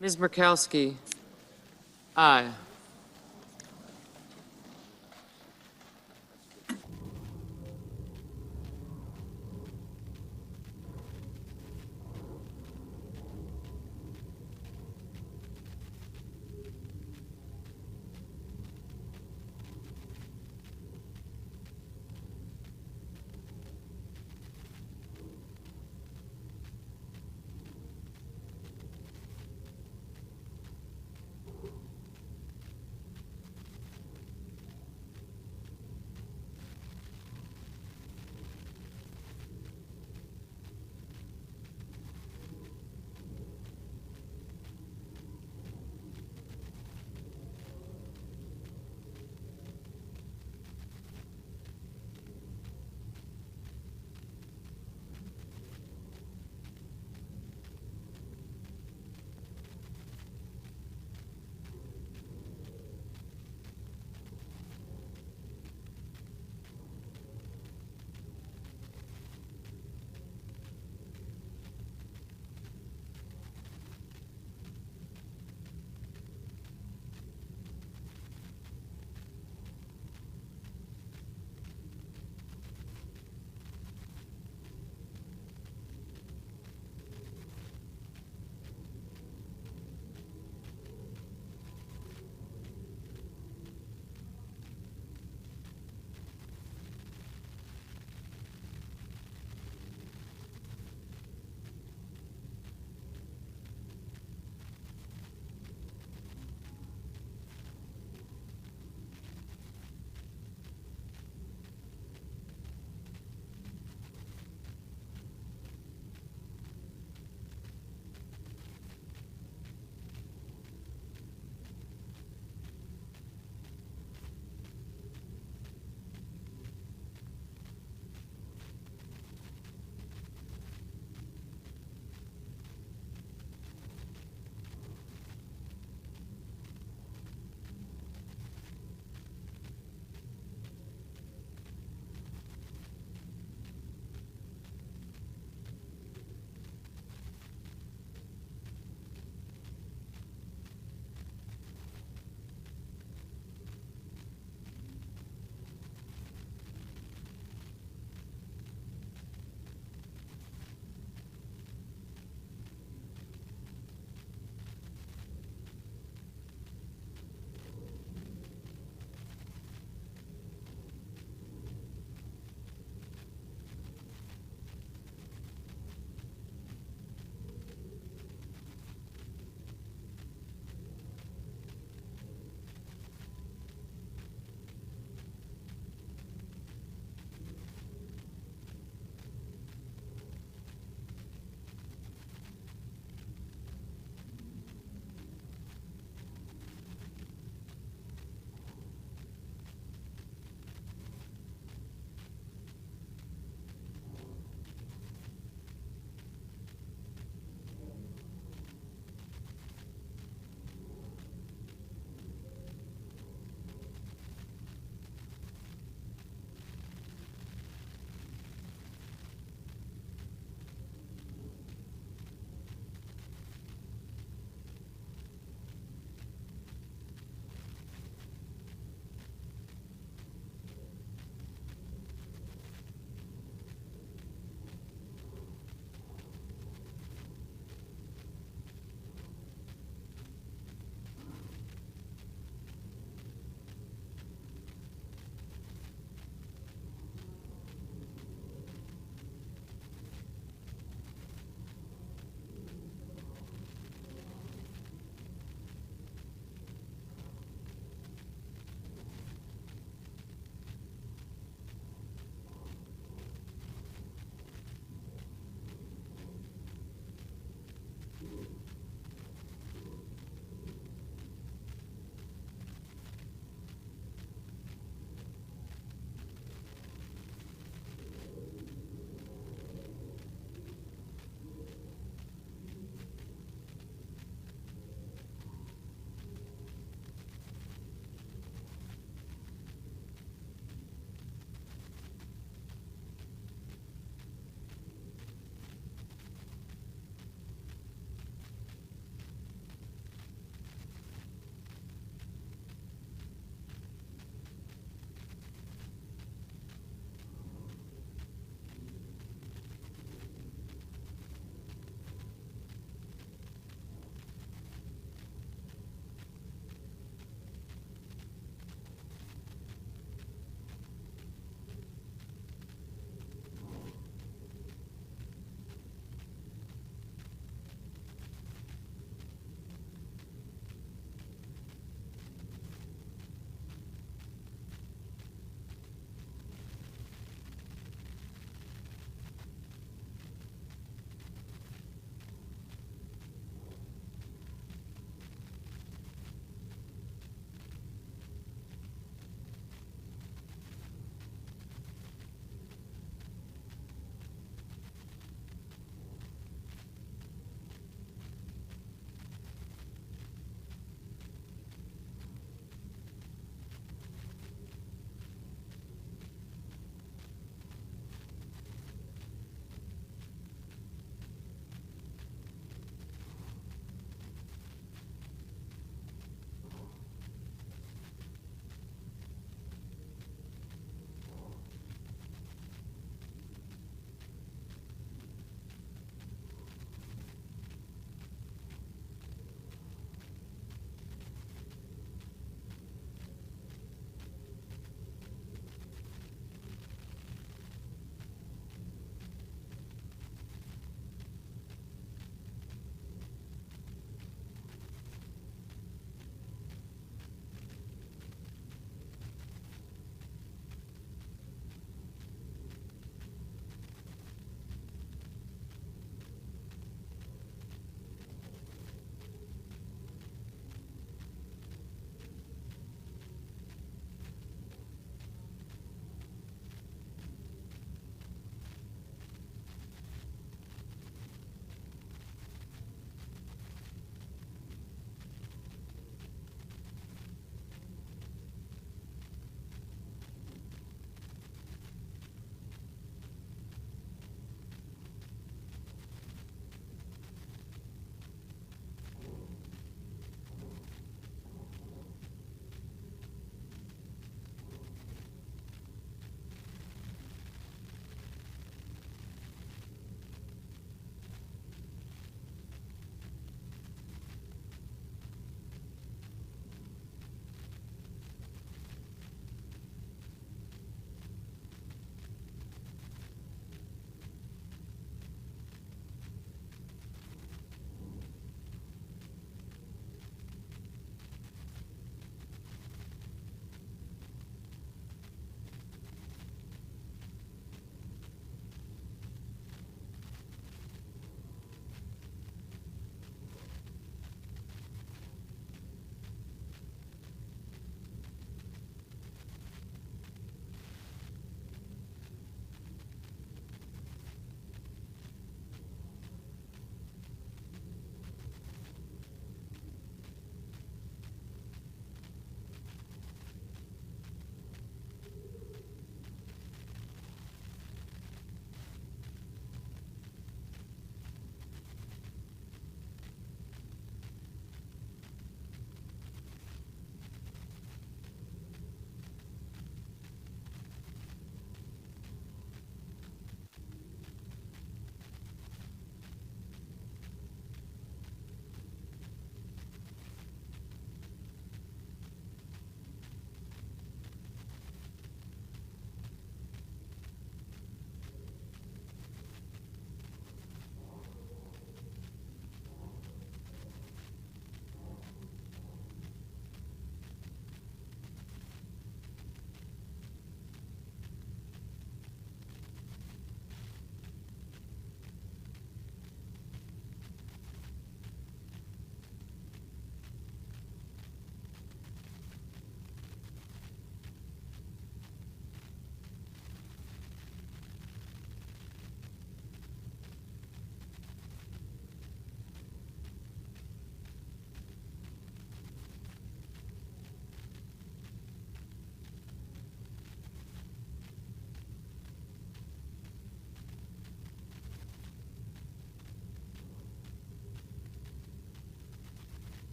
Ms. Murkowski? Aye.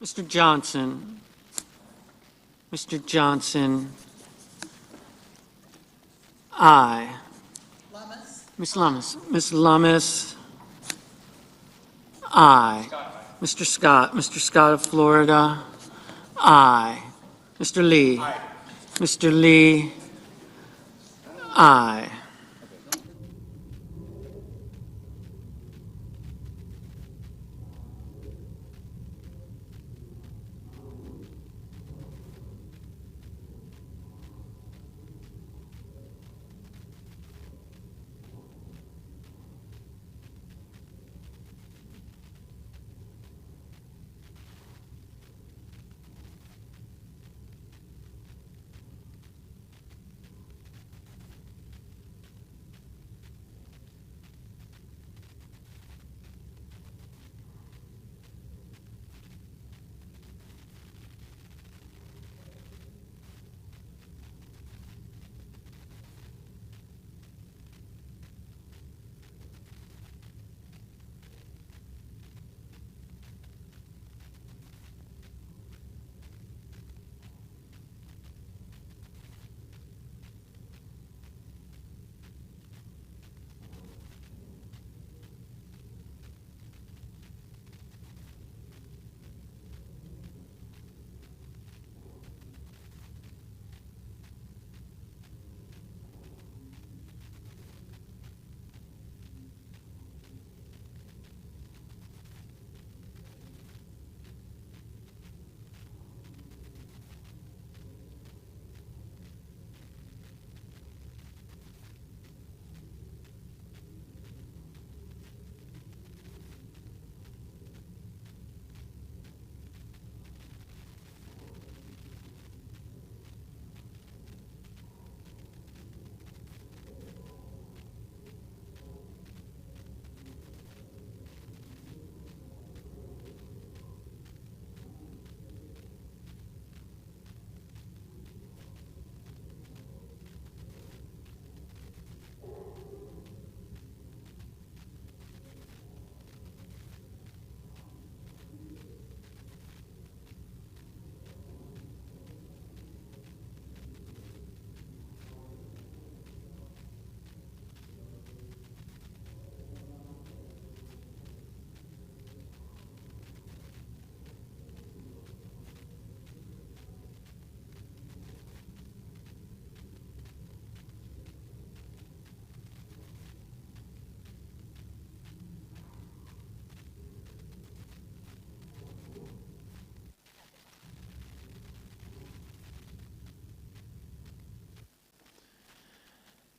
Mr. Johnson. Mr. Johnson. Aye. Ms. Lummis. Ms. Lummis. Aye. Mr. Scott. Mr. Scott of Florida. Aye. Mr. Lee. Aye. Mr. Lee. Aye.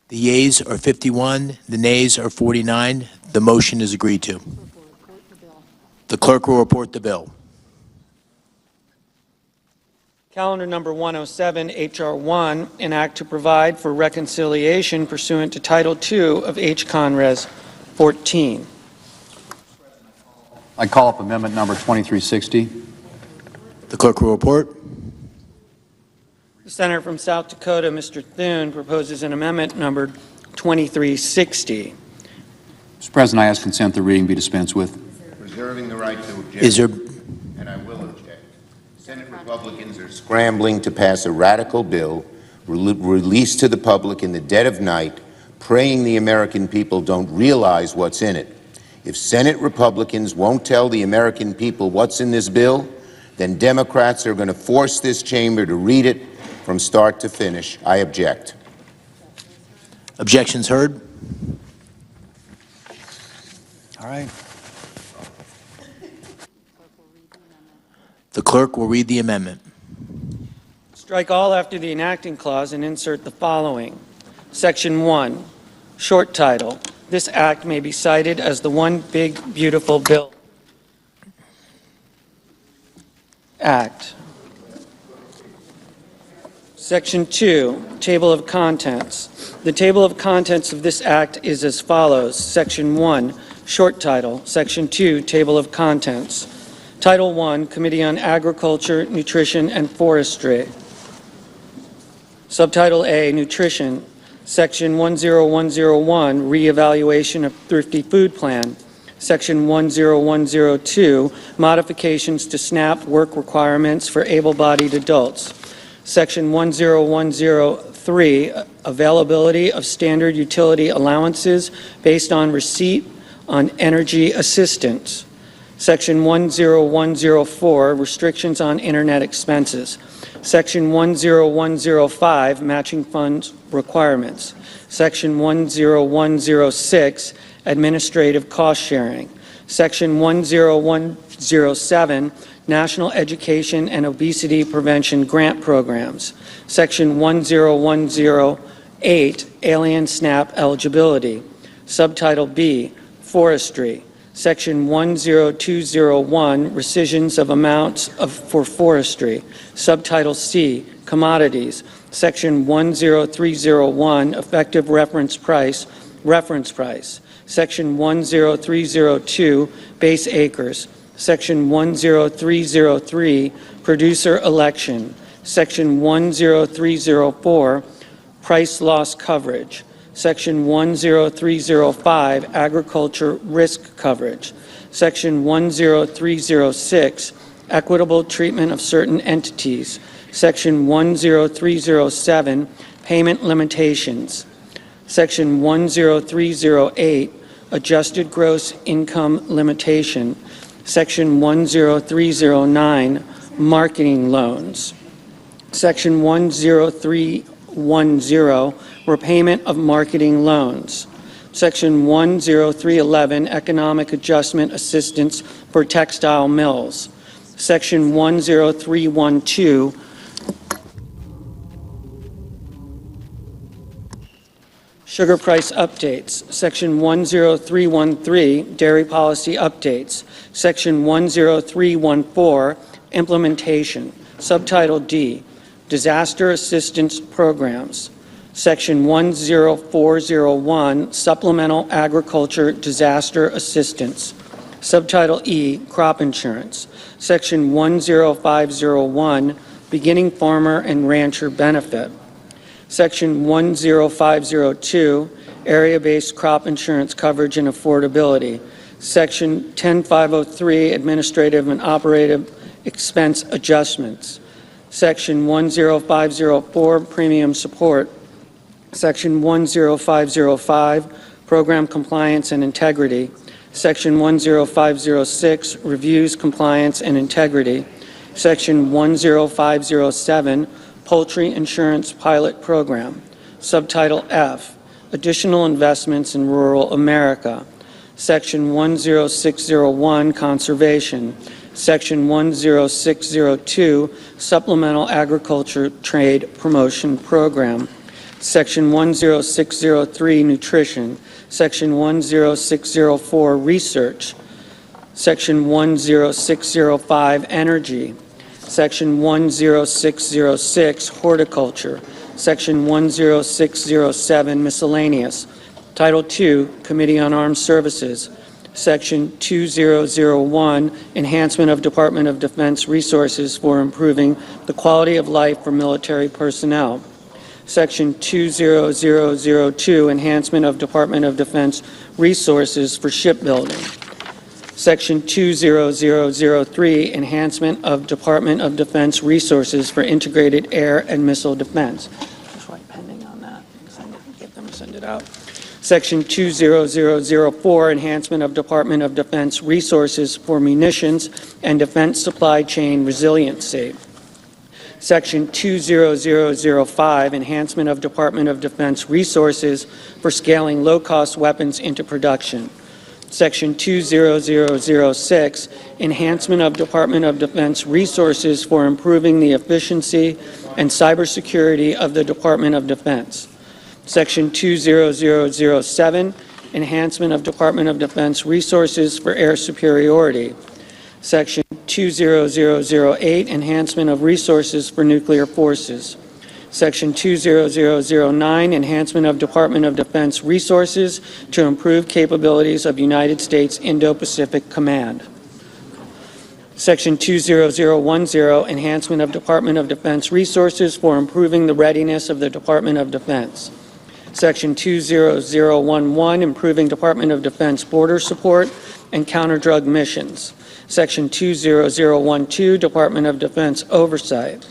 The yeas are 51, the nays are 49. The motion is agreed to. The clerk will report the bill. Calendar number 107, H.R. 1, an act to provide for reconciliation pursuant to Title II of H. Con. Res. 14. I call up amendment number 2360. The clerk will report. The senator from South Dakota, Mr. Thune, proposes an amendment number 2360. Mr. President, I ask consent the reading be dispensed with. Reserving the right to object. Is there, And I will object. Senate Republicans are scrambling to pass a radical bill released to the public in the dead of night, praying the American people don't realize what's in it. If Senate Republicans won't tell the American people what's in this bill, then Democrats are going to force this chamber to read it from start to finish. I object. objections heard? All right. The clerk will read the amendment. Strike all after the enacting clause and insert the following. Section 1, short title. This act may be cited as the One Big Beautiful Bill Act. Section 2, table of contents. The table of contents of this act is as follows. Section 1, short title. Section 2, table of contents. Title 1, Committee on Agriculture, Nutrition, and Forestry. Subtitle A, Nutrition. Section 10101, Reevaluation of Thrifty Food Plan. Section 10102, modifications to SNAP work requirements for able-bodied adults. Section 10103, availability of standard utility allowances based on receipt on energy assistance. Section 10104, restrictions on internet expenses. Section 10105, matching funds requirements. Section 10106, administrative cost sharing. Section 10107, National Education and Obesity Prevention Grant Programs. Section 10108, Alien SNAP Eligibility. Subtitle B, Forestry. Section 10201, Rescissions of Amounts for Forestry. Subtitle C, Commodities. Section 10301, Effective Reference Price. Section 10302, Base Acres. Section 10303, Producer Election. Section 10304, Price Loss Coverage. Section 10305, Agriculture Risk Coverage. Section 10306, Equitable Treatment of Certain Entities. Section 10307, Payment Limitations. Section 10308, Adjusted Gross Income Limitation. Section 10309, Marketing Loans. Section 10310, Repayment of Marketing Loans. Section 10311, Economic Adjustment Assistance for Textile Mills. Section 10312, Sugar Price Updates. Section 10313, Dairy Policy Updates. Section 10314, Implementation. Subtitle D, Disaster Assistance Programs. Section 10401, Supplemental Agriculture Disaster Assistance. Subtitle E, Crop Insurance. Section 10501, Beginning Farmer and Rancher Benefit. Section 10502, Area-Based Crop Insurance Coverage and Affordability. Section 10503, Administrative and Operative Expense Adjustments. Section 10504, Premium Support. Section 10505, Program Compliance and Integrity. Section 10506, Reviews, Compliance and Integrity. Section 10507, Poultry Insurance Pilot Program. Subtitle F, Additional Investments in Rural America. Section 10601, Conservation. Section 10602, Supplemental Agriculture Trade Promotion Program. Section 10603, Nutrition. Section 10604, Research. Section 10605, Energy. Section 10606, Horticulture. Section 10607, Miscellaneous. Title II, Committee on Armed Services. Section 2001, Enhancement of Department of Defense Resources for Improving the Quality of Life for Military Personnel. Section 20002, Enhancement of Department of Defense Resources for Shipbuilding. Section 20003, Enhancement of Department of Defense Resources for Integrated Air and Missile Defense. Just write pending on that. Get them to send it out. Section 20004, Enhancement of Department of Defense Resources for Munitions and Defense Supply Chain Resiliency. Section 20005, Enhancement of Department of Defense Resources for Scaling Low-Cost Weapons into Production. Section 20006, Enhancement of Department of Defense Resources for Improving the Efficiency and Cybersecurity of the Department of Defense. Section 20007, Enhancement of Department of Defense Resources for Air Superiority. Section 20008, Enhancement of Resources for Nuclear Forces. Section 20009, Enhancement of Department of Defense Resources to improve capabilities of United States Indo-Pacific Command. Section 20010, Enhancement of Department of Defense Resources for improving the readiness of the Department of Defense. Section 20011, improving Department of Defense border support and counter-drug missions. Section 20012, Department of Defense oversight.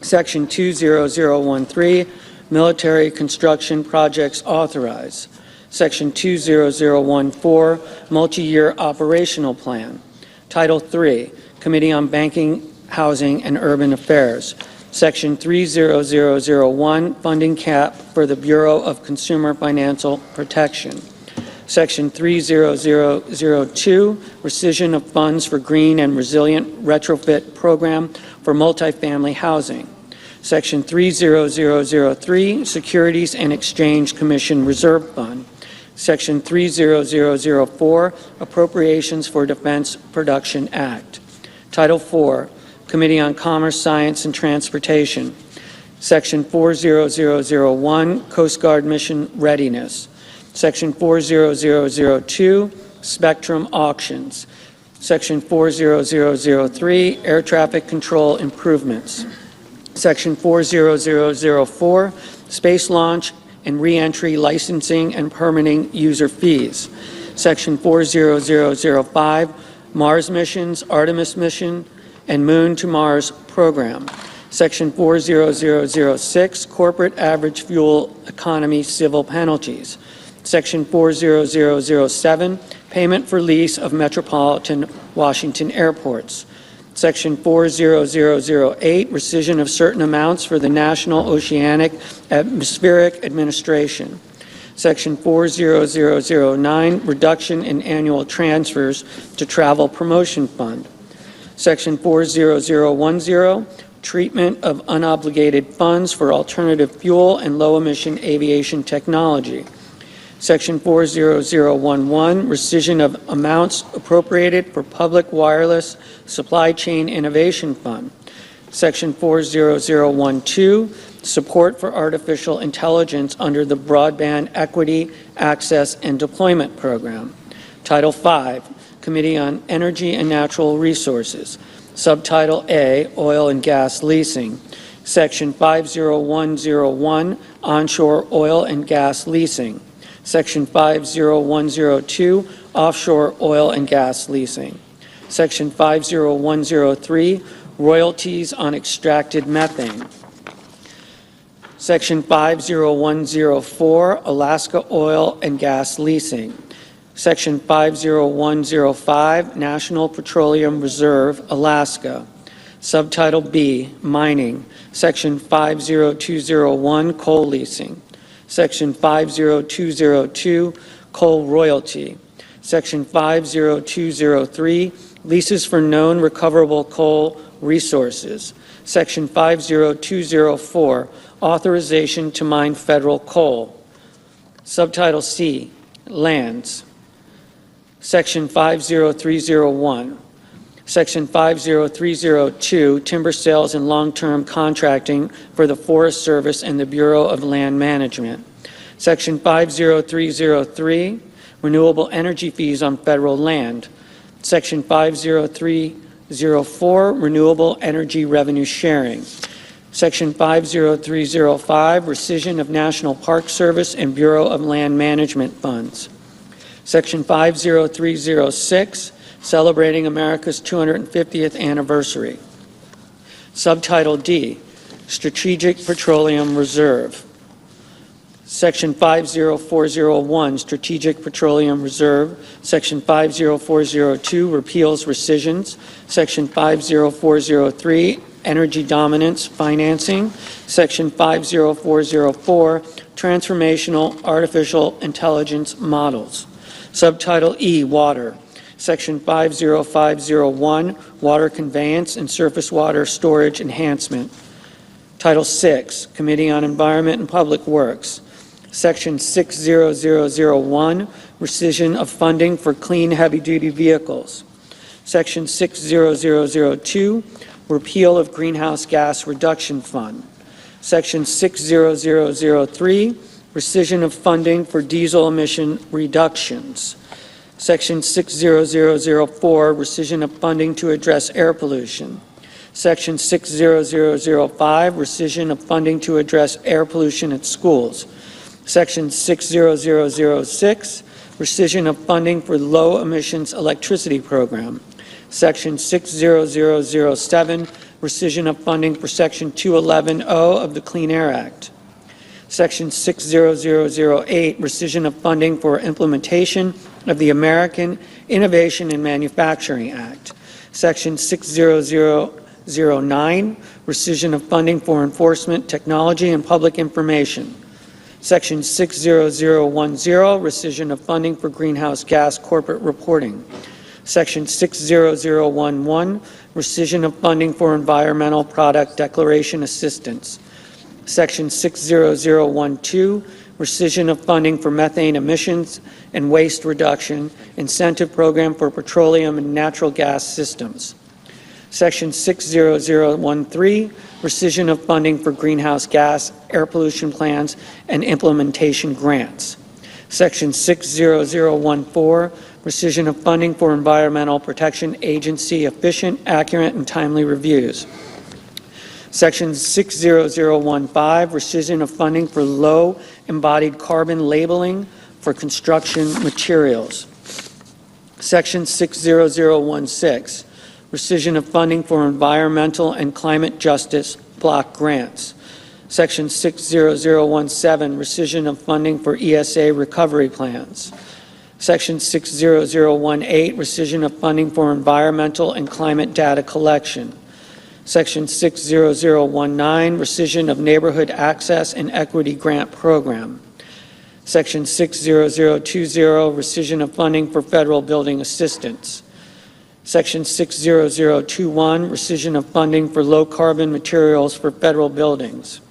Section 20013, military construction projects authorized. Section 20014, multi-year operational plan. Title III, Committee on Banking, Housing, and Urban Affairs. Section 30001, funding cap for the Bureau of Consumer Financial Protection. Section 30002, rescission of funds for green and resilient retrofit program for multifamily housing. Section 30003, Securities and Exchange Commission Reserve Fund. Section 30004, Appropriations for Defense Production Act. Title IV, Committee on Commerce, Science, and Transportation. Section 40001, Coast Guard Mission Readiness. Section 40002, Spectrum Auctions. Section 40003, Air Traffic Control Improvements. Section 40004, Space Launch and Reentry Licensing and Permitting User Fees. Section 40005, Mars Missions, Artemis Mission, and Moon to Mars Program. Section 40006, Corporate Average Fuel Economy Civil Penalties. Section 40007, Payment for Lease of Metropolitan Washington Airports. Section 40008, Rescission of certain amounts for the National Oceanic Atmospheric Administration. Section 40009, Reduction in annual transfers to Travel Promotion Fund. Section 40010, Treatment of unobligated funds for alternative fuel and low-emission aviation technology. Section 40011, rescission of amounts appropriated for Public Wireless Supply Chain Innovation Fund. Section 40012, support for artificial intelligence under the Broadband Equity, Access, and Deployment Program. Title V, Committee on Energy and Natural Resources. Subtitle A, Oil and Gas Leasing. Section 50101, Onshore Oil and Gas Leasing. Section 50102, Offshore Oil and Gas Leasing. Section 50103, Royalties on Extracted Methane. Section 50104, Alaska Oil and Gas Leasing. Section 50105, National Petroleum Reserve, Alaska. Subtitle B, Mining. Section 50201, Coal Leasing. Section 50202, Coal Royalty. Section 50203, Leases for Known Recoverable Coal Resources. Section 50204, Authorization to Mine Federal Coal. Subtitle C, Lands. Section 50301. Section 50302, Timber Sales and Long-Term Contracting for the Forest Service and the Bureau of Land Management. Section 50303, Renewable Energy Fees on Federal Land. Section 50304, Renewable Energy Revenue Sharing. Section 50305, Rescission of National Park Service and Bureau of Land Management Funds. Section 50306, Celebrating America's 250th Anniversary. Subtitle D, Strategic Petroleum Reserve. Section 50401, Strategic Petroleum Reserve. Section 50402, Repeals Rescissions. Section 50403, Energy Dominance Financing. Section 50404, Transformational Artificial Intelligence Models. Subtitle E, Water. Section 50501, Water Conveyance and Surface Water Storage Enhancement. Title VI, Committee on Environment and Public Works. Section 60001, Rescission of Funding for Clean Heavy-Duty Vehicles. Section 60002, Repeal of Greenhouse Gas Reduction Fund. Section 60003, Rescission of Funding for Diesel Emission Reductions. Section 60004, Rescission of Funding to Address Air Pollution. Section 60005, Rescission of Funding to Address Air Pollution at Schools. Section 60006, rescission of funding for low emissions electricity program. Section 60007, rescission of funding for Section 211O of the Clean Air Act. Section 60008, rescission of funding for implementation of the American Innovation and Manufacturing Act. Section 60009, rescission of funding for enforcement, technology, and public information. Section 60010, rescission of funding for greenhouse gas corporate reporting. Section 60011, rescission of funding for environmental product declaration assistance. Section 60012, rescission of funding for methane emissions and waste reduction incentive program for petroleum and natural gas systems. Section 60013, rescission of funding for greenhouse gas, air pollution plans, and implementation grants. Section 60014, rescission of funding for Environmental Protection Agency efficient, accurate, and timely reviews. Section 60015, rescission of funding for low embodied carbon labeling for construction materials. Section 60016, rescission of funding for environmental and climate justice block grants. Section 60017, rescission of funding for ESA recovery plans. Section 60018, rescission of funding for environmental and climate data collection. Section 60019, rescission of neighborhood access and equity grant program. Section 60020, rescission of funding for federal building assistance. Section 60021, rescission of funding for low-carbon materials for federal buildings.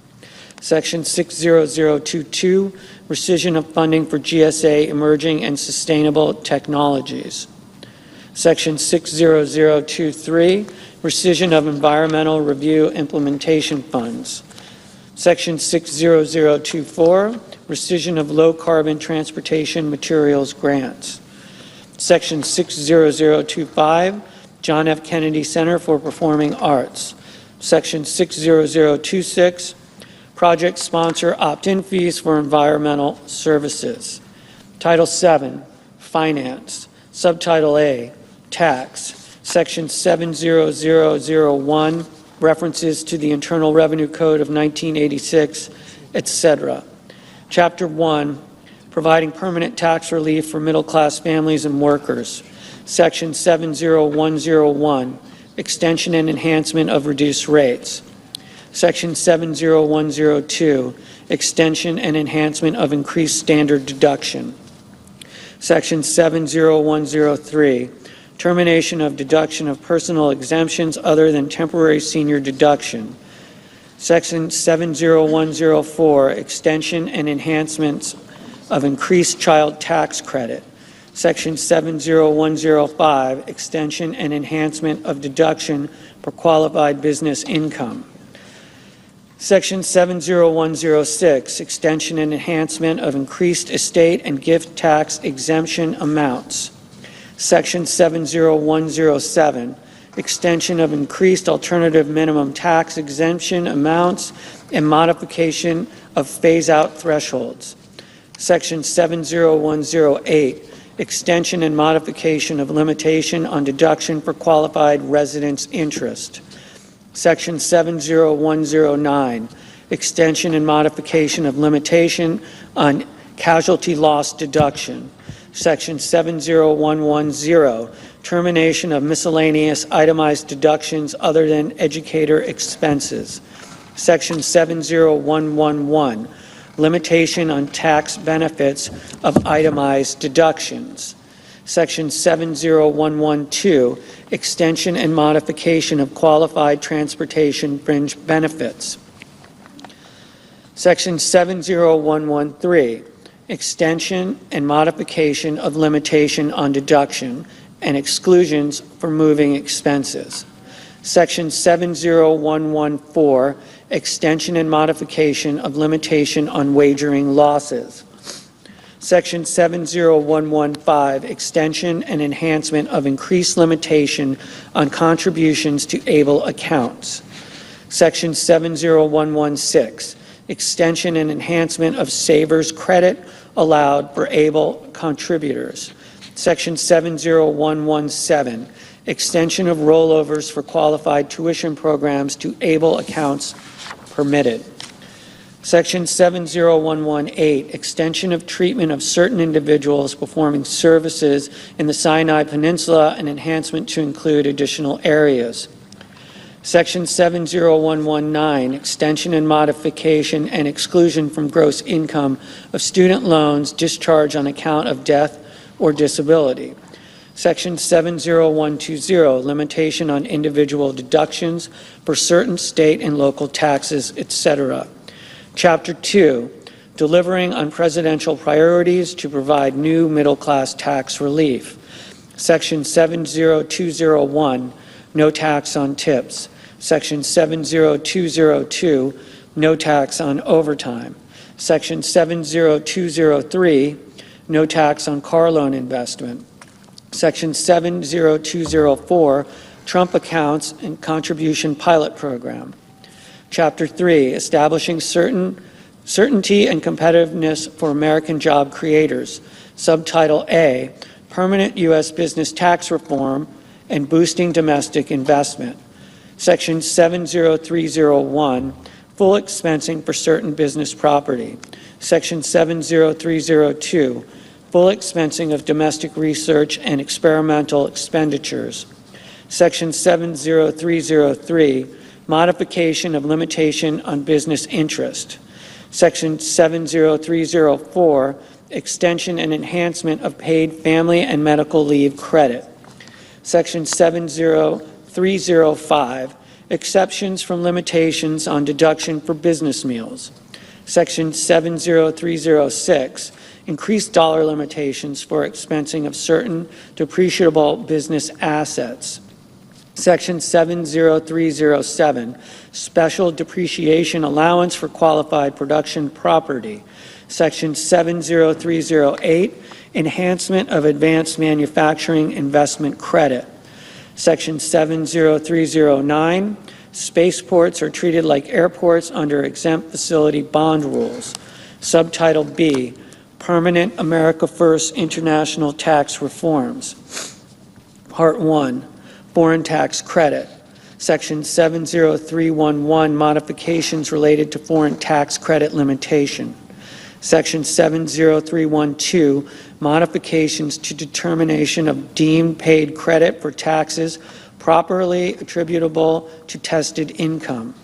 Section 60022, rescission of funding for GSA emerging and sustainable technologies. Section 60023, rescission of environmental review implementation funds. Section 60024, rescission of low-carbon transportation materials grants. Section 60025, John F. Kennedy Center for Performing Arts. Section 60026, project sponsor opt-in fees for environmental services. Title VII, Finance. Subtitle A, Tax. Section 70001, references to the Internal Revenue Code of 1986, etc. Chapter 1, providing permanent tax relief for middle-class families and workers. Section 70101, extension and enhancement of reduced rates. Section 70102, extension and enhancement of increased standard deduction. Section 70103, termination of deduction of personal exemptions other than temporary senior deduction. Section 70104, extension and enhancements of increased child tax credit. Section 70105, extension and enhancement of deduction for qualified business income. Section 70106, extension and enhancement of increased estate and gift tax exemption amounts. Section 70107, extension of increased alternative minimum tax exemption amounts and modification of phase-out thresholds. Section 70108, extension and modification of limitation on deduction for qualified residence interest. Section 70109, extension and modification of limitation on casualty loss deduction. Section 70110, termination of miscellaneous itemized deductions other than educator expenses. Section 70111, limitation on tax benefits of itemized deductions. Section 70112, extension and modification of qualified transportation fringe benefits. Section 70113, extension and modification of limitation on deduction and exclusions for moving expenses. Section 70114, extension and modification of limitation on wagering losses. Section 70115, extension and enhancement of increased limitation on contributions to able accounts. Section 70116, extension and enhancement of savers credit allowed for able contributors. Section 70117, extension of rollovers for qualified tuition programs to able accounts permitted. Section 70118, extension of treatment of certain individuals performing services in the Sinai Peninsula and enhancement to include additional areas. Section 70119, extension and modification and exclusion from gross income of student loans discharged on account of death or disability. Section 70120, limitation on individual deductions for certain state and local taxes, etc. Chapter 2, delivering on presidential priorities to provide new middle-class tax relief. Section 70201, no tax on tips. Section 70202, no tax on overtime. Section 70203, no tax on car loan investment. Section 70204, Trump accounts and contribution pilot program. Chapter 3, establishing certainty and competitiveness for American job creators. Subtitle A, permanent U.S. business tax reform and boosting domestic investment. Section 70301, full expensing for certain business property. Section 70302, full expensing of domestic research and experimental expenditures. Section 70303, modification of limitation on business interest. Section 70304, extension and enhancement of paid family and medical leave credit. Section 70305, exceptions from limitations on deduction for business meals. Section 70306, increased dollar limitations for expensing of certain depreciable business assets. Section 70307, special depreciation allowance for qualified production property. Section 70308, enhancement of advanced manufacturing investment credit. Section 70309, spaceports are treated like airports under exempt facility bond rules. Subtitle B, permanent America First international tax reforms. Part 1, foreign tax credit. Section 70311, modifications related to foreign tax credit limitation. Section 70312, modifications to determination of deemed paid credit for taxes properly attributable to tested income.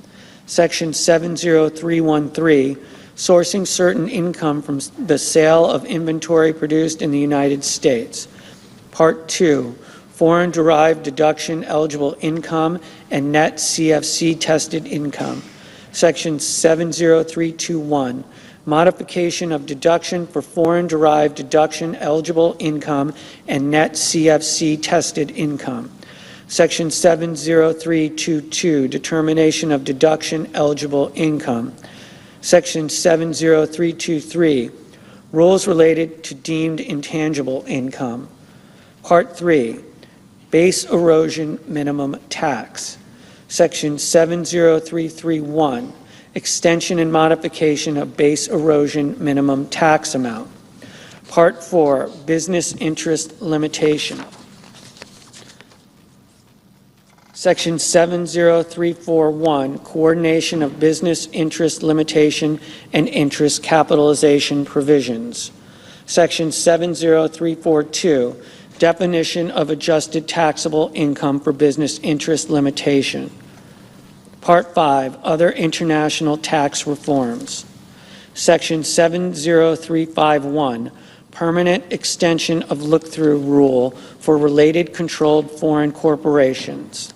Section 70313, sourcing certain income from the sale of inventory produced in the United States. Part 2, foreign-derived deduction eligible income and net CFC tested income. Section 70321, modification of deduction for foreign-derived deduction eligible income and net CFC tested income. Section 70322, determination of deduction eligible income. Section 70323, rules related to deemed intangible income. Part 3, base erosion minimum tax. Section 70331, extension and modification of base erosion minimum tax amount. Part 4, business interest limitation. Section 70341, coordination of business interest limitation and interest capitalization provisions. Section 70342, definition of adjusted taxable income for business interest limitation. Part 5, other international tax reforms. Section 70351, permanent extension of look-through rule for related controlled foreign corporations.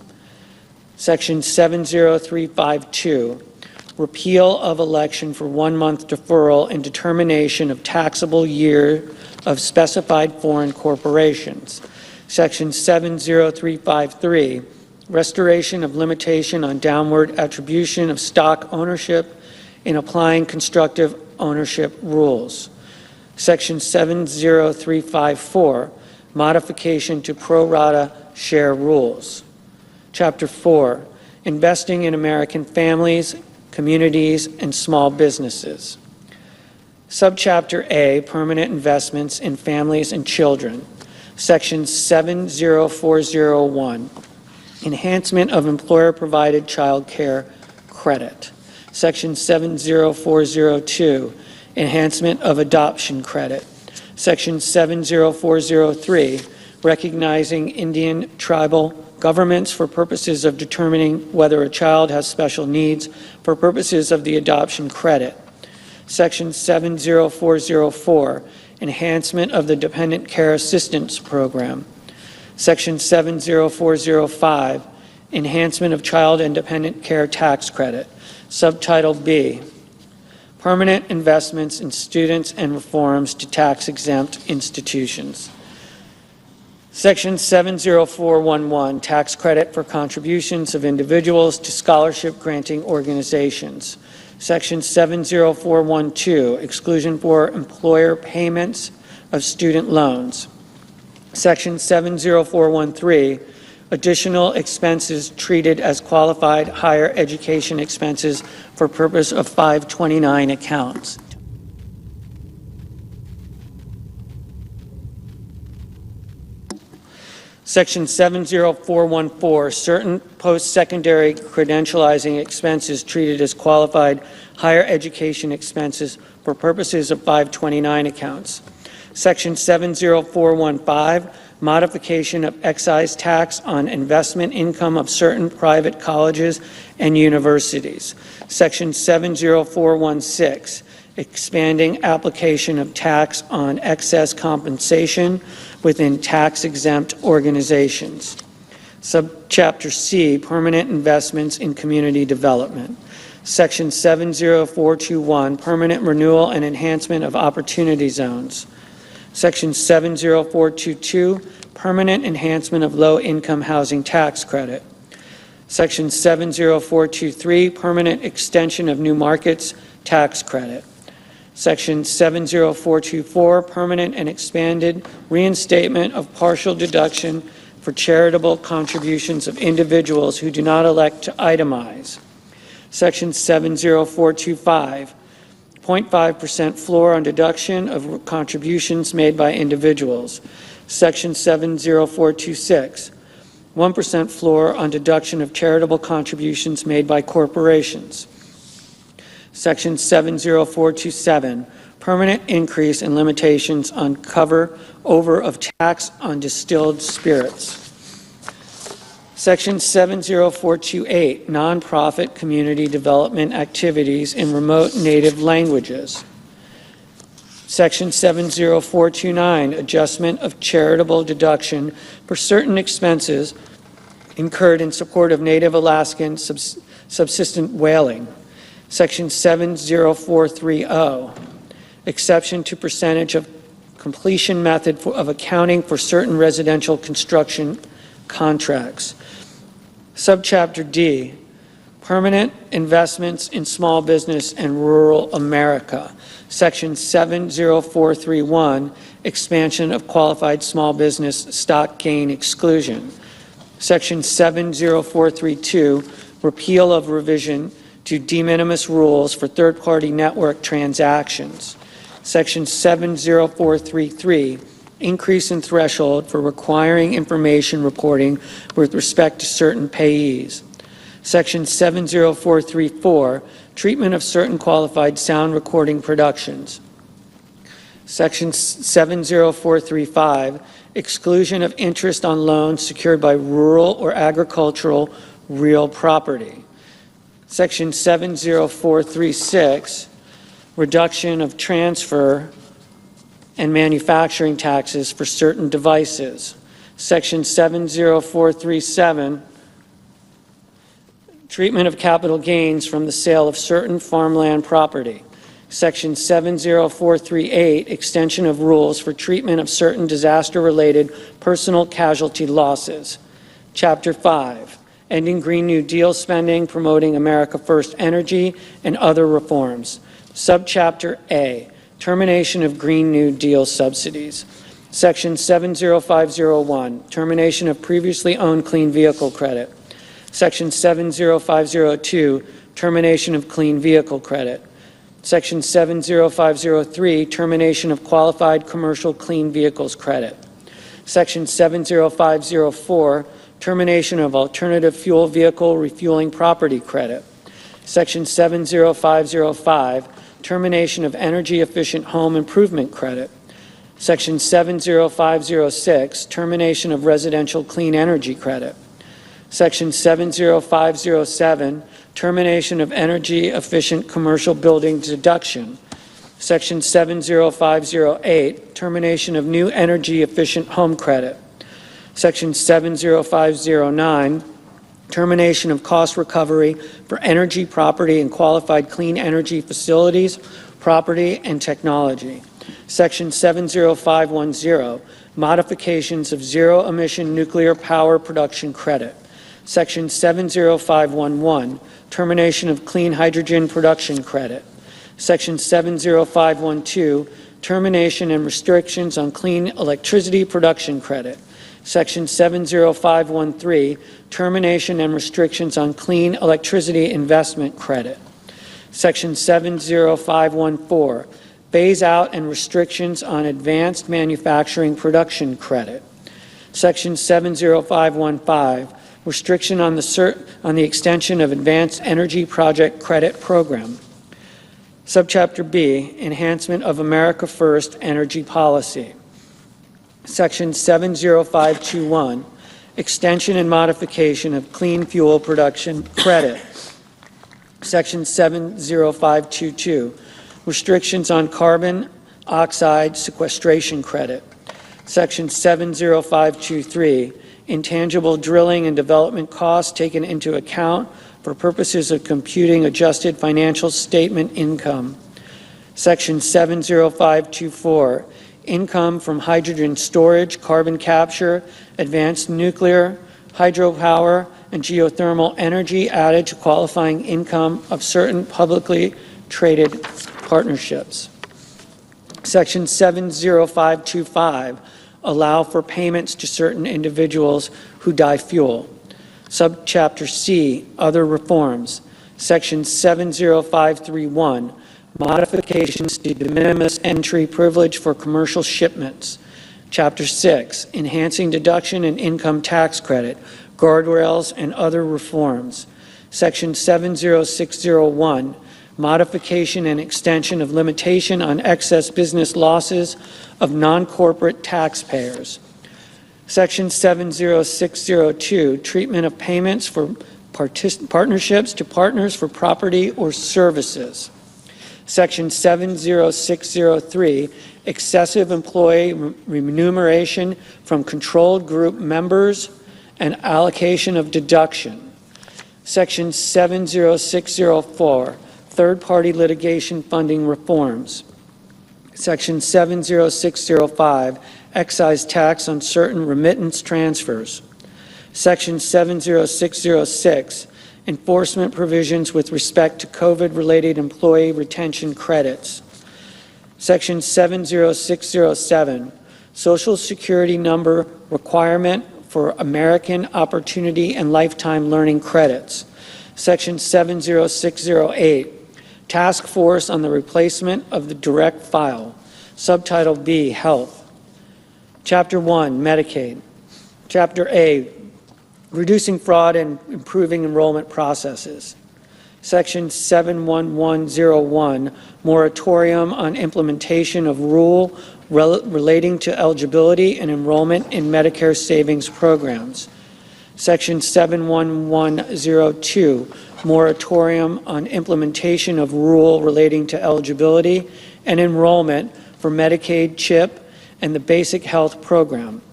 Section 70352, repeal of election for 1 month deferral and determination of taxable year of specified foreign corporations. Section 70353, restoration of limitation on downward attribution of stock ownership in applying constructive ownership rules. Section 70354, modification to pro rata share rules. Chapter 4, investing in American families communities, and small businesses. Subchapter A, permanent investments in families and children. Section 70401, enhancement of employer-provided child care credit. Section 70402, enhancement of adoption credit. Section 70403, recognizing Indian tribal governments for purposes of determining whether a child has special needs for purposes of the adoption credit. Section 70404, enhancement of the Dependent Care Assistance Program. Section 70405, enhancement of child and dependent care tax credit. Subtitle B, permanent investments in students and reforms to tax-exempt institutions. Section 70411, tax credit for contributions of individuals to scholarship-granting organizations. Section 70412, exclusion for employer payments of student loans. Section 70413, additional expenses treated as qualified higher education expenses for purpose of 529 accounts. Section 70414, certain post-secondary credentializing expenses treated as qualified higher education expenses for purposes of 529 accounts. Section 70415, modification of excise tax on investment income of certain private colleges and universities. Section 70416, expanding application of tax on excess compensation within tax-exempt organizations. Subchapter C, permanent investments in community development. Section 70421, permanent renewal and enhancement of opportunity zones. Section 70422, permanent enhancement of low-income housing tax credit. Section 70423, permanent extension of new markets tax credit. Section 70424, permanent and expanded reinstatement of partial deduction for charitable contributions of individuals who do not elect to itemize. Section 70425, 0.5% floor on deduction of contributions made by individuals. Section 70426, 1% floor on deduction of charitable contributions made by corporations. Section 70427, permanent increase in limitations on cover over of tax on distilled spirits. Section 70428, nonprofit community development activities in remote native languages. Section 70429, adjustment of charitable deduction for certain expenses incurred in support of Native Alaskan subsistent whaling. Section 70430, exception to percentage of completion method of accounting for certain residential construction contracts. Subchapter D, permanent investments in small business and rural America. Section 70431, expansion of qualified small business stock gain exclusion. Section 70432, repeal of revision to de minimis rules for third-party network transactions. Section 70433, increase in threshold for requiring information reporting with respect to certain payees. Section 70434, treatment of certain qualified sound recording productions. Section 70435, exclusion of interest on loans secured by rural or agricultural real property. Section 70436, reduction of transfer and manufacturing taxes for certain devices. Section 70437, treatment of capital gains from the sale of certain farmland property. Section 70438, extension of rules for treatment of certain disaster-related personal casualty losses. Chapter 5, ending Green New Deal spending, promoting America First energy, and other reforms. Subchapter A, termination of Green New Deal subsidies. Section 70501, termination of previously owned clean vehicle credit. Section 70502, termination of clean vehicle credit. Section 70503, termination of qualified commercial clean vehicles credit. Section 70504, termination of alternative fuel vehicle refueling property credit. Section 70505, termination of energy efficient home improvement credit. Section 70506, termination of residential clean energy credit. Section 70507, termination of energy efficient commercial building deduction. Section 70508, termination of new energy efficient home credit. Section 70509, termination of cost recovery for energy, property, and qualified clean energy facilities, property, and technology. Section 70510, modifications of zero-emission nuclear power production credit. Section 70511, termination of clean hydrogen production credit. Section 70512, termination and restrictions on clean electricity production credit. Section 70513, termination and restrictions on clean electricity investment credit. Section 70514, phase out and restrictions on advanced manufacturing production credit. Section 70515, restriction on the extension of advanced energy project credit program. Subchapter B, enhancement of America First energy policy. Section 70521, extension and modification of clean fuel production credit. Section 70522, restrictions on carbon oxide sequestration credit. Section 70523, intangible drilling and development costs taken into account for purposes of computing adjusted financial statement income. Section 70524, income from hydrogen storage, carbon capture, advanced nuclear, hydropower, and geothermal energy added to qualifying income of certain publicly traded partnerships. Section 70525, allow for payments to certain individuals who die fuel. Subchapter C, other reforms. Section 70531, modifications to de minimis entry privilege for commercial shipments. Chapter 6, enhancing deduction and income tax credit, guardrails, and other reforms. Section 70601, modification and extension of limitation on excess business losses of non-corporate taxpayers. Section 70602, treatment of payments for partnerships to partners for property or services. Section 70603, excessive employee remuneration from controlled group members and allocation of deduction. Section 70604, third-party litigation funding reforms. Section 70605, excise tax on certain remittance transfers. Section 70606, enforcement provisions with respect to COVID-related employee retention credits. Section 70607, Social Security number requirement for American Opportunity and Lifetime Learning credits. Section 70608, Task Force on the Replacement of the Direct File. Subtitle B, Health. Chapter 1, Medicaid. Chapter A, Reducing Fraud and Improving Enrollment Processes. Section 71101, Moratorium on Implementation of Rule relating to eligibility and enrollment in Medicare savings programs. Section 71102, Moratorium on Implementation of Rule relating to eligibility and enrollment for Medicaid, CHIP, and the Basic Health Program.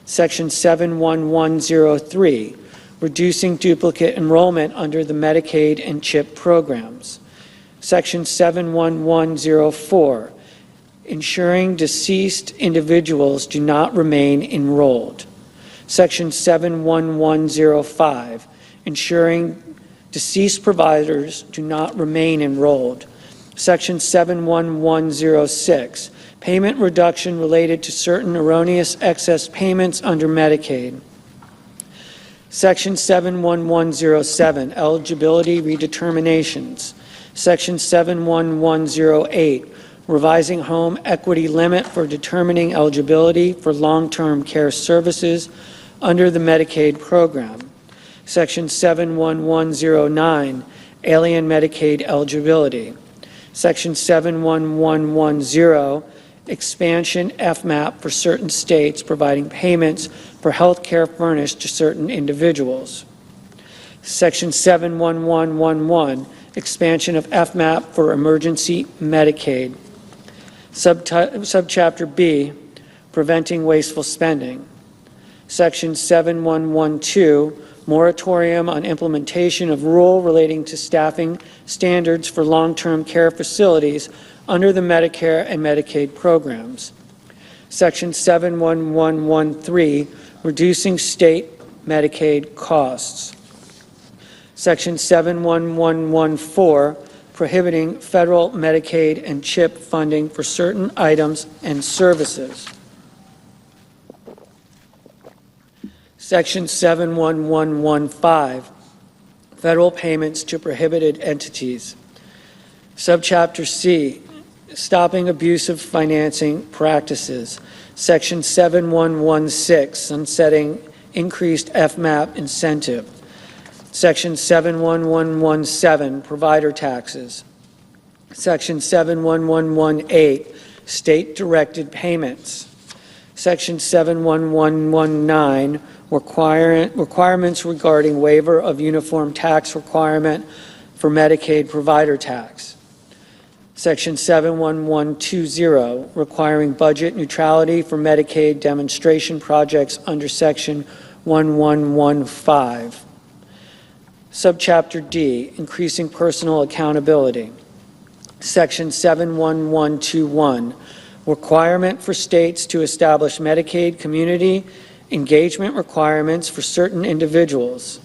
Section 71103, Reducing Duplicate Enrollment under the Medicaid and CHIP programs. Section 71104, Ensuring deceased individuals do not remain enrolled. Section 71105, Ensuring deceased providers do not remain enrolled. Section 71106, Payment reduction related to certain erroneous excess payments under Medicaid. Section 71107, eligibility redeterminations. Section 71108, revising home equity limit for determining eligibility for long-term care services under the Medicaid program. Section 71109, alien Medicaid eligibility. Section 71110, expansion FMAP for certain states providing payments for health care furnished to certain individuals. Section 71111, expansion of FMAP for emergency Medicaid. Subchapter B, preventing wasteful spending. Section 7112, moratorium on implementation of rule relating to staffing standards for long-term care facilities under the Medicare and Medicaid programs. Section 71113, reducing state Medicaid costs. Section 71114, prohibiting federal Medicaid and CHIP funding for certain items and services. Section 71115, federal payments to prohibited entities. Subchapter C, stopping abusive financing practices. Section 7116, sunsetting increased FMAP incentive. Section 71117, provider taxes. Section 71118, state-directed payments. Section 71119, requirements regarding waiver of uniform tax requirement for Medicaid provider tax. Section 71120, requiring budget neutrality for Medicaid demonstration projects under Section 1115. Subchapter D, increasing personal accountability. Section 71121, requirement for states to establish Medicaid community engagement requirements for certain individuals.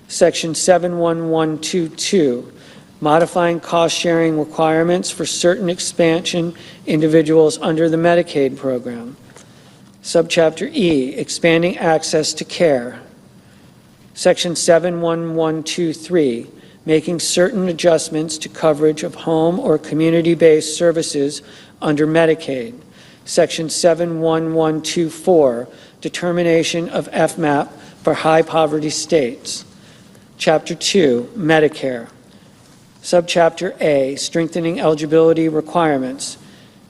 Section 71122, modifying cost-sharing requirements for certain expansion individuals under the Medicaid program. Subchapter E, expanding access to care. Section 71123, making certain adjustments to coverage of home or community-based services under Medicaid. Section 71124, determination of FMAP for high-poverty states. Chapter 2, Medicare. Subchapter A, strengthening eligibility requirements.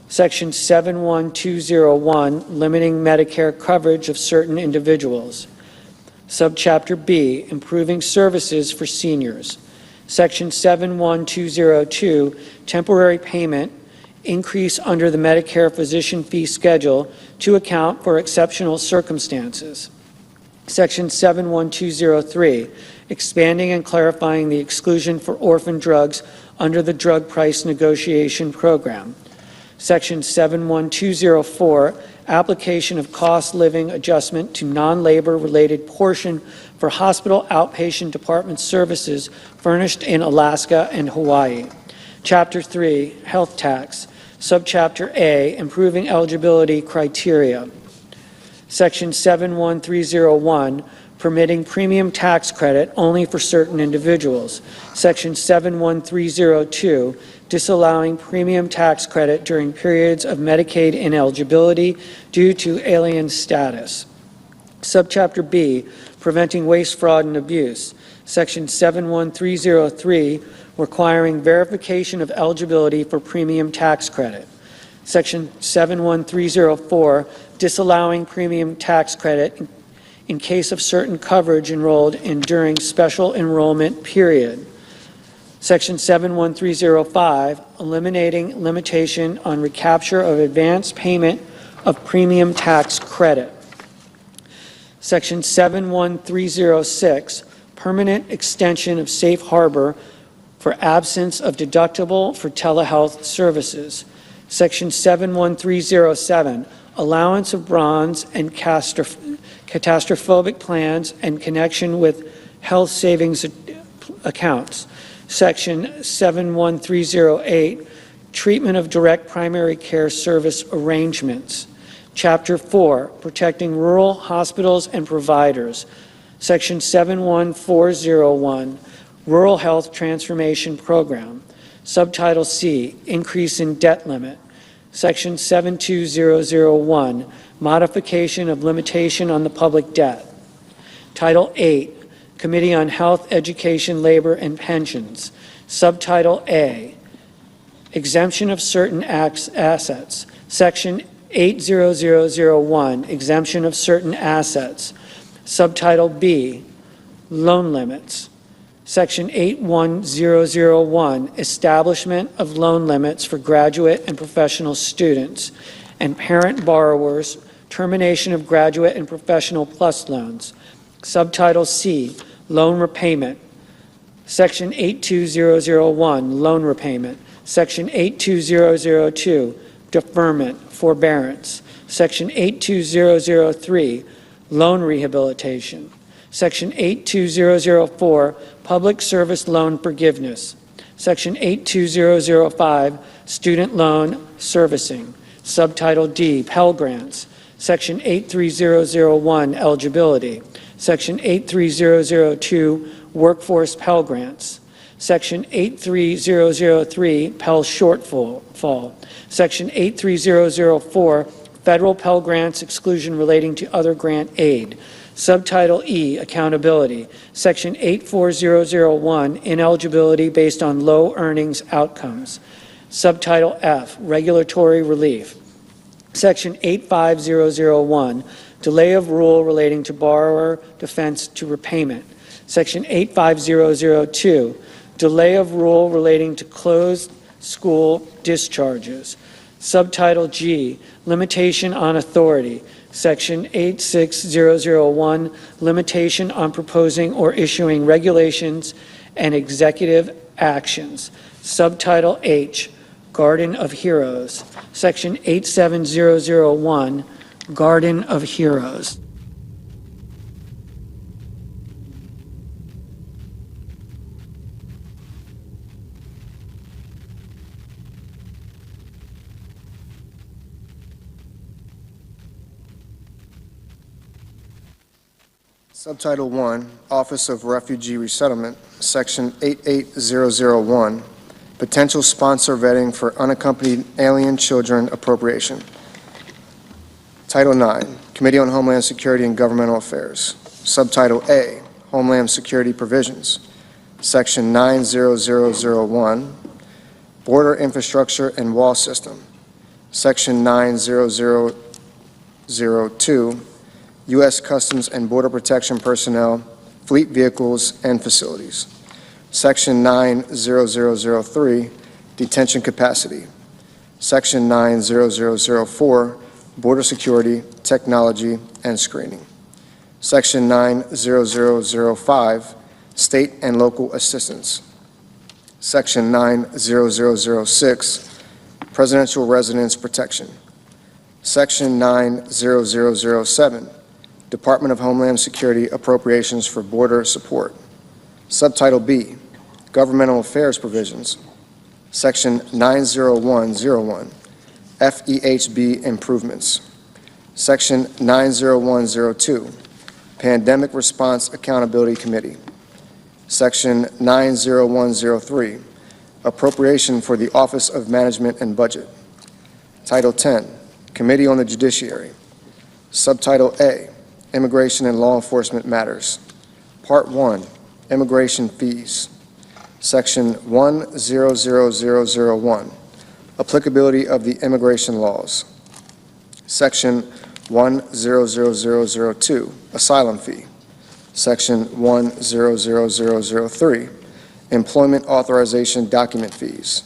Section 71201, limiting Medicare coverage of certain individuals. Subchapter B, improving services for seniors. Section 71202, temporary payment increase under the Medicare physician fee schedule to account for exceptional circumstances. Section 71203, expanding and clarifying the exclusion for orphan drugs under the drug price negotiation program. Section 71204, application of cost living adjustment to non-labor related portion for hospital outpatient department services furnished in Alaska and Hawaii. Chapter 3, health tax. Subchapter A, improving eligibility criteria. Section 71301, permitting premium tax credit only for certain individuals. Section 71302, disallowing premium tax credit during periods of Medicaid ineligibility due to alien status. Subchapter B, preventing waste, fraud, and abuse. Section 71303, requiring verification of eligibility for premium tax credit. Section 71304, disallowing premium tax credit in case of certain coverage enrolled in during special enrollment period. Section 71305, eliminating limitation on recapture of advance payment of premium tax credit. Section 71306, permanent extension of safe harbor for absence of deductible for telehealth services. Section 71307, allowance of bronze and catastrophic plans and connection with health savings accounts. Section 71308, treatment of direct primary care service arrangements. Chapter 4, protecting rural hospitals and providers. Section 71401, Rural Health Transformation Program. Subtitle C, Increase in Debt Limit. Section 72001, Modification of Limitation on the Public Debt. Title 8, Committee on Health, Education, Labor, and Pensions. Subtitle A, Exemption of Certain Assets. Section 80001, Exemption of Certain Assets. Subtitle B, Loan Limits. Section 81001, Establishment of Loan Limits for Graduate and Professional Students and Parent Borrowers, Termination of Graduate and Professional Plus Loans. Subtitle C, Loan Repayment. Section 82001, Loan Repayment. Section 82002, Deferment, Forbearance. Section 82003, Loan Rehabilitation. Section 82004, Public Service Loan Forgiveness. Section 82005, Student Loan Servicing. Subtitle D, Pell Grants. Section 83001, Eligibility. Section 83002, Workforce Pell Grants. Section 83003, Pell Shortfall. Section 83004, Federal Pell Grants Exclusion relating to other grant aid. Subtitle E, Accountability. Section 84001, Ineligibility based on low earnings outcomes. Subtitle F, Regulatory Relief. Section 85001, Delay of Rule relating to borrower defense to repayment. Section 85002, Delay of Rule relating to closed school discharges. Subtitle G, Limitation on Authority. Section 86001, Limitation on proposing or issuing regulations and executive actions. Subtitle H, Garden of Heroes. Section 87001, Garden of Heroes. Subtitle 1, Office of Refugee Resettlement, Section 88001, Potential Sponsor Vetting for Unaccompanied Alien Children Appropriation. Title 9, Committee on Homeland Security and Governmental Affairs. Subtitle A, Homeland Security Provisions. Section 90001, Border Infrastructure and Wall System. Section 90002, U.S. Customs and Border Protection Personnel, Fleet Vehicles and Facilities. Section 90003, Detention Capacity. Section 90004, Border Security, Technology, and Screening. Section 90005, State and Local Assistance. Section 90006, Presidential Residence Protection. Section 90007, Department of Homeland Security Appropriations for Border Support. Subtitle B, Governmental Affairs Provisions. Section 90101, FEHB Improvements. Section 90102, Pandemic Response Accountability Committee. Section 90103, Appropriation for the Office of Management and Budget. Title 10, Committee on the Judiciary. Subtitle A, Immigration and Law Enforcement Matters. Part 1, Immigration Fees. Section 100001, Applicability of the Immigration Laws. Section 100002, Asylum Fee. Section 100003, Employment Authorization Document Fees.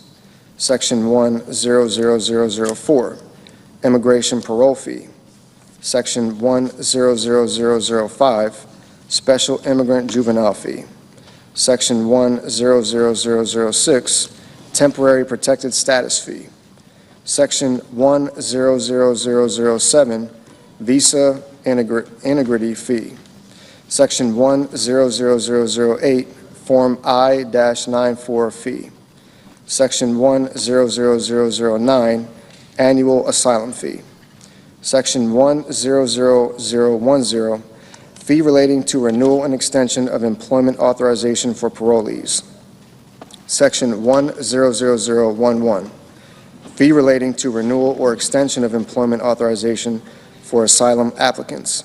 Section 100004, Immigration Parole Fee. Section 100005, Special Immigrant Juvenile Fee. Section 100006, Temporary Protected Status Fee. Section 100007, Visa Integrity Fee. Section 100008, Form I-94 Fee. Section 100009, Annual Asylum Fee. Section 100010, Fee relating to renewal and extension of employment authorization for parolees. Section 10011, fee relating to renewal or extension of employment authorization for asylum applicants.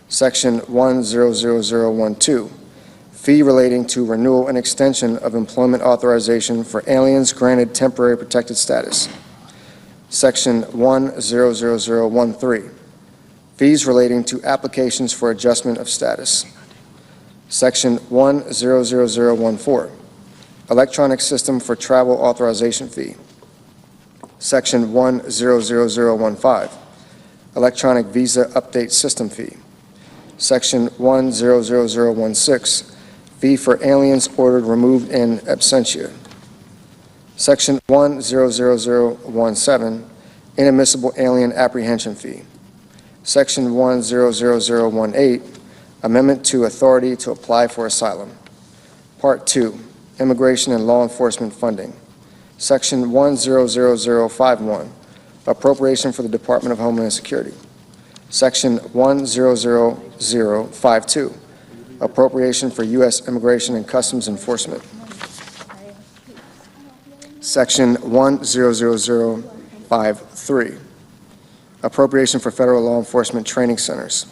Section 10012, fee relating to renewal and extension of employment authorization for aliens granted temporary protected status. Section 10013, fees relating to applications for adjustment of status. Section 10014, electronic system for travel authorization fee. Section 10015, electronic visa update system fee. Section 10016, fee for aliens ordered removed in absentia. Section 10017, inadmissible alien apprehension fee. Section 10018, amendment to authority to apply for asylum. Part 2, immigration and law enforcement funding. Section 10051, appropriation for the Department of Homeland Security. Section 10052, appropriation for U.S. Immigration and Customs Enforcement. Section 10053, appropriation for federal law enforcement training centers.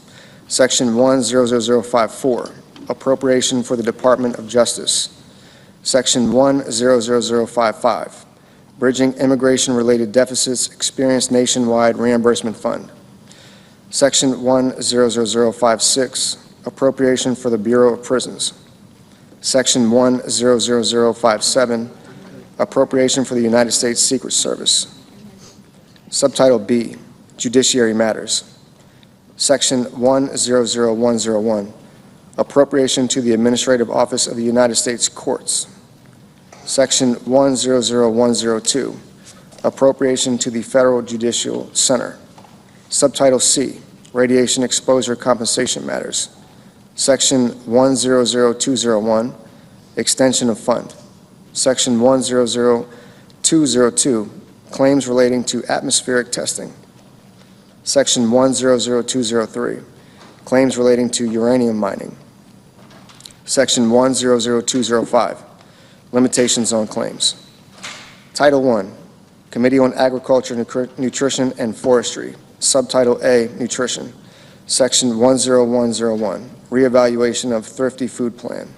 Section 10054, appropriation for the Department of Justice. Section 10055, bridging immigration-related deficits experienced nationwide reimbursement fund. Section 10056, appropriation for the Bureau of Prisons. Section 10057, appropriation for the United States Secret Service. Subtitle B, Judiciary Matters. Section 1000101, appropriation to the Administrative Office of the United States Courts. Section 1000102, appropriation to the Federal Judicial Center. Subtitle C, Radiation Exposure Compensation Matters. Section 1000201, extension of fund. Section 1000202, claims relating to atmospheric testing. Section 1000203, claims relating to uranium mining. Section 1000205, limitations on claims. Title I, Committee on Agriculture, Nutrition, and Forestry. Subtitle A, Nutrition. Section 10101, reevaluation of Thrifty Food Plan.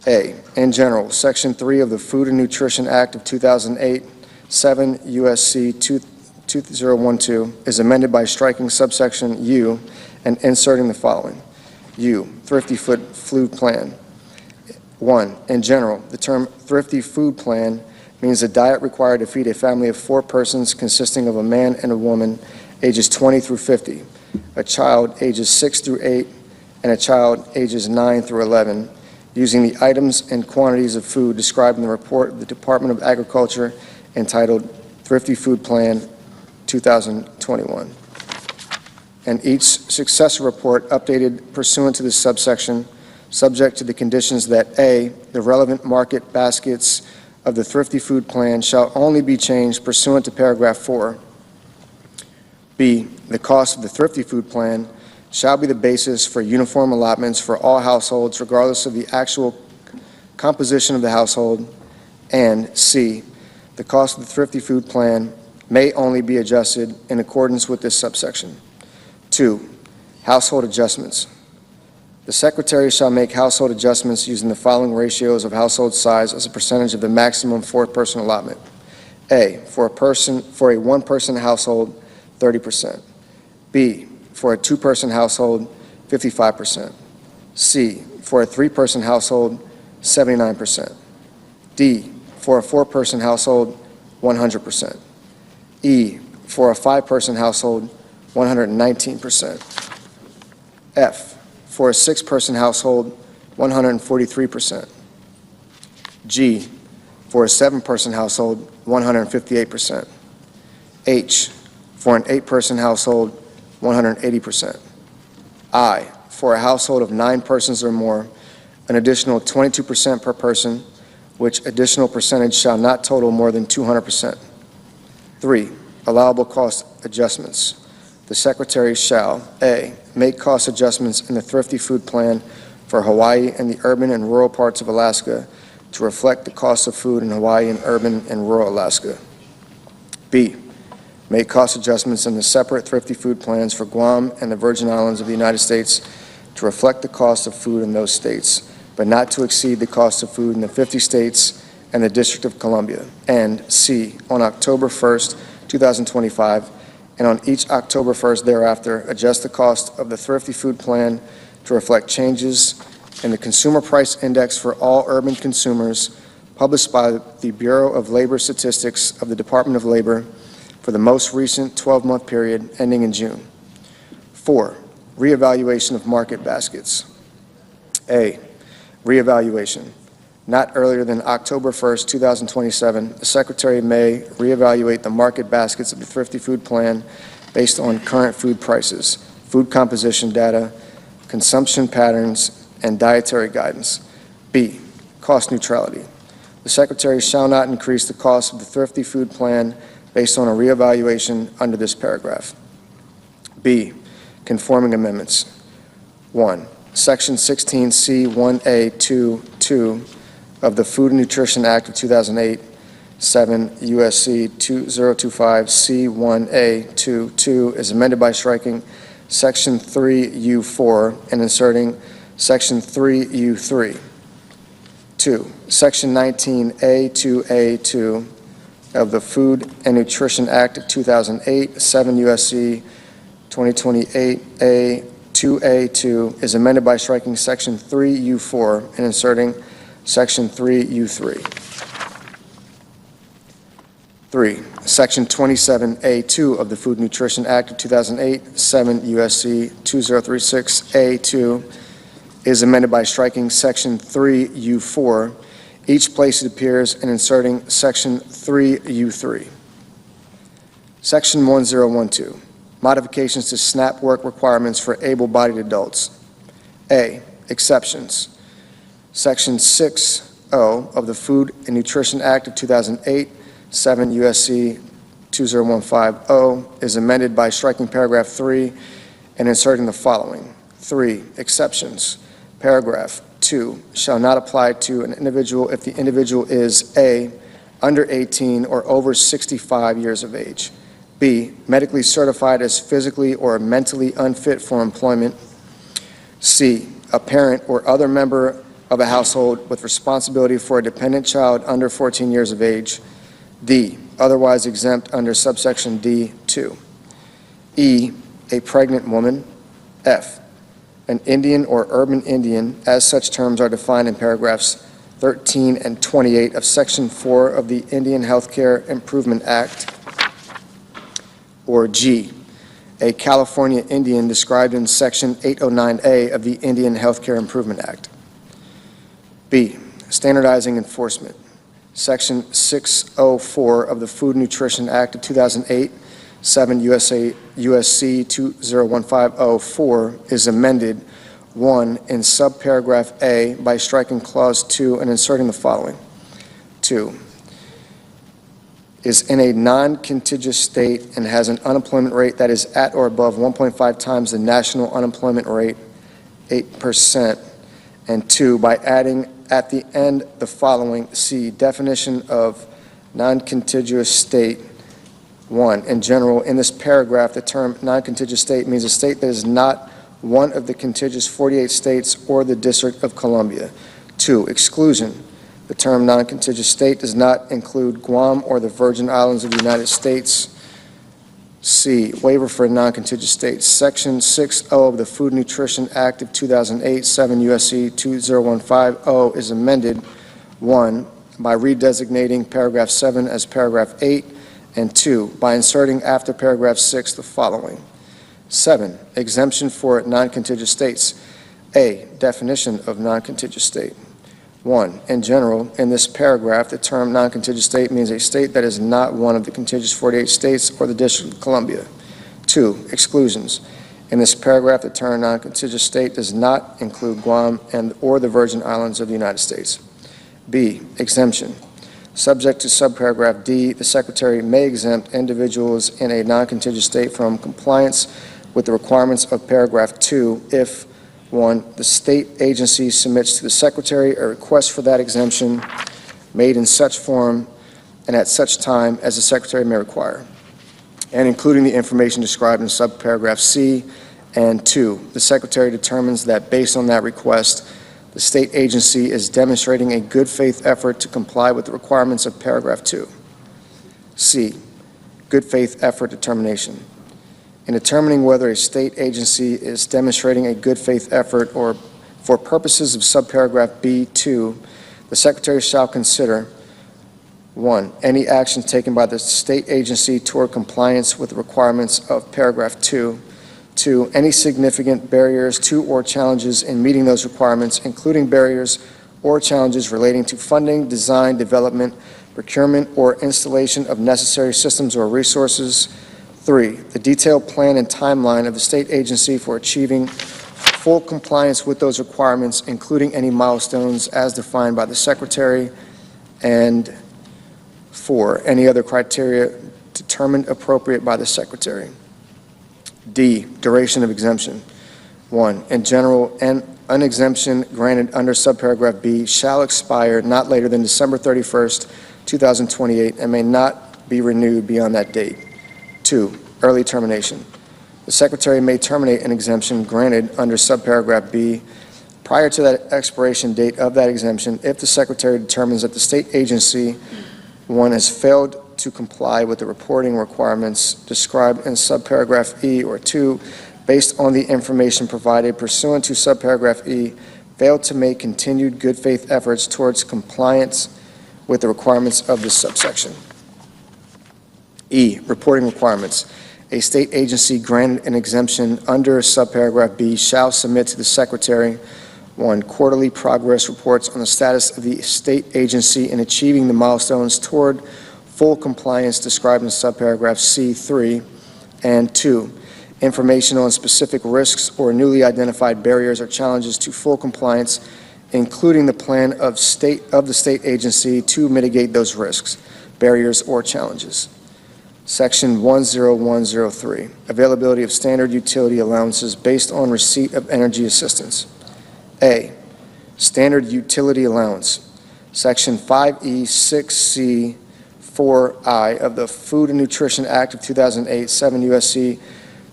A, in general, Section 3 of the Food and Nutrition Act of 2008, 7 U.S.C. 2012 is amended by striking subsection U and inserting the following. U, Thrifty Food Plan. 1, in general, the term Thrifty Food Plan means a diet required to feed a family of 4 persons consisting of a man and a woman ages 20 through 50, a child ages 6 through 8, and a child ages 9 through 11, using the items and quantities of food described in the report of the Department of Agriculture entitled Thrifty Food Plan 2021. And each successor report updated pursuant to this subsection, subject to the conditions that A, the relevant market baskets of the Thrifty Food Plan shall only be changed pursuant to paragraph 4. B, the cost of the Thrifty Food Plan shall be the basis for uniform allotments for all households regardless of the actual composition of the household. And C, the cost of the Thrifty Food Plan may only be adjusted in accordance with this subsection. 2, household adjustments. The Secretary shall make household adjustments using the following ratios of household size as a percentage of the maximum 4-person allotment. A, for a 1-person household, 30%. B, for a 2-person household, 55%. C, for a 3-person household, 79%. D, for a 4-person household, 100%. E, for a 5-person household, 119%. F, for a 6-person household, 143%. G, for a 7-person household, 158%. H, for an 8-person household, 180%. I, for a household of 9 persons or more, an additional 22% per person, which additional percentage shall not total more than 200%. 3, allowable cost adjustments. the Secretary shall: A, make cost adjustments in the Thrifty Food Plan for Hawaii and the urban and rural parts of Alaska to reflect the cost of food in Hawaii and urban and rural Alaska. B, make cost adjustments in the separate Thrifty Food Plans for Guam and the Virgin Islands of the United States to reflect the cost of food in those states, but not to exceed the cost of food in the 50 states and the District of Columbia. And C, on October 1st, 2025, and on each October 1st thereafter, adjust the cost of the Thrifty Food Plan to reflect changes in the Consumer Price Index for all urban consumers published by the Bureau of Labor Statistics of the Department of Labor for the most recent 12-month period ending in June. 4, reevaluation of market baskets. A, reevaluation. Not earlier than October 1st, 2027, the Secretary may reevaluate the market baskets of the Thrifty Food Plan based on current food prices, food composition data, consumption patterns, and dietary guidance. B, cost neutrality. The Secretary shall not increase the cost of the Thrifty Food Plan based on a reevaluation under this paragraph. B, conforming amendments. 1, Section 16C1A22 of the Food and Nutrition Act of 2008, 7 U.S.C. 2025 C1A22 is amended by striking Section 3U4 and inserting Section 3U3. 2, Section 19A2A2 of the Food and Nutrition Act of 2008, 7 U.S.C. 2028A2A2 is amended by striking Section 3U4 and inserting Section 3U3. 3, Section 27A2 of the Food and Nutrition Act of 2008, 7 U.S.C. 2036A2 is amended by striking Section 3U4, each place it appears, and inserting Section 3U3. Section 1012, modifications to SNAP work requirements for able-bodied adults. A, exceptions. Section 6.0 of the Food and Nutrition Act of 2008, 7 U.S.C. 20150 is amended by striking paragraph 3 and inserting the following. 3, exceptions. Paragraph 2 shall not apply to an individual if the individual is A, under 18 or over 65 years of age, B, medically certified as physically or mentally unfit for employment, C, a parent or other member of a household with responsibility for a dependent child under 14 years of age, D, otherwise exempt under subsection D2, E, a pregnant woman, F, an Indian or urban Indian, as such terms are defined in paragraphs 13 and 28 of Section 4 of the Indian Healthcare Improvement Act, or G, a California Indian described in Section 809A of the Indian Healthcare Improvement Act. B, standardizing enforcement. Section 604 of the Food and Nutrition Act of 2008, 7 U.S.C. 201504 is amended, 1, in subparagraph A by striking clause 2 and inserting the following. 2, is in a non-contiguous state and has an unemployment rate that is at or above 1.5 times the national unemployment rate, 8%, and 2, by adding at the end the following. C, definition of non-contiguous state. 1, in general, in this paragraph, the term non-contiguous state means a state that is not one of the contiguous 48 states or the District of Columbia. 2, exclusion. The term non-contiguous state does not include Guam or the Virgin Islands of the United States. C, waiver for non-contiguous states. Section 6.0 of the Food and Nutrition Act of 2008, 7 U.S.C. 20150 is amended, 1, by redesignating paragraph 7 as paragraph 8, and 2, by inserting after paragraph 6 the following. 7, exemption for non-contiguous states. A, definition of non-contiguous state. 1, in general, in this paragraph, the term non-contiguous state means a state that is not one of the contiguous 48 states or the District of Columbia. 2, exclusions. In this paragraph, the term non-contiguous state does not include Guam or the Virgin Islands of the United States. B, exemption. Subject to subparagraph D, the Secretary may exempt individuals in a non-contingent state from compliance with the requirements of paragraph 2 if, 1, the state agency submits to the Secretary a request for that exemption made in such form and at such time as the Secretary may require, and including the information described in subparagraph C, and 2, the Secretary determines that based on that request, the state agency is demonstrating a good faith effort to comply with the requirements of paragraph 2. C, good faith effort determination. In determining whether a state agency is demonstrating a good faith effort or for purposes of subparagraph B2, the Secretary shall consider 1, any action taken by the state agency toward compliance with the requirements of paragraph 2. 2, any significant barriers to or challenges in meeting those requirements, including barriers or challenges relating to funding, design, development, procurement, or installation of necessary systems or resources. 3, the detailed plan and timeline of the state agency for achieving full compliance with those requirements, including any milestones as defined by the Secretary. And 4, any other criteria determined appropriate by the Secretary. D, duration of exemption. 1, in general, an exemption granted under subparagraph B shall expire not later than December 31st, 2028, and may not be renewed beyond that date. 2, early termination. The Secretary may terminate an exemption granted under subparagraph B prior to that expiration date of that exemption if the Secretary determines that the state agency, 1, has failed to comply with the reporting requirements described in subparagraph E, or 2, based on the information provided pursuant to subparagraph E, failed to make continued good faith efforts towards compliance with the requirements of this subsection. E, reporting requirements. A state agency granted an exemption under subparagraph B shall submit to the Secretary 1, quarterly progress reports on the status of the state agency in achieving the milestones toward full compliance described in subparagraph C3, and 2, information on specific risks or newly identified barriers or challenges to full compliance, including the plan of the state agency to mitigate those risks, barriers, or challenges. Section 10103, availability of standard utility allowances based on receipt of energy assistance. A, standard utility allowance. Section 5E 6C 4I of the Food and Nutrition Act of 2008, 7 U.S.C.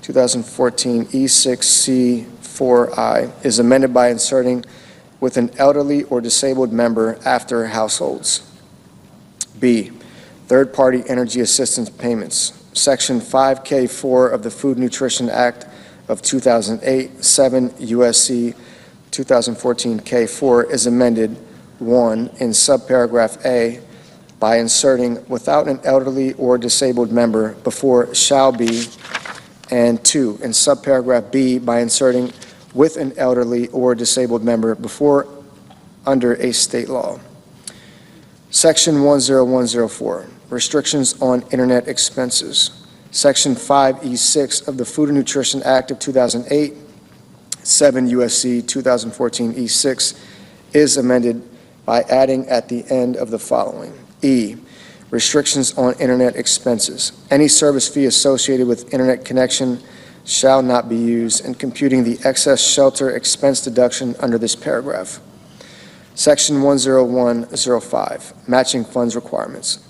2014 E6C 4I is amended by inserting with an elderly or disabled member after households. B, third-party energy assistance payments. Section 5K4 of the Food and Nutrition Act of 2008, 7 U.S.C. 2014 K4 is amended, 1, in subparagraph A, by inserting without an elderly or disabled member before shall be, and 2, in subparagraph B, by inserting with an elderly or disabled member before under a state law. Section 10104, restrictions on internet expenses. Section 5E6 of the Food and Nutrition Act of 2008, 7 U.S.C. 2014 E6 is amended by adding at the end of the following. E, restrictions on internet expenses. Any service fee associated with internet connection shall not be used in computing the excess shelter expense deduction under this paragraph. Section 10105, matching funds requirements.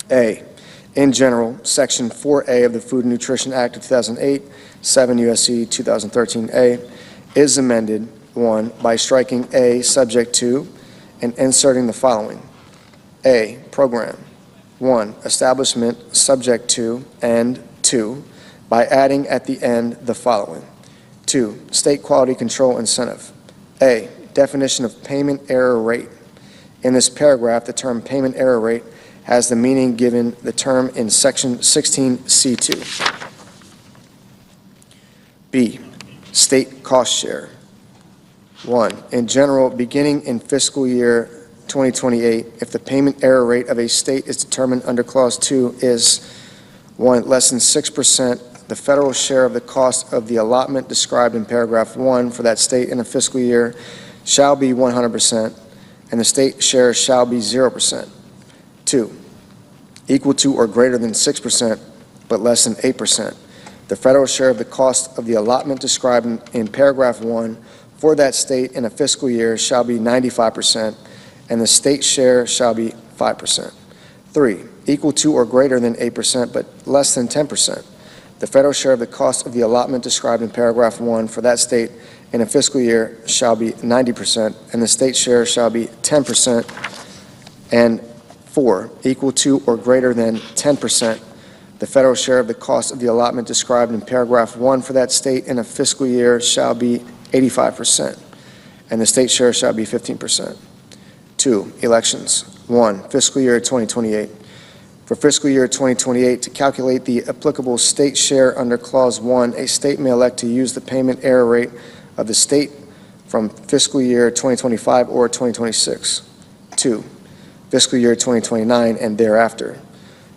A, in general, Section 4A of the Food and Nutrition Act of 2008, 7 U.S.C. 2013A, is amended, 1, by striking A subject to and inserting the following. A, program. 1, establishment subject to, and 2, by adding at the end the following. 2, state quality control incentive. A, definition of payment error rate. In this paragraph, the term payment error rate has the meaning given the term in Section 16C2. B, state cost share. 1, in general, beginning in fiscal year 2028, if the payment error rate of a state is determined under Clause 2 is 1, less than 6%, the federal share of the cost of the allotment described in paragraph 1 for that state in a fiscal year shall be 100%, and the state share shall be 0%. 2, equal to or greater than 6%, but less than 8%. The federal share of the cost of the allotment described in paragraph 1 for that state in a fiscal year shall be 95%, and the state share shall be 5%. 3, equal to or greater than 8%, but less than 10%. The federal share of the cost of the allotment described in paragraph 1 for that state in a fiscal year shall be 90%, and the state share shall be 10%. And 4, equal to or greater than 10%. The federal share of the cost of the allotment described in paragraph 1 for that state in a fiscal year shall be 85%, and the state share shall be 15%. 2, elections. 1, fiscal year 2028. For fiscal year 2028, to calculate the applicable state share under Clause 1, a state may elect to use the payment error rate of the state from fiscal year 2025 or 2026. 2, fiscal year 2029 and thereafter.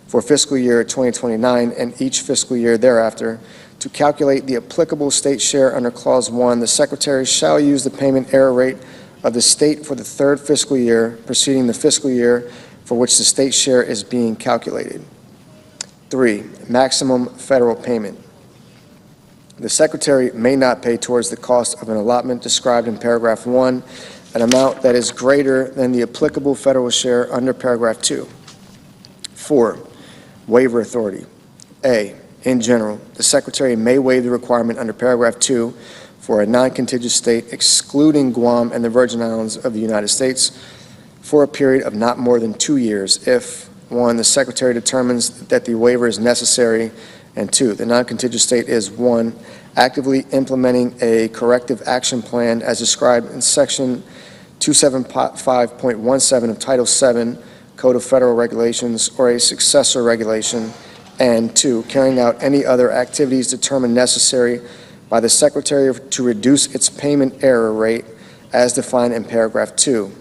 For fiscal year 2029 and each fiscal year thereafter, to calculate the applicable state share under Clause 1, the Secretary shall use the payment error rate of the state for the third fiscal year preceding the fiscal year for which the state share is being calculated. 3, maximum federal payment. The Secretary may not pay towards the cost of an allotment described in paragraph 1 an amount that is greater than the applicable federal share under paragraph 2. 4, waiver authority. A, in general, the Secretary may waive the requirement under paragraph 2 for a non-contiguous state excluding Guam and the Virgin Islands of the United States for a period of not more than 2 years if, 1, the Secretary determines that the waiver is necessary, and 2, the non-contiguous state is 1, actively implementing a corrective action plan as described in Section 275.17 of Title VII Code of Federal Regulations or a successor regulation, and 2, carrying out any other activities determined necessary by the Secretary to reduce its payment error rate as defined in paragraph 2.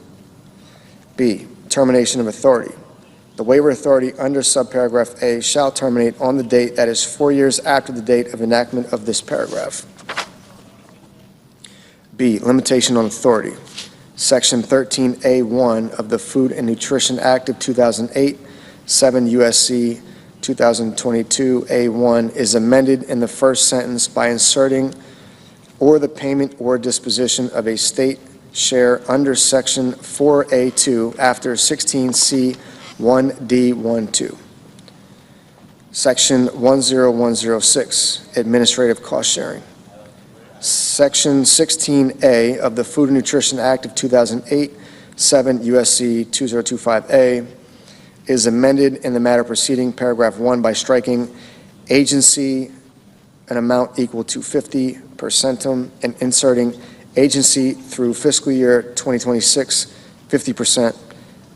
B, termination of authority. The waiver authority under subparagraph A shall terminate on the date that is 4 years after the date of enactment of this paragraph. B, limitation on authority. Section 13A1 of the Food and Nutrition Act of 2008, 7 U.S.C. 2022 A1 is amended in the first sentence by inserting or the payment or disposition of a state share under Section 4A2 after 16C 1D12. Section 10106, administrative cost sharing. Section 16A of the Food and Nutrition Act of 2008, 7 U.S.C. 2025A, is amended in the matter preceding paragraph 1 by striking agency an amount equal to 50% and inserting agency through fiscal year 2026, 50%,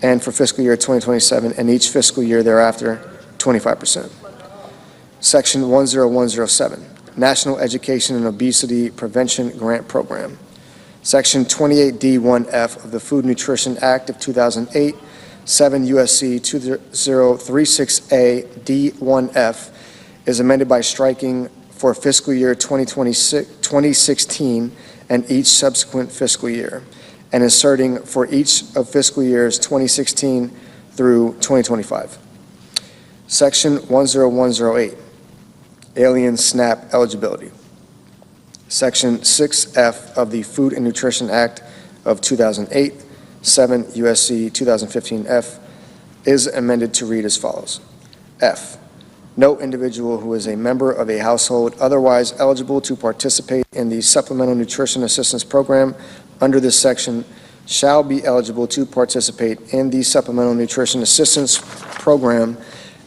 and for fiscal year 2027 and each fiscal year thereafter, 25%. Section 10107, National Education and Obesity Prevention Grant Program. Section 28D1F of the Food and Nutrition Act of 2008, 7 U.S.C. 2036A D1F is amended by striking for fiscal year 2016 and each subsequent fiscal year, and inserting for each of fiscal years 2016 through 2025. Section 10108, Alien SNAP eligibility. Section 6F of the Food and Nutrition Act of 2008, 7 U.S.C. 2015F, is amended to read as follows. F, no individual who is a member of a household otherwise eligible to participate in the Supplemental Nutrition Assistance Program under this section shall be eligible to participate in the Supplemental Nutrition Assistance Program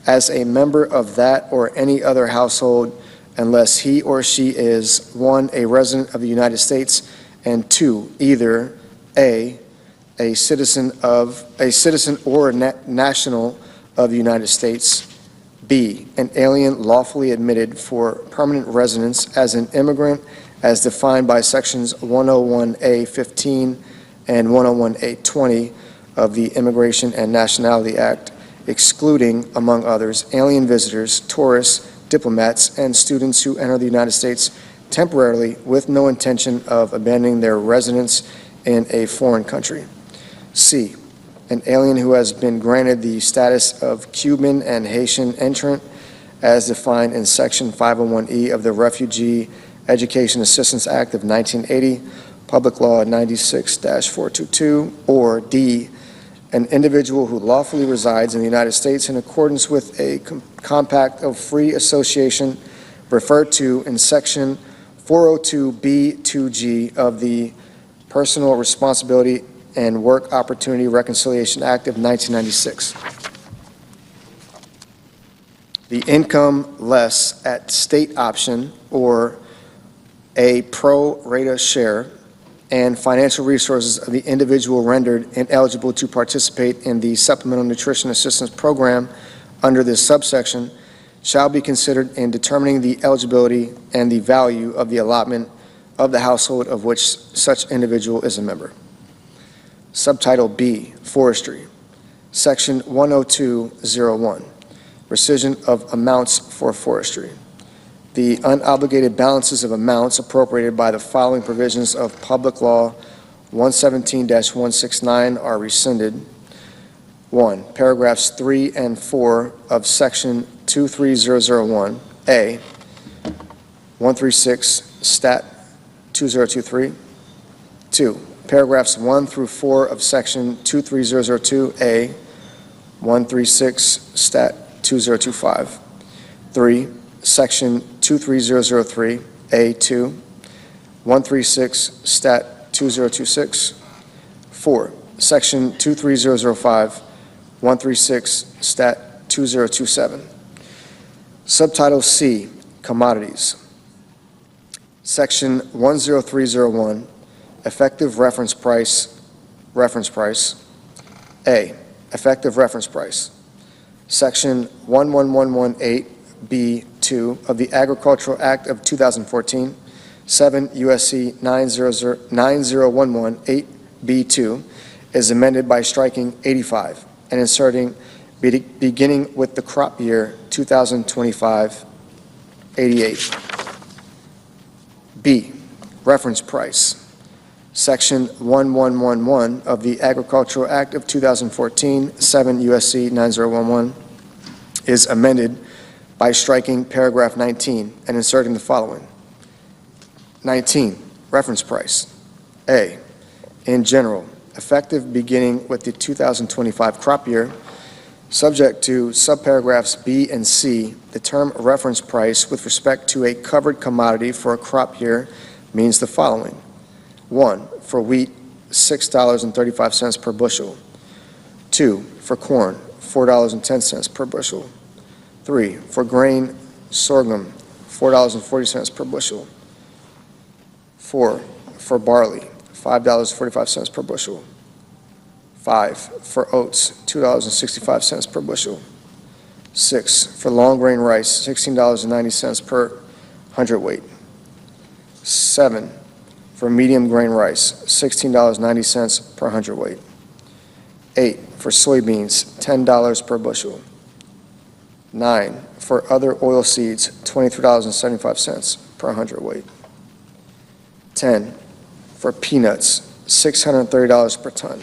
as a member of that or any other household unless he or she is, 1, a resident of the United States, and 2, either A, a citizen or national of the United States, B, an alien lawfully admitted for permanent residence as an immigrant as defined by sections 101A15 and 101A20 of the Immigration and Nationality Act, excluding, among others, alien visitors, tourists, diplomats, and students who enter the United States temporarily with no intention of abandoning their residence in a foreign country. C, an alien who has been granted the status of Cuban and Haitian entrant as defined in Section 501E of the Refugee Education Assistance Act of 1980, Public Law 96-422, or D, an individual who lawfully resides in the United States in accordance with a compact of free association referred to in Section 402B2G of the Personal Responsibility and Work Opportunity Reconciliation Act of 1996. The income less at state option or a pro rata share and financial resources of the individual rendered ineligible to participate in the Supplemental Nutrition Assistance Program under this subsection shall be considered in determining the eligibility and the value of the allotment of the household of which such individual is a member. Subtitle B, Forestry, Section 10201, Rescission of Amounts for Forestry. The unobligated balances of amounts appropriated by the following provisions of Public Law 117-169 are rescinded. 1. Paragraphs 3 and 4 of Section 23001, A, 136, Stat 2023. 2. Paragraphs 1 through 4 of Section 23002, A, 136, Stat 2025. 3. Section 23003, A2, 136, Stat 2026. 4. Section 23005, 136, Stat 2027. Subtitle C, Commodities. Section 10301, Effective Reference Price, A, Effective Reference Price. Section 11118B2 of the Agricultural Act of 2014, 7 U.S.C. 9011-8B2 is amended by striking 85 and inserting beginning with the crop year 2025, 88. B, Reference Price. Section 1111 of the Agricultural Act of 2014, 7 U.S.C. 9011, is amended by striking paragraph 19 and inserting the following. 19, Reference Price. A, in general, effective beginning with the 2025 crop year, subject to subparagraphs B and C, the term reference price with respect to a covered commodity for a crop year means the following. 1, for wheat, $6.35 per bushel. 2, for corn, $4.10 per bushel. 3, for grain, sorghum, $4.40 per bushel. 4, for barley, $5.45 per bushel. 5, for oats, $2.65 per bushel. 6, for long grain rice, $16.90 per hundredweight. 7, for medium grain rice, $16.90 per hundredweight. 8, for soybeans, $10 per bushel. 9, for other oil seeds, $23.75 per hundredweight. 10, for peanuts, $630 per ton.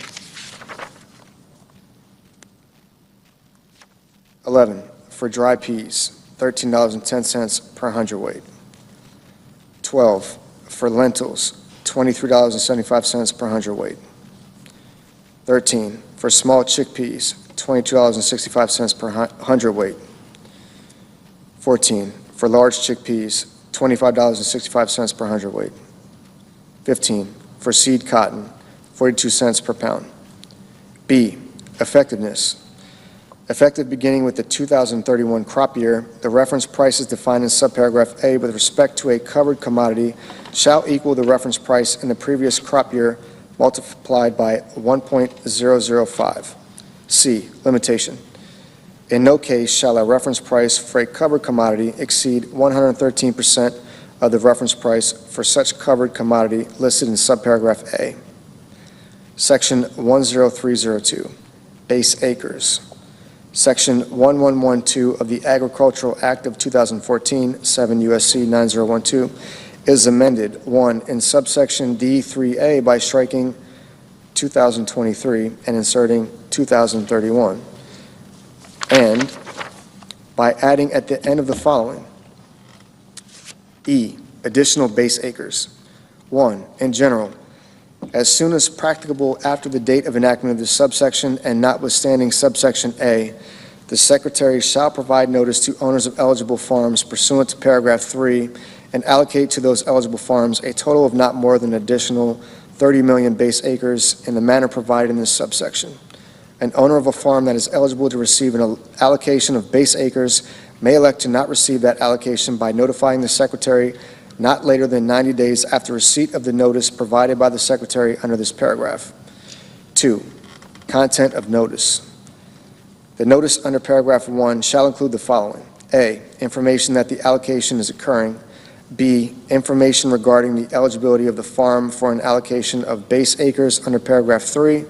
11, for dry peas, $13.10 per hundredweight. 12, for lentils, $23.75 per hundredweight. 13, for small chickpeas, $22.65 per hundredweight. 14, for large chickpeas, $25.65 per hundredweight. 15, for seed cotton, 42 cents per pound. B, effectiveness. Effective beginning with the 2031 crop year, the reference price is defined in subparagraph A with respect to a covered commodity shall equal the reference price in the previous crop year multiplied by 1.005. C, limitation. In no case shall a reference price for a covered commodity exceed 113% of the reference price for such covered commodity listed in subparagraph A. Section 10302, base acres. Section 1112 of the Agricultural Act of 2014, 7 U.S.C. 9012, is amended, 1, in subsection D3A by striking 2023 and inserting 2031. And by adding at the end of the following: E, additional base acres. 1, in general, as soon as practicable after the date of enactment of this subsection and notwithstanding subsection A, the Secretary shall provide notice to owners of eligible farms pursuant to paragraph 3 and allocate to those eligible farms a total of not more than an additional 30 million base acres in the manner provided in this subsection. An owner of a farm that is eligible to receive an allocation of base acres may elect to not receive that allocation by notifying the Secretary not later than 90 days after receipt of the notice provided by the Secretary under this paragraph. 2, content of notice. The notice under paragraph 1 shall include the following: A, information that the allocation is occurring; B, information regarding the eligibility of the farm for an allocation of base acres under paragraph 3;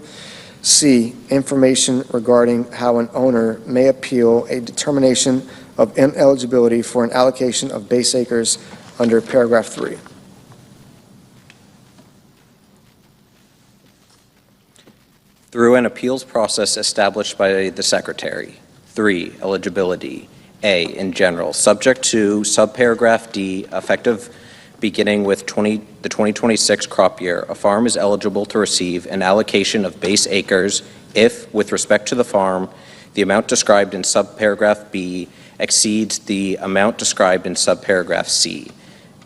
C, information regarding how an owner may appeal a determination of ineligibility for an allocation of base acres under paragraph 3. Through an appeals process established by the Secretary. 3, eligibility. A, in general, subject to subparagraph D, effective beginning with the 2026 crop year, a farm is eligible to receive an allocation of base acres if, with respect to the farm, the amount described in subparagraph B exceeds the amount described in subparagraph C.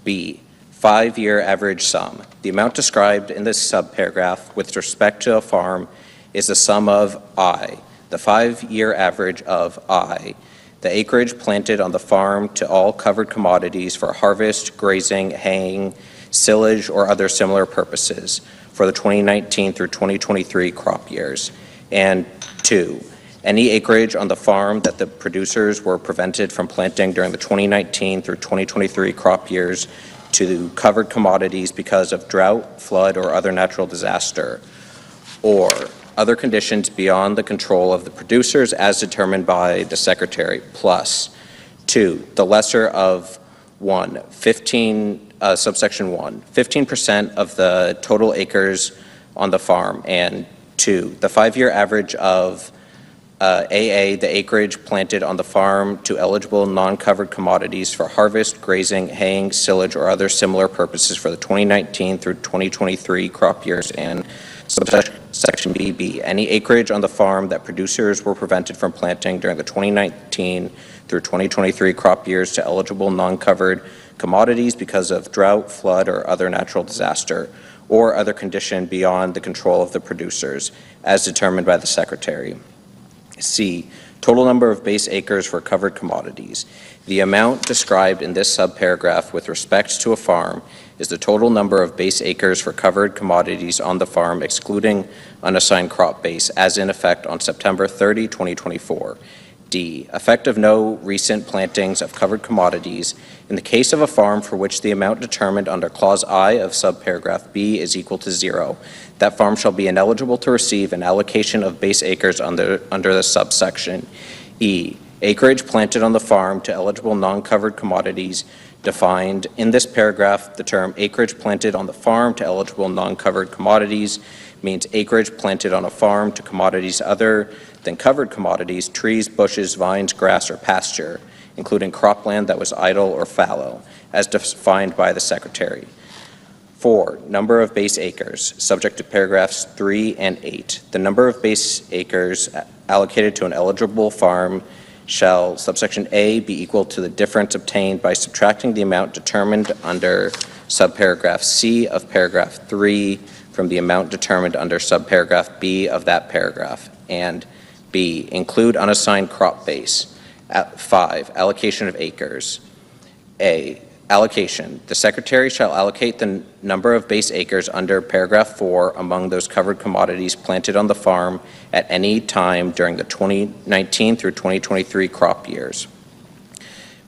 B, 5-year average sum. The amount described in this subparagraph with respect to a farm is the sum of I, the 5-year average of I, the acreage planted on the farm to all covered commodities for harvest, grazing, haying, silage, or other similar purposes for the 2019 through 2023 crop years. And 2, any acreage on the farm that the producers were prevented from planting during the 2019 through 2023 crop years to covered commodities because of drought, flood, or other natural disaster, or other conditions beyond the control of the producers as determined by the Secretary, plus 2, the lesser of 1, subsection 1, 15% of the total acres on the farm, and 2, the 5-year average of AA, the acreage planted on the farm to eligible non-covered commodities for harvest, grazing, haying, silage, or other similar purposes for the 2019 through 2023 crop years, and subsection BB, any acreage on the farm that producers were prevented from planting during the 2019 through 2023 crop years to eligible non-covered commodities because of drought, flood, or other natural disaster, or other condition beyond the control of the producers, as determined by the Secretary. C, total number of base acres for covered commodities. The amount described in this subparagraph with respect to a farm is the total number of base acres for covered commodities on the farm, excluding unassigned crop base, as in effect on September 30, 2024. D, effect of no recent plantings of covered commodities in the case of a farm for which the amount determined under Clause I of subparagraph B is equal to 0. That farm shall be ineligible to receive an allocation of base acres under the subsection. E, acreage planted on the farm to eligible non-covered commodities defined in this paragraph. The term acreage planted on the farm to eligible non-covered commodities means acreage planted on a farm to commodities other than covered commodities, trees, bushes, vines, grass, or pasture, including cropland that was idle or fallow, as defined by the Secretary. 4, number of base acres, subject to paragraphs 3 and 8. The number of base acres allocated to an eligible farm shall, subsection A, be equal to the difference obtained by subtracting the amount determined under subparagraph C of paragraph 3 from the amount determined under subparagraph B of that paragraph. And B, include unassigned crop base. 5, allocation of acres. A, allocation. The Secretary shall allocate the number of base acres under paragraph 4 among those covered commodities planted on the farm at any time during the 2019 through 2023 crop years.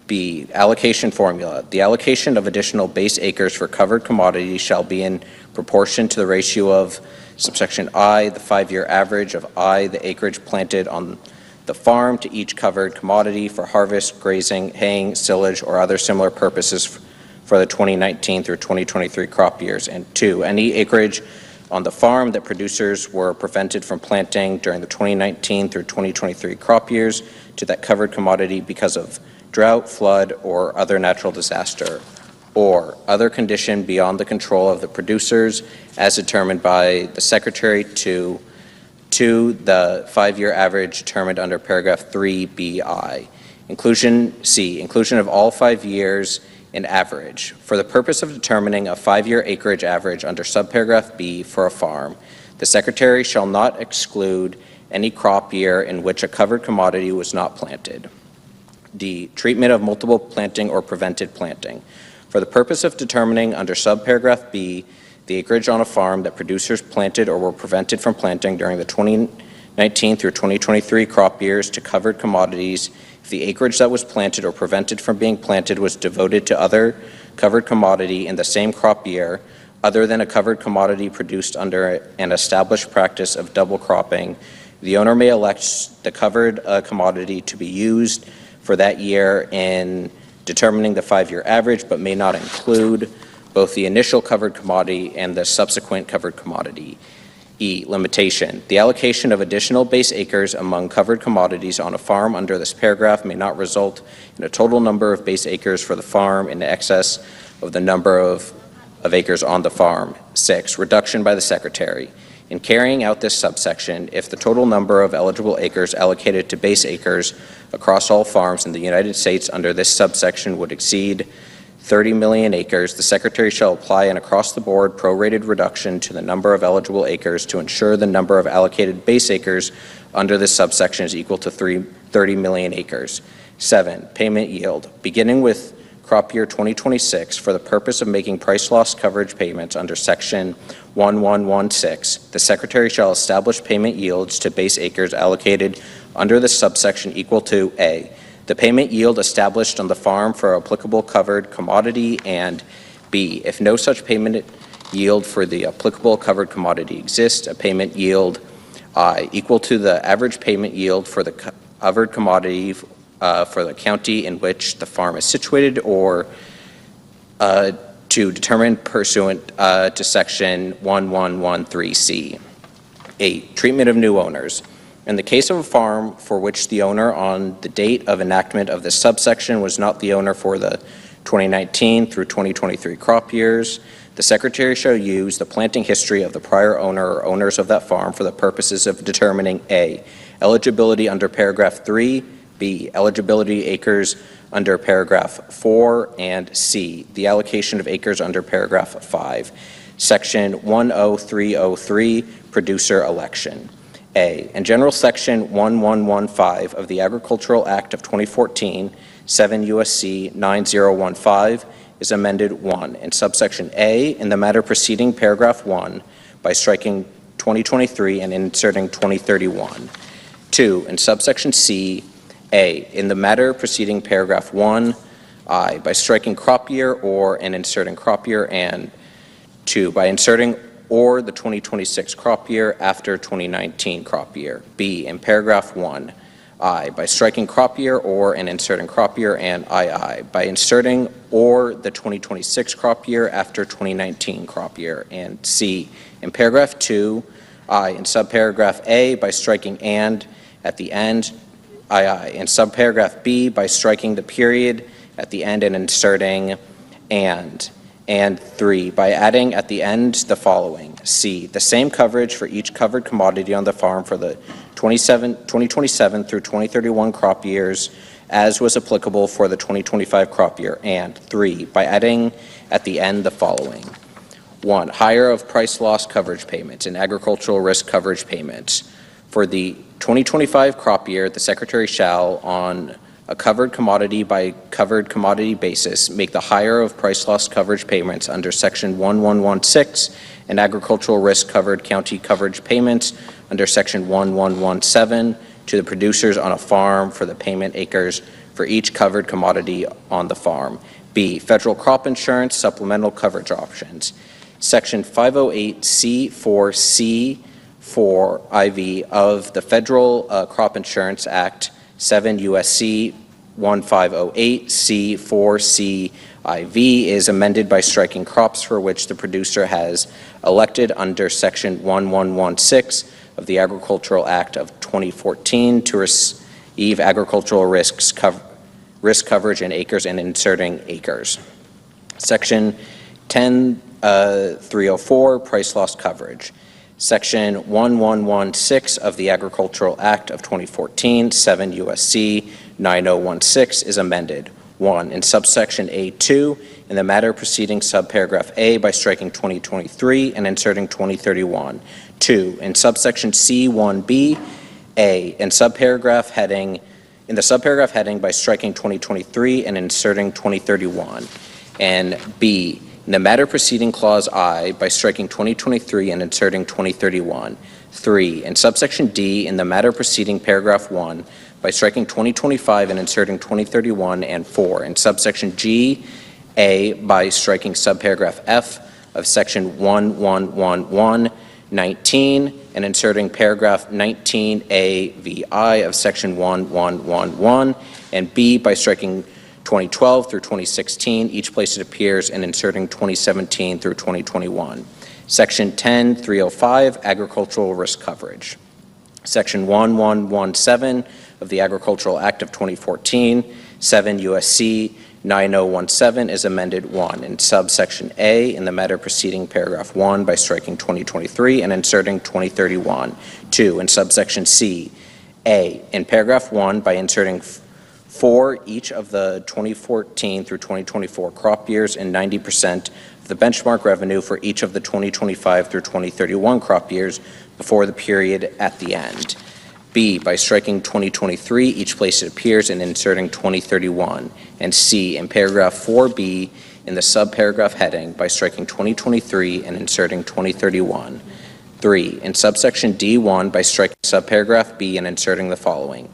B, allocation formula. The allocation of additional base acres for covered commodities shall be in proportion to the ratio of subsection I, the 5-year average of I, the acreage planted on the farm to each covered commodity for harvest, grazing, haying, silage, or other similar purposes for the 2019 through 2023 crop years. And 2, any acreage on the farm that producers were prevented from planting during the 2019 through 2023 crop years to that covered commodity because of drought, flood, or other natural disaster, or other condition beyond the control of the producers as determined by the Secretary to the 5-year average determined under paragraph 3BI. Inclusion of all 5 years in average. For the purpose of determining a 5-year acreage average under subparagraph B for a farm, the Secretary shall not exclude any crop year in which a covered commodity was not planted. D. Treatment of multiple planting or prevented planting. For the purpose of determining under subparagraph B the acreage on a farm that producers planted or were prevented from planting during the 2019 through 2023 crop years to covered commodities, if the acreage that was planted or prevented from being planted was devoted to other covered commodity in the same crop year, other than a covered commodity produced under an established practice of double cropping, the owner may elect the covered commodity to be used for that year in determining the 5-year average, but may not include both the initial covered commodity and the subsequent covered commodity. E. Limitation. The allocation of additional base acres among covered commodities on a farm under this paragraph may not result in a total number of base acres for the farm in excess of the number of acres on the farm. 6. Reduction by the Secretary. In carrying out this subsection, if the total number of eligible acres allocated to base acres across all farms in the United States under this subsection would exceed 30 million acres, the Secretary shall apply an across-the-board prorated reduction to the number of eligible acres to ensure the number of allocated base acres under this subsection is equal to 30 million acres. 7. Payment yield. Beginning with crop year 2026, for the purpose of making price loss coverage payments under Section 1116, the Secretary shall establish payment yields to base acres allocated under this subsection equal to A. The payment yield established on the farm for applicable covered commodity, and B. If no such payment yield for the applicable covered commodity exists, a payment yield equal to the average payment yield for the covered commodity for the county in which the farm is situated, or to determine pursuant to Section 1113C. 8. Treatment of new owners. In the case of a farm for which the owner on the date of enactment of this subsection was not the owner for the 2019 through 2023 crop years, the Secretary shall use the planting history of the prior owner or owners of that farm for the purposes of determining A. Eligibility under paragraph 3, B. Eligibility acres under paragraph 4, and C. The allocation of acres under paragraph 5. Section 10303, Producer Election. A. In General Section 1115 of the Agricultural Act of 2014, 7 U.S.C. 9015, is amended 1. In subsection A, in the matter preceding paragraph 1, by striking 2023 and inserting 2031. 2. In subsection C, A, in the matter preceding paragraph 1, I, by striking crop year or and inserting crop year, and 2, by inserting or the 2026 crop year after 2019 crop year. B, in paragraph 1, I, by striking crop year or and inserting crop year, and II, by inserting or the 2026 crop year after 2019 crop year, and C, in paragraph 2, I, in subparagraph A, by striking and at the end, II, in subparagraph B, by striking the period at the end and inserting and 3, by adding at the end the following. C, the same coverage for each covered commodity on the farm for the 2027 through 2031 crop years as was applicable for the 2025 crop year. And 3, by adding at the end the following. 1, higher of price loss coverage payments and agricultural risk coverage payments. For the 2025 crop year, the Secretary shall, on a covered commodity by covered commodity basis, make the higher of price loss coverage payments under Section 1116 and agricultural risk covered county coverage payments under Section 1117 to the producers on a farm for the payment acres for each covered commodity on the farm. B, federal crop insurance supplemental coverage options. Section 508C4C4 IV of the Federal Crop Insurance Act 7 U.S.C. 1508 C4 C IV is amended by striking crops for which the producer has elected under Section 1116 of the Agricultural Act of 2014 to receive agricultural risk coverage in acres and inserting acres. Section 10.304, price loss coverage. Section 1116 of the Agricultural Act of 2014, 7 U.S.C. 9016 is amended. 1. In subsection A2, in the matter preceding subparagraph A by striking 2023 and inserting 2031. 2. In subsection C1B, A, in the subparagraph heading by striking 2023 and inserting 2031. And B, in the matter preceding clause I by striking 2023 and inserting 2031. 3. In subsection D, in the matter preceding paragraph 1 by striking 2025 and inserting 2031, and 4. In subsection G, A, by striking subparagraph F of section 1111.19 and inserting paragraph 19A VI of section 1111, and B, by striking 2012 through 2016, each place it appears, and inserting 2017 through 2021. Section 10.305, agricultural risk coverage. Section 1117 of the Agricultural Act of 2014, 7 U.S.C. 9017 is amended. 1. In subsection A, in the matter preceding paragraph 1 by striking 2023 and inserting 2031. 2. In subsection C, A, in paragraph 1 by inserting for each of the 2014 through 2024 crop years and 90% of the benchmark revenue for each of the 2025 through 2031 crop years before the period at the end. B, by striking 2023, each place it appears, and inserting 2031. And C, in paragraph 4B, in the subparagraph heading, by striking 2023 and inserting 2031. 3, in subsection D1, by striking subparagraph B and inserting the following.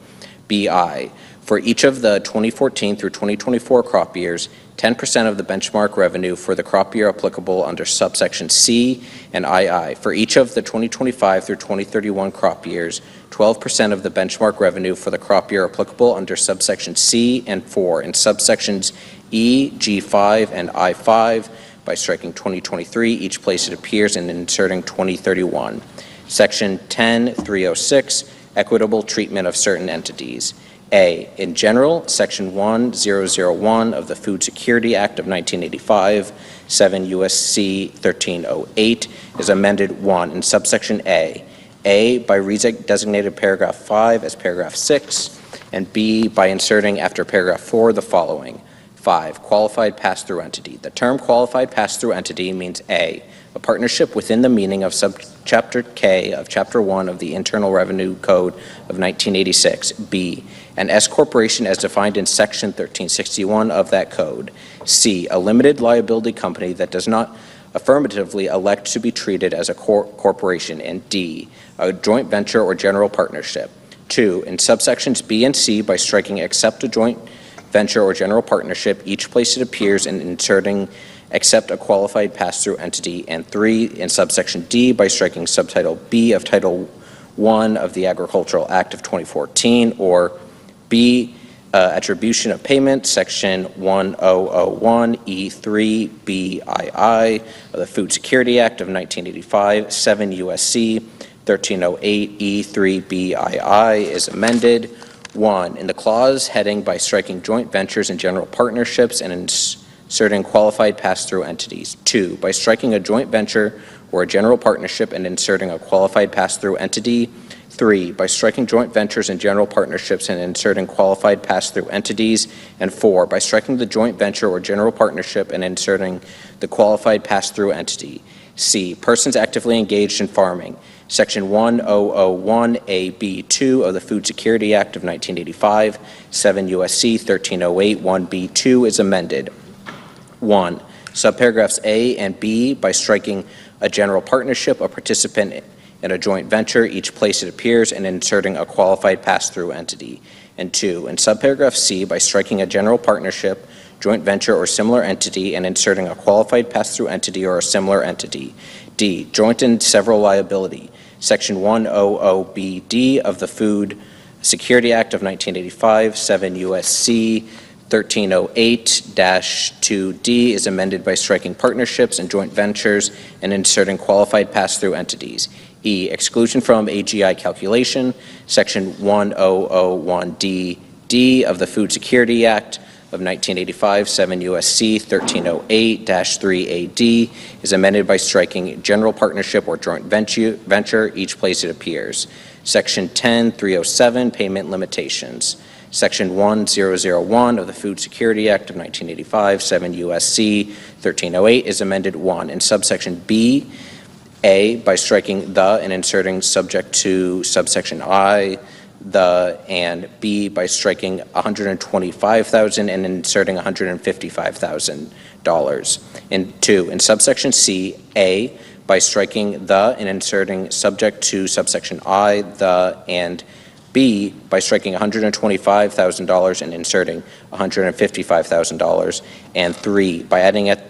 BI, for each of the 2014 through 2024 crop years, 10% of the benchmark revenue for the crop year applicable under subsection C, and II. For each of the 2025 through 2031 crop years, 12% of the benchmark revenue for the crop year applicable under subsection C, and 4. In subsections E, G5, and I5, by striking 2023, each place it appears, and inserting 2031. Section 10.306, equitable treatment of certain entities. A, in general, Section 1001 of the Food Security Act of 1985, 7 U.S.C. 1308, is amended. 1. In subsection A, by designated paragraph 5 as paragraph 6, and B, by inserting after paragraph 4 the following. 5. Qualified pass-through entity. The term qualified pass-through entity means A, a partnership within the meaning of subchapter K of Chapter 1 of the Internal Revenue Code of 1986. B, an S corporation as defined in Section 1361 of that code. C, a limited liability company that does not affirmatively elect to be treated as a corporation. And D, a joint venture or general partnership. 2, in subsections B and C, by striking except a joint venture or general partnership, each place it appears, and inserting except a qualified pass-through entity. And 3, in subsection D, by striking subtitle B of Title I of the Agricultural Act of 2014, or B, attribution of payment, Section 1001E3BII of the Food Security Act of 1985, 7 U.S.C. 1308E3BII is amended. 1, in the clause heading by striking joint ventures and general partnerships and inserting qualified pass-through entities. 2, by striking a joint venture or a general partnership and inserting a qualified pass-through entity. 3, by striking joint ventures and general partnerships and inserting qualified pass-through entities. And 4, by striking the joint venture or general partnership and inserting the qualified pass-through entity. C, persons actively engaged in farming. Section 1001AB2 of the Food Security Act of 1985, 7 U.S.C. 1308 1B2 is amended. 1, subparagraphs A and B, by striking a general partnership, a participant in a joint venture, each place it appears, and inserting a qualified pass-through entity. And 2, in subparagraph C, by striking a general partnership, joint venture, or similar entity, and inserting a qualified pass-through entity or a similar entity. D, joint and several liability. Section 100BD of the Food Security Act of 1985, 7 U.S.C. 1308-2D is amended by striking partnerships and joint ventures and inserting qualified pass-through entities. E, exclusion from AGI calculation, Section 1001D of the Food Security Act of 1985, 7 U.S.C. 1308-3AD is amended by striking general partnership or joint venture each place it appears. Section 10307, payment limitations. Section 1001 of the Food Security Act of 1985, 7 U.S.C. 1308 is amended 1. In subsection B, A, by striking the and inserting subject to subsection I, the, and B, by striking $125,000 and inserting $155,000. And 2, in subsection C, A, by striking the and inserting subject to subsection I, the, and B, by striking $125,000 and inserting $155,000. And 3, by adding at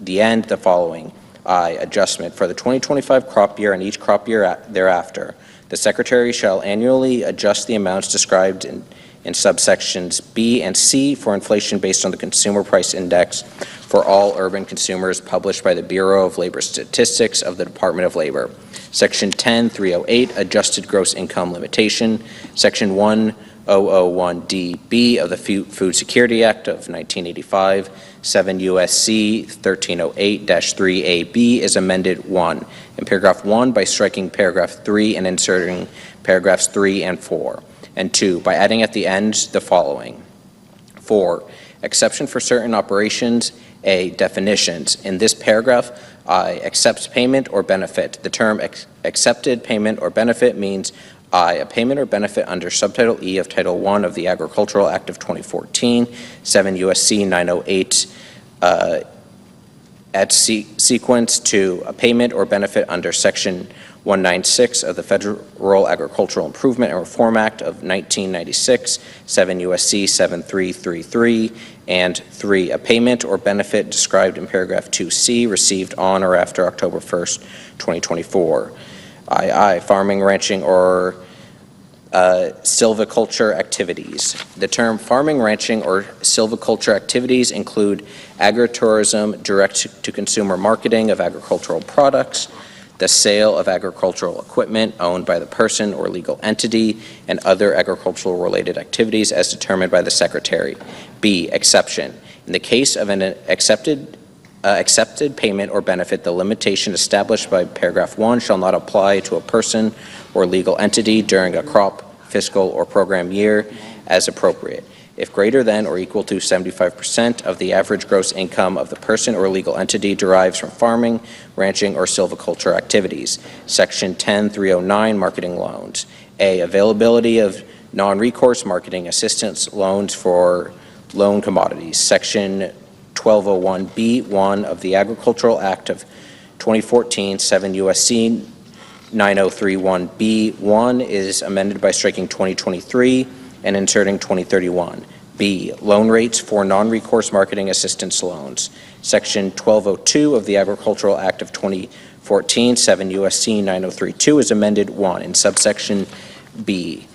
the end the following. I, adjustment for the 2025 crop year and each crop year thereafter. The Secretary shall annually adjust the amounts described in subsections B and C for inflation based on the Consumer Price Index for all urban consumers published by the Bureau of Labor Statistics of the Department of Labor. Section 10308, adjusted gross income limitation. Section 1001DB of the Food Security Act of 1985, 7 U.S.C. 1308-3AB is amended 1. In paragraph 1 by striking paragraph 3 and inserting paragraphs 3 and 4. And 2, by adding at the end the following. 4, exception for certain operations. A, definitions. In this paragraph, I, accepts payment or benefit. The term accepted payment or benefit means I, a payment or benefit under Subtitle E of Title I of the Agricultural Act of 2014, 7 U.S.C. 908, at sequence to a payment or benefit under Section 196 of the Federal Agricultural Improvement and Reform Act of 1996, 7 U.S.C. 7333, and 3, a payment or benefit described in paragraph 2C received on or after October 1st, 2024. II, farming, ranching, or silviculture activities. The term farming, ranching, or silviculture activities include agritourism, direct-to-consumer marketing of agricultural products, the sale of agricultural equipment owned by the person or legal entity, and other agricultural-related activities as determined by the Secretary. B, exception. In the case of an accepted payment or benefit, the limitation established by paragraph 1 shall not apply to a person or legal entity during a crop, fiscal, or program year as appropriate, if greater than or equal to 75% of the average gross income of the person or legal entity derives from farming, ranching, or silviculture activities. Section 10309, marketing loans. A, availability of non-recourse marketing assistance loans for loan commodities. Section 1201B1 of the Agricultural Act of 2014, 7 U.S.C. 9031B1 is amended by striking 2023 and inserting 2031. B, loan rates for non-recourse marketing assistance loans. Section 1202 of the Agricultural Act of 2014, 7 U.S.C. 9032 is amended 1 in subsection B.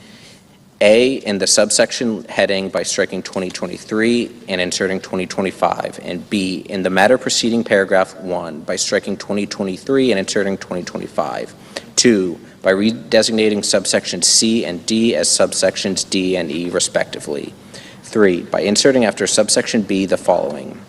A, in the subsection heading by striking 2023 and inserting 2025, and B, in the matter preceding paragraph 1 by striking 2023 and inserting 2025. 2, by redesignating subsection C and D as subsections D and E respectively. 3, by inserting after subsection B the following.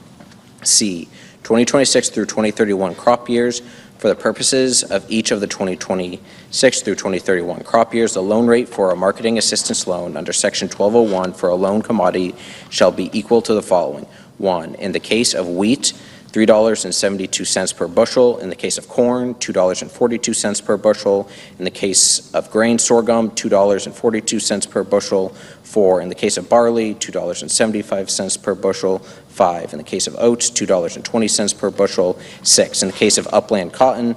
C, 2026 through 2031 crop years. For the purposes of each of the 2026 through 2031 crop years, the loan rate for a marketing assistance loan under Section 1201 for a loan commodity shall be equal to the following. 1, in the case of wheat, $3.72 per bushel. In the case of corn, $2.42 per bushel. In the case of grain sorghum, $2.42 per bushel. 4, in the case of barley, $2.75 per bushel. 5, in the case of oats, $2.20 per bushel. 6, in the case of upland cotton,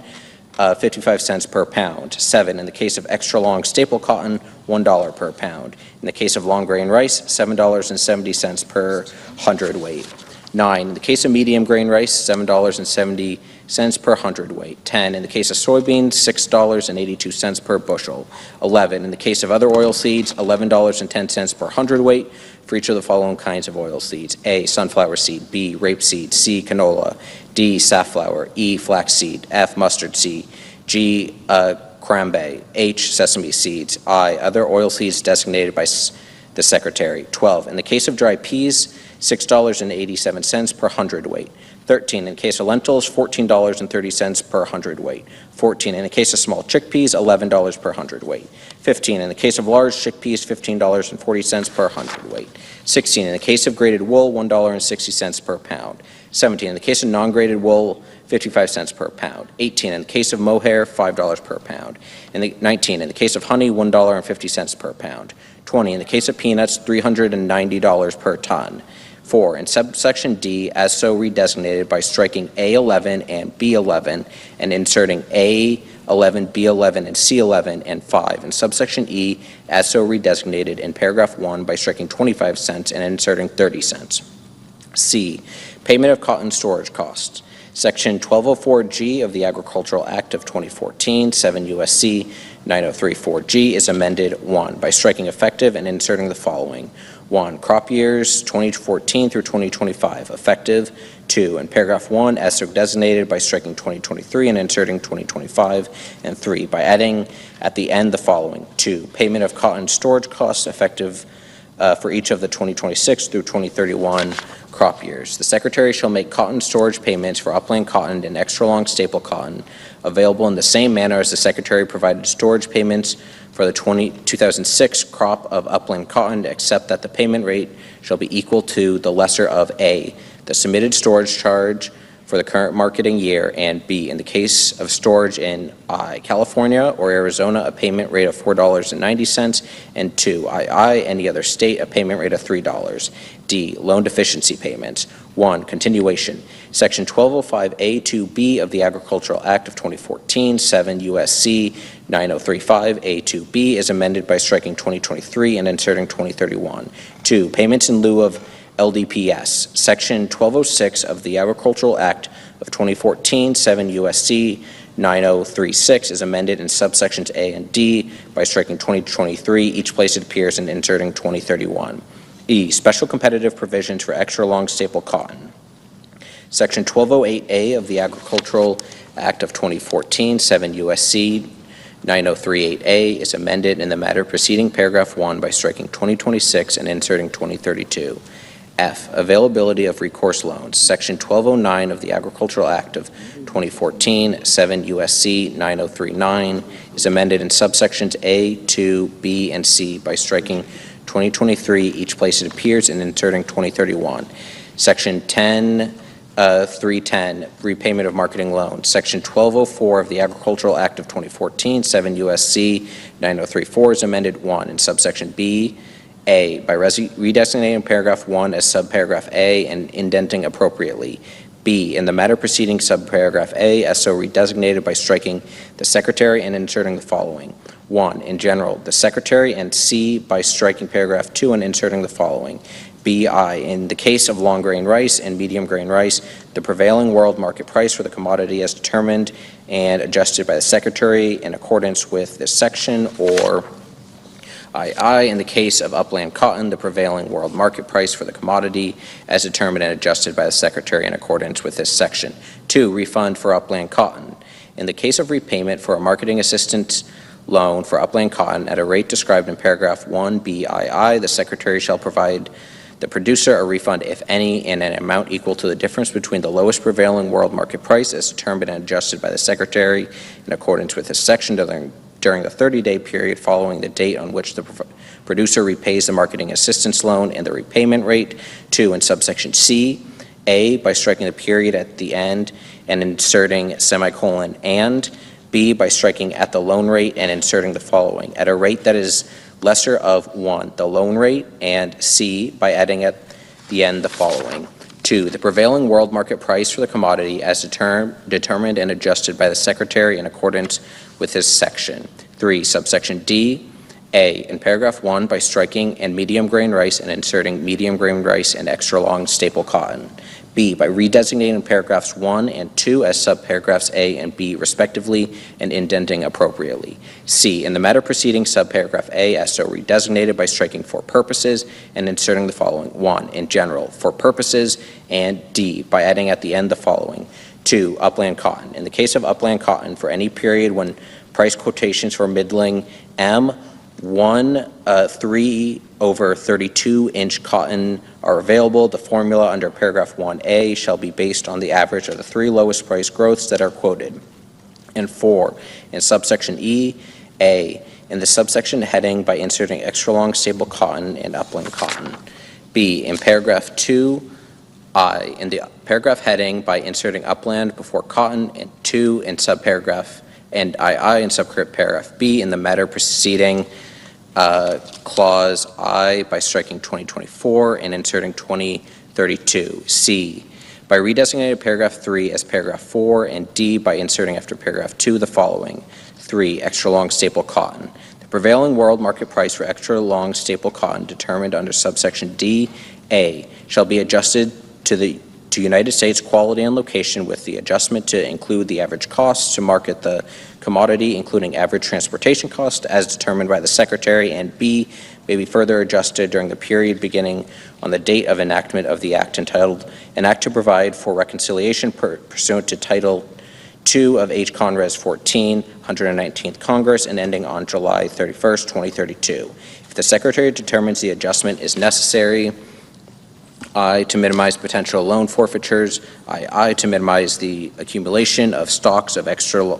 55 cents per pound. 7, in the case of extra long staple cotton, $1 per pound. In the case of long grain rice, $7.70 per hundredweight. 9, in the case of medium grain rice, $7.70 per hundredweight. 10, in the case of soybeans, $6.82 per bushel. 11, in the case of other oil seeds, $11.10 per hundredweight for each of the following kinds of oil seeds: A, sunflower seed; B, rapeseed; C, canola; D, safflower; E, flaxseed; F, mustard seed; G, cranberry; H, sesame seeds; I, other oil seeds designated by the Secretary. 12, in the case of dry peas, $6.87 per hundredweight. 13, in the case of lentils, $14.30 per hundredweight. 14, in the case of small chickpeas, $11 per hundredweight. 15, in the case of large chickpeas, $15.40 per hundredweight. 16, in the case of grated wool, $1.60 per pound. 17, in the case of non-grated wool, 55 cents per pound. 18, in the case of mohair, $5 per pound. 19, in the case of honey, $1.50 per pound. 20, in the case of peanuts, $390 per ton. 4, in subsection D, as so redesignated by striking A11 and B11 and inserting A11, B11, and C11, and 5, in subsection E, as so redesignated in paragraph 1 by striking 25 cents and inserting 30 cents. C, payment of cotton storage costs. Section 1204G of the Agricultural Act of 2014, 7 U.S.C. 9034G is amended 1 by striking effective and inserting the following: 1, crop years 2014 through 2025, effective. 2, in paragraph 1, as so designated by striking 2023 and inserting 2025, and 3, by adding at the end the following: 2, payment of cotton storage costs effective for each of the 2026 through 2031 crop years. The Secretary shall make cotton storage payments for upland cotton and extra long staple cotton available in the same manner as the Secretary provided storage payments for the 2006 crop of upland cotton, except that the payment rate shall be equal to the lesser of A, the submitted storage charge for the current marketing year, and B, in the case of storage in I, California or Arizona, a payment rate of $4.90, and 2, II, any other state, a payment rate of $3. D, loan deficiency payments. 1, continuation. Section 1205A2B of the Agricultural Act of 2014, 7 U.S.C. 9035A2B is amended by striking 2023 and inserting 2031. 2, payments in lieu of LDPS. Section 1206 of the Agricultural Act of 2014, 7 U.S.C. 9036 is amended in subsections A and D by striking 2023, each place it appears, and inserting 2031. E, special competitive provisions for extra long staple cotton. Section 1208A of the Agricultural Act of 2014, 7 U.S.C. 9038A is amended in the matter preceding paragraph 1 by striking 2026 and inserting 2032. F, availability of recourse loans. Section 1209 of the Agricultural Act of 2014, 7 U.S.C. 9039 is amended in subsections A, 2, B, and C by striking 2023, each place it appears, and inserting 2031. Section 310, repayment of marketing loans. Section 1204 of the Agricultural Act of 2014, 7 U.S.C. 9034 is amended 1 in subsection B, A, by redesignating paragraph 1 as subparagraph A and indenting appropriately. B, in the matter preceding subparagraph A, as so redesignated by striking the Secretary and inserting the following. 1, in general, the Secretary, and C, by striking paragraph 2 and inserting the following. BI, in the case of long grain rice and medium grain rice, the prevailing world market price for the commodity as determined and adjusted by the Secretary in accordance with this section, or II, in the case of upland cotton, the prevailing world market price for the commodity as determined and adjusted by the Secretary in accordance with this section. 2, refund for upland cotton. In the case of repayment for a marketing assistance loan for upland cotton at a rate described in paragraph 1 BII, the Secretary shall provide the producer a refund, if any, in an amount equal to the difference between the lowest prevailing world market price as determined and adjusted by the Secretary in accordance with this section during the 30-day period following the date on which the producer repays the marketing assistance loan, and the repayment rate. 2, in subsection C, A, by striking the period at the end and inserting semicolon, and B, by striking at the loan rate and inserting the following: at a rate that is lesser of 1, the loan rate, and C, by adding at the end the following. 2, the prevailing world market price for the commodity as determined and adjusted by the Secretary in accordance with this section. 3, subsection D, A, in paragraph 1, by striking and medium grain rice and inserting medium grain rice and extra long staple cotton. B, by redesignating paragraphs 1 and 2 as subparagraphs A and B respectively and indenting appropriately. C, in the matter preceding subparagraph A as so redesignated by striking for purposes and inserting the following. 1, in general, for purposes, and D, by adding at the end the following. 2, upland cotton. In the case of upland cotton, for any period when price quotations for middling M 3/32-inch cotton are available, the formula under paragraph 1A shall be based on the average of the 3 lowest price growths that are quoted. And 4, in subsection E, A, in the subsection heading by inserting extra long staple cotton and upland cotton. B, in paragraph 2I, in the paragraph heading by inserting upland before cotton, and 2 in subparagraph and II in subparagraph B in the matter preceding clause I by striking 2024 and inserting 2032. C, by redesignating paragraph 3 as paragraph 4, and D, by inserting after paragraph 2 the following. 3, extra long staple cotton. The prevailing world market price for extra long staple cotton determined under subsection D, A, shall be adjusted to United States quality and location with the adjustment to include the average cost to market the commodity, including average transportation cost as determined by the Secretary, and B, may be further adjusted during the period beginning on the date of enactment of the Act entitled An Act to Provide for Reconciliation pursuant to Title II of H. Conres 14, 119th Congress, and ending on July 31st, 2032. If the Secretary determines the adjustment is necessary, I, to minimize potential loan forfeitures, I, to minimize the accumulation of stocks of extra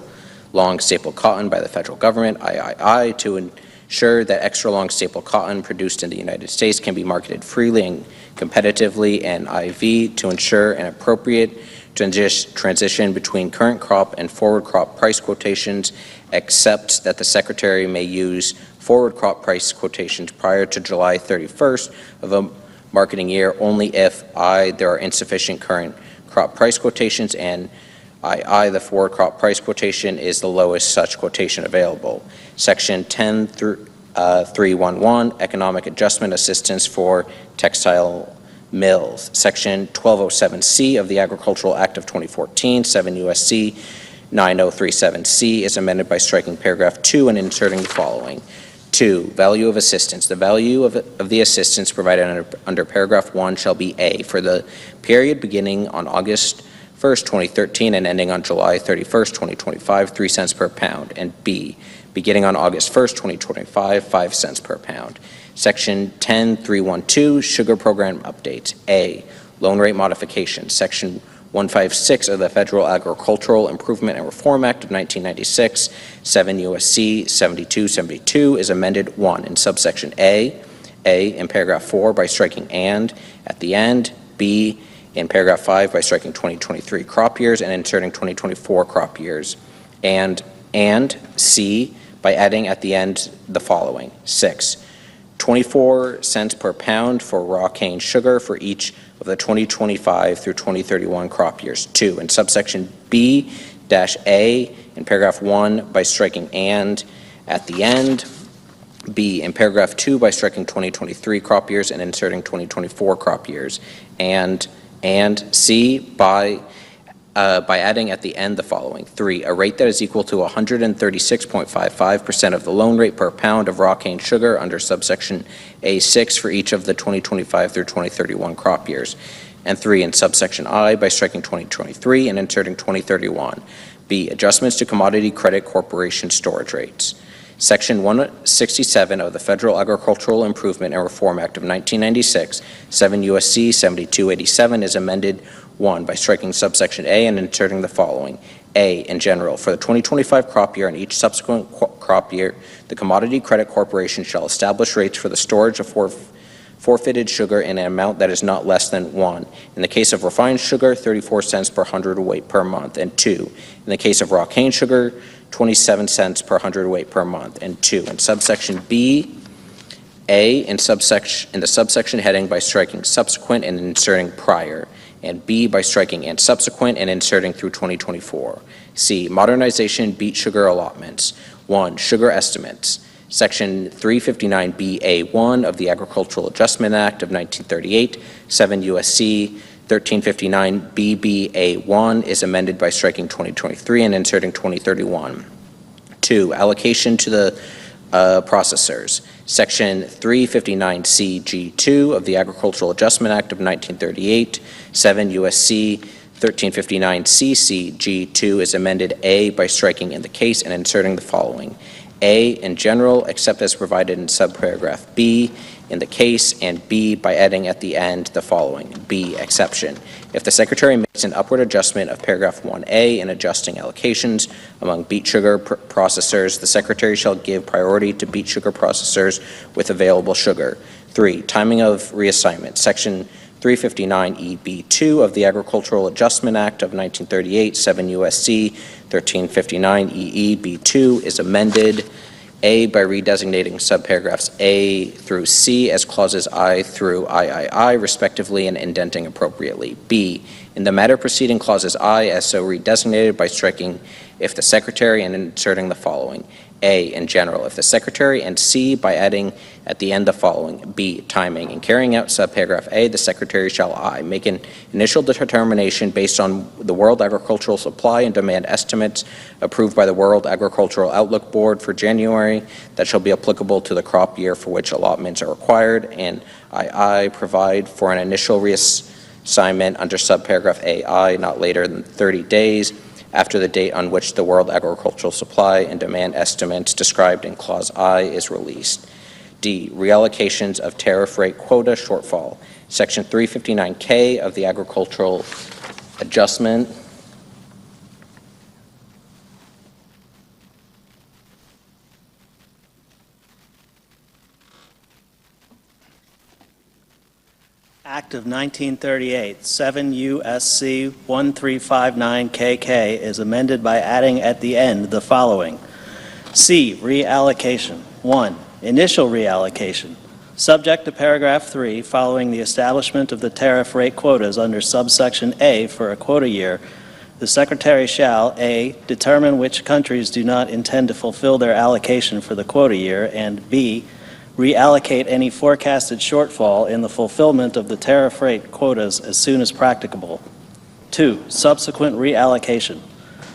long staple cotton by the federal government, I, to ensure that extra long staple cotton produced in the United States can be marketed freely and competitively, and IV, to ensure an appropriate transition between current crop and forward crop price quotations, except that the Secretary may use forward crop price quotations prior to July 31st of a marketing year only if I, there are insufficient current crop price quotations, and I, the forward crop price quotation is the lowest such quotation available. Section 10.311, Economic Adjustment Assistance for Textile Mills. Section 1207C of the Agricultural Act of 2014, 7 U.S.C. 9037C is amended by striking paragraph 2 and inserting the following. 2, value of assistance. The value of the assistance provided under paragraph 1 shall be A, for the period beginning on August 1st, 2013 and ending on July 31st, 2025, 3 cents per pound, and B, beginning on August 1st, 2025, 5 cents per pound. Section 10.312, Sugar Program Updates. A, loan rate modification. Section 156 of the Federal Agricultural Improvement and Reform Act of 1996, 7 U.S.C. 7272 is amended 1 in subsection A in paragraph 4 by striking and at the end, B in paragraph 5 by striking 2023 crop years and inserting 2024 crop years, and C by adding at the end the following. 6, 24 cents per pound for raw cane sugar for each of the 2025 through 2031 crop years. 2, in subsection B-A in paragraph 1 by striking and at the end, B in paragraph 2 by striking 2023 crop years and inserting 2024 crop years, and C by adding at the end the following. 3, a rate that is equal to 136.55% of the loan rate per pound of raw cane sugar under subsection A6 for each of the 2025 through 2031 crop years. And 3, in subsection I by striking 2023 and inserting 2031. B, adjustments to Commodity Credit Corporation storage rates. Section 167 of the Federal Agricultural Improvement and Reform Act of 1996, 7 U.S.C. 7287 is amended 1 by striking subsection A and inserting the following. A, in general, for the 2025 crop year and each subsequent crop year, the Commodity Credit Corporation shall establish rates for the storage of forfeited sugar in an amount that is not less than 1. In the case of refined sugar, 34 cents per hundredweight per month, and 2. In the case of raw cane sugar, 27 cents per hundredweight per month, and 2. In subsection B, A in the subsection heading by striking subsequent and inserting prior, and B by striking and subsequent and inserting through 2024. C, modernization beet sugar allotments. 1, sugar estimates. Section 359BA1 of the Agricultural Adjustment Act of 1938, 7 U.S.C. 1359 BBA1 is amended by striking 2023 and inserting 2031. 2. Allocation to the processors. Section 359CG2 of the Agricultural Adjustment Act of 1938, 7 U.S.C. 1359CCG2 is amended A by striking in the case and inserting the following. A, in general, except as provided in subparagraph B in the case, and B by adding at the end the following. B, exception. If the Secretary makes an upward adjustment of paragraph 1A in adjusting allocations among beet sugar processors, the Secretary shall give priority to beet sugar processors with available sugar. 3, timing of reassignment. Section 359EB2 of the Agricultural Adjustment Act of 1938, 7 U.S.C. 1359EEB2 is amended A by redesignating subparagraphs A through C as clauses I through III, respectively, and indenting appropriately. B, in the matter preceding clauses I as so redesignated by striking if the Secretary and inserting the following. A, in general, if the Secretary, and C by adding at the end the following. B, timing. In carrying out subparagraph A, the Secretary shall I make an initial determination based on the World Agricultural Supply and Demand estimates approved by the World Agricultural Outlook Board for January that shall be applicable to the crop year for which allotments are required, and II provide for an initial reassignment under subparagraph AI not later than 30 days after the date on which the World Agricultural Supply and Demand estimates described in Clause I is released. D, reallocations of tariff rate quota shortfall. Section 359K of the Agricultural Adjustment Act of 1938, 7 U.S.C. 1359KK is amended by adding at the end the following. C, reallocation. 1, initial reallocation. Subject to paragraph 3, following the establishment of the tariff rate quotas under subsection A for a quota year, the Secretary shall, A, determine which countries do not intend to fulfill their allocation for the quota year, and B, reallocate any forecasted shortfall in the fulfillment of the tariff rate quotas as soon as practicable. 2, subsequent reallocation.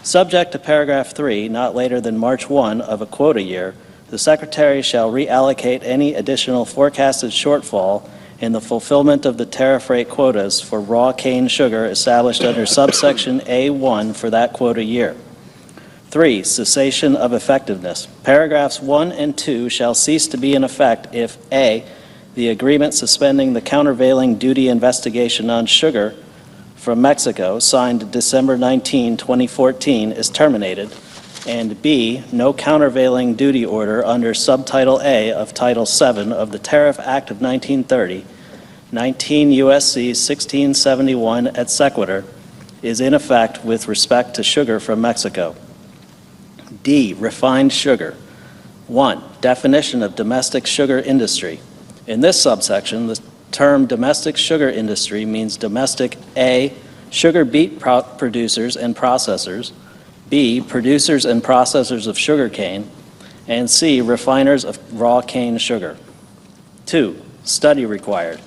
Subject to paragraph 3, not later than March 1 of a quota year, the Secretary shall reallocate any additional forecasted shortfall in the fulfillment of the tariff rate quotas for raw cane sugar established under subsection A1 for that quota year. 3, cessation of effectiveness. Paragraphs 1 and 2 shall cease to be in effect if A, the agreement suspending the countervailing duty investigation on sugar from Mexico signed December 19, 2014 is terminated, and B, no countervailing duty order under Subtitle A of Title VII of the Tariff Act of 1930, 19 U.S.C. 1671 et sequitur, is in effect with respect to sugar from Mexico. D, refined sugar. 1, definition of domestic sugar industry. In this subsection, the term domestic sugar industry means domestic A, sugar beet producers and processors, B, producers and processors of sugar cane, and C, refiners of raw cane sugar. 2, study required.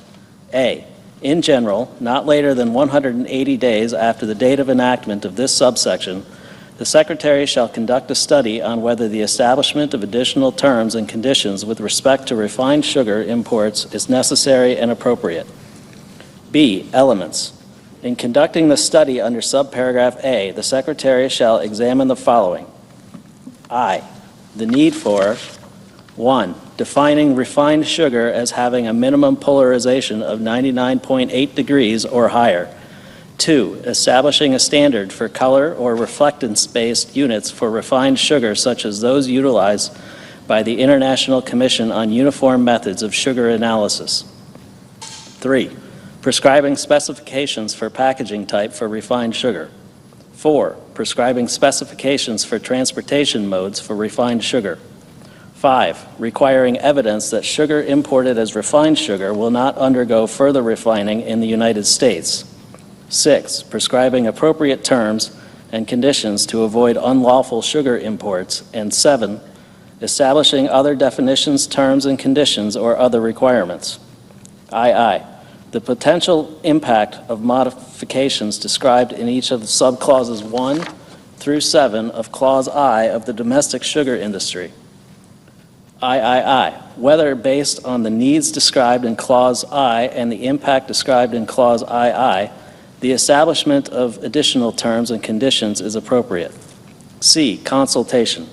A, in general, not later than 180 days after the date of enactment of this subsection, the Secretary shall conduct a study on whether the establishment of additional terms and conditions with respect to refined sugar imports is necessary and appropriate. B, elements. In conducting the study under subparagraph A, the Secretary shall examine the following. I, the need for 1, defining refined sugar as having a minimum polarization of 99.8 degrees or higher. 2, establishing a standard for color or reflectance-based units for refined sugar such as those utilized by the International Commission on Uniform Methods of Sugar Analysis. 3, prescribing specifications for packaging type for refined sugar. 4, prescribing specifications for transportation modes for refined sugar. 5, requiring evidence that sugar imported as refined sugar will not undergo further refining in the United States. 6, prescribing appropriate terms and conditions to avoid unlawful sugar imports. And 7, establishing other definitions, terms, and conditions or other requirements. II, The potential impact of modifications described in each of subclauses 1 through 7 of Clause I of the domestic sugar industry. III, whether based on the needs described in Clause I and the impact described in Clause II, the establishment of additional terms and conditions is appropriate. C, consultation.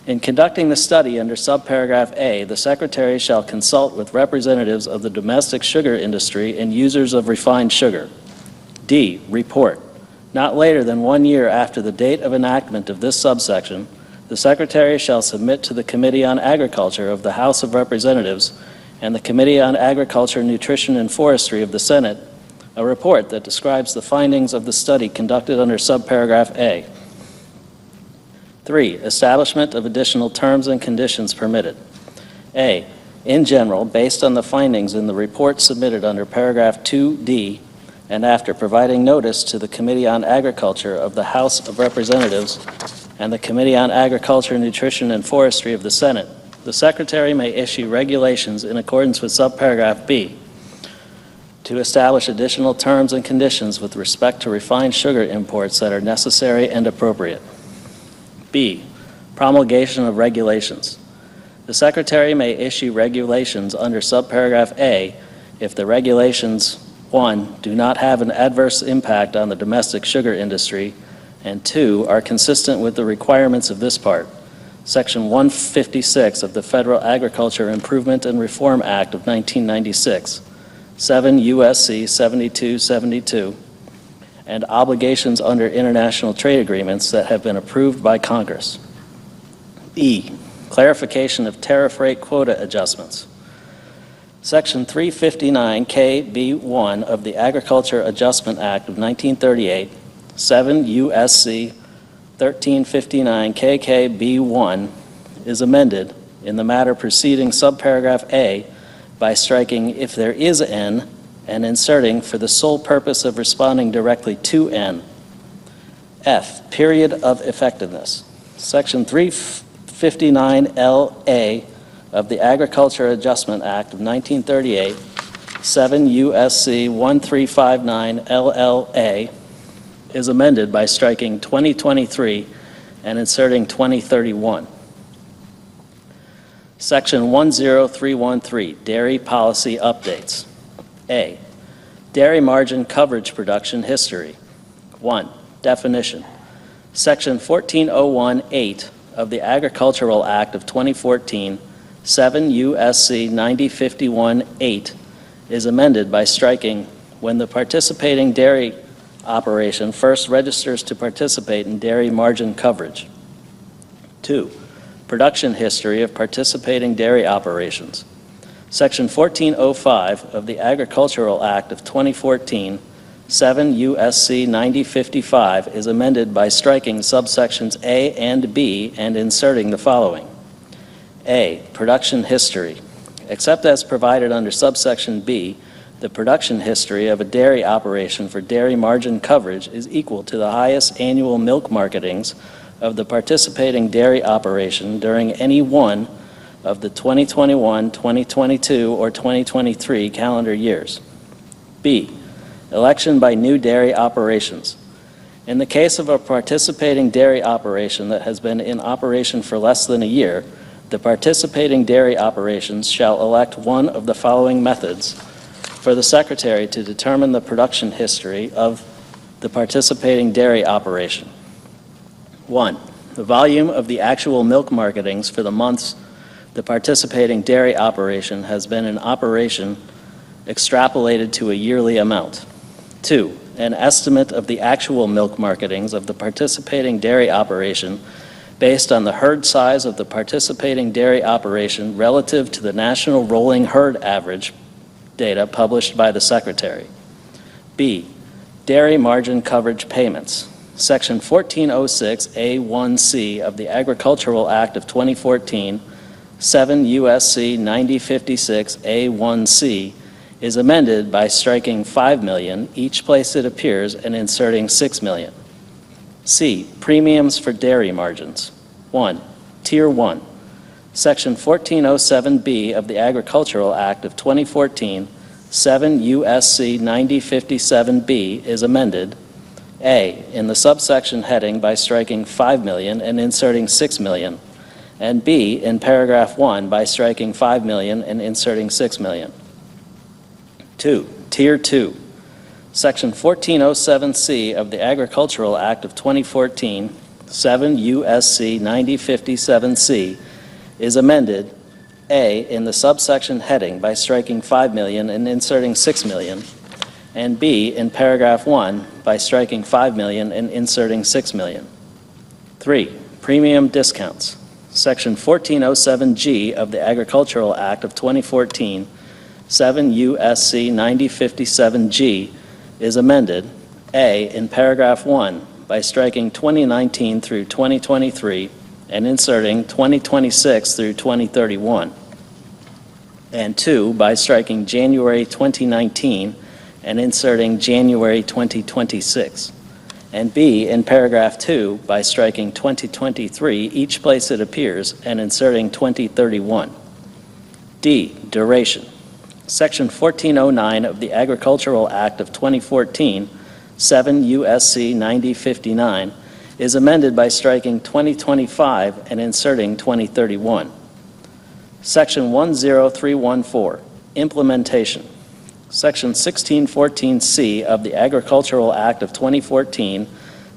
In conducting the study under subparagraph A, the Secretary shall consult with representatives of the domestic sugar industry and users of refined sugar. D, report. Not later than 1 year after the date of enactment of this subsection, the Secretary shall submit to the Committee on Agriculture of the House of Representatives and the Committee on Agriculture, Nutrition, and Forestry of the Senate a report that describes the findings of the study conducted under subparagraph A. 3, establishment of additional terms and conditions permitted. A, in general, based on the findings in the report submitted under paragraph 2D, and after providing notice to the Committee on Agriculture of the House of Representatives and the Committee on Agriculture, Nutrition, and Forestry of the Senate, the Secretary may issue regulations in accordance with subparagraph B to establish additional terms and conditions with respect to refined sugar imports that are necessary and appropriate. B, promulgation of regulations. The Secretary may issue regulations under subparagraph A if the regulations, 1, do not have an adverse impact on the domestic sugar industry, and 2, are consistent with the requirements of this part, Section 156 of the Federal Agriculture Improvement and Reform Act of 1996, 7 U.S.C. 7272, and obligations under international trade agreements that have been approved by Congress. E, clarification of tariff rate quota adjustments. Section 359KB1 of the Agriculture Adjustment Act of 1938, 7 U.S.C. 1359KKB1 is amended in the matter preceding subparagraph A by striking "if there is N" and inserting "for the sole purpose of responding directly to N." F, period of effectiveness. Section 359LA of the Agriculture Adjustment Act of 1938, 7 U.S.C. 1359 LLA, is amended by striking 2023 and inserting 2031. Section 10313, Dairy Policy Updates. A, Dairy Margin Coverage Production History. 1, definition. Section 14018 of the Agricultural Act of 2014, 7 U.S.C. 9051-8, is amended by striking "when the participating dairy operation first registers to participate in dairy margin coverage." 2, production history of participating dairy operations. Section 1405 of the Agricultural Act of 2014, 7 U.S.C. 9055, is amended by striking subsections A and B and inserting the following. A, production history. Except as provided under subsection B, the production history of a dairy operation for dairy margin coverage is equal to the highest annual milk marketings of the participating dairy operation during any one of the 2021, 2022, or 2023 calendar years. B, election by new dairy operations. In the case of a participating dairy operation that has been in operation for less than a year, the participating dairy operations shall elect one of the following methods for the Secretary to determine the production history of the participating dairy operation. 1, the volume of the actual milk marketings for the months the participating dairy operation has been in operation extrapolated to a yearly amount. 2, an estimate of the actual milk marketings of the participating dairy operation based on the herd size of the participating dairy operation relative to the national rolling herd average data published by the Secretary. B, dairy margin coverage payments. Section 1406A1C of the Agricultural Act of 2014, 7 U.S.C. 9056A1C, is amended by striking $5 million each place it appears and inserting $6 million. C, premiums for dairy margins. 1, Tier 1. Section 1407B of the Agricultural Act of 2014, 7 U.S.C. 9057B is amended, A, in the subsection heading by striking 5 million and inserting 6 million, and B, in paragraph 1 by striking 5 million and inserting 6 million. 2. Tier 2. Section 1407C of the Agricultural Act of 2014, 7 U.S.C. 9057C, is amended, A, in the subsection heading by striking 5 million and inserting 6 million, and B, in paragraph 1 by striking 5 million and inserting 6 million. 3. Premium discounts. Section 1407G of the Agricultural Act of 2014, 7 U.S.C. 9057G, is amended, A, in paragraph 1 by striking 2019 through 2023 and inserting 2026 through 2031, and 2, by striking January 2019 and inserting January 2026, and B, in paragraph 2 by striking 2023 each place it appears and inserting 2031. D, duration. Section 1409 of the Agricultural Act of 2014, 7 U.S.C. 9059, is amended by striking 2025 and inserting 2031. Section 10314, implementation. Section 1614C of the Agricultural Act of 2014,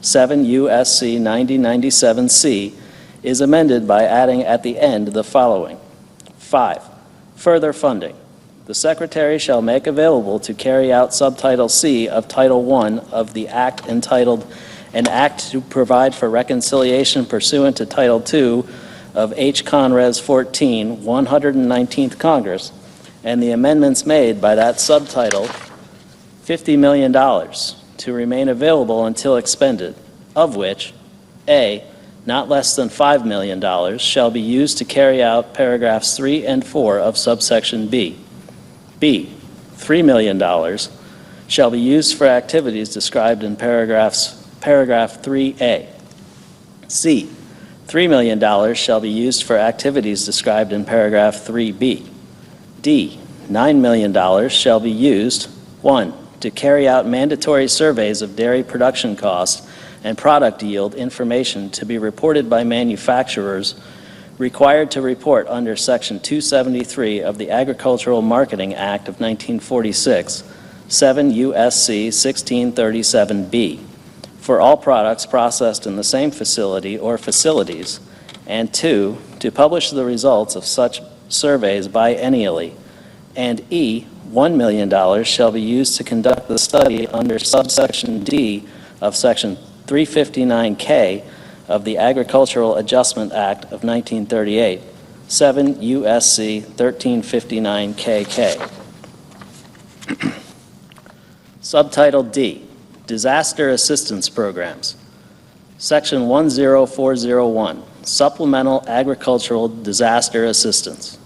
7 U.S.C. 9097C, is amended by adding at the end the following. 5. Further funding. The Secretary shall make available to carry out Subtitle C of Title I of the Act entitled An Act to Provide for Reconciliation Pursuant to Title II of H. Conres 14, 119th Congress, and the amendments made by that subtitle, $50 million to remain available until expended, of which, A, not less than $5 million shall be used to carry out paragraphs 3 and 4 of subsection B. B, $3 million shall be used for activities described in paragraph 3A. C, $3 million shall be used for activities described in paragraph 3B. D, $9 million shall be used, 1, to carry out mandatory surveys of dairy production costs and product yield information to be reported by manufacturers required to report under Section 273 of the Agricultural Marketing Act of 1946, 7 U.S.C. 1637B, for all products processed in the same facility or facilities, and 2, to publish the results of such surveys biennially, and E, $1 million shall be used to conduct the study under subsection D of Section 359K of the Agricultural Adjustment Act of 1938, 7 U.S.C. 1359KK. Subtitle D, Disaster Assistance Programs. Section 10401, Supplemental Agricultural Disaster Assistance.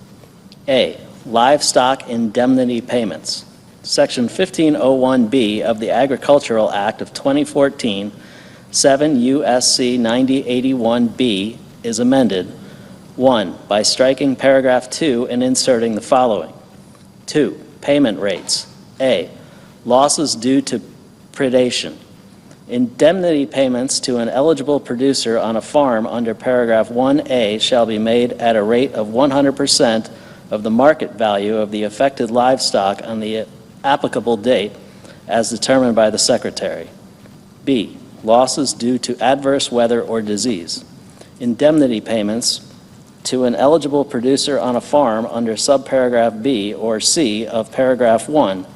A, Livestock Indemnity Payments. Section 1501B of the Agricultural Act of 2014, 7 U.S.C. 9081B is amended, 1, by striking paragraph 2 and inserting the following. 2, payment rates. A, losses due to predation. Indemnity payments to an eligible producer on a farm under paragraph 1A shall be made at a rate of 100% of the market value of the affected livestock on the applicable date as determined by the Secretary. B, losses due to adverse weather or disease. Indemnity payments to an eligible producer on a farm under subparagraph B or C of paragraph 1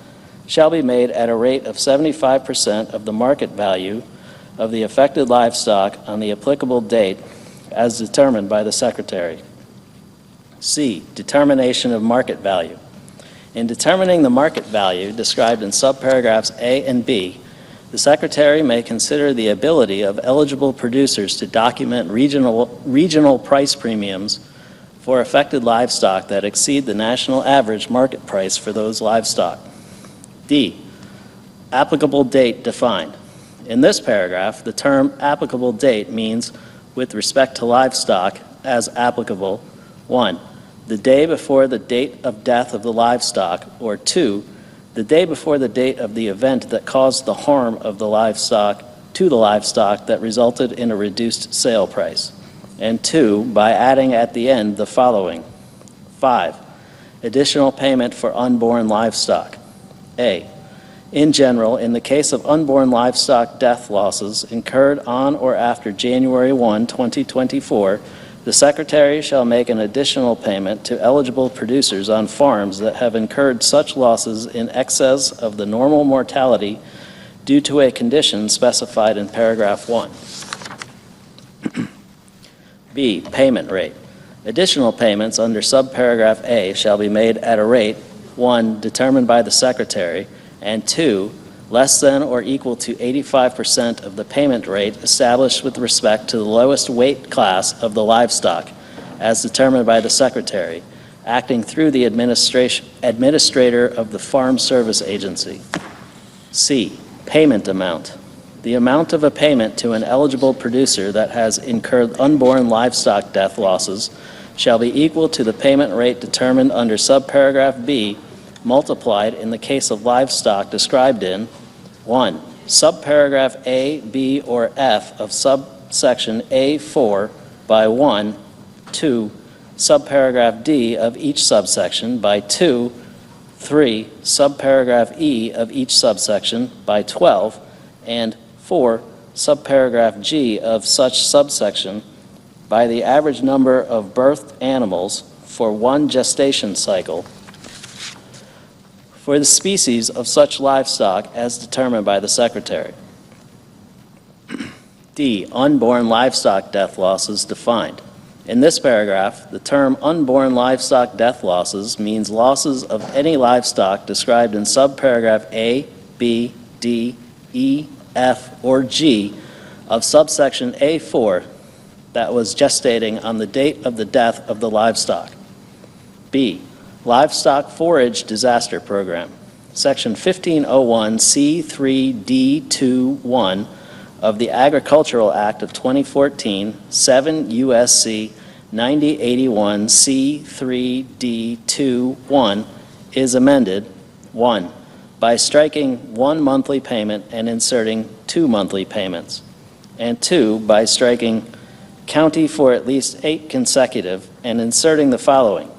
shall be made at a rate of 75% of the market value of the affected livestock on the applicable date as determined by the Secretary. C, determination of market value. In determining the market value described in subparagraphs A and B, the Secretary may consider the ability of eligible producers to document regional price premiums for affected livestock that exceed the national average market price for those livestock. D, applicable date defined. In this paragraph, the term applicable date means, with respect to livestock, as applicable, 1, the day before the date of death of the livestock, or 2, the day before the date of the event that caused the harm of the livestock to the livestock that resulted in a reduced sale price. And 2, by adding at the end the following. 5, additional payment for unborn livestock. A, in general, in the case of unborn livestock death losses incurred on or after January 1, 2024, the Secretary shall make an additional payment to eligible producers on farms that have incurred such losses in excess of the normal mortality due to a condition specified in paragraph 1. B, payment rate. Additional payments under subparagraph A shall be made at a rate, 1, determined by the Secretary, and 2, less than or equal to 85% of the payment rate established with respect to the lowest weight class of the livestock, as determined by the Secretary, acting through the administrator of the Farm Service Agency. C, payment amount. The amount of a payment to an eligible producer that has incurred unborn livestock death losses shall be equal to the payment rate determined under subparagraph B, multiplied in the case of livestock described in 1, subparagraph A, B, or F of subsection A4 by 1, 2, subparagraph D of each subsection by 2, 3, subparagraph E of each subsection by 12, and 4, subparagraph G of such subsection by the average number of birthed animals for one gestation cycle for the species of such livestock as determined by the Secretary. D, unborn livestock death losses defined. In this paragraph, the term unborn livestock death losses means losses of any livestock described in subparagraph A, B, D, E, F, or G of subsection A4 that was gestating on the date of the death of the livestock. B, Livestock Forage Disaster Program. Section 1501 C3D21 of the Agricultural Act of 2014, 7 U.S.C. 9081 C3D21 is amended, 1, by striking 1 monthly payment and inserting 2 monthly payments, and 2, by striking county for at least 8 consecutive and inserting the following.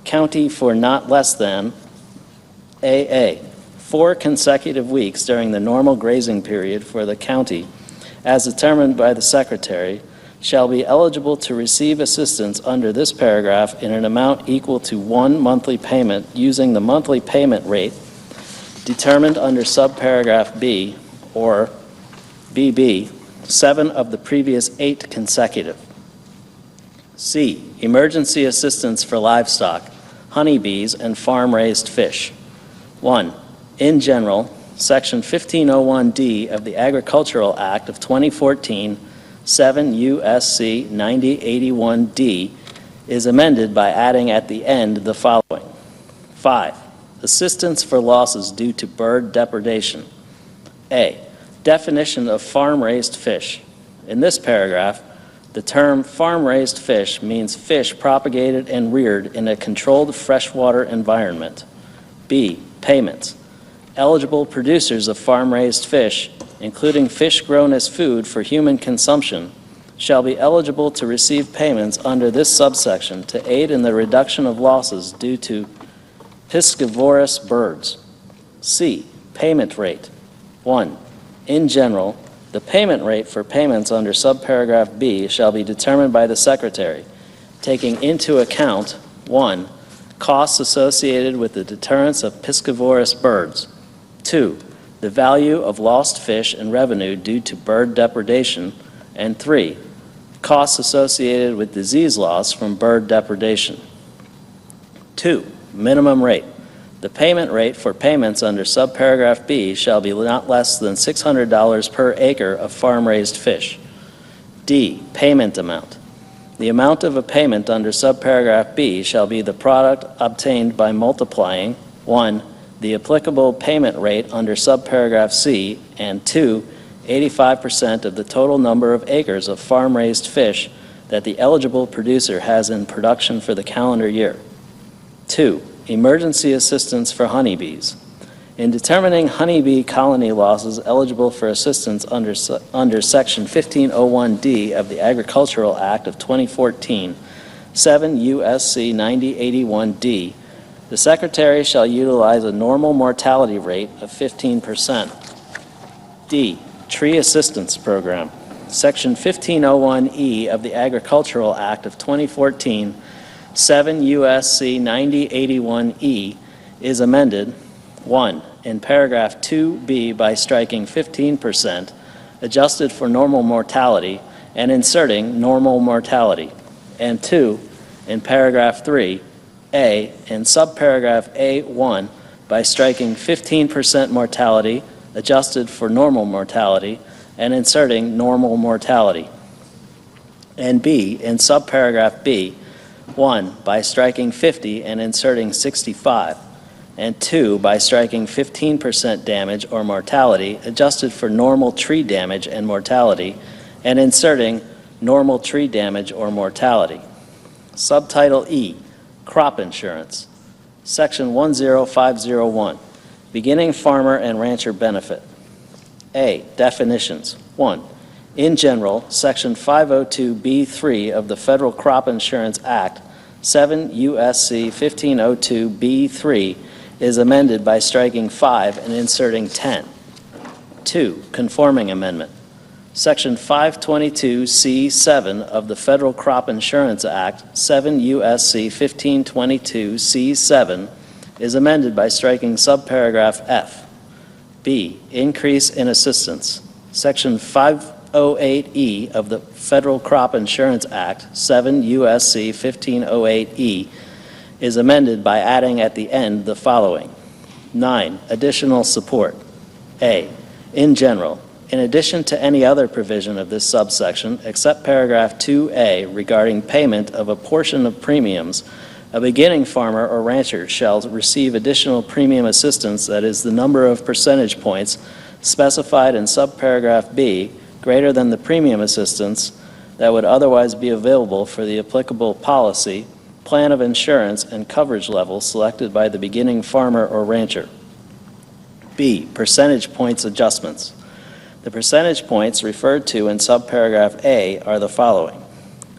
County for not less than AA, 4 consecutive weeks during the normal grazing period for the county, as determined by the Secretary, shall be eligible to receive assistance under this paragraph in an amount equal to 1 monthly payment using the monthly payment rate determined under subparagraph B or BB, 7 of the previous 8 consecutive. C, emergency assistance for livestock, honeybees, and farm-raised fish. 1, in general, Section 1501D of the Agricultural Act of 2014, 7 U.S.C. 9081D is amended by adding at the end the following. 5, assistance for losses due to bird depredation. A, definition of farm-raised fish. In this paragraph, the term farm-raised fish means fish propagated and reared in a controlled freshwater environment. B, payments. Eligible producers of farm-raised fish, including fish grown as food for human consumption, shall be eligible to receive payments under this subsection to aid in the reduction of losses due to piscivorous birds. C, payment rate. 1, in general, the payment rate for payments under subparagraph B shall be determined by the Secretary, taking into account 1, costs associated with the deterrence of piscivorous birds, 2, the value of lost fish and revenue due to bird depredation, and 3, costs associated with disease loss from bird depredation. 2, minimum rate. The payment rate for payments under subparagraph B shall be not less than $600 per acre of farm-raised fish. D, payment amount. The amount of a payment under subparagraph B shall be the product obtained by multiplying 1, the applicable payment rate under subparagraph C, and 2, 85% of the total number of acres of farm-raised fish that the eligible producer has in production for the calendar year. 2, emergency assistance for honeybees. In determining honeybee colony losses eligible for assistance under Section 1501D of the Agricultural Act of 2014, 7 U.S.C. 9081D, the Secretary shall utilize a normal mortality rate of 15%. D. Tree Assistance Program. Section 1501E of the Agricultural Act of 2014, 7 U.S.C. 9081E, is amended, 1. In paragraph 2B by striking 15%, adjusted for normal mortality, and inserting normal mortality, and 2. In paragraph 3, A, in subparagraph A1 by striking 15% mortality, adjusted for normal mortality, and inserting normal mortality, and B, in subparagraph B, 1, by striking 50 and inserting 65, and 2, by striking 15% damage or mortality, adjusted for normal tree damage and mortality, and inserting normal tree damage or mortality. Subtitle E, Crop Insurance. Section 10501, Beginning Farmer and Rancher Benefit. A. Definitions. 1. In general, Section 502B3 of the Federal Crop Insurance Act, 7 U.S.C. 1502B3, is amended by striking 5 and inserting 10. 2. Conforming amendment. Section 522C7 of the Federal Crop Insurance Act, 7 U.S.C. 1522C7, is amended by striking subparagraph F. B. Increase in assistance. Section 508E of the Federal Crop Insurance Act, 7 U.S.C. 1508E, is amended by adding at the end the following. 9. Additional support. A. In general, in addition to any other provision of this subsection, except paragraph 2A regarding payment of a portion of premiums, a beginning farmer or rancher shall receive additional premium assistance, that is, the number of percentage points specified in subparagraph B greater than the premium assistance that would otherwise be available for the applicable policy, plan of insurance, and coverage level selected by the beginning farmer or rancher. B. Percentage points adjustments. The percentage points referred to in subparagraph A are the following.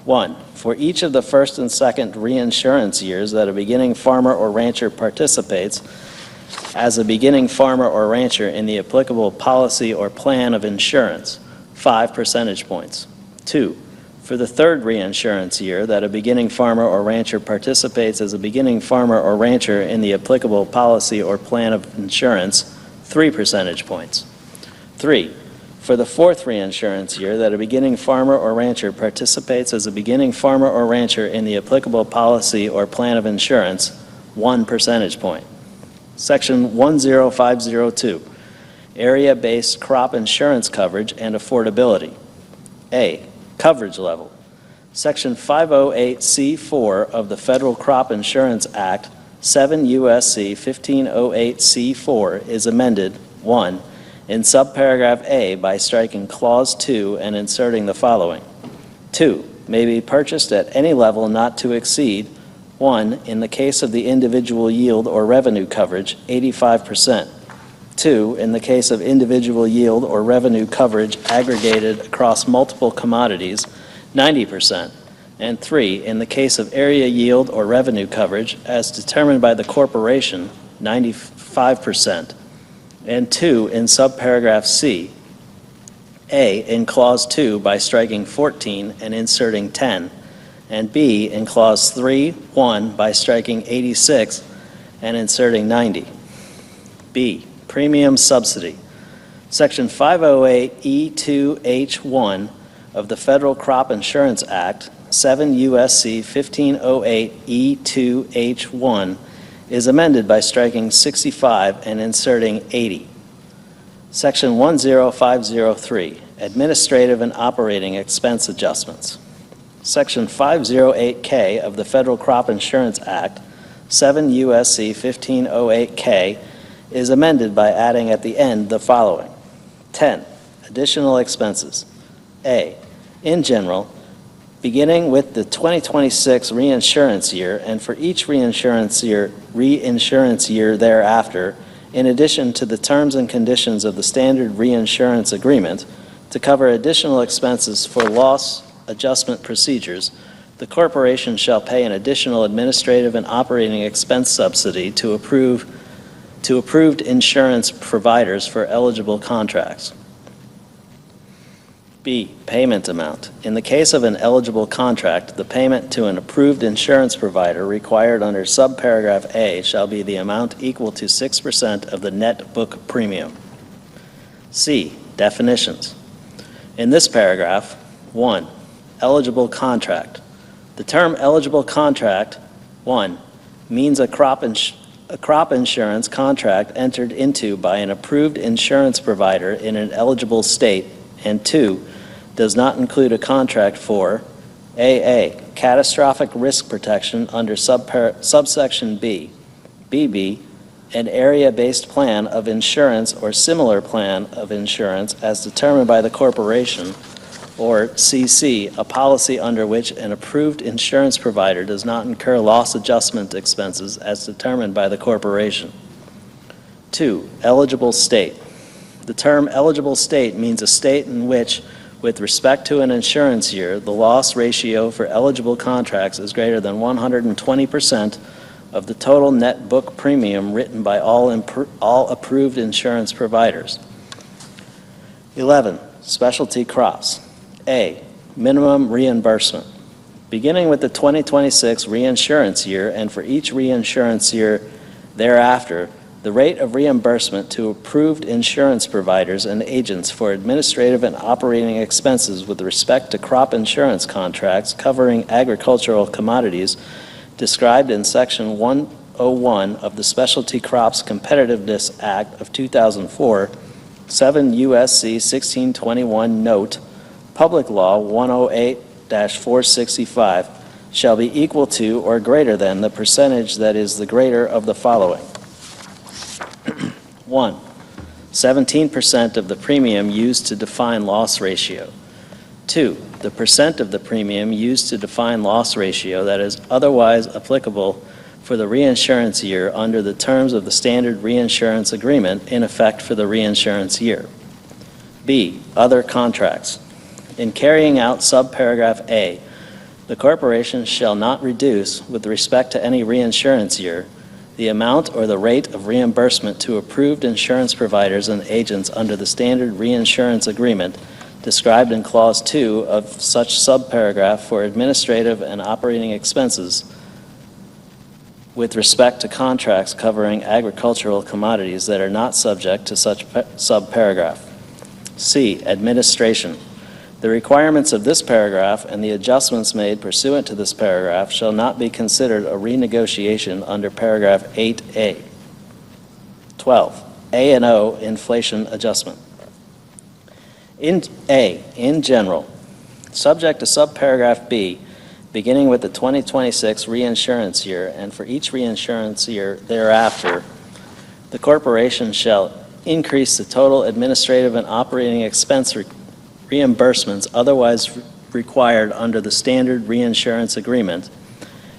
1. For each of the first and second reinsurance years that a beginning farmer or rancher participates as a beginning farmer or rancher in the applicable policy or plan of insurance, 5 percentage points. 2. For the third reinsurance year that a beginning farmer or rancher participates as a beginning farmer or rancher in the applicable policy or plan of insurance, 3 percentage points. 3. For the fourth reinsurance year that a beginning farmer or rancher participates as a beginning farmer or rancher in the applicable policy or plan of insurance, 1 percentage point. Section 10502, Area-Based Crop Insurance Coverage and Affordability. A. Coverage level. Section 508C4 of the Federal Crop Insurance Act, 7 U.S.C. 1508C4, is amended, 1, in subparagraph A by striking clause 2 and inserting the following. 2. May be purchased at any level not to exceed 1. In the case of the individual yield or revenue coverage, 85%. 2. In the case of individual yield or revenue coverage aggregated across multiple commodities, 90%. And 3. In the case of area yield or revenue coverage as determined by the corporation, 95%. And 2. In subparagraph C. A. In clause 2 by striking 14 and inserting 10. And B. In clause 3(1) by striking 86 and inserting 90. B. Premium subsidy. Section 508E2H1 of the Federal Crop Insurance Act, 7 U.S.C. 1508E2H1, is amended by striking 65 and inserting 80. Section 10503, Administrative and Operating Expense Adjustments. Section 508K of the Federal Crop Insurance Act, 7 U.S.C. 1508K, is amended by adding at the end the following. 10. Additional expenses. A. In general, beginning with the 2026 reinsurance year and for each reinsurance year thereafter, in addition to the terms and conditions of the standard reinsurance agreement, to cover additional expenses for loss adjustment procedures, the corporation shall pay an additional administrative and operating expense subsidy to approved insurance providers for eligible contracts. B, payment amount. In the case of an eligible contract, the payment to an approved insurance provider required under subparagraph A shall be the amount equal to 6% of the net book premium. C, definitions. In this paragraph, 1, eligible contract. The term eligible contract, 1, means a crop insurance contract entered into by an approved insurance provider in an eligible state, and 2, does not include a contract for AA, catastrophic risk protection under subsection B, BB, an area-based plan of insurance or similar plan of insurance as determined by the corporation, or CC, a policy under which an approved insurance provider does not incur loss adjustment expenses as determined by the corporation. 2, eligible state. The term eligible state means a state in which, with respect to an insurance year, the loss ratio for eligible contracts is greater than 120% of the total net book premium written by all approved insurance providers. 11, specialty crops. A, minimum reimbursement. Beginning with the 2026 reinsurance year and for each reinsurance year thereafter, the rate of reimbursement to approved insurance providers and agents for administrative and operating expenses with respect to crop insurance contracts covering agricultural commodities described in Section 101 of the Specialty Crops Competitiveness Act of 2004, 7 U.S.C. 1621 Note, Public Law 108-465, shall be equal to or greater than the percentage that is the greater of the following. 1, 17% of the premium used to define loss ratio. 2, the percent of the premium used to define loss ratio that is otherwise applicable for the reinsurance year under the terms of the standard reinsurance agreement in effect for the reinsurance year. B, other contracts. In carrying out subparagraph A, the corporation shall not reduce, with respect to any reinsurance year, the amount or the rate of reimbursement to approved insurance providers and agents under the standard reinsurance agreement described in Clause 2 of such subparagraph for administrative and operating expenses with respect to contracts covering agricultural commodities that are not subject to such subparagraph. C, administration. The requirements of this paragraph and the adjustments made pursuant to this paragraph shall not be considered a renegotiation under paragraph 8A. 12, A&O inflation adjustment. In general, subject to subparagraph B, beginning with the 2026 reinsurance year and for each reinsurance year thereafter, the corporation shall increase the total administrative and operating expense reimbursements otherwise required under the standard reinsurance agreement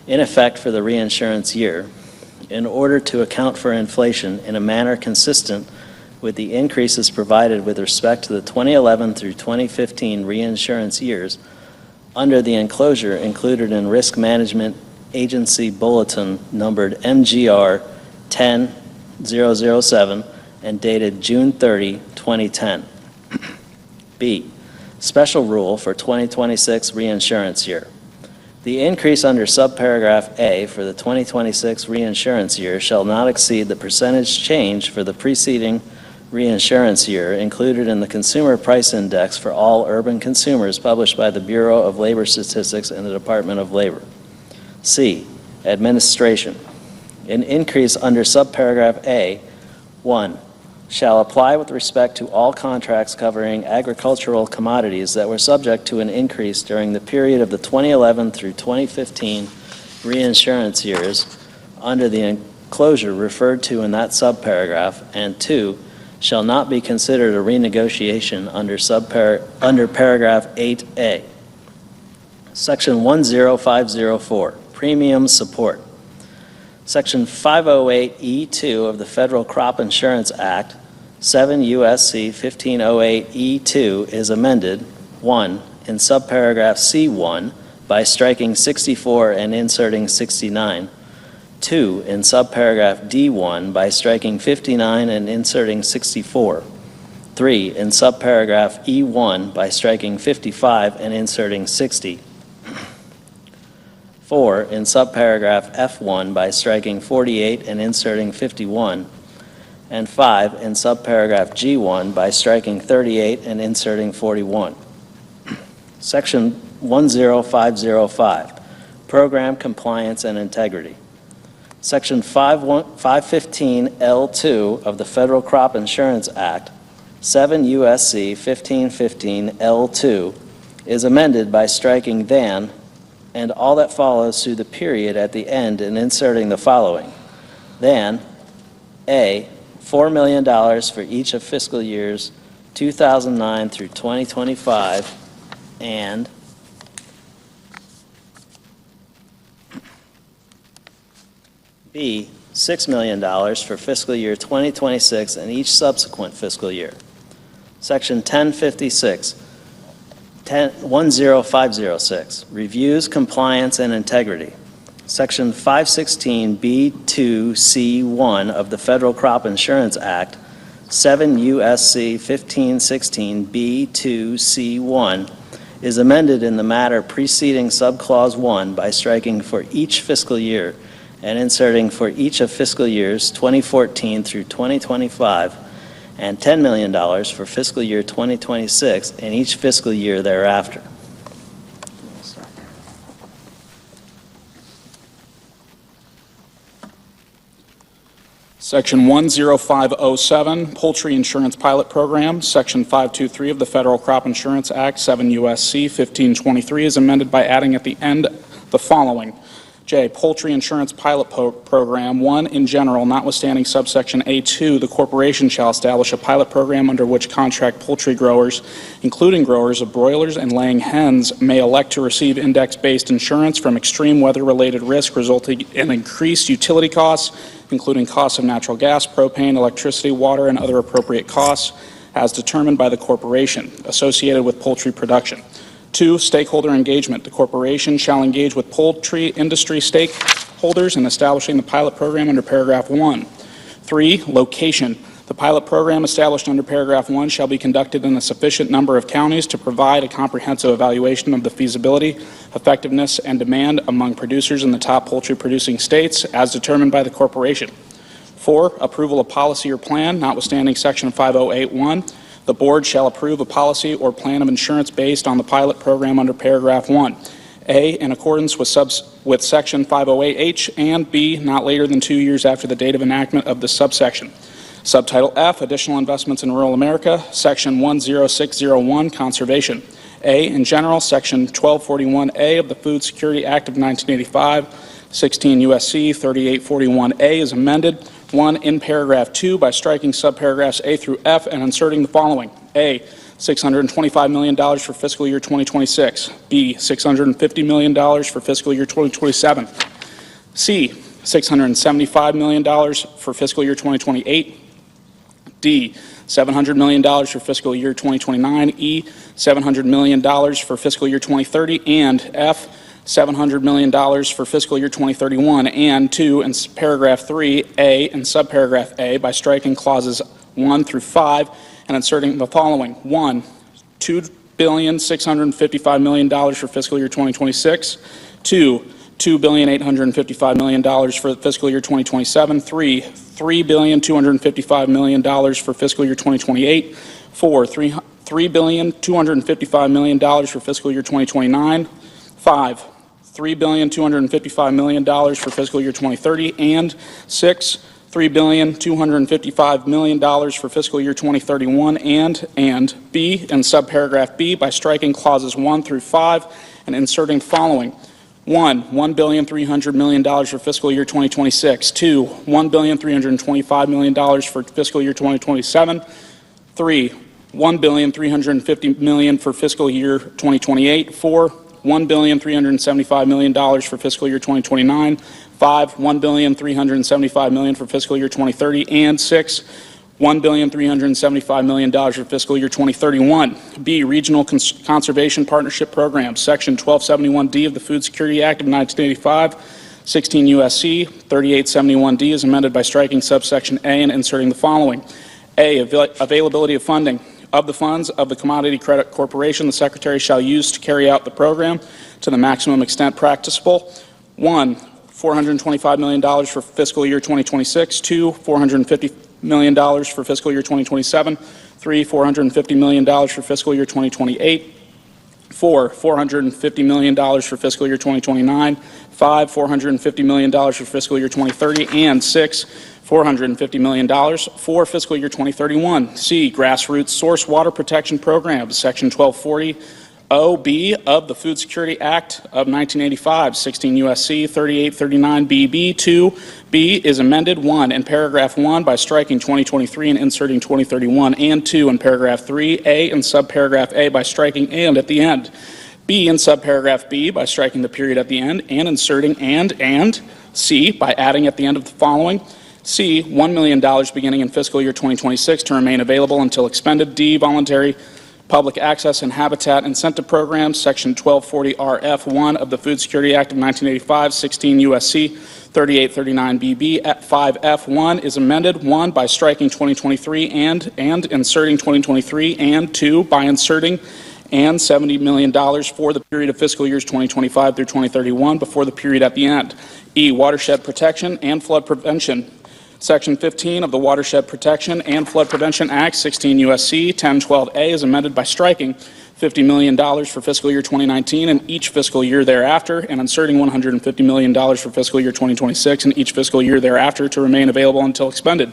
in effect for the reinsurance year in order to account for inflation in a manner consistent with the increases provided with respect to the 2011 through 2015 reinsurance years under the enclosure included in Risk Management Agency Bulletin numbered MGR 10007 and dated June 30, 2010. B, special rule for 2026 reinsurance year. The increase under subparagraph A for the 2026 reinsurance year shall not exceed the percentage change for the preceding reinsurance year included in the Consumer Price Index for all urban consumers published by the Bureau of Labor Statistics and the Department of Labor. C, administration. An increase under subparagraph A, 1, shall apply with respect to all contracts covering agricultural commodities that were subject to an increase during the period of the 2011 through 2015 reinsurance years under the enclosure referred to in that subparagraph, and 2, shall not be considered a renegotiation under paragraph 8A. Section 10504, premium support. Section 508E2 of the Federal Crop Insurance Act, 7 U.S.C. 1508E2 is amended, 1, in subparagraph C1 by striking 64 and inserting 69, 2, in subparagraph D1 by striking 59 and inserting 64, 3, in subparagraph E1 by striking 55 and inserting 60, 4, in subparagraph F1 by striking 48 and inserting 51, and 5, in subparagraph G1 by striking 38 and inserting 41. Section 10505, Program Compliance and Integrity. Section 515L2 of the Federal Crop Insurance Act, 7 U.S.C. 1515L2, is amended by striking "than" and all that follows through the period at the end and inserting the following: "than A, $4 million for each of fiscal years 2009 through 2025, and B, $6 million for fiscal year 2026 and each subsequent fiscal year." Section 10506, Reviews, Compliance, and Integrity. Section 516B2C1 of the Federal Crop Insurance Act, 7 U.S.C. 1516B2C1, is amended in the matter preceding subclause 1 by striking "for each fiscal year" and inserting "for each of fiscal years 2014 through 2025, and $10 million for fiscal year 2026 and each fiscal year thereafter." Section 10507, Poultry Insurance Pilot Program. Section 523 of the Federal Crop Insurance Act, 7 U.S.C. 1523, is amended by adding at the end the following: J, Poultry Insurance Pilot Program. 1, in general, notwithstanding subsection A2, the corporation shall establish a pilot program under which contract poultry growers, including growers of broilers and laying hens, may elect to receive index-based insurance from extreme weather-related risk resulting in increased utility costs, including costs of natural gas, propane, electricity, water, and other appropriate costs, as determined by the corporation, associated with poultry production. 2, stakeholder engagement. The corporation shall engage with poultry industry stakeholders in establishing the pilot program under paragraph 1. 3, location. The pilot program established under paragraph 1 shall be conducted in a sufficient number of counties to provide a comprehensive evaluation of the feasibility, effectiveness, and demand among producers in the top poultry producing states as determined by the corporation. 4, approval of policy or plan, notwithstanding section 5081. The board shall approve a policy or plan of insurance based on the pilot program under paragraph 1. A, in accordance with section 508H, and B, not later than 2 years after the date of enactment of this subsection. Subtitle F, Additional Investments in Rural America, section 10601, Conservation. A, in general, section 1241A of the Food Security Act of 1985, 16 U.S.C. 3841A is amended. 1, in paragraph 2 by striking subparagraphs A through F and inserting the following: A, $625 million for fiscal year 2026. B, $650 million for fiscal year 2027. C, $675 million for fiscal year 2028. D, $700 million for fiscal year 2029. E, $700 million for fiscal year 2030. And F, $700 million for fiscal year 2031, and 2, in paragraph 3A and subparagraph A by striking clauses 1 through 5 and inserting the following: 1, $2,655 million for fiscal year 2026, 2, $2,855 million for fiscal year 2027, 3, $3,255 million for fiscal year 2028, 4, $3,255 million for fiscal year 2029, 5, $3,255 million for fiscal year 2030, and 6, $3,255 million for fiscal year 2031, and B, in subparagraph B by striking clauses 1 through 5 and inserting the following: 1, $1,300 million for fiscal year 2026, 2, $1,325 million for fiscal year 2027, 3, $1,350 million for fiscal year 2028, 4, $1,375 million for fiscal year 2029, 5, $1,375 million for fiscal year 2030, and 6, $1,375 million for fiscal year 2031. B, Regional Conservation Partnership Program, Section 1271D of the Food Security Act of 1985, 16 U.S.C. 3871D is amended by striking subsection A and inserting the following. A, availability of funding. Of the funds of the Commodity Credit Corporation, the Secretary shall use to carry out the program to the maximum extent practicable. 1, $425 million for fiscal year 2026. 2, $450 million for fiscal year 2027. 3, $450 million for fiscal year 2028. 4, $450 million for fiscal year 2029. 5, $450 million for fiscal year 2030. And 6, $450 million for fiscal year 2031. C, Grassroots Source Water Protection Program, Section 1240 OB of the Food Security Act of 1985, 16 U.S.C. 3839 BB. 2B is amended, 1, in paragraph 1 by striking 2023 and inserting 2031, and 2, in paragraph 3A and subparagraph A by striking and at the end. B, in subparagraph B by striking the period at the end and inserting and. C, by adding at the end of the following. C, $1 million beginning in fiscal year 2026 to remain available until expended. D, voluntary public access and habitat incentive programs, Section 1240 RF1 of the Food Security Act of 1985, 16 U.S.C. 3839 BB. 5F1 is amended, 1, by striking 2023 and inserting 2023, and 2, by inserting and $70 million for the period of fiscal years 2025 through 2031 before the period at the end. E, watershed protection and flood prevention. Section 15 of the Watershed Protection and Flood Prevention Act, 16 U.S.C. 1012A is amended by striking $50 million for fiscal year 2019 and each fiscal year thereafter, and inserting $150 million for fiscal year 2026 and each fiscal year thereafter to remain available until expended.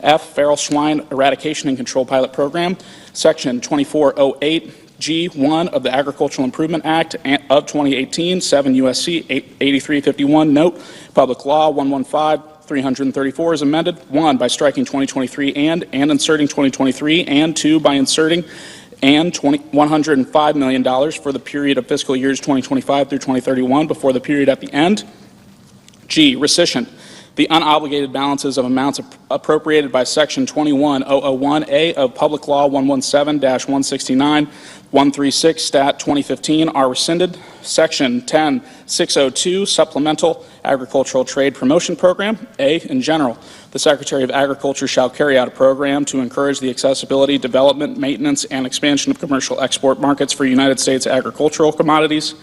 F, Feral Swine Eradication and Control Pilot Program, Section 2408 G1 of the Agricultural Improvement Act of 2018, 7 U.S.C. 8351, note, Public Law 115-334 is amended, 1, by striking 2023 and inserting 2023, and 2, by inserting and $105 million for the period of fiscal years 2025 through 2031 before the period at the end. G, rescission. The unobligated balances of amounts appropriated by Section 21001A of Public Law 117-169-136 Stat 2015 are rescinded. Section 10602 Supplemental Agricultural Trade Promotion Program. A, in general, the Secretary of Agriculture shall carry out a program to encourage the accessibility, development, maintenance, and expansion of commercial export markets for United States agricultural commodities.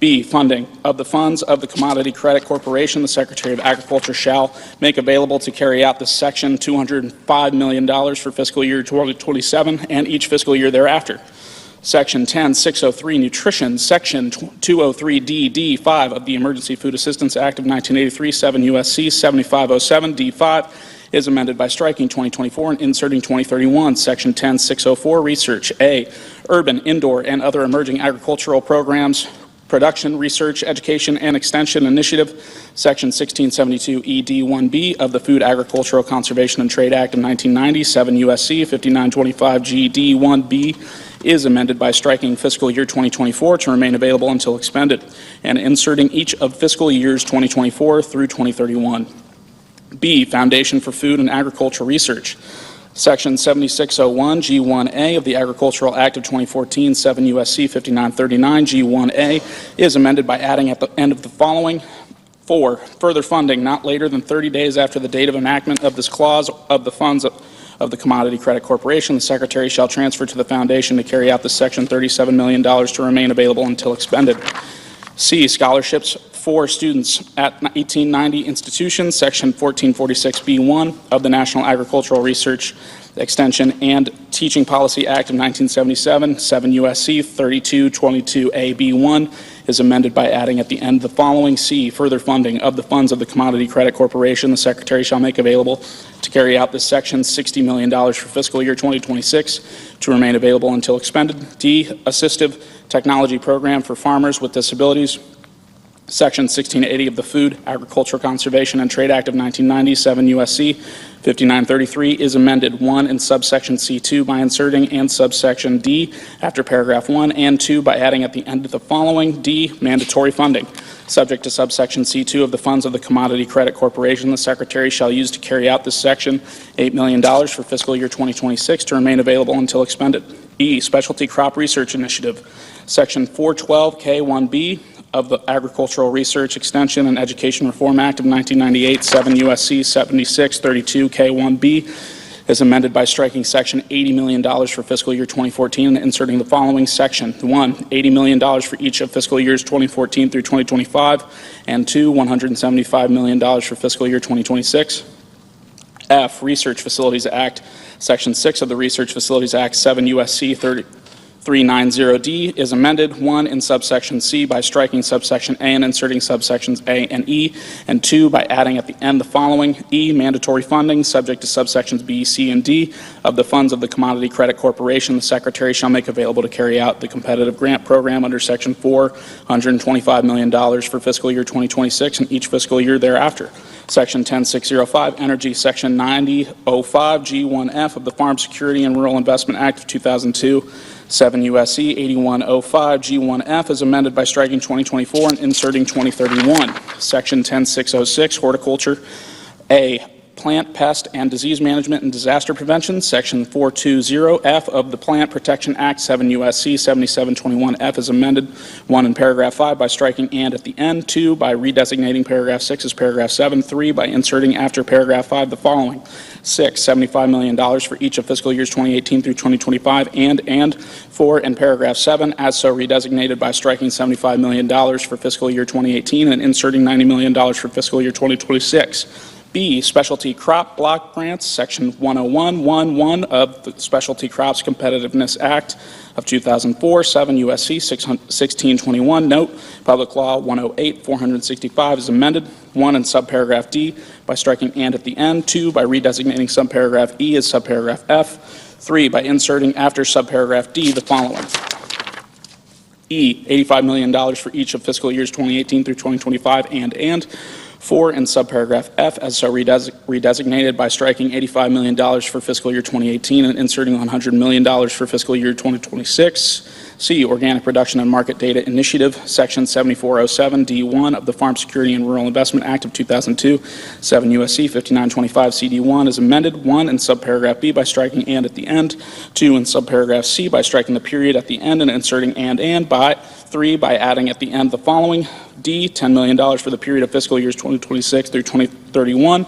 B, funding. Of the funds of the Commodity Credit Corporation, the Secretary of Agriculture shall make available to carry out this section $205 million for fiscal year 2027 and each fiscal year thereafter. Section 10603, Nutrition. Section 203D, D5 of the Emergency Food Assistance Act of 1983, 7 U.S.C. 7507, D5 is amended by striking 2024 and inserting 2031. Section 10604, Research. A, Urban, Indoor, and Other Emerging Agricultural Programs, Production, Research, Education, and Extension Initiative, Section 1672 ED1B of the Food, Agricultural, Conservation, and Trade Act of 1990, 7 U.S.C. 5925 GD1B is amended by striking fiscal year 2024 to remain available until expended, and inserting each of fiscal years 2024 through 2031. B, Foundation for Food and Agricultural Research. Section 7601 G1A of the Agricultural Act of 2014, 7 U.S.C. 5939 G1A is amended by adding at the end of the following. 4, further funding not later than 30 days after the date of enactment of this clause of the funds of the Commodity Credit Corporation, the Secretary shall transfer to the Foundation to carry out this section $37 million to remain available until expended. C, scholarships for students at 1890 institutions, Section 1446B1 of the National Agricultural Research, Extension, and Teaching Policy Act of 1977, 7 U.S.C. 3222A-B1 is amended by adding at the end the following. C, further funding of the funds of the Commodity Credit Corporation, the Secretary shall make available to carry out this section $60 million for fiscal year 2026 to remain available until expended. D, Assistive Technology Program for Farmers with Disabilities, Section 1680 of the Food, Agricultural, Conservation, and Trade Act of 1997, U.S.C. 5933 is amended, 1, in subsection C2 by inserting and subsection D after paragraph 1, and 2 by adding at the end of the following. D, mandatory funding. Subject to subsection C2 of the funds of the Commodity Credit Corporation, the Secretary shall use to carry out this section $8 million for fiscal year 2026 to remain available until expended. E, Specialty Crop Research Initiative, Section 412K1B of the Agricultural Research, Extension, and Education Reform Act of 1998, 7 U.S.C. 7632K1B, is amended by striking Section $80 million for fiscal year 2014 and inserting the following section. 1, $80 million for each of fiscal years 2014 through 2025, and 2, $175 million for fiscal year 2026. F, Research Facilities Act, Section 6 of the Research Facilities Act, 7 U.S.C. 390D is amended, 1, in subsection C by striking subsection A and inserting subsections A and E, and 2, by adding at the end the following. E, mandatory funding, subject to subsections B, C, and D of the funds of the Commodity Credit Corporation. The Secretary shall make available to carry out the competitive grant program under Section 4, $125 million for fiscal year 2026 and each fiscal year thereafter. Section 10605, Energy, Section 9005, G1F of the Farm Security and Rural Investment Act of 2002, 7 U.S.C. 8105, G1F is amended by striking 2024 and inserting 2031. Section 10606, Horticulture. A, Plant, Pest, and Disease Management and Disaster Prevention, Section 420F of the Plant Protection Act, 7 U.S.C. 7721F is amended, 1, in paragraph 5 by striking and at the end, 2, by redesignating paragraph 6 as paragraph 7, 3, by inserting after paragraph 5 the following. 6, $75 million for each of fiscal years 2018 through 2025, and 4, in paragraph 7, as so redesignated by striking $75 million for fiscal year 2018 and inserting $90 million for fiscal year 2026. B, Specialty Crop Block Grants, Section 10111 of the Specialty Crops Competitiveness Act of 2004, 7 U.S.C. 1621, note, Public Law 108, 465 is amended, 1, in subparagraph D by striking and at the end, 2, by redesignating subparagraph E as subparagraph F, 3, by inserting after subparagraph D the following. E, $85 million for each of fiscal years 2018 through 2025, and 4, in subparagraph F, as so redesignated by striking $85 million for fiscal year 2018 and inserting $100 million for fiscal year 2026. C, Organic Production and Market Data Initiative, Section 7407 D1 of the Farm Security and Rural Investment Act of 2002, 7 U.S.C. 5925 CD1 is amended, 1, in subparagraph B by striking and at the end, 2, in subparagraph C by striking the period at the end and inserting and by 3, by adding at the end the following. D, $10 million for the period of fiscal years 2026 through 2031.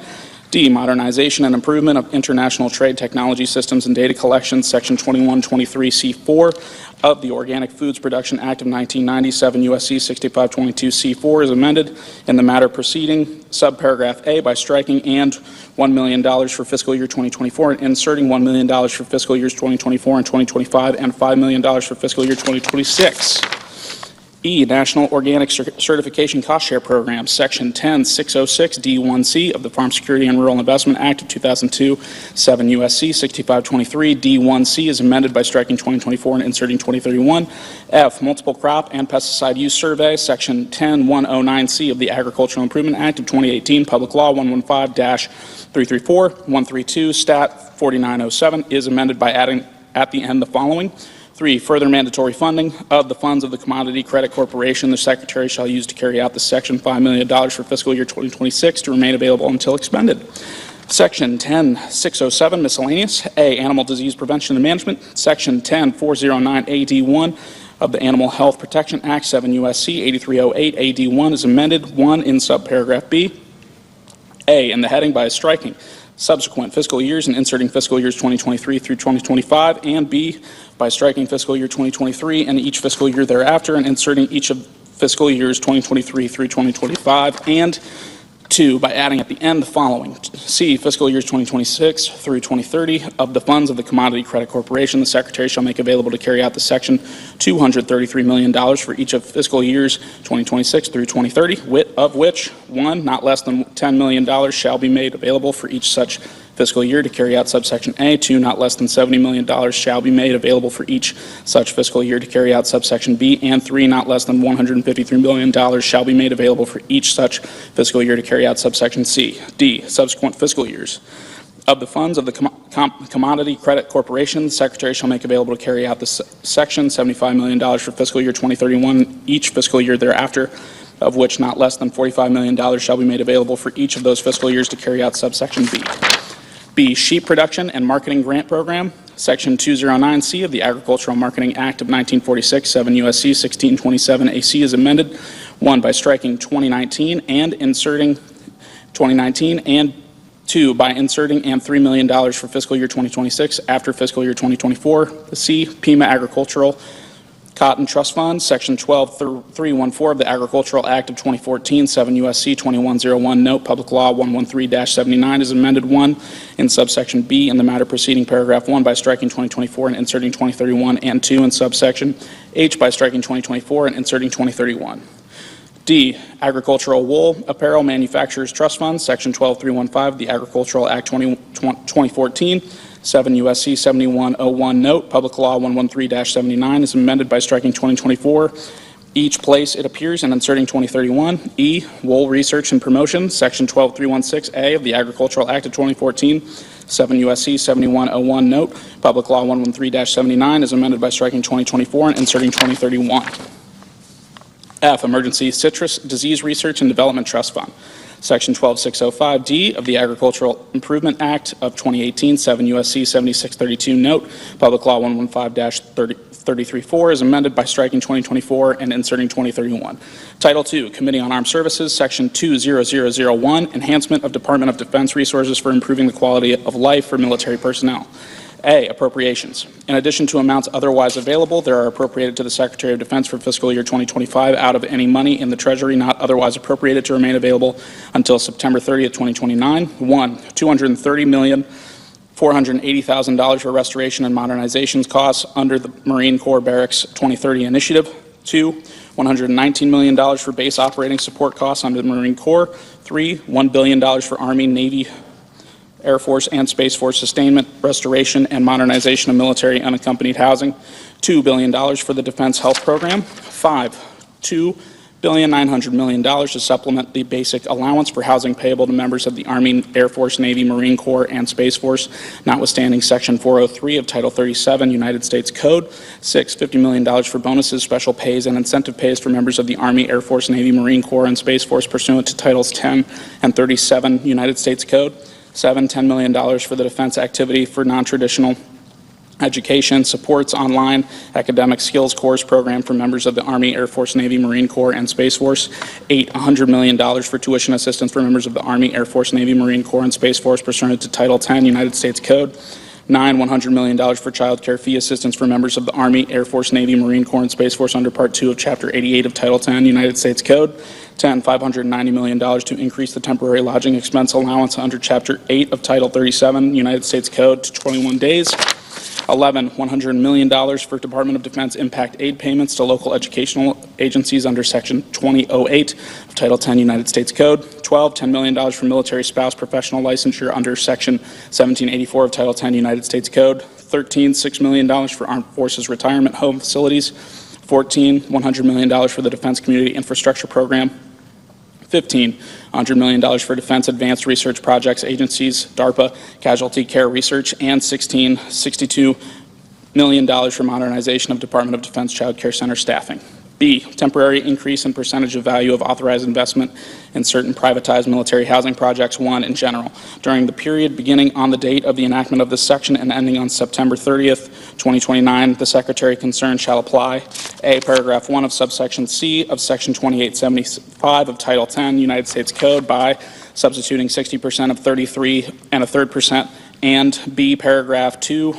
D, Modernization and Improvement of International Trade Technology Systems and Data Collection, Section 2123C4 of the Organic Foods Production Act of 1997, U.S.C. 6522C4 is amended in the matter preceding subparagraph A by striking and $1 million for fiscal year 2024 and inserting $1 million for fiscal years 2024 and 2025 and $5 million for fiscal year 2026. E, National Organic Certification Cost Share Program, Section 10606 D1C of the Farm Security and Rural Investment Act of 2002, 7 U.S.C. 6523 D1C is amended by striking 2024 and inserting 2031. F, Multiple Crop and Pesticide Use Survey, Section 10109C of the Agricultural Improvement Act of 2018, Public Law 115-334, 132, Stat 4907 is amended by adding at the end the following. 3, further mandatory funding of the funds of the Commodity Credit Corporation. The Secretary shall use to carry out the Section $5 million for fiscal year 2026 to remain available until expended. Section 10607, miscellaneous. A, Animal Disease Prevention and Management. Section 10409 AD1 of the Animal Health Protection Act, 7 U.S.C. 8308 AD1 is amended, 1, in subparagraph B. A, in the heading by striking subsequent fiscal years and inserting fiscal years 2023 through 2025, and B, by striking fiscal year 2023 and each fiscal year thereafter and inserting each of fiscal years 2023 through 2025, and 2, by adding at the end the following. C, fiscal years 2026 through 2030 of the funds of the Commodity Credit Corporation. The Secretary shall make available to carry out the Section $233 million for each of fiscal years 2026 through 2030, of which 1, not less than $10 million shall be made available for each such fiscal year to carry out subsection A. 2, not less than $70 million shall be made available for each such fiscal year to carry out subsection B. And 3, not less than $153 million shall be made available for each such fiscal year to carry out subsection C. D, subsequent fiscal years. Of the funds of the Commodity Credit Corporation, the Secretary shall make available to carry out the section $75 million for fiscal year 2031, each fiscal year thereafter, of which not less than $45 million shall be made available for each of those fiscal years to carry out subsection B. B, Sheep Production and Marketing Grant Program, Section 209C of the Agricultural Marketing Act of 1946, 7 U.S.C. 1627 AC is amended, 1, by striking 2019 and inserting 2019, and 2, by inserting and $3 million for fiscal year 2026 after fiscal year 2024. C, Pima Agricultural Cotton Trust Fund, Section 12314 of the Agricultural Act of 2014, 7 U.S.C. 2101, Note, Public Law 113-79 is amended, 1, in subsection B in the matter preceding paragraph 1 by striking 2024 and inserting 2031, and 2, in subsection H by striking 2024 and inserting 2031. D, Agricultural Wool Apparel Manufacturers Trust Fund, Section 12315 of the Agricultural Act 2014, 7 U.S.C. 7101, Note, Public Law 113-79 is amended by striking 2024 each place it appears and inserting 2031. E, Wool Research and Promotion, Section 12316A of the Agricultural Act of 2014, 7 U.S.C. 7101, Note, Public Law 113-79 is amended by striking 2024 and inserting 2031. F, Emergency Citrus Disease Research and Development Trust Fund, Section 12605D of the Agricultural Improvement Act of 2018, 7 U.S.C. 7632, Note, Public Law 115-334 is amended by striking 2024 and inserting 2031. Title II, Committee on Armed Services, Section 20001, Enhancement of Department of Defense Resources for Improving the Quality of Life for Military Personnel. A, appropriations. In addition to amounts otherwise available, there are appropriated to the Secretary of Defense for fiscal year 2025 out of any money in the Treasury not otherwise appropriated to remain available until September 30th, 2029. 1, $230,480,000 for restoration and modernization costs under the Marine Corps Barracks 2030 Initiative. 2, $119 million for base operating support costs under the Marine Corps. 3, $1 billion for Army, Navy, Air Force, and Space Force sustainment, restoration, and modernization of military unaccompanied housing. $2 billion for the Defense Health Program. 5, $2,900 million to supplement the basic allowance for housing payable to members of the Army, Air Force, Navy, Marine Corps, and Space Force, notwithstanding Section 403 of Title 37 United States Code. 6, $50 million for bonuses, special pays, and incentive pays for members of the Army, Air Force, Navy, Marine Corps, and Space Force pursuant to Titles 10 and 37 United States Code. 7, $10 million for the defense activity for non-traditional education, supports online academic skills course program for members of the Army, Air Force, Navy, Marine Corps, and Space Force. 8, $100 million for tuition assistance for members of the Army, Air Force, Navy, Marine Corps, and Space Force pursuant to Title 10 United States Code. 9, $100 million for child care fee assistance for members of the Army, Air Force, Navy, Marine Corps, and Space Force under Part 2 of Chapter 88 of Title 10 United States Code. 10, $590 million to increase the temporary lodging expense allowance under Chapter 8 of Title 37 United States Code to 21 days. 11, $100 million for Department of Defense impact aid payments to local educational agencies under Section 2008 of Title 10 United States Code. 12, $10 million for military spouse professional licensure under Section 1784 of Title 10 United States Code. 13, $6 million for Armed Forces Retirement Home Facilities. 14, $100 million for the Defense Community Infrastructure Program. 15, $100 million for Defense Advanced Research Projects Agencies, DARPA, Casualty Care Research, and 16, $62 million for modernization of Department of Defense Child Care Center staffing. B, temporary increase in percentage of value of authorized investment in certain privatized military housing projects, 1, in general. During the period beginning on the date of the enactment of this section and ending on September 30th, 2029, the Secretary concerned shall apply. A, paragraph 1 of subsection C of Section 2875 of Title 10 United States Code by substituting 60% of 33 and a third percent, and B, paragraph 2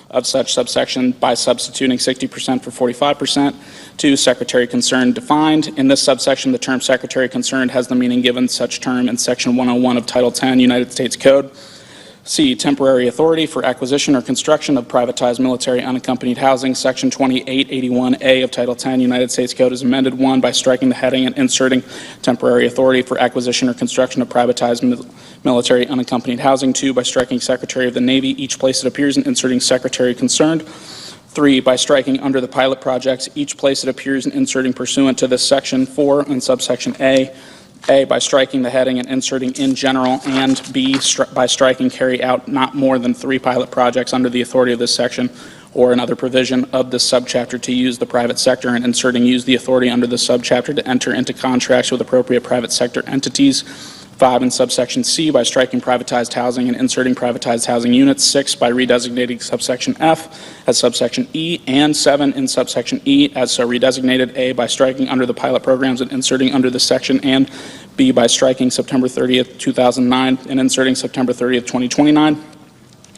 of such subsection by substituting 60% for 45%. 2, secretary concerned defined. In this subsection, the term secretary concerned has the meaning given such term in Section 101 of Title 10 United States Code. C, temporary authority for acquisition or construction of privatized military unaccompanied housing. Section 2881A of Title 10 United States Code is amended, 1, by striking the heading and inserting temporary authority for acquisition or construction of privatized military unaccompanied housing. 2, by striking Secretary of the Navy each place it appears and inserting secretary concerned. 3, by striking under the pilot projects each place it appears and inserting pursuant to this section. 4, in subsection A, by striking the heading and inserting in general, and B, by striking carry out not more than 3 pilot projects under the authority of this section, or another provision of this subchapter to use the private sector, and inserting use the authority under this subchapter to enter into contracts with appropriate private sector entities. 5, in subsection C, by striking privatized housing and inserting privatized housing units. 6, by redesignating subsection F as subsection E, and 7, in subsection E, as so redesignated. A, by striking under the pilot programs and inserting under this section, and B, by striking September 30th, 2009 and inserting September 30th, 2029.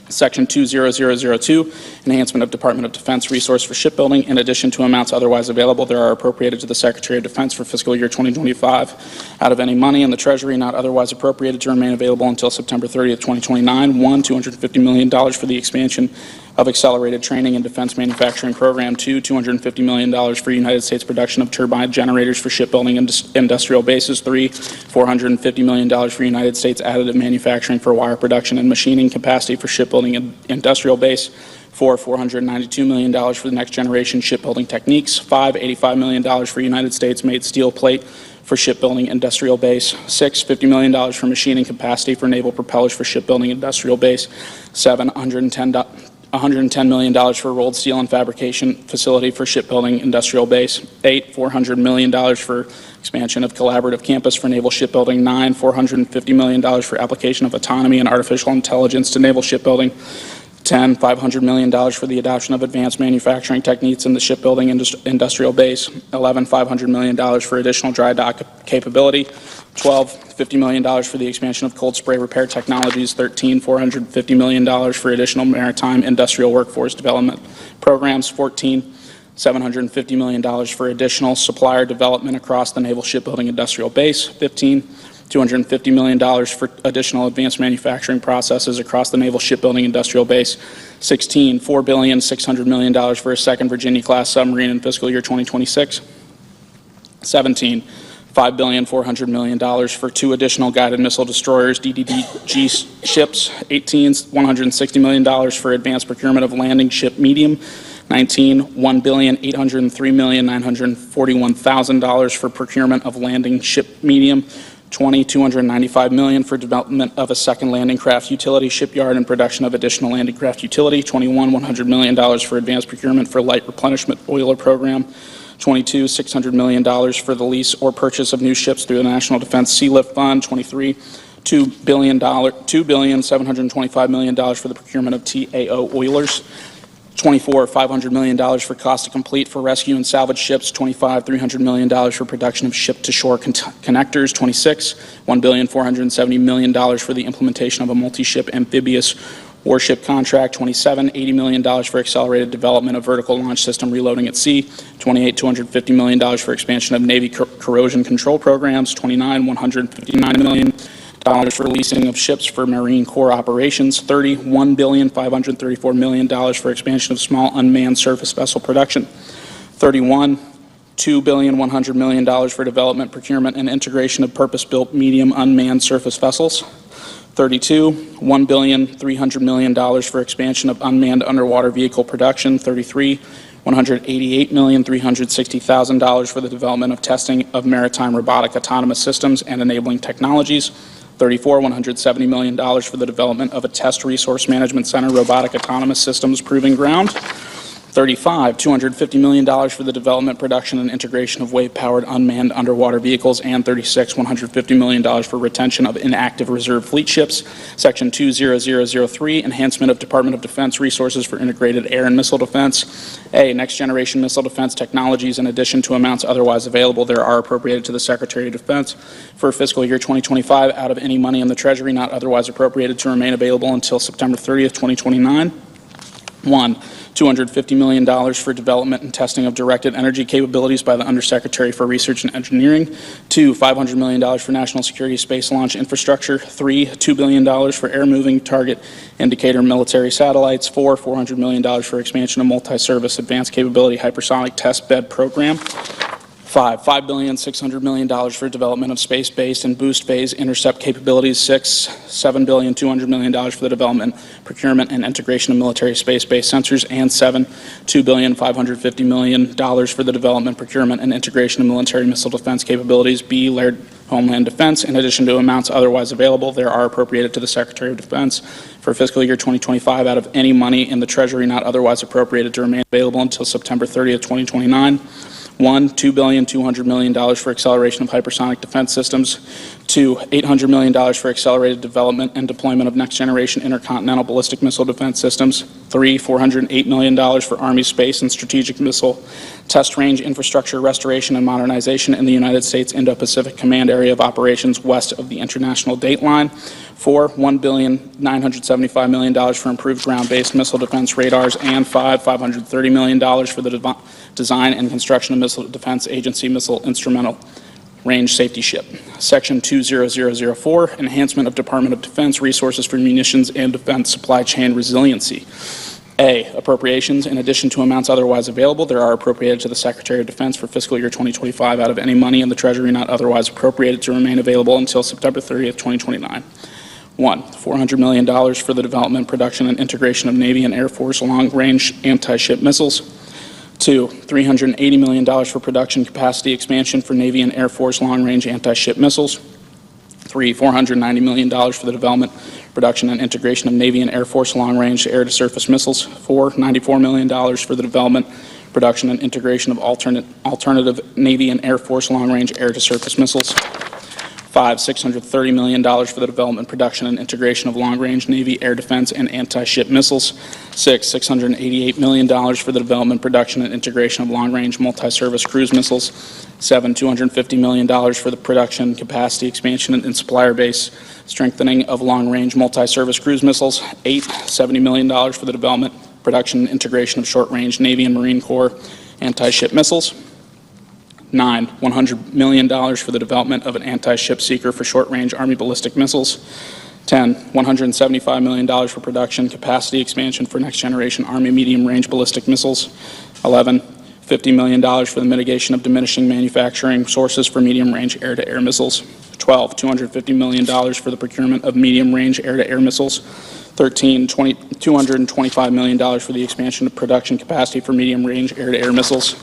Section 20002, enhancement of Department of Defense resource for shipbuilding. In addition to amounts otherwise available, there are appropriated to the Secretary of Defense for fiscal year 2025 out of any money in the Treasury not otherwise appropriated to remain available until September 30th, 2029. 1, $250 million for the expansion of accelerated training and defense manufacturing program. 2, $250 million for United States production of turbine generators for shipbuilding and industrial bases. 3, $450 million for United States additive manufacturing for wire production and machining capacity for shipbuilding and industrial base. 4, $492 million for the next generation shipbuilding techniques. 5, $85 million for United States made steel plate for shipbuilding industrial base. 6, $50 million for machining capacity for naval propellers for shipbuilding industrial base. 7, $110 million for rolled steel and fabrication facility for shipbuilding industrial base. 8, $400 million for expansion of collaborative campus for naval shipbuilding. 9, $450 million for application of autonomy and artificial intelligence to naval shipbuilding. 10, $500 million for the adoption of advanced manufacturing techniques in the shipbuilding industrial base. 11, $500 million for additional dry dock capability. 12, $50 million for the expansion of cold spray repair technologies. 13, $450 million for additional maritime industrial workforce development programs. 14, $750 million for additional supplier development across the naval shipbuilding industrial base. 15, $250 million for additional advanced manufacturing processes across the naval shipbuilding industrial base. 16, $4,600 million for a second Virginia-class submarine in fiscal year 2026. 17, $5,400 million for 2 additional guided missile destroyers, DDG ships. 18, $160 million for advanced procurement of landing ship medium. 19, $1,803,941,000 for procurement of landing ship medium. 20, $295 million for development of a second landing craft utility shipyard and production of additional landing craft utility. 21, $100 million for advanced procurement for light replenishment oiler program. 22, $600 million for the lease or purchase of new ships through the National Defense Sea Lift Fund. 23, $2,725 million for the procurement of TAO oilers. 24, $500 million for cost to complete for rescue and salvage ships. 25, $300 million for production of ship-to-shore connectors. 26, $1,470 million for the implementation of a multi-ship amphibious warship contract. 27, $80 million for accelerated development of vertical launch system reloading at sea. 28, $250 million for expansion of Navy corrosion control programs. 29, $159 million for leasing of ships for Marine Corps operations. 30, $1,534 million for expansion of small unmanned surface vessel production. 31, $2,100 million for development, procurement, and integration of purpose-built medium unmanned surface vessels. 32, $1,300 million for expansion of unmanned underwater vehicle production. 33, $188,360,000 for the development of testing of maritime robotic autonomous systems and enabling technologies. 34, $170 million for the development of a test resource management center, robotic autonomous systems proving ground. 35, $250 million for the development, production, and integration of wave-powered unmanned underwater vehicles. And 36, $150 million for retention of inactive reserve fleet ships. Section 20003, enhancement of Department of Defense resources for integrated air and missile defense. A, next generation missile defense technologies. In addition to amounts otherwise available, there are appropriated to the Secretary of Defense for fiscal year 2025 out of any money in the Treasury not otherwise appropriated to remain available until September 30th, 2029. 1, $250 million for development and testing of directed energy capabilities by the Undersecretary for Research and Engineering. 2, $500 million for national security space launch infrastructure. 3, $2 billion for air-moving target indicator military satellites. 4, $400 million for expansion of multi-service advanced capability hypersonic test bed program. 5, $5,600 million for development of space-based and boost phase intercept capabilities. 6, $7,200 million for the development, procurement, and integration of military space-based sensors. And 7, $2,550 million for the development, procurement, and integration of military missile defense capabilities. B, Homeland Defense. In addition to amounts otherwise available, there are appropriated to the Secretary of Defense for fiscal year 2025 out of any money in the Treasury not otherwise appropriated to remain available until September 30th, 2029. One, $2.2 billion for acceleration of hypersonic defense systems. Two, $800 million for accelerated development and deployment of next-generation intercontinental ballistic missile defense systems. Three, $408 million for Army space and strategic missile test range infrastructure restoration and modernization in the United States Indo-Pacific Command Area of Operations west of the international date line. Four, $1.975 billion for improved ground-based missile defense radars. And five, $530 million for the design and construction of Missile Defense Agency missile instrumental range safety ship. Section 20004, enhancement of Department of Defense resources for munitions and defense supply chain resiliency. A, appropriations. In addition to amounts otherwise available, there are appropriated to the Secretary of Defense for fiscal year 2025 out of any money in the Treasury not otherwise appropriated to remain available until September 30th, 2029. One, $400 million for the development, production, and integration of Navy and Air Force long-range anti-ship missiles. Two, $380 million for production capacity expansion for Navy and Air Force long-range anti-ship missiles. Three, $490 million for the development, production, and integration of Navy and Air Force long-range air-to-surface missiles. Four, $94 million for the development, production, and integration of alternative Navy and Air Force long-range air-to-surface missiles. Five, $630 million for the development, production, and integration of long-range Navy air defense and anti-ship missiles. Six, $688 million for the development, production, and integration of long-range multi-service cruise missiles. Seven, $250 million for the production, capacity expansion, and supplier base strengthening of long-range multi-service cruise missiles. Eight, $70 million for the development, production, and integration of short-range Navy and Marine Corps anti-ship missiles. Nine, $100 million for the development of an anti-ship seeker for short-range Army ballistic missiles. 10, $175 million for production capacity expansion for next-generation Army medium-range ballistic missiles. 11, $50 million for the mitigation of diminishing manufacturing sources for medium-range air-to-air missiles. 12, $250 million for the procurement of medium-range air-to-air missiles. 13, $225 million for the expansion of production capacity for medium-range air-to-air missiles.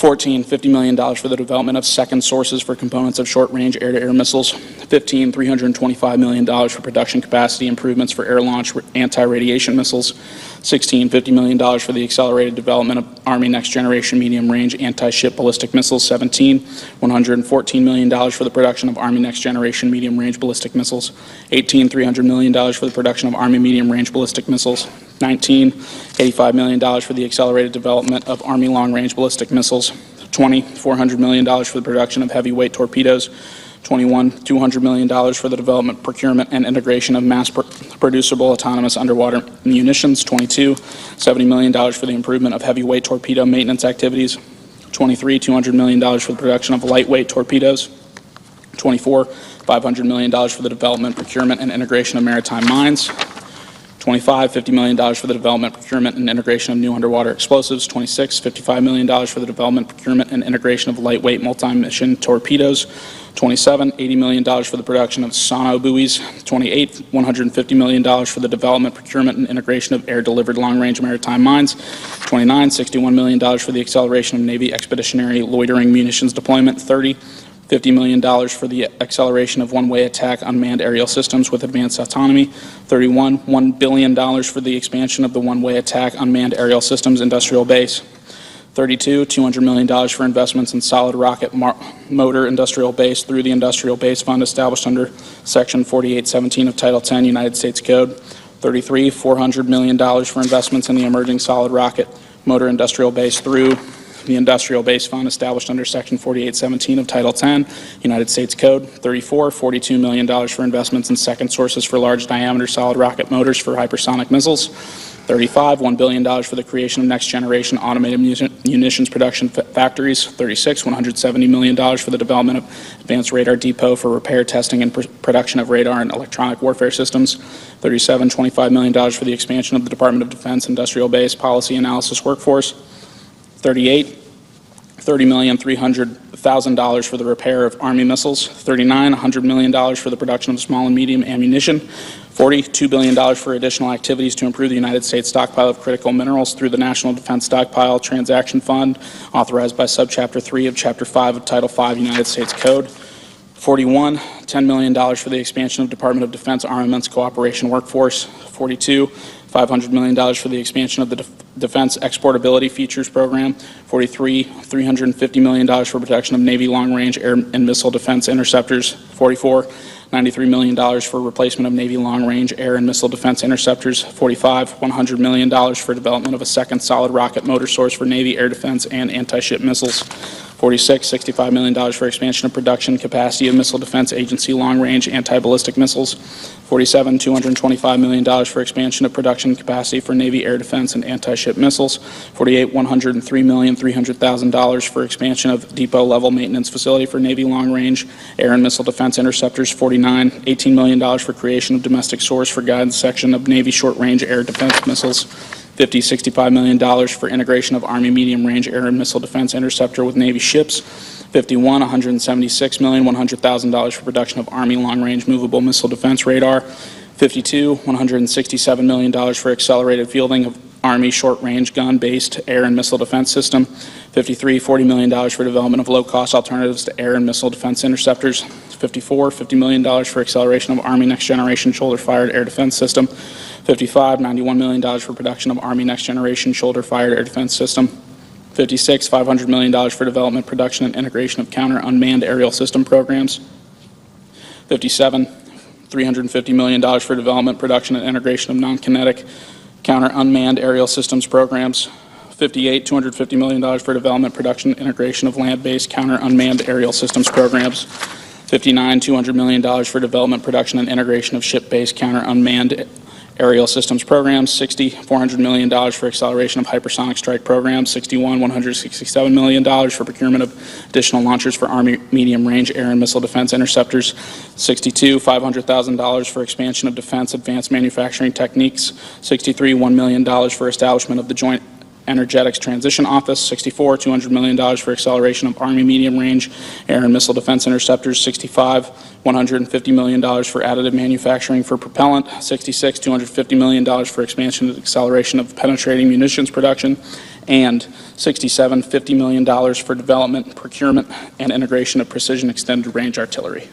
14, $50 million for the development of second sources for components of short-range air-to-air missiles. 15, $325 million for production capacity improvements for air-launched anti-radiation missiles. 16, $50 million for the accelerated development of Army next-generation medium-range anti-ship ballistic missiles. 17, $114 million for the production of Army next-generation medium-range ballistic missiles. 18, $300 million for the production of Army medium-range ballistic missiles. 19, $85 million for the accelerated development of Army long-range ballistic missiles. 20, $400 million for the production of heavyweight torpedoes. 21, $200 million for the development, procurement, and integration of mass-producible autonomous underwater munitions. 22, $70 million for the improvement of heavyweight torpedo maintenance activities. 23, $200 million for the production of lightweight torpedoes. 24, $500 million for the development, procurement, and integration of maritime mines. 25, $50 million for the development, procurement, and integration of new underwater explosives. 26, $55 million for the development, procurement, and integration of lightweight multi-mission torpedoes. 27, $80 million for the production of sono buoys. 28, $150 million for the development, procurement, and integration of air-delivered long-range maritime mines. 29, $61 million for the acceleration of Navy expeditionary loitering munitions deployment. 30, $50 million for the acceleration of one-way attack unmanned aerial systems with advanced autonomy. 31, $1 billion for the expansion of the one-way attack unmanned aerial systems industrial base. 32, $200 million for investments in solid rocket motor industrial base through the Industrial Base Fund established under Section 4817 of Title 10 United States Code. 33, $400 million for investments in the emerging solid rocket motor industrial base through the Industrial Base Fund established under Section 4817 of Title 10, United States Code. 34, $42 million for investments in second sources for large diameter solid rocket motors for hypersonic missiles. 35, $1 billion for the creation of next generation automated munitions production factories. 36, $170 million for the development of advanced radar depot for repair, testing, and production of radar and electronic warfare systems. 37, $25 million for the expansion of the Department of Defense industrial base policy analysis workforce. 38, $30,300,000 for the repair of Army missiles. 39, $100 million for the production of small and medium ammunition. 40, $2 billion for additional activities to improve the United States stockpile of critical minerals through the National Defense Stockpile Transaction Fund, authorized by Subchapter 3 of Chapter 5 of Title 5 United States Code. 41, $10 million for the expansion of Department of Defense Armaments Cooperation Workforce. 42, $500 million for the expansion of the Defense Exportability Features Program. 43, $350 million for protection of Navy long-range air and missile defense interceptors. 44, $93 million for replacement of Navy long-range air and missile defense interceptors. 45, $100 million for development of a second solid rocket motor source for Navy air defense and anti-ship missiles. 46, $65 million for expansion of production capacity of Missile Defense Agency long-range anti-ballistic missiles. 47, $225 million for expansion of production capacity for Navy air defense and anti-ship missiles. 48, $103,300,000 for expansion of depot-level maintenance facility for Navy long-range air and missile defense interceptors. 49, $18 million for creation of domestic source for guidance section of Navy short-range air defense missiles. 50, $65 million for integration of Army medium-range air and missile defense interceptor with Navy ships. 51, $176,100,000 for production of Army long-range movable missile defense radar. 52, $167 million for accelerated fielding of Army short-range gun-based air and missile defense system. 53, $40 million for development of low-cost alternatives to air and missile defense interceptors. 54, $50 million for acceleration of Army next-generation shoulder-fired air defense system. 55, $91 million for production of Army next-generation shoulder-fired air defense system. 56, $500 million for development, production, and integration of counter-unmanned aerial system programs. 57, $350 million for development, production, and integration of non-kinetic counter-unmanned aerial systems programs. 58, $250 million for development, production, and integration of land-based counter-unmanned aerial systems programs. 59, $200 million for development, production, and integration of ship-based counter-unmanned aerial systems programs. 60, $400 million for acceleration of hypersonic strike programs. 61, $167 million for procurement of additional launchers for Army medium-range air and missile defense interceptors. 62, $500,000 for expansion of defense advanced manufacturing techniques. 63, $1 million for establishment of the Joint Energetics Transition Office. 64, $200 million for acceleration of Army medium-range air and missile defense interceptors. 65, $150 million for additive manufacturing for propellant. 66, $250 million for expansion and acceleration of penetrating munitions production. And 67, $50 million for development, procurement, and integration of precision extended range artillery.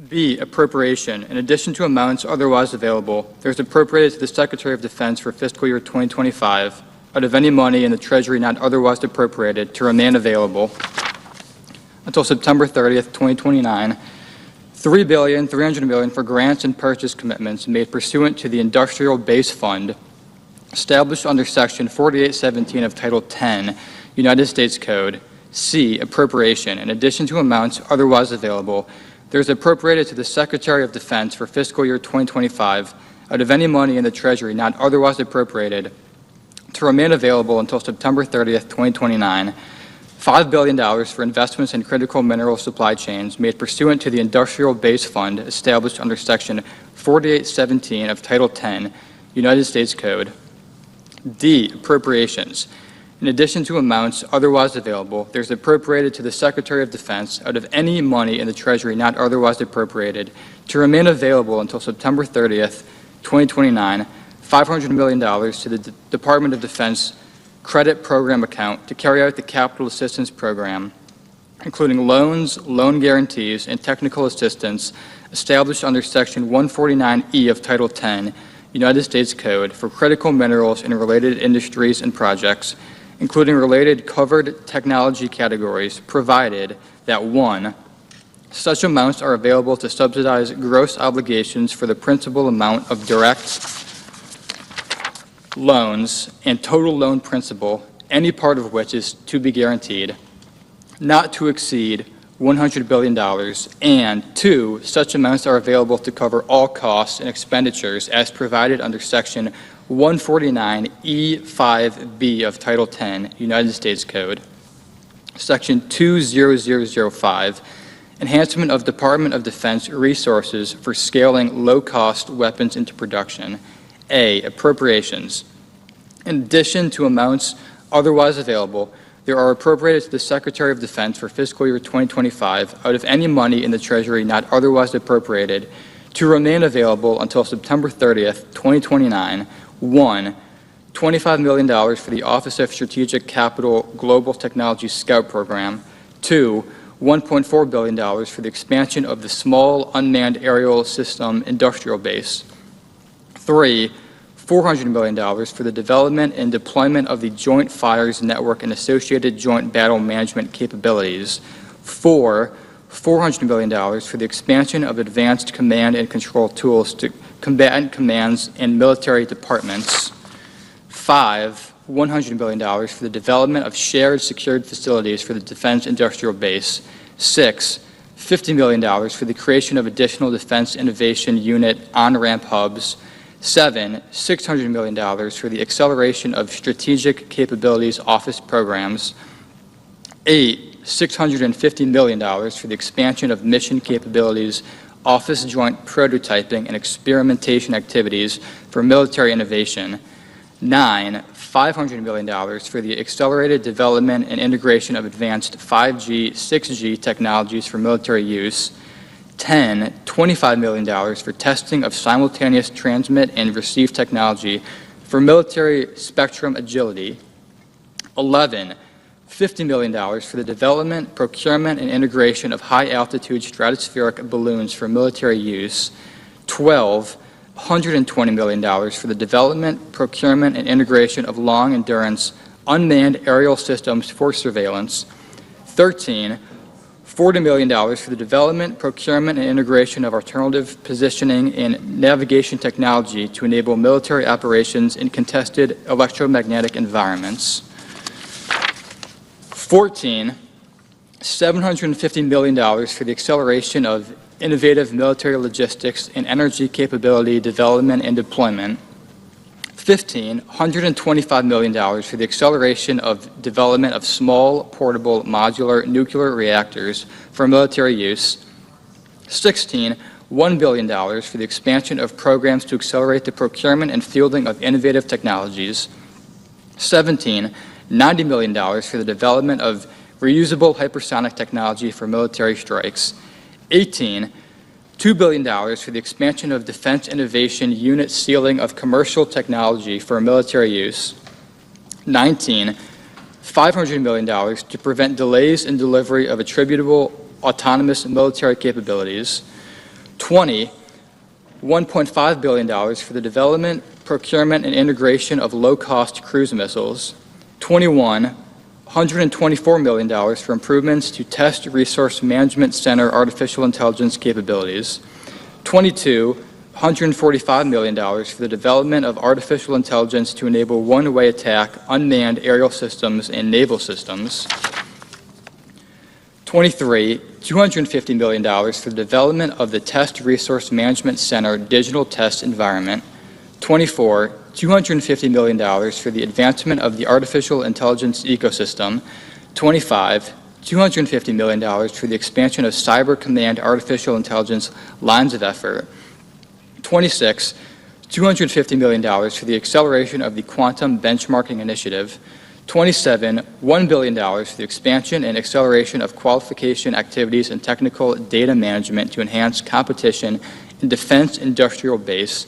B, appropriation. In addition to amounts otherwise available, there is appropriated to the Secretary of Defense for fiscal year 2025 out of any money in the Treasury not otherwise appropriated to remain available until September 30th, 2029, $3.3 billion for grants and purchase commitments made pursuant to the Industrial Base Fund established under Section 4817 of Title 10, United States Code. C, appropriation. In addition to amounts otherwise available, there is appropriated to the Secretary of Defense for fiscal year 2025 out of any money in the Treasury not otherwise appropriated to remain available until September 30th, 2029, $5 billion for investments in critical mineral supply chains made pursuant to the Industrial Base Fund established under Section 4817 of Title 10, United States Code. D, appropriations. In addition to amounts otherwise available, there is appropriated to the Secretary of Defense out of any money in the Treasury not otherwise appropriated to remain available until September 30th, 2029, $500 million to the Department of Defense Credit Program account to carry out the Capital Assistance Program, including loans, loan guarantees, and technical assistance established under Section 149E of Title 10, United States Code for critical minerals and related industries and projects, including related covered technology categories, provided that 1, such amounts are available to subsidize gross obligations for the principal amount of direct loans and total loan principal, any part of which is to be guaranteed, not to exceed $100 billion, and 2, such amounts are available to cover all costs and expenditures as provided under Section 149E5B of Title 10, United States Code. Section 20005, enhancement of Department of Defense resources for scaling low-cost weapons into production. A, appropriations. In addition to amounts otherwise available, there are appropriated to the Secretary of Defense for fiscal year 2025 out of any money in the Treasury not otherwise appropriated to remain available until September 30th, 2029, 1, $25 million for the Office of Strategic Capital Global Technology Scout Program. 2, $1.4 billion for the expansion of the Small Unmanned Aerial System Industrial Base. 3, $400 million for the development and deployment of the Joint Fires Network and associated joint battle management capabilities. 4, $400 million for the expansion of advanced command and control tools to combatant commands and military departments. 5, $100 million for the development of shared secured facilities for the Defense Industrial Base. 6, $50 million for the creation of additional Defense Innovation Unit on-ramp hubs. 7, $600 million for the acceleration of strategic capabilities office programs. 8, $650 million for the expansion of mission capabilities office joint prototyping and experimentation activities for military innovation. 9, $500 million for the accelerated development and integration of advanced 5G, 6G technologies for military use. 10, $25 million for testing of simultaneous transmit and receive technology for military spectrum agility. 11, $50 million for the development, procurement, and integration of high-altitude stratospheric balloons for military use. 12, $120 million for the development, procurement, and integration of long-endurance unmanned aerial systems for surveillance. 13, $40 million for the development, procurement, and integration of alternative positioning and navigation technology to enable military operations in contested electromagnetic environments. 14, $750 million for the acceleration of innovative military logistics and energy capability development and deployment. 15, $125 million for the acceleration of development of small, portable, modular nuclear reactors for military use. 16, $1 billion for the expansion of programs to accelerate the procurement and fielding of innovative technologies. 17, $90 million for the development of reusable hypersonic technology for military strikes. 18, $2 billion for the expansion of Defense Innovation Unit ceiling of commercial technology for military use. 19, $500 million to prevent delays in delivery of attributable autonomous military capabilities. 20, $1.5 billion for the development, procurement, and integration of low-cost cruise missiles. 21, $124 million for improvements to Test Resource Management Center artificial intelligence capabilities. 22, $145 million for the development of artificial intelligence to enable one-way attack unmanned aerial systems and naval systems. 23, $250 million for the development of the Test Resource Management Center digital test environment. 24, $250 million for the advancement of the artificial intelligence ecosystem. 25, $250 million for the expansion of cyber command artificial intelligence lines of effort. 26, $250 million for the acceleration of the quantum benchmarking initiative. 27, $1 billion for the expansion and acceleration of qualification activities and technical data management to enhance competition in defense industrial base.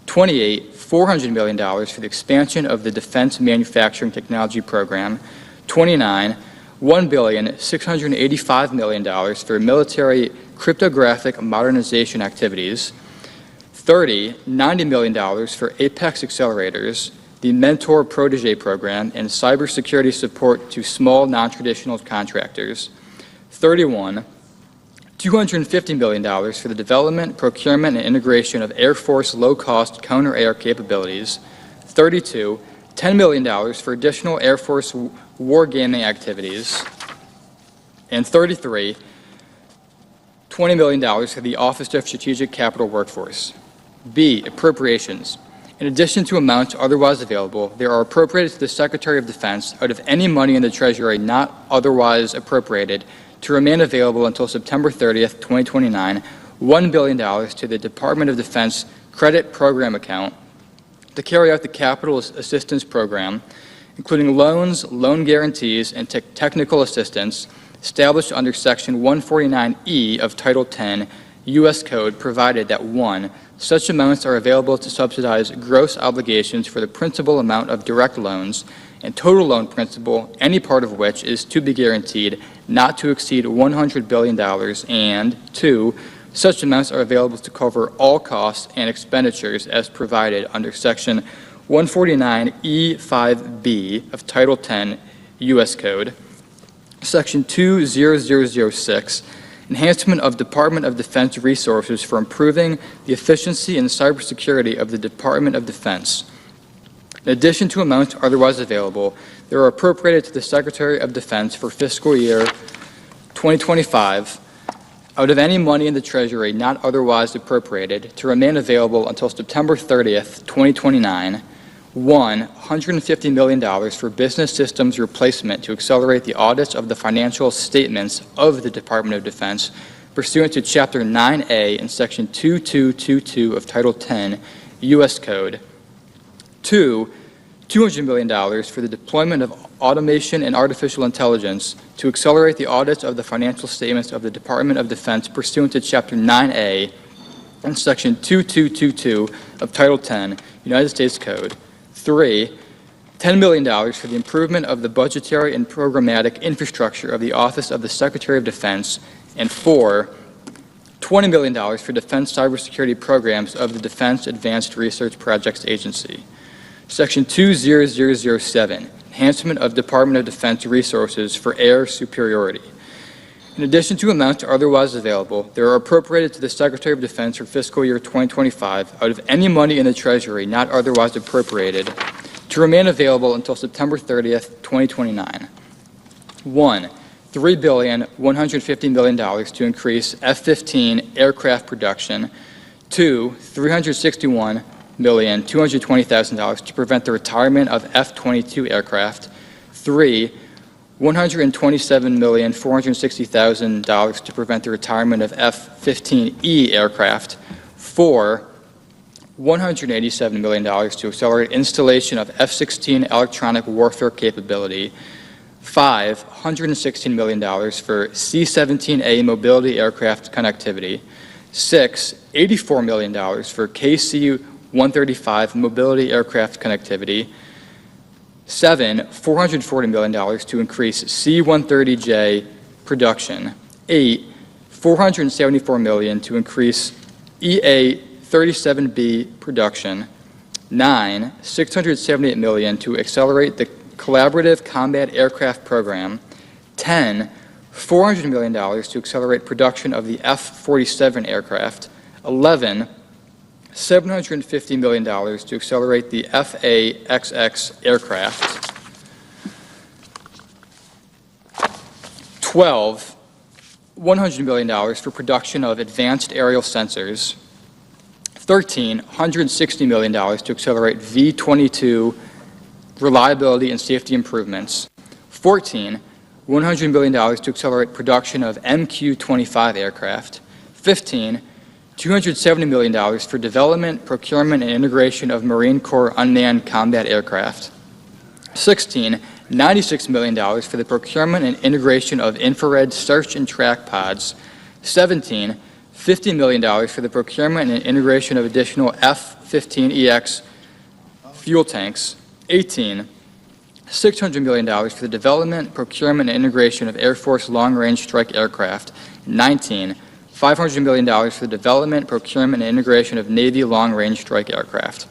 28, $400 million for the expansion of the Defense Manufacturing Technology Program. 29, $1,685 million for military cryptographic modernization activities. 30, $90 million for Apex accelerators, the Mentor Protege program, and cybersecurity support to small non-traditional contractors. 31, $250 million for the development, procurement, and integration of Air Force low-cost counter-air capabilities. 32, $10 million for additional Air Force wargaming activities. And 33, $20 million for the Office of Strategic Capital Workforce. B, appropriations. In addition to amounts otherwise available, there are appropriated to the Secretary of Defense out of any money in the Treasury not otherwise appropriated to remain available until September 30th, 2029, $1 billion to the Department of Defense Credit Program account to carry out the Capital Assistance Program, including loans, loan guarantees, and technical assistance established under Section 149E of Title 10 U.S. Code, provided that 1, Such amounts are available to subsidize gross obligations for the principal amount of direct loans and total loan principal, any part of which is to be guaranteed not to exceed $100 billion, and 2, such amounts are available to cover all costs and expenditures as provided under Section 149E5B of Title 10 U.S. Code. Section 20006, enhancement of Department of Defense resources for improving the efficiency and cybersecurity of the Department of Defense. In addition to amounts otherwise available, they are appropriated to the Secretary of Defense for fiscal year 2025 out of any money in the Treasury not otherwise appropriated to remain available until September 30th, 2029. $150 million for business systems replacement to accelerate the audits of the financial statements of the Department of Defense pursuant to Chapter 9A and Section 2222 of Title 10 U.S. Code. 2, $200 million for the deployment of automation and artificial intelligence to accelerate the audits of the financial statements of the Department of Defense pursuant to Chapter 9A and Section 2222 of Title 10 United States Code. 3, $10 million for the improvement of the budgetary and programmatic infrastructure of the Office of the Secretary of Defense. And 4, $20 million for defense cybersecurity programs of the Defense Advanced Research Projects Agency. Section 20007, enhancement of Department of Defense resources for air superiority. In addition to amounts otherwise available, they are appropriated to the Secretary of Defense for fiscal year 2025 out of any money in the Treasury not otherwise appropriated to remain available until September 30th, 2029. 1, $3,150 million to increase F-15 aircraft production. 2, $361,220,000 to prevent the retirement of F-22 aircraft. 3, $127,460,000 to prevent the retirement of F-15E aircraft. 4, $187 million to accelerate installation of F-16 electronic warfare capability. 5, $116 million for C-17A mobility aircraft connectivity. 6, $84 million for KC-135 mobility aircraft connectivity. 7, $440 million to increase C-130J production. 8, $474 million to increase EA-37B production. 9, $678 million to accelerate the Collaborative Combat Aircraft Program. 10, $400 million to accelerate production of the F-47 aircraft. 11, $750 million to accelerate the F/A-XX aircraft. 12, $100 million for production of advanced aerial sensors. 13, $160 million to accelerate V-22 reliability and safety improvements. 14, $100 million to accelerate production of MQ-25 aircraft. 15, $270 million for development, procurement, and integration of Marine Corps unmanned combat aircraft. 16, $96 million for the procurement and integration of infrared search and track pods. 17, $50 million for the procurement and integration of additional F-15EX fuel tanks. 18, $600 million for the development, procurement, and integration of Air Force long-range strike aircraft. 19, $500 million for the development, procurement, and integration of Navy long-range strike aircraft.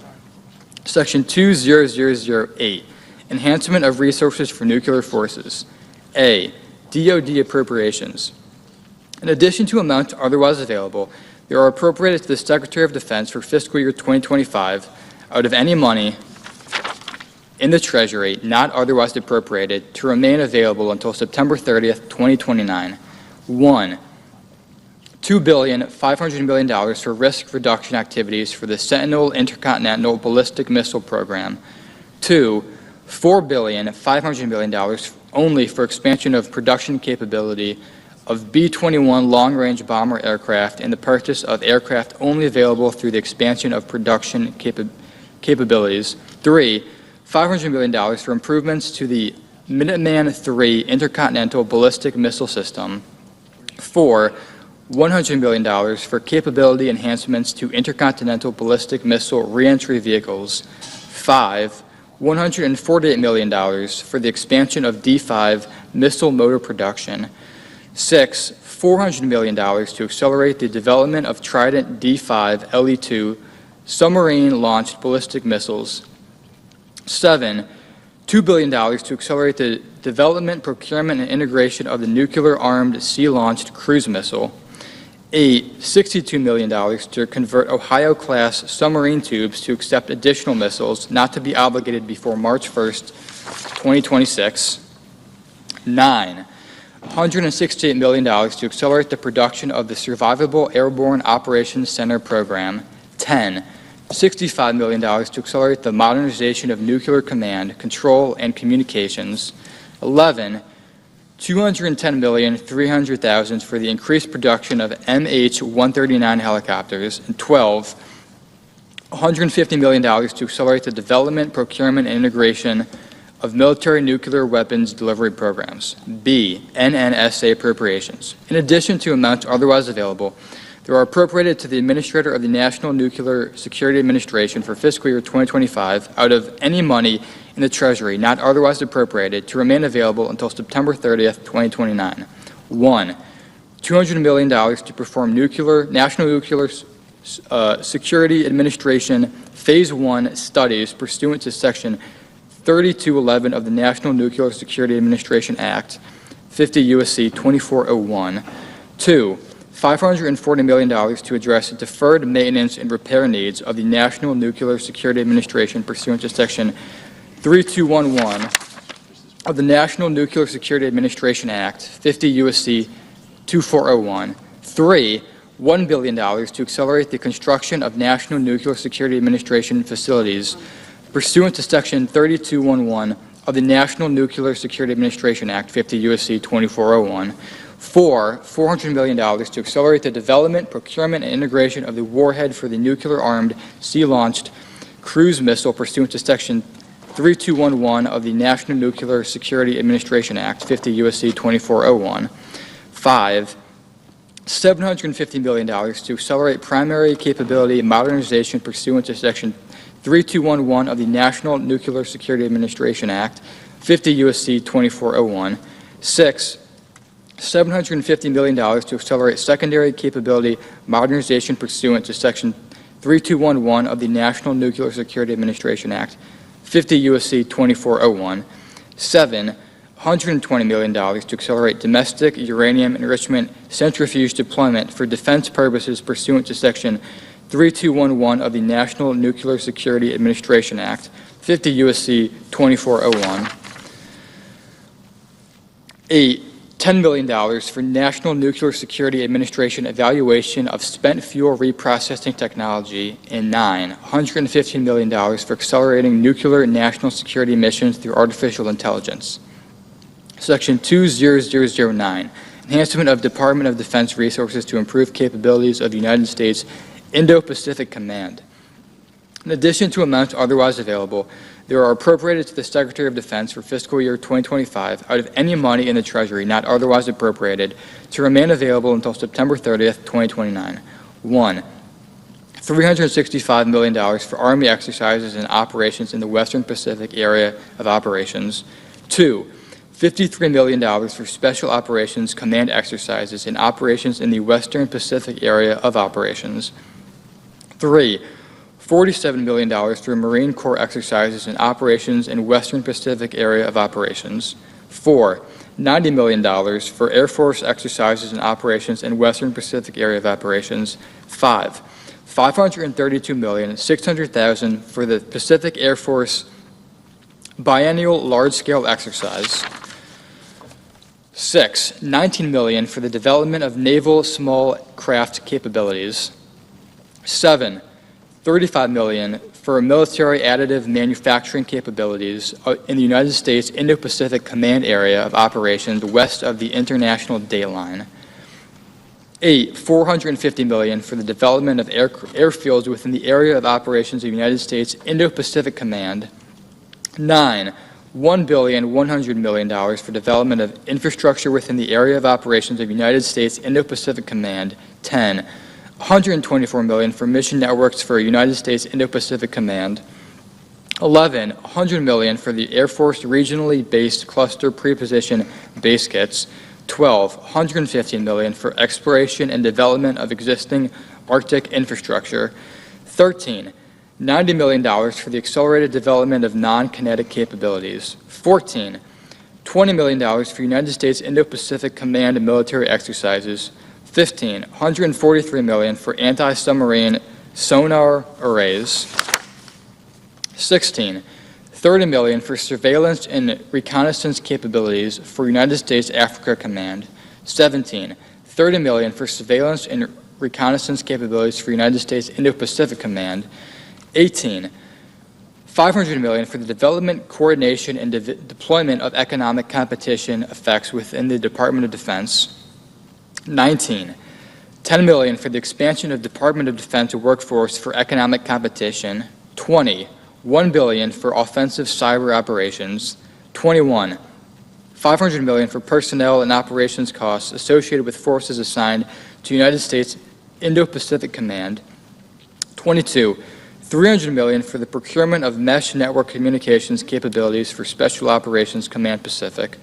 Section 20008, enhancement of resources for nuclear forces. A, DoD appropriations. In addition to amounts otherwise available, they are appropriated to the Secretary of Defense for fiscal year 2025 out of any money in the Treasury not otherwise appropriated to remain available until September 30th, 2029. 1, $2.5 billion for risk reduction activities for the Sentinel Intercontinental Ballistic Missile Program. 2, $4.5 billion only for expansion of production capability of B-21 long-range bomber aircraft and the purchase of aircraft only available through the expansion of production capabilities. 3, $500 million for improvements to the Minuteman III Intercontinental Ballistic Missile System. 4, $100 million for capability enhancements to intercontinental ballistic missile reentry vehicles. 5, $148 million for the expansion of D5 missile motor production. 6, $400 million to accelerate the development of Trident D5 LE-2 submarine-launched ballistic missiles. 7, $2 billion to accelerate the development, procurement, and integration of the nuclear-armed sea-launched cruise missile. 8, $62 million to convert Ohio-class submarine tubes to accept additional missiles not to be obligated before March 1st, 2026. 9, $168 million to accelerate the production of the Survivable Airborne Operations Center program. 10, $65 million to accelerate the modernization of nuclear command, control, and communications. 11, $210,300,000 for the increased production of MH-139 helicopters. And 12, $150 million to accelerate the development, procurement, and integration of military nuclear weapons delivery programs. B, NNSA appropriations. In addition to amounts otherwise available, they are appropriated to the Administrator of the National Nuclear Security Administration for fiscal year 2025 out of any money in the Treasury not otherwise appropriated to remain available until September 30th, 2029. 1, $200 million to perform National Nuclear Security Administration Phase 1 studies pursuant to Section 3211 of the National Nuclear Security Administration Act, 50 U.S.C. 2401. 2, $540 million to address deferred maintenance and repair needs of the National Nuclear Security Administration pursuant to Section 3211 of the National Nuclear Security Administration Act, 50 U.S.C. 2401. 3, $1 billion to accelerate the construction of National Nuclear Security Administration facilities pursuant to Section 3211 of the National Nuclear Security Administration Act, 50 U.S.C. 2401. 4, $400 million to accelerate the development, procurement, and integration of the warhead for the nuclear-armed sea-launched cruise missile pursuant to Section 3211 of the National Nuclear Security Administration Act, 50 U.S.C. 2401. 5, $750 million to accelerate primary capability modernization pursuant to Section 3211 of the National Nuclear Security Administration Act, 50 U.S.C. 2401. 6, $750 million to accelerate secondary capability modernization pursuant to Section 3211 of the National Nuclear Security Administration Act, 50 U.S.C. 2401. 7, $120 million to accelerate domestic uranium enrichment centrifuge deployment for defense purposes pursuant to Section 3211 of the National Nuclear Security Administration Act, 50 U.S.C. 2401. 8, $10 million for National Nuclear Security Administration evaluation of spent fuel reprocessing technology. And 9, $115 million for accelerating nuclear national security missions through artificial intelligence. Section 20009, enhancement of Department of Defense resources to improve capabilities of United States Indo-Pacific Command. In addition to amounts otherwise available, they are appropriated to the Secretary of Defense for fiscal year 2025 out of any money in the Treasury not otherwise appropriated to remain available until September 30th, 2029. 1, $365 million for Army exercises and operations in the Western Pacific Area of Operations. 2, $53 million for Special Operations Command exercises and operations in the Western Pacific Area of Operations. 3, $47 million for Marine Corps exercises and operations in Western Pacific Area of Operations. 4, $90 million for Air Force exercises and operations in Western Pacific Area of Operations. 5, $532,600,000 for the Pacific Air Force biennial large-scale exercise. 6, $19 million for the development of naval small craft capabilities. 7, $35 million for military additive manufacturing capabilities in the United States Indo-Pacific Command Area of Operations west of the International Date Line. 8, $450 million for the development of airfields within the area of operations of the United States Indo-Pacific Command. 9, $1,100 million for development of infrastructure within the area of operations of United States Indo-Pacific Command. 10, $124 million for mission networks for United States Indo-Pacific Command. 11, $100 million for the Air Force regionally based cluster preposition base kits. 12, $115 million for exploration and development of existing Arctic infrastructure. 13, $90 million for the accelerated development of non-kinetic capabilities. 14, $20 million for United States Indo-Pacific Command military exercises. 15, $143 million for anti-submarine sonar arrays. 16, $30 million for surveillance and reconnaissance capabilities for United States Africa Command. 17, $30 million for surveillance and reconnaissance capabilities for United States Indo-Pacific Command. 18, $500 million for the development, coordination, and deployment of economic competition effects within the Department of Defense. 19, $10 million for the expansion of Department of Defense workforce for economic competition. 20, $1 billion for offensive cyber operations. 21, $500 million for personnel and operations costs associated with forces assigned to United States Indo-Pacific Command. 22, $300 million for the procurement of mesh network communications capabilities for Special Operations Command Pacific.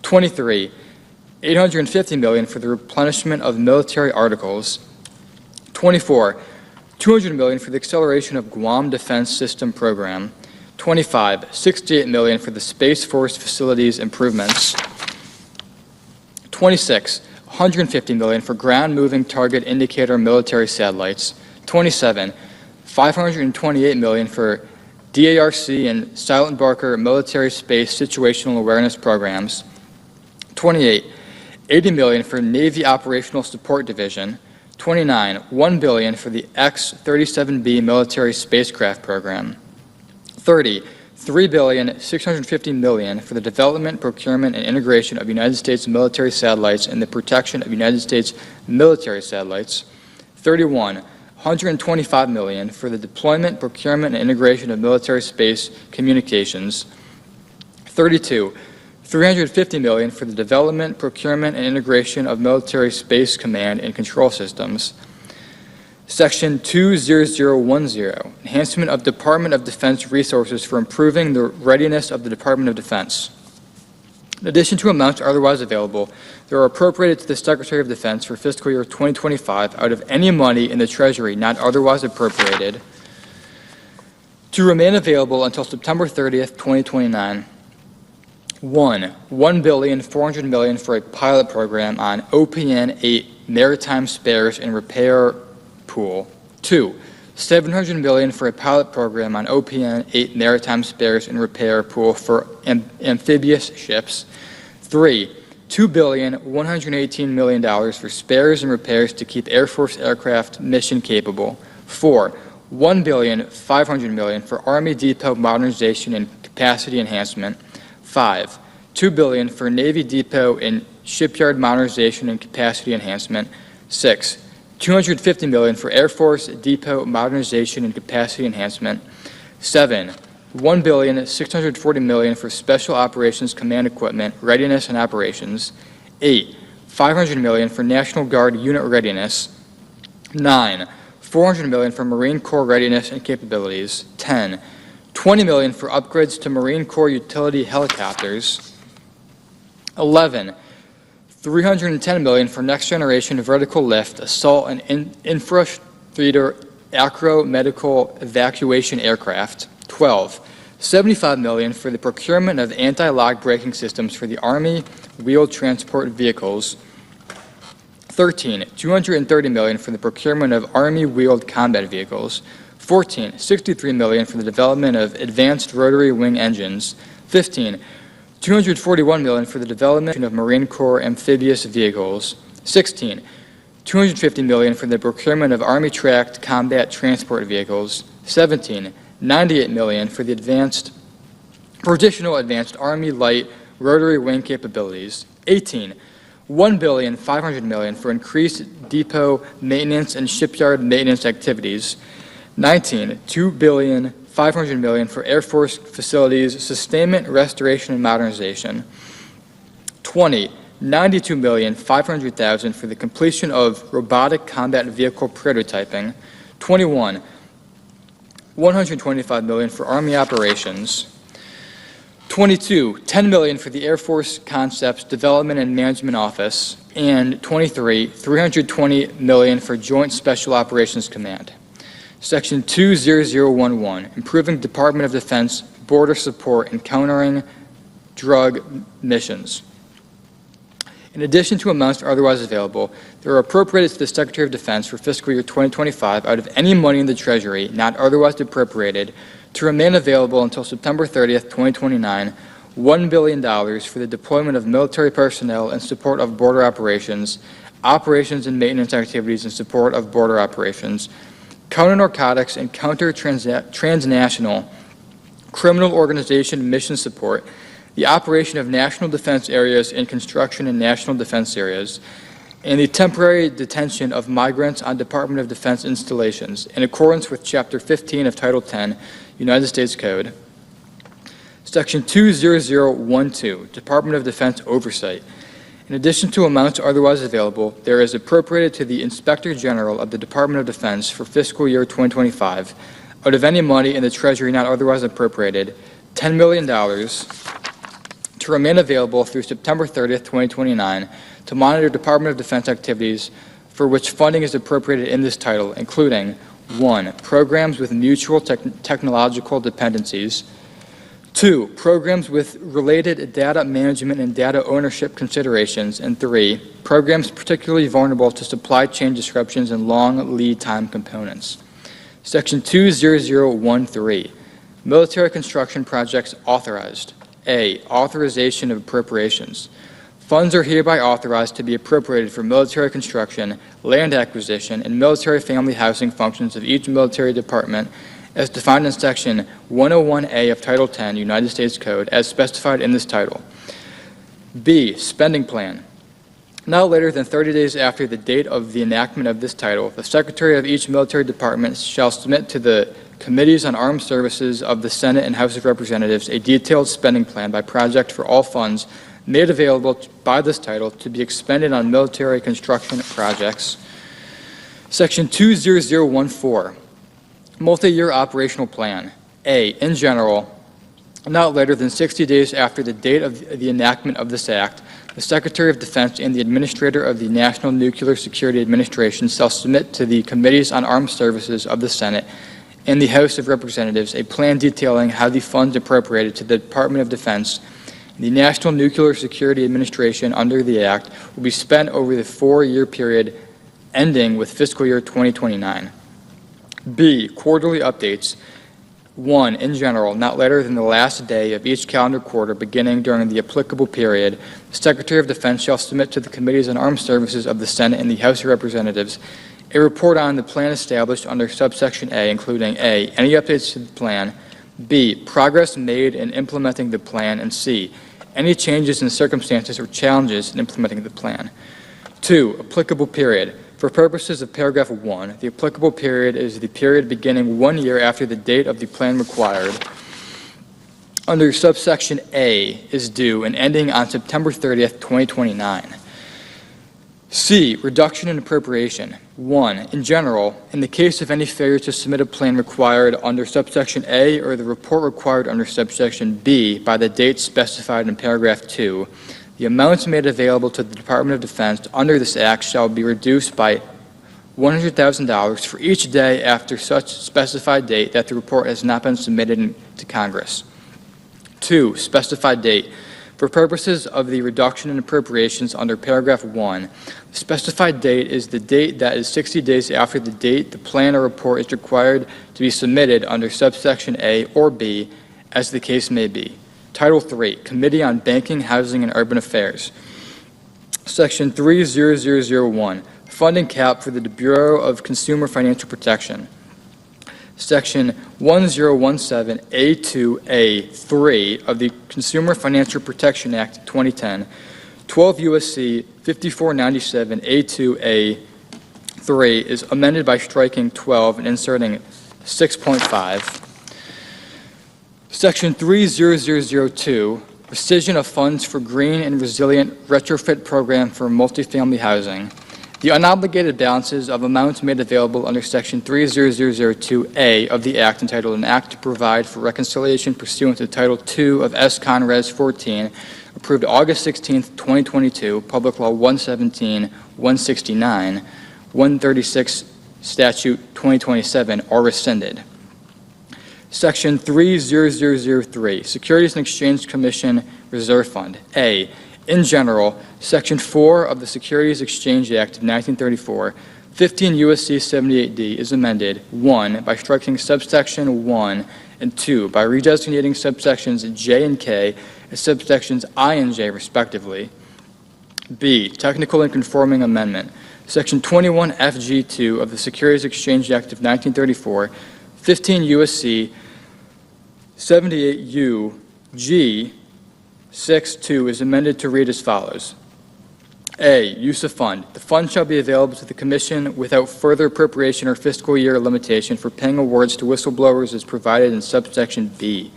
23, $850 million for the replenishment of military articles. 24, $200 million for the acceleration of Guam Defense System program. 25, $68 million for the Space Force facilities improvements. 26, $150 million for ground moving target indicator military satellites. 27, $528 million for DARC and Silent Barker military space situational awareness programs. 28, $80 million for Navy Operational Support Division. 29, $1 billion for the X-37B military spacecraft program. 30, $3,650 million for the development, procurement, and integration of United States military satellites and the protection of United States military satellites. 31, $125 million for the deployment, procurement, and integration of military space communications. 32, $350 million for the development, procurement, and integration of military space command and control systems. Section 20010, enhancement of Department of Defense resources for improving the readiness of the Department of Defense. In addition to amounts otherwise available, they are appropriated to the Secretary of Defense for fiscal year 2025 out of any money in the Treasury not otherwise appropriated to remain available until September 30th, 2029. 1, $1,400 million for a pilot program on OPN-8 maritime spares and repair pool. 2, $700 million for a pilot program on OPN-8 maritime spares and repair pool for amphibious ships. 3, $2,118 million for spares and repairs to keep Air Force aircraft mission capable. 4, $1,500 million for Army depot modernization and capacity enhancement. 5, $2 billion for Navy depot and shipyard modernization and capacity enhancement. 6, $250 million for Air Force depot modernization and capacity enhancement. 7, $1,640 million for Special Operations Command equipment, readiness and operations. 8, $500 million for National Guard unit readiness. 9, $400 million for Marine Corps readiness and capabilities. 10, $20 million for upgrades to Marine Corps utility helicopters. 11, $310 million for next generation vertical lift, assault and infrastructure acro medical evacuation aircraft. 12, $75 million for the procurement of anti-lock braking systems for the Army wheeled transport vehicles. 13, $230 million for the procurement of Army wheeled combat vehicles. 14, $63 million for the development of advanced rotary wing engines. 15, $241 million for the development of Marine Corps amphibious vehicles. 16, $250 million for the procurement of Army tracked combat transport vehicles. 17, $98 million for additional advanced Army light rotary wing capabilities. 18, $1,500 million for increased depot maintenance and shipyard maintenance activities. 19, $2,500 $500 million for Air Force facilities sustainment, restoration, and modernization. 20, $92,500,000 for the completion of robotic combat vehicle prototyping. 21, $125 million for Army operations. 22, $10 million for the Air Force Concepts Development and Management Office. And 23, $320 million for Joint Special Operations Command. Section 20011, improving Department of Defense border support and countering drug missions. In addition to amounts otherwise available, there are appropriated to the Secretary of Defense for fiscal year 2025 out of any money in the Treasury not otherwise appropriated to remain available until September 30th, 2029, $1 billion for the deployment of military personnel in support of border operations, operations and maintenance activities in support of border operations, counter-narcotics and counter-transnational criminal organization mission support, the operation of national defense areas and construction in national defense areas, and the temporary detention of migrants on Department of Defense installations in accordance with Chapter 15 of Title 10, United States Code. Section 20012, Department of Defense Oversight. In addition to amounts otherwise available, there is appropriated to the Inspector General of the Department of Defense for fiscal year 2025, out of any money in the Treasury not otherwise appropriated, $10 million to remain available through September 30th, 2029, to monitor Department of Defense activities for which funding is appropriated in this title, including 1. Programs with mutual technological dependencies, 2. Programs with related data management and data ownership considerations, and 3. Programs particularly vulnerable to supply chain disruptions and long lead time components. Section 20013, Military Construction Projects Authorized. A. Authorization of appropriations. Funds are hereby authorized to be appropriated for military construction, land acquisition, and military family housing functions of each military department as defined in Section 101A of Title 10, United States Code, as specified in this title. B. Spending plan. Not later than 30 days after the date of the enactment of this title, the Secretary of each military department shall submit to the Committees on Armed Services of the Senate and House of Representatives a detailed spending plan by project for all funds made available by this title to be expended on military construction projects. Section 20014, Multi-Year Operational Plan. A. In general, not later than 60 days after the date of the enactment of this Act, the Secretary of Defense and the Administrator of the National Nuclear Security Administration shall submit to the Committees on Armed Services of the Senate and the House of Representatives a plan detailing how the funds appropriated to the Department of Defense and the National Nuclear Security Administration under the Act will be spent over the 4-year period ending with fiscal year 2029. B. Quarterly updates. 1. In general, not later than the last day of each calendar quarter beginning during the applicable period, the Secretary of Defense shall submit to the Committees on Armed Services of the Senate and the House of Representatives a report on the plan established under subsection A, including A. Any updates to the plan, B. Progress made in implementing the plan, and C. Any changes in circumstances or challenges in implementing the plan. 2. Applicable period. For purposes of paragraph 1, the applicable period is the period beginning 1 year after the date of the plan required under subsection A is due and ending on September 30th, 2029. C. Reduction in appropriation. 1. In general, in the case of any failure to submit a plan required under subsection A or the report required under subsection B by the date specified in paragraph 2, the amounts made available to the Department of Defense under this Act shall be reduced by $100,000 for each day after such specified date that the report has not been submitted to Congress. 2. Specified date. For purposes of the reduction in appropriations under paragraph 1, the specified date is the date that is 60 days after the date the plan or report is required to be submitted under subsection A or B, as the case may be. Title 3, Committee on Banking, Housing, and Urban Affairs. Section 30001, Funding Cap for the Bureau of Consumer Financial Protection. Section 1017A2A3 of the Consumer Financial Protection Act 2010, 12 U.S.C. 5497A2A3 is amended by striking 12 and inserting 6.5. Section 30002, rescission of funds for green and resilient retrofit program for multifamily housing. The unobligated balances of amounts made available under Section 30002A of the Act entitled An Act to Provide for Reconciliation pursuant to Title II of S. Con. Res. 14, approved August 16, 2022, Public Law 117, 169, 136, Statute 2027, are rescinded. Section 30003, Securities and Exchange Commission Reserve Fund. A, in general, Section 4 of the Securities Exchange Act of 1934, 15 U.S.C. 78D is amended, 1, by striking subsection 1, and 2, by redesignating subsections J and K as subsections I and J, respectively. B, technical and conforming amendment. Section 21 FG2 of the Securities Exchange Act of 1934, 15 U.S.C. 78U G 6.2 is amended to read as follows. A, use of fund. The fund shall be available to the Commission without further appropriation or fiscal year limitation for paying awards to whistleblowers as provided in subsection B.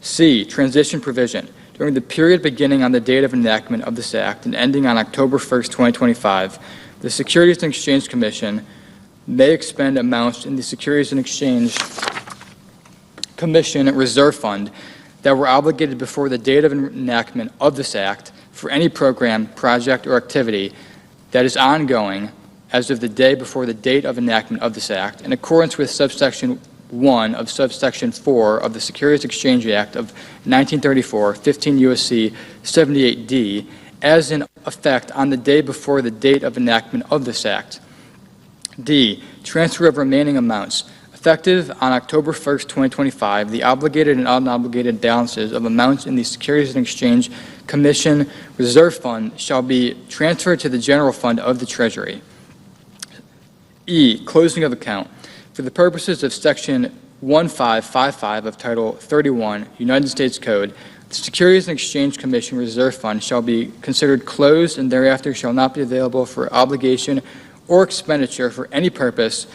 C, transition provision. During the period beginning on the date of enactment of this Act and ending on October 1st, 2025, the Securities and Exchange Commission may expend amounts in the Securities and Exchange Commission Reserve Fund that were obligated before the date of enactment of this Act for any program, project, or activity that is ongoing as of the day before the date of enactment of this Act, in accordance with subsection 1 of subsection 4 of the Securities Exchange Act of 1934, 15 U.S.C. 78D, as in effect on the day before the date of enactment of this Act. D, transfer of remaining amounts. Effective on October 1st, 2025, the obligated and unobligated balances of amounts in the Securities and Exchange Commission Reserve Fund shall be transferred to the general fund of the Treasury. E, closing of account. For the purposes of Section 1555 of Title 31, United States Code, the Securities and Exchange Commission Reserve Fund shall be considered closed and thereafter shall not be available for obligation or expenditure for any purpose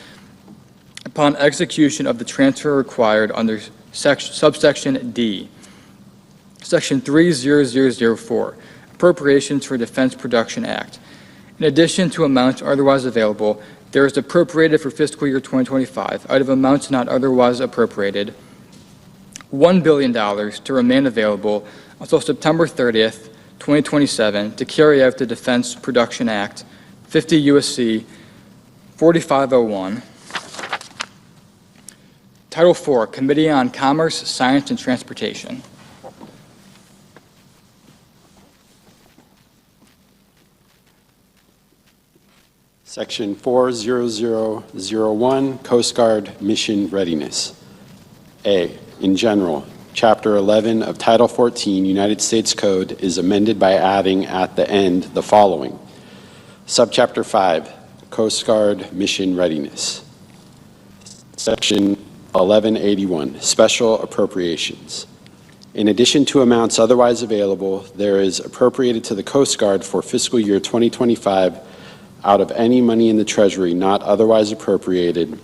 upon execution of the transfer required under subsection D. Section 30004, Appropriations for Defense Production Act. In addition to amounts otherwise available, there is appropriated for fiscal year 2025, out of amounts not otherwise appropriated, $1 billion to remain available until September 30th, 2027, to carry out the Defense Production Act, 50 U.S.C. 4501. Title IV, Committee on Commerce, Science, and Transportation. Section 40001, Coast Guard Mission Readiness. A, in general, Chapter 11 of Title 14 United States Code is amended by adding at the end the following. Subchapter 5, Coast Guard Mission Readiness. Section 1181, Special Appropriations. In addition to amounts otherwise available, there is appropriated to the Coast Guard for fiscal year 2025 out of any money in the Treasury not otherwise appropriated,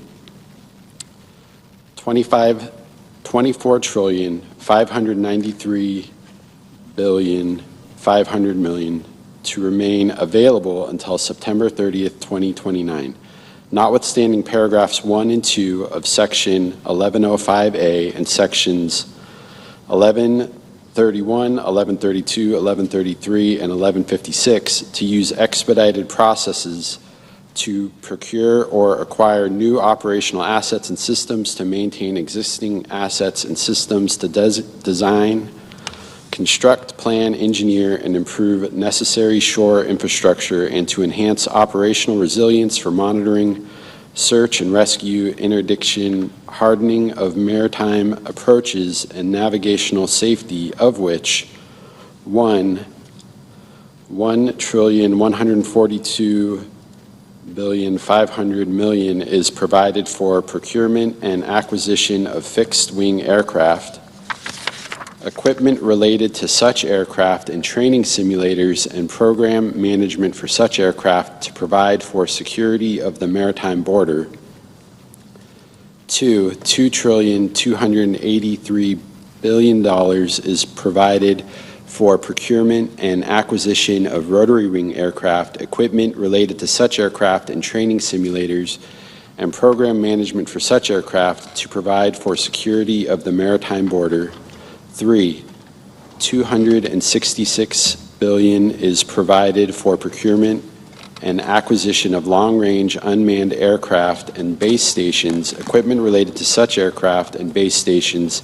$24,593,500,000,000 to remain available until September 30th, 2029. Notwithstanding paragraphs 1 and 2 of Section 1105A and Sections 1131, 1132, 1133, and 1156 to use expedited processes to procure or acquire new operational assets and systems, to maintain existing assets and systems, to design, construct, plan, engineer, and improve necessary shore infrastructure, and to enhance operational resilience for monitoring, search and rescue, interdiction, hardening of maritime approaches, and navigational safety, of which $1,142,500,000,000 is provided for procurement and acquisition of fixed-wing aircraft, equipment related to such aircraft, and training simulators and program management for such aircraft to provide for security of the maritime border. 2, $2,283 billion is provided for procurement and acquisition of rotary wing aircraft, equipment related to such aircraft and training simulators, and program management for such aircraft to provide for security of the maritime border. 3, $266 billion is provided for procurement and acquisition of long-range unmanned aircraft and base stations, equipment related to such aircraft and base stations,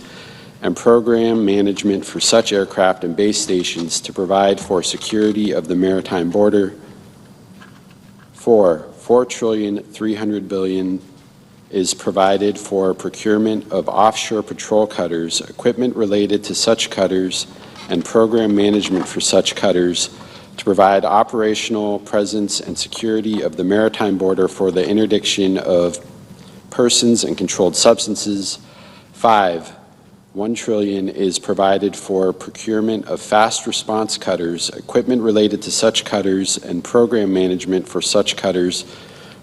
and program management for such aircraft and base stations to provide for security of the maritime border. 4, $4.3 trillion is provided for procurement of offshore patrol cutters, equipment related to such cutters, and program management for such cutters to provide operational presence and security of the maritime border for the interdiction of persons and controlled substances. 5, $1 trillion is provided for procurement of fast response cutters, equipment related to such cutters, and program management for such cutters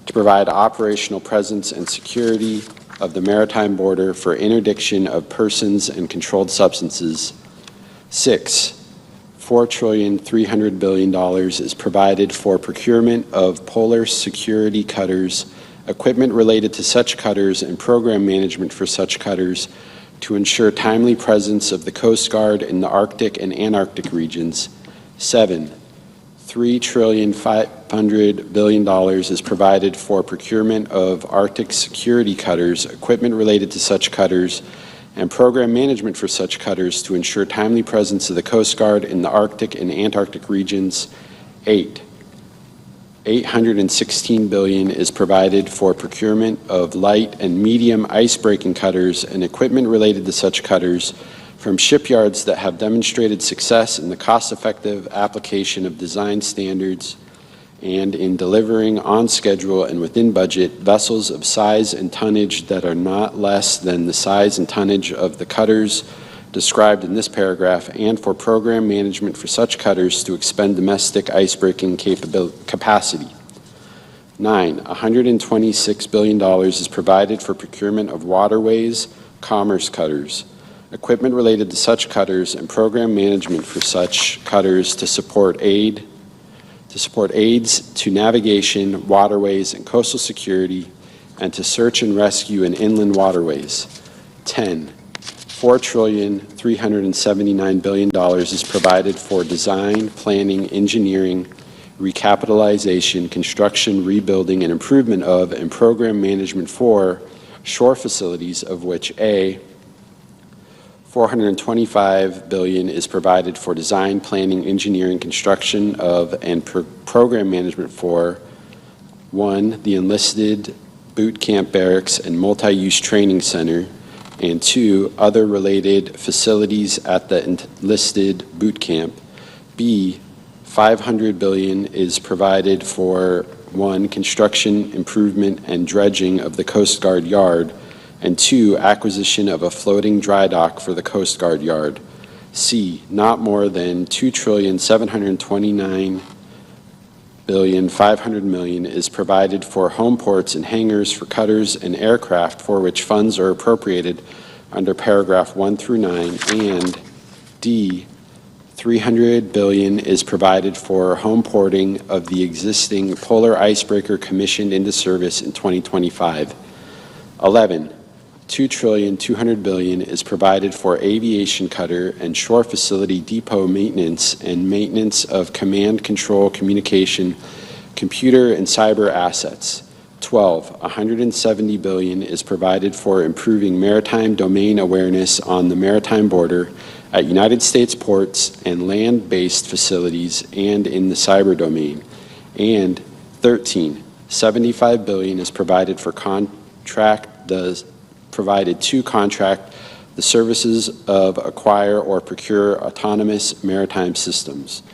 to provide operational presence and security of the maritime border for interdiction of persons and controlled substances. 6, $4.3 billion is provided for procurement of polar security cutters, equipment related to such cutters, and program management for such cutters to ensure timely presence of the Coast Guard in the Arctic and Antarctic regions. 7, $3.5 billion is provided for procurement of Arctic security cutters, equipment related to such cutters, and program management for such cutters to ensure timely presence of the Coast Guard in the Arctic and Antarctic regions. 8, $816 billion is provided for procurement of light and medium ice-breaking cutters and equipment related to such cutters from shipyards that have demonstrated success in the cost-effective application of design standards and in delivering on schedule and within budget vessels of size and tonnage that are not less than the size and tonnage of the cutters described in this paragraph, and for program management for such cutters to expend domestic ice-breaking capacity. 9, $126 billion is provided for procurement of waterways, commerce cutters, equipment related to such cutters, and program management for such cutters to support aids to navigation, waterways, and coastal security, and to search and rescue in inland waterways. 10, $4.379 billion is provided for design, planning, engineering, recapitalization, construction, rebuilding, and improvement of, and program management for shore facilities, of which A, $425 billion is provided for design, planning, engineering, construction of, and program management for 1, the enlisted boot camp barracks and multi-use training center, and 2, other related facilities at the enlisted boot camp. B, $500 billion is provided for 1, construction, improvement, and dredging of the Coast Guard yard, and 2, acquisition of a floating dry dock for the Coast Guard yard. C, not more than $2,729,500 million is provided for home ports and hangars for cutters and aircraft for which funds are appropriated under paragraph 1 through 9, and D, $300 billion is provided for home porting of the existing polar icebreaker commissioned into service in 2025. 11, $2.2 billion is provided for aviation cutter and shore facility depot maintenance and maintenance of command, control, communication, computer, and cyber assets. 12, $170 billion is provided for improving maritime domain awareness on the maritime border at United States ports and land-based facilities and in the cyber domain. And 13, $75 billion is provided to contract the services of acquire or procure autonomous maritime systems.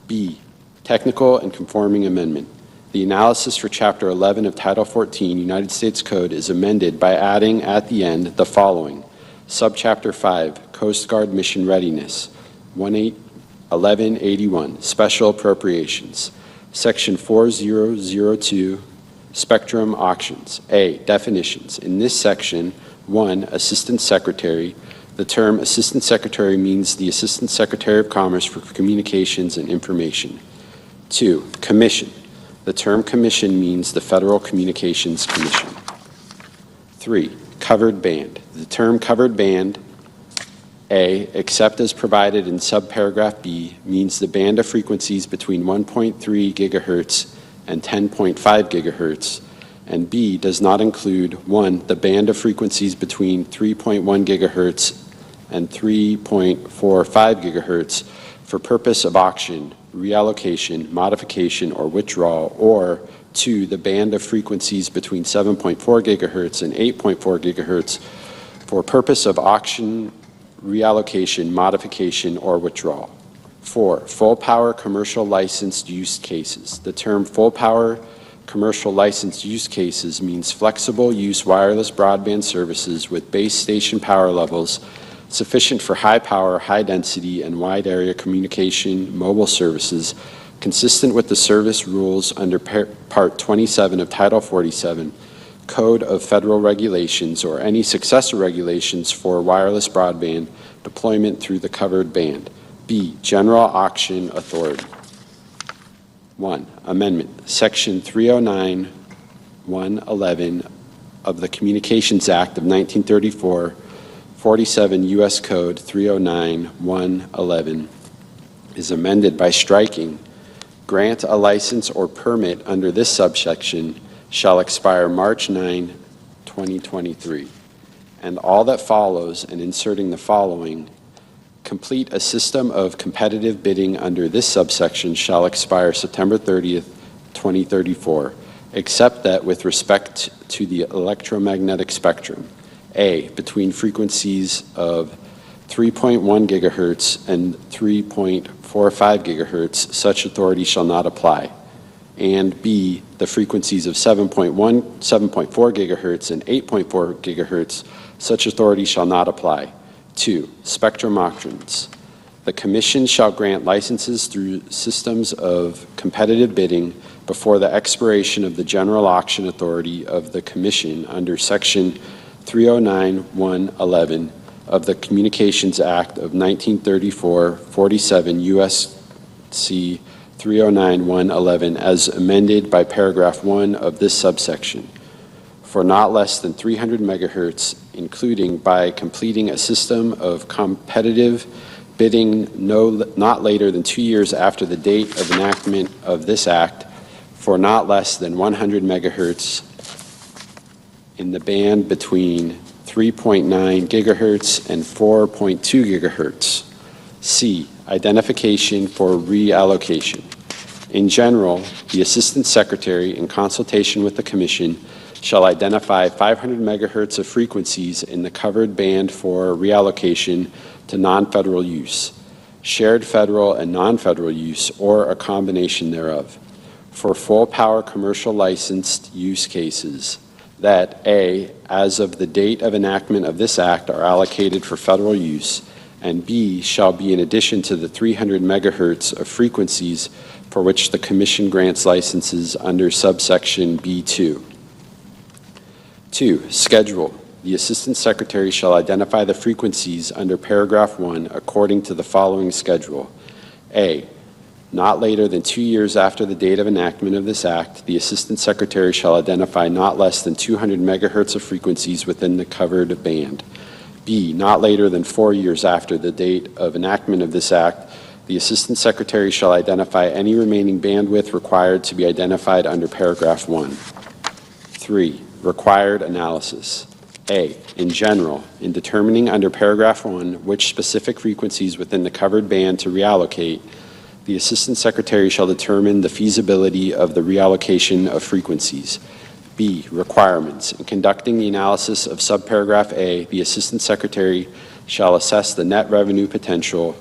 B, technical and conforming amendment. The analysis for Chapter 11 of Title 14 United States Code is amended by adding at the end the following. Subchapter 5, Coast Guard Mission Readiness, 1181, Special Appropriations. Section 4002, Spectrum Auctions. A, definitions. In this section, 1, Assistant Secretary. The The term Assistant Secretary means the Assistant Secretary of Commerce for Communications and Information. 2. Commission. The term Commission means the Federal Communications Commission. 3. Covered band. The term covered band, A, except as provided in subparagraph B, means the band of frequencies between 1.3 gigahertz and 10.5 gigahertz, and B does not include 1, the band of frequencies between 3.1 gigahertz and 3.45 gigahertz for purpose of auction, reallocation, modification, or withdrawal, or 2, the band of frequencies between 7.4 gigahertz and 8.4 gigahertz for purpose of auction, reallocation, modification, or withdrawal. 4, full power commercial licensed use cases. The term full power commercial licensed use cases means flexible use wireless broadband services with base station power levels sufficient for high power, high density, and wide area communication mobile services consistent with the service rules under Part 27 of Title 47, Code of Federal Regulations, or any successor regulations for wireless broadband deployment through the covered band. B, General Auction Authority. 1. Amendment. Section 309(1)11 of the Communications Act of 1934, 47 U.S. Code 309(1)11 is amended by striking, grant a license or permit under this subsection shall expire March 9, 2023, and all that follows, and inserting the following, complete a system of competitive bidding under this subsection shall expire September 30th, 2034, except that with respect to the electromagnetic spectrum, A, between frequencies of 3.1 gigahertz and 3.45 gigahertz, such authority shall not apply. And B, the frequencies of 7.4 gigahertz and 8.4 gigahertz, such authority shall not apply. 2. Spectrum auctions. The Commission shall grant licenses through systems of competitive bidding before the expiration of the general auction authority of the Commission under Section 309(1)11 of the Communications Act of 1934, 47 U.S.C. 309(1)11 as amended by paragraph 1 of this subsection for not less than 300 megahertz, including by completing a system of competitive bidding not later than 2 years after the date of enactment of this act for not less than 100 megahertz in the band between 3.9 gigahertz and 4.2 gigahertz. C, identification for reallocation. In general, the Assistant Secretary, in consultation with the Commission, shall identify 500 megahertz of frequencies in the covered band for reallocation to non-federal use, shared federal and non-federal use, or a combination thereof, for full power commercial licensed use cases that, A, as of the date of enactment of this act are allocated for federal use, and B, shall be in addition to the 300 megahertz of frequencies for which the Commission grants licenses under subsection B2. 2. Schedule. The Assistant Secretary shall identify the frequencies under paragraph 1 according to the following schedule. A, not later than 2 years after the date of enactment of this act, the Assistant Secretary shall identify not less than 200 megahertz of frequencies within the covered band. B, not later than 4 years after the date of enactment of this act, the Assistant Secretary shall identify any remaining bandwidth required to be identified under paragraph 1. 3. Required analysis. A, in general, in determining under paragraph 1 which specific frequencies within the covered band to reallocate, the Assistant Secretary shall determine the feasibility of the reallocation of frequencies. B, requirements. In conducting the analysis of subparagraph A, the Assistant Secretary shall assess the net revenue potential,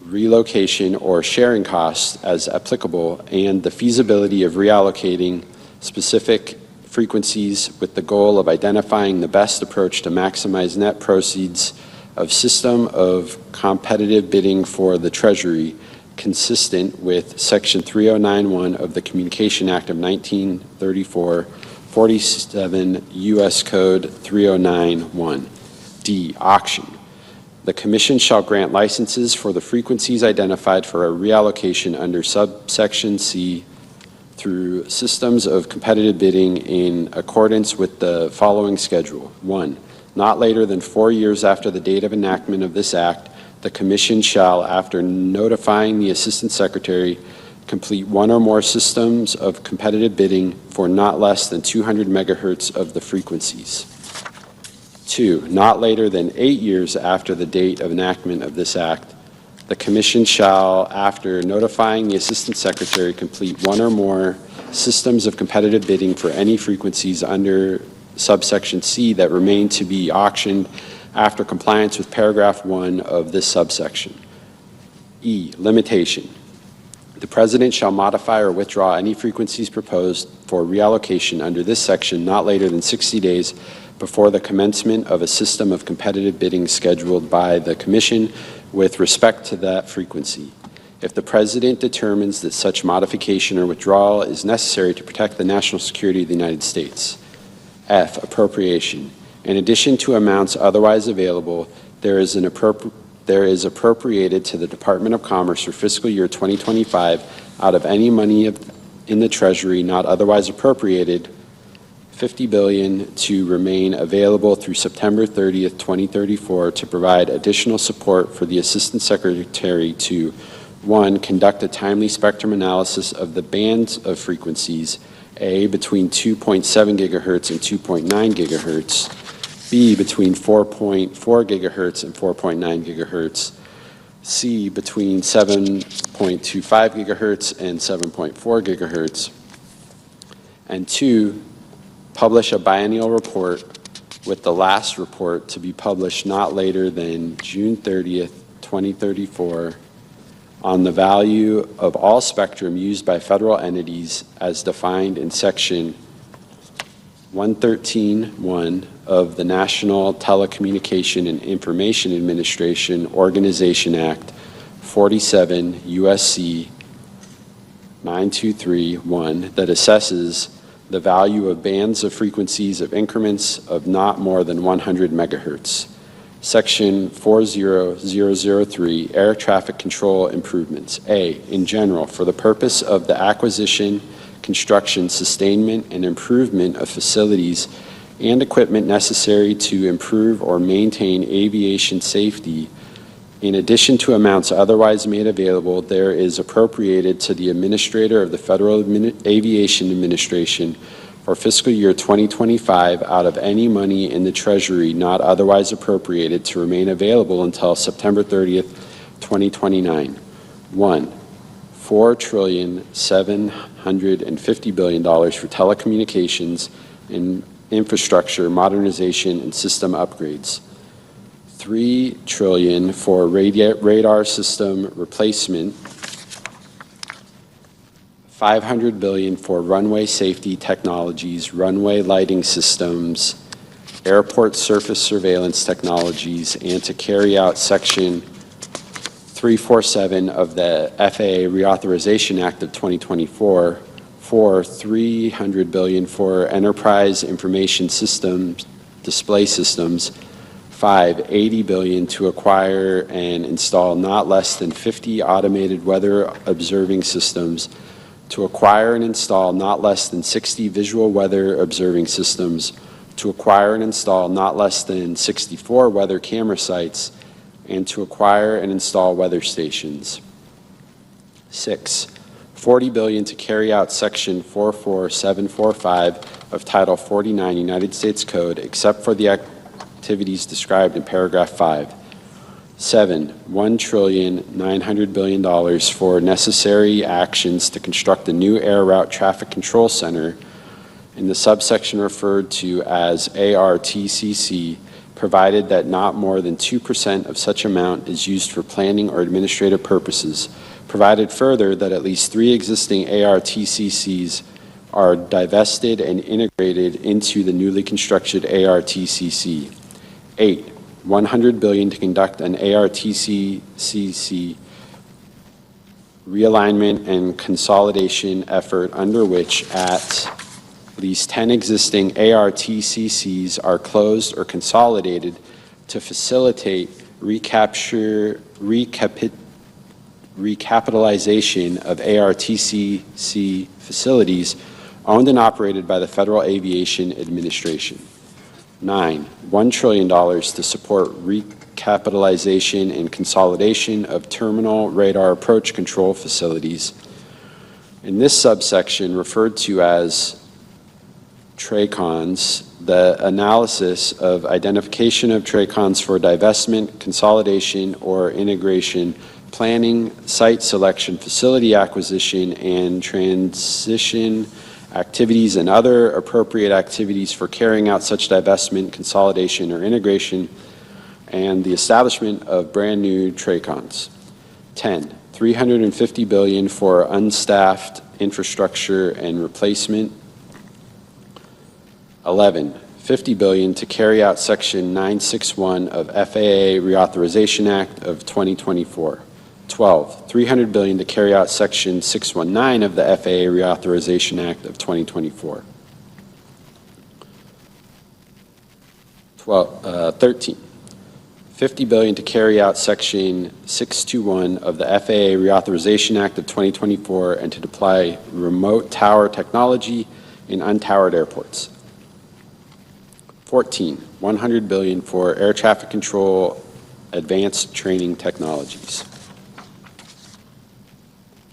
relocation or sharing costs as applicable, and the feasibility of reallocating specific frequencies with the goal of identifying the best approach to maximize net proceeds of system of competitive bidding for the Treasury consistent with Section 309(1) of the Communication Act of 1934, 47 U.S. Code 309(1). D, auction. The Commission shall grant licenses for the frequencies identified for a reallocation under subsection C through systems of competitive bidding in accordance with the following schedule. 1. Not later than 4 years after the date of enactment of this act, the Commission shall, after notifying the Assistant Secretary, complete one or more systems of competitive bidding for not less than 200 megahertz of the frequencies. 2. Not later than 8 years after the date of enactment of this act, the Commission shall, after notifying the Assistant Secretary, complete one or more systems of competitive bidding for any frequencies under subsection C that remain to be auctioned after compliance with paragraph 1 of this subsection. E. Limitation. The President shall modify or withdraw any frequencies proposed for reallocation under this section not later than 60 days before the commencement of a system of competitive bidding scheduled by the Commission with respect to that frequency. If the President determines that such modification or withdrawal is necessary to protect the national security of the United States. F. Appropriation. In addition to amounts otherwise available, there is appropriated to the Department of Commerce for fiscal year 2025 out of any money in the Treasury not otherwise appropriated, $50 billion to remain available through September 30th, 2034 to provide additional support for the Assistant Secretary to 1. Conduct a timely spectrum analysis of the bands of frequencies, A, between 2.7 gigahertz and 2.9 gigahertz, B, between 4.4 gigahertz and 4.9 gigahertz, C, between 7.25 gigahertz and 7.4 gigahertz, and 2, publish a biennial report with the last report to be published not later than June 30th, 2034 on the value of all spectrum used by federal entities as defined in section 113.1 of the National Telecommunication and Information Administration Organization Act 47 U.S.C. 923.1 that assesses the value of bands of frequencies of increments of not more than 100 megahertz. Section 40003, Air Traffic Control Improvements. A, in general, for the purpose of the acquisition, construction, sustainment, and improvement of facilities and equipment necessary to improve or maintain aviation safety, in addition to amounts otherwise made available, there is appropriated to the Administrator of the Federal Aviation Administration for fiscal year 2025 out of any money in the Treasury not otherwise appropriated to remain available until September 30th, 2029. 1. $4,750 billion for telecommunications and infrastructure modernization and system upgrades. $3 trillion for radar system replacement, $500 billion for runway safety technologies, runway lighting systems, airport surface surveillance technologies, and to carry out Section 347 of the FAA Reauthorization Act of 2024, for $300 billion for enterprise information systems, display systems, 5, $80 billion to acquire and install not less than 50 automated weather observing systems, to acquire and install not less than 60 visual weather observing systems, to acquire and install not less than 64 weather camera sites, and to acquire and install weather stations. 6, $40 billion to carry out Section 44745 of Title 49 United States Code, except for the activities described in paragraph 5. 7, $1,900 billion for necessary actions to construct a new air route traffic control center in the subsection referred to as ARTCC, provided that not more than 2% of such amount is used for planning or administrative purposes, provided further that at least 3 existing ARTCCs are divested and integrated into the newly constructed ARTCC. 8, $100 billion to conduct an ARTCC realignment and consolidation effort under which at least 10 existing ARTCCs are closed or consolidated to facilitate recapitalization of ARTCC facilities owned and operated by the Federal Aviation Administration. 9, $1 trillion to support recapitalization and consolidation of terminal radar approach control facilities. In this subsection, referred to as TRACONs, the analysis of identification of TRACONs for divestment, consolidation, or integration, planning, site selection, facility acquisition, and transition activities and other appropriate activities for carrying out such divestment, consolidation, or integration, and the establishment of brand new TRACONs. 10, $350 billion for unstaffed infrastructure and replacement. 11, $50 billion to carry out Section 961 of FAA Reauthorization Act of 2024. 12, $300 billion to carry out Section 619 of the FAA Reauthorization Act of 2024. 13, $50 billion to carry out Section 621 of the FAA Reauthorization Act of 2024 and to deploy remote tower technology in untowered airports. 14, $100 billion for air traffic control advanced training technologies.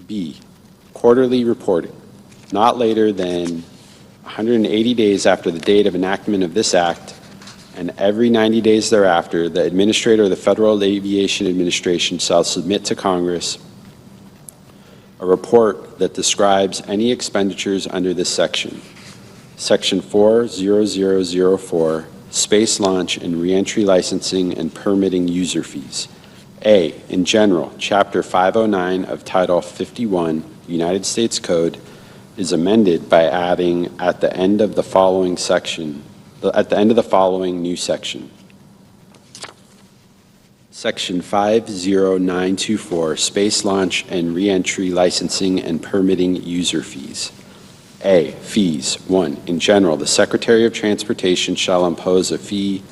B, quarterly reporting. Not later than 180 days after the date of enactment of this act, and every 90 days thereafter, the Administrator of the Federal Aviation Administration shall submit to Congress a report that describes any expenditures under this section. Section 40004, Space Launch and Reentry Licensing and Permitting User Fees. A, in general, Chapter 509 of Title 51, United States Code, is amended by adding at the end of the following new section. Section 50924, Space Launch and Reentry Licensing and Permitting User Fees. A, fees. 1, in general, the Secretary of Transportation shall impose a fee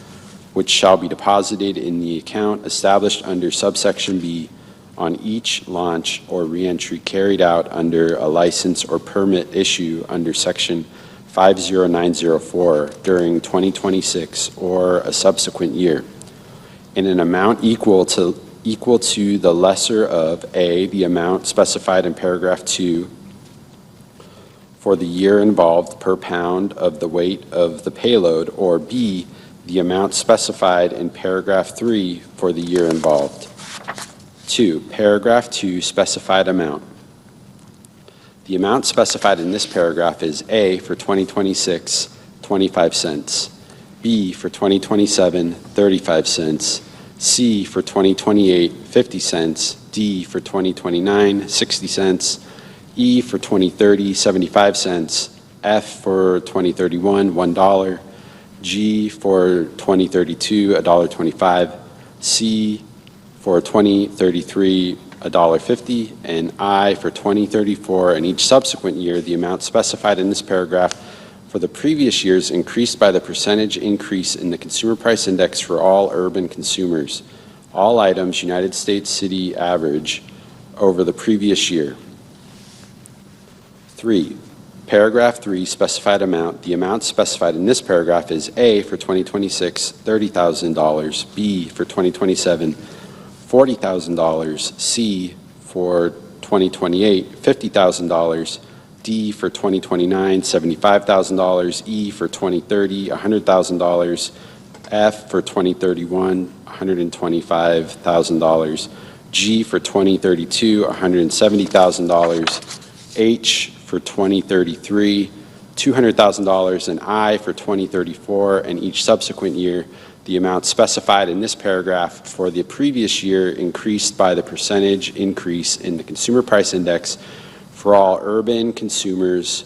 which shall be deposited in the account established under subsection B on each launch or reentry carried out under a license or permit issue under Section 50904 during 2026 or a subsequent year, in an amount equal to the lesser of A, the amount specified in paragraph 2 for the year involved per pound of the weight of the payload, or B, the amount specified in paragraph 3 for the year involved. 2, paragraph 2, specified amount. The amount specified in this paragraph is A, for 2026, 25 cents, B, for 2027, 35 cents, C, for 2028, 50 cents, D, for 2029, 60 cents, E, for 2030, 75 cents, F, for 2031, $1, G, for 2032, $1.25, C, for 2033, $1.50, and I, for 2034 and each subsequent year, the amount specified in this paragraph for the previous years increased by the percentage increase in the Consumer Price Index for all urban consumers, all items United States city average over the previous year. 3, paragraph 3, specified amount. The amount specified in this paragraph is A, for 2026, $30,000, B, for 2027, $40,000, C, for 2028, $50,000, D, for 2029, $75,000, E, for 2030, $100,000, F, for 2031, $125,000, G, for 2032, $170,000, H, for 2033, $200,000, and I, for 2034 and each subsequent year, the amount specified in this paragraph for the previous year increased by the percentage increase in the Consumer Price Index for all urban consumers,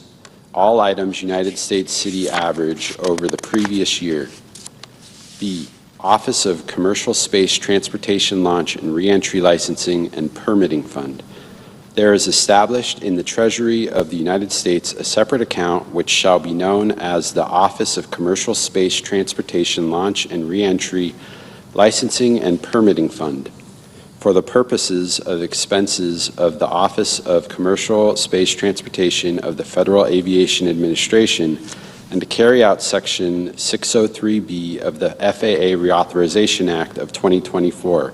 all items United States city average over the previous year. B, Office of Commercial Space Transportation Launch and Reentry Licensing and Permitting Fund. There is established in the Treasury of the United States a separate account which shall be known as the Office of Commercial Space Transportation Launch and Reentry Licensing and Permitting Fund, for the purposes of expenses of the Office of Commercial Space Transportation of the Federal Aviation Administration, and to carry out Section 603B of the FAA Reauthorization Act of 2024.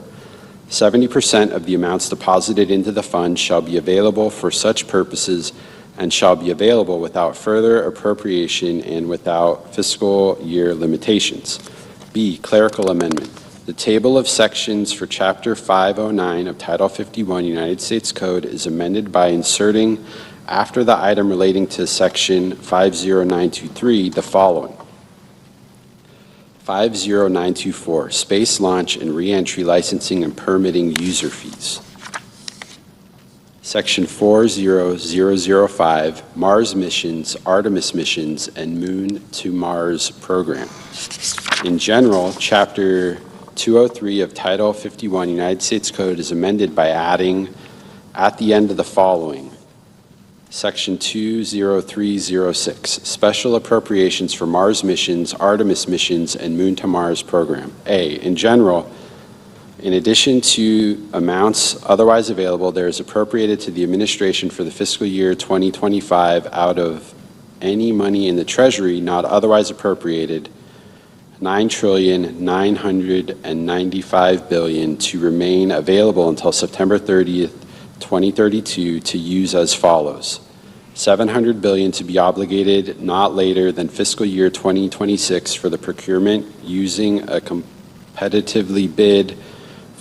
70% of the amounts deposited into the fund shall be available for such purposes and shall be available without further appropriation and without fiscal year limitations. B, clerical amendment. The table of sections for Chapter 509 of Title 51 United States Code is amended by inserting after the item relating to Section 50923 the following. 50924, space launch and reentry licensing and permitting user fees. Section 40005, Mars missions, Artemis missions, and Moon to Mars program. In general, Chapter 203 of Title 51 United States Code is amended by adding at the end of the following. Section 20306, special appropriations for Mars missions, Artemis missions, and Moon to Mars program. A, in general, in addition to amounts otherwise available, there is appropriated to the administration for the fiscal year 2025 out of any money in the Treasury not otherwise appropriated, $9,995 billion to remain available until September 30th, 2032 to use as follows. $700 billion to be obligated not later than fiscal year 2026 for the procurement using a competitively bid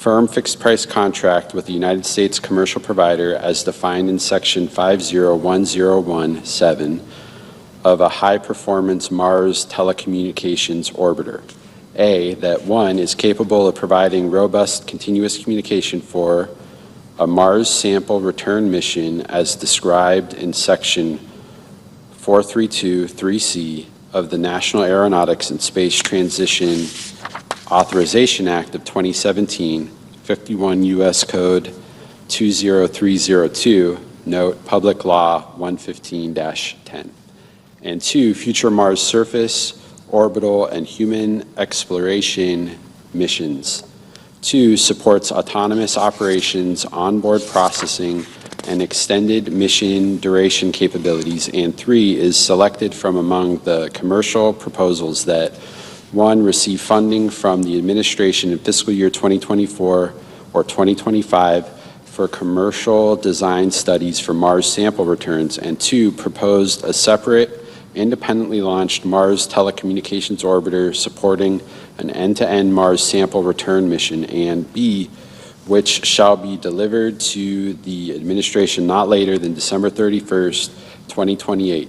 firm fixed price contract with the United States commercial provider as defined in Section 501017 of a high-performance Mars telecommunications orbiter. A, that one is capable of providing robust continuous communication for a Mars sample return mission as described in Section 4323C of the National Aeronautics and Space Transition Authorization Act of 2017, 51 U.S. Code 20302, note Public Law 115-10. And two, future Mars surface, orbital, and human exploration missions. Two, supports autonomous operations, onboard processing, and extended mission duration capabilities. And three, is selected from among the commercial proposals that one, receive funding from the administration in fiscal year 2024 or 2025 for commercial design studies for Mars sample returns, and two, proposed a separate, independently launched Mars telecommunications orbiter supporting an end-to-end Mars sample return mission, and B, which shall be delivered to the administration not later than December 31st, 2028.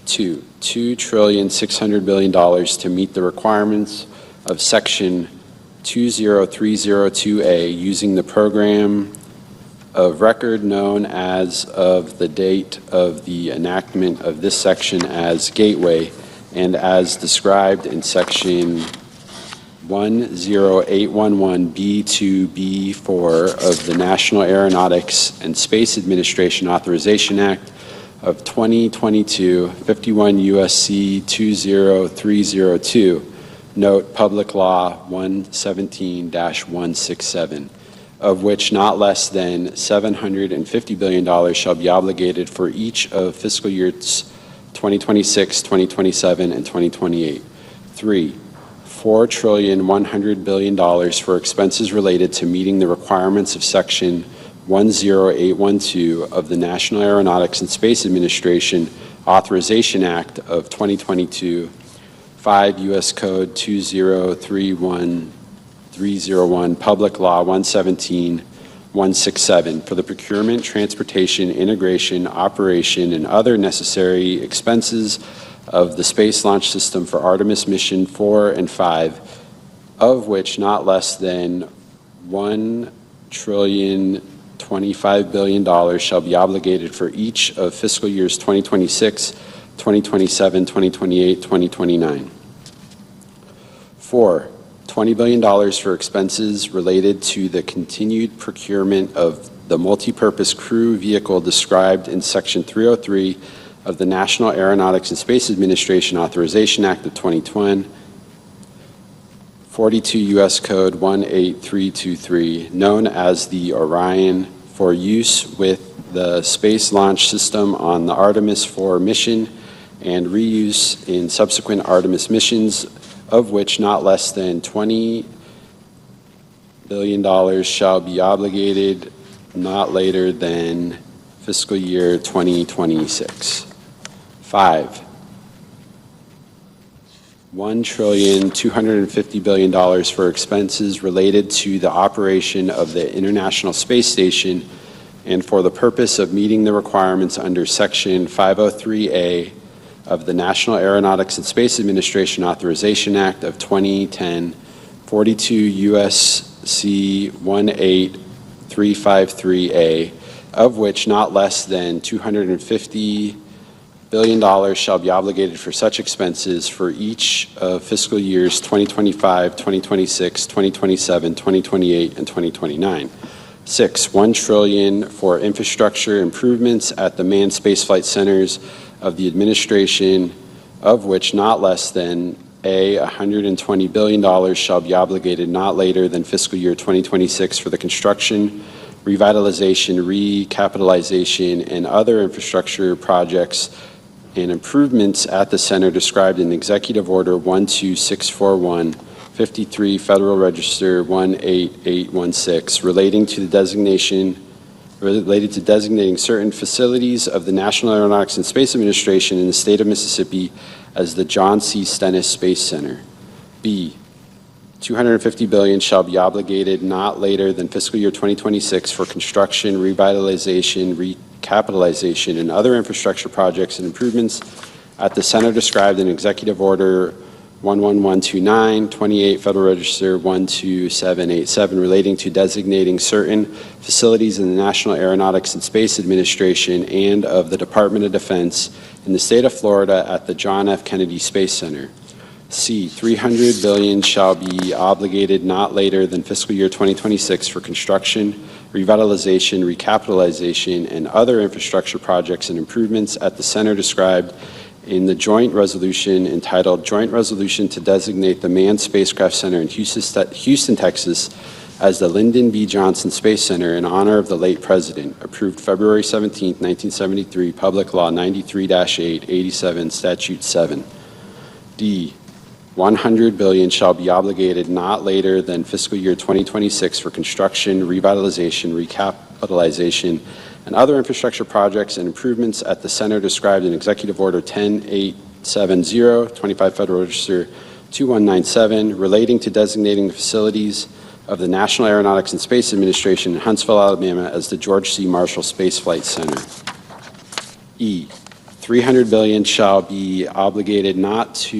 Two, $2,600 billion to meet the requirements of Section 20302A using the program of record known as of the date of the enactment of this section as Gateway and as described in Section 10811B2B4 of the National Aeronautics and Space Administration Authorization Act of 2022, 51 U.S.C. 20302, note Public Law 117-167. Of which not less than $750 billion shall be obligated for each of fiscal years 2026, 2027, and 2028. Three, $4,100 billion for expenses related to meeting the requirements of Section 10812 of the National Aeronautics and Space Administration Authorization Act of 2022, 5 U.S. Code 2031301, Public Law 117-167, for the procurement, transportation, integration, operation, and other necessary expenses of the Space Launch System for Artemis Mission 4 and 5, of which not less than $1,025 billion shall be obligated for each of fiscal years 2026, 2027, 2028, 2029. 4, $20 billion for expenses related to the continued procurement of the multipurpose crew vehicle described in Section 303 of the National Aeronautics and Space Administration Authorization Act of 2020. 42 U.S. Code 18323, known as the Orion, for use with the Space Launch System on the Artemis 4 mission and reuse in subsequent Artemis missions, of which not less than $20 billion shall be obligated not later than fiscal year 2026. 5. $1,250 billion for expenses related to the operation of the International Space Station and for the purpose of meeting the requirements under Section 503A of the National Aeronautics and Space Administration Authorization Act of 2010, 42 U.S.C. 18353A, of which not less than $250 billion shall be obligated for such expenses for each of fiscal years 2025, 2026, 2027, 2028, and 2029. 6, $1 trillion for infrastructure improvements at the manned spaceflight centers of the administration, of which not less than $120 billion shall be obligated not later than fiscal year 2026 for the construction, revitalization, recapitalization, and other infrastructure projects and improvements at the center described in Executive Order 12641, 53 Federal Register 18816, relating to designating certain facilities of the National Aeronautics and Space Administration in the state of Mississippi as the John C. Stennis Space Center. B, $250 billion shall be obligated not later than fiscal year 2026 for construction, revitalization, recapitalization, and other infrastructure projects and improvements at the center described in Executive Order 11129, 28 Federal Register 12787, relating to designating certain facilities in the National Aeronautics and Space Administration and of the Department of Defense in the state of Florida at the John F. Kennedy Space Center. C, $300 billion shall be obligated not later than fiscal year 2026 for construction, revitalization, recapitalization, and other infrastructure projects and improvements at the center described in the joint resolution entitled Joint Resolution to Designate the Manned Spacecraft Center in Houston, Texas as the Lyndon B. Johnson Space Center in honor of the late President, approved February 17, 1973, Public Law 93-8, 87, Statute 7. D, $100 billion shall be obligated not later than fiscal year 2026 for construction, revitalization, recapitalization, and other infrastructure projects and improvements at the center described in Executive Order 10870, 25 Federal Register 2197, relating to designating the facilities of the National Aeronautics and Space Administration in Huntsville, Alabama as the George C. Marshall Space Flight Center. E, $300 billion shall be obligated not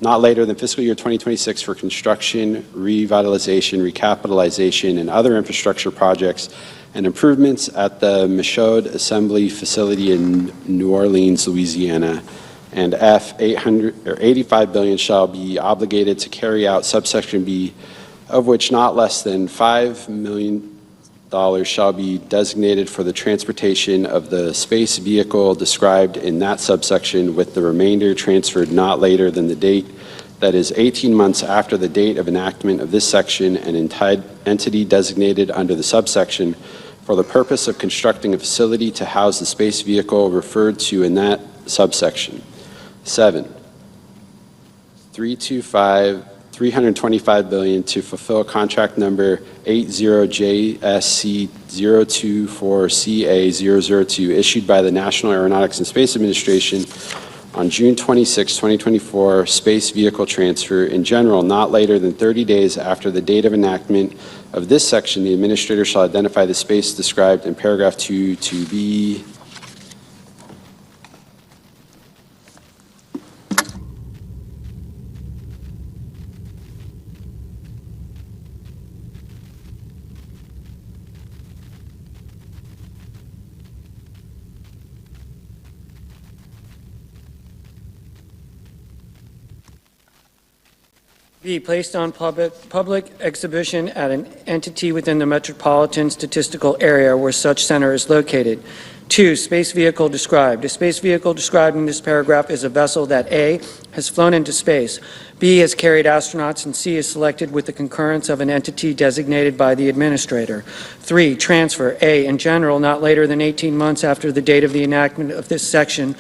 later than fiscal year 2026 for construction, revitalization, recapitalization, and other infrastructure projects and improvements at the Michaud Assembly Facility in New Orleans, Louisiana. And F, $85 billion shall be obligated to carry out subsection B, of which not less than $5 million shall be designated for the transportation of the space vehicle described in that subsection, with the remainder transferred not later than the date that is 18 months after the date of enactment of this section and entity designated under the subsection for the purpose of constructing a facility to house the space vehicle referred to in that subsection. 7, $325 billion to fulfill contract number 80JSC024CA002 issued by the National Aeronautics and Space Administration on June 26, 2024, space vehicle transfer in general not later than 30 days after the date of enactment of this section. The administrator shall identify the space described in paragraph 2 to be B, placed on public exhibition at an entity within the metropolitan statistical area where such center is located. 2, space vehicle described. A space vehicle described in this paragraph is a vessel that A, has flown into space, B, has carried astronauts, and C, is selected with the concurrence of an entity designated by the administrator. 3, transfer. A, in general, not later than 18 months after the date of the enactment of this section,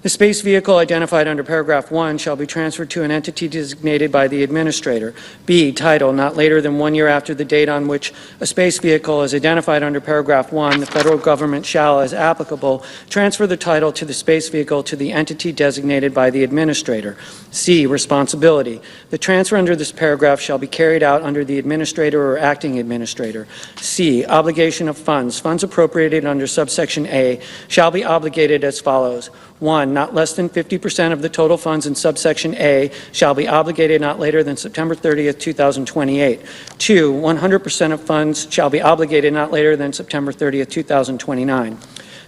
the space vehicle identified under paragraph 1 shall be transferred to an entity designated by the administrator. B, title, not later than 1 year after the date on which a space vehicle is identified under paragraph 1, the federal government shall, as applicable, transfer the title to the space vehicle to the entity designated by the administrator. C, responsibility. The transfer under this paragraph shall be carried out under the administrator or acting administrator. C, obligation of funds. Funds appropriated under subsection A shall be obligated as follows. 1, not less than 50% of the total funds in subsection A shall be obligated not later than September 30th, 2028. 2, 100% of funds shall be obligated not later than September 30th, 2029.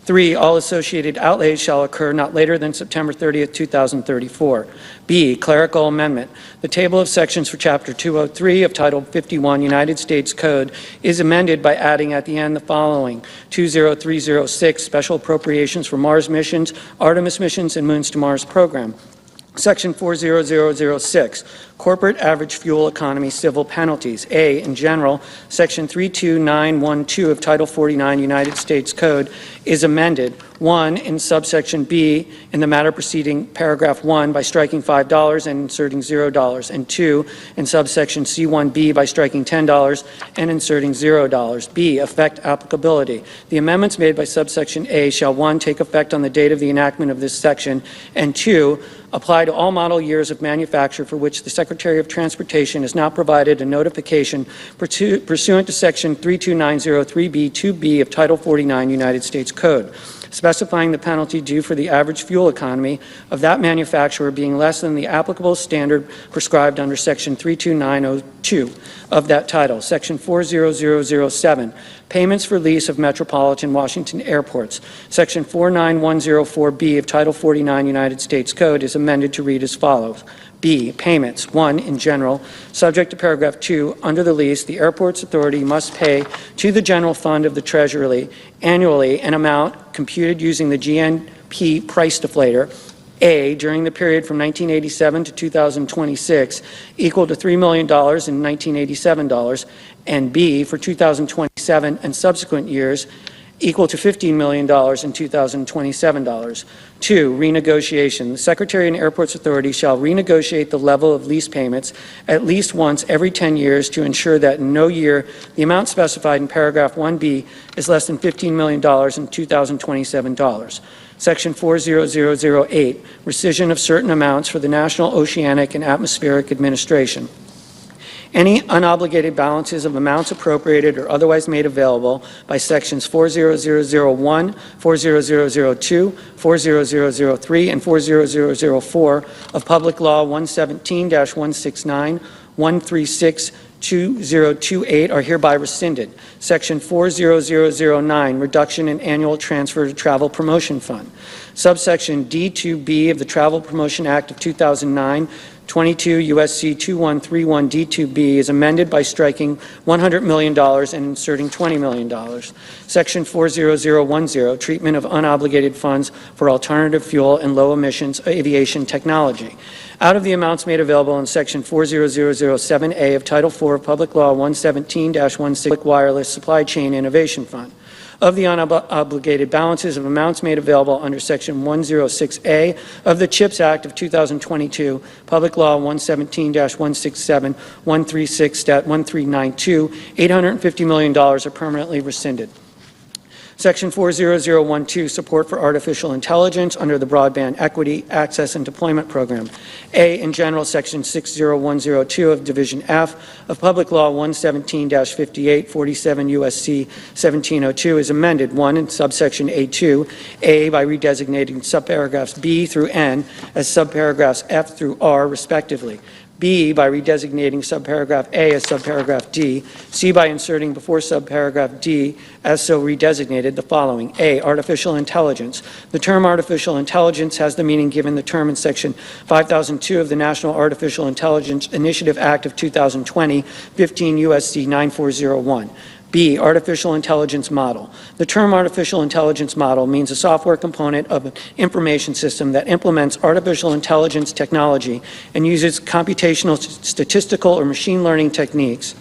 3, all associated outlays shall occur not later than September 30th, 2034. B, clerical amendment. The table of sections for Chapter 203 of Title 51 United States Code is amended by adding at the end the following: 20306, special appropriations for Mars missions, Artemis missions, and Moons to Mars program. Section 40006, corporate average fuel economy civil penalties. A, in general, Section 32912 of Title 49 United States Code is amended. 1, in subsection B, in the matter preceding paragraph 1 by striking $5 and inserting $0, and 2, in subsection C1B by striking $10 and inserting $0. B, effect applicability. The amendments made by subsection A shall 1, take effect on the date of the enactment of this section, and 2, apply to all model years of manufacture for which the Secretary of Transportation has not provided a notification pursuant to Section 32903B2B of Title 49 United States Code, specifying the penalty due for the average fuel economy of that manufacturer being less than the applicable standard prescribed under Section 32902 of that title. Section 40007, payments for lease of metropolitan Washington airports. Section 49104B of Title 49 United States Code is amended to read as follows. B, payments. 1, in general, subject to paragraph 2, under the lease, the airport's authority must pay to the general fund of the Treasury annually an amount computed using the GNP price deflator, A, during the period from 1987 to 2026, equal to $3 million in 1987 dollars, and B, for 2027 and subsequent years, equal to $15 million in 2027 dollars. 2, renegotiation. The Secretary and Airports Authority shall renegotiate the level of lease payments at least once every 10 years to ensure that in no year the amount specified in paragraph 1B is less than $15 million in 2027 dollars. Section 40008, rescission of certain amounts for the National Oceanic and Atmospheric Administration. Any unobligated balances of amounts appropriated or otherwise made available by Sections 40001, 40002, 40003, and 40004 of Public Law 117-169, 136-2028 are hereby rescinded. Section 40009, reduction in annual transfer to Travel Promotion Fund. Subsection D2B of the Travel Promotion Act of 2009, 22 U.S.C. 2131 D2B is amended by striking $100 million and inserting $20 million. Section 40010, treatment of unobligated funds for alternative fuel and low emissions aviation technology. Out of the amounts made available in Section 40007A of Title IV of Public Law 117-16 Wireless Supply Chain Innovation Fund. Of the unobligated balances of amounts made available under Section 106A of the CHIPS Act of 2022, Public Law 117-167, 136-1392, $850 million are permanently rescinded. Section 40012, support for artificial intelligence under the Broadband Equity, Access, and Deployment Program. A, in general, Section 60102 of Division F of Public Law 117-58, 47 U.S.C. 1702 is amended. 1, in subsection A2, A, by redesignating subparagraphs B through N as subparagraphs F through R, respectively. B, by redesignating subparagraph A as subparagraph D. C, by inserting before subparagraph D, as so redesignated, the following. A, artificial intelligence. The term artificial intelligence has the meaning given the term in Section 5002 of the National Artificial Intelligence Initiative Act of 2020, 15 U.S.C. 9401. B, artificial intelligence model. The term artificial intelligence model means a software component of an information system that implements artificial intelligence technology and uses computational, statistical, or machine learning techniques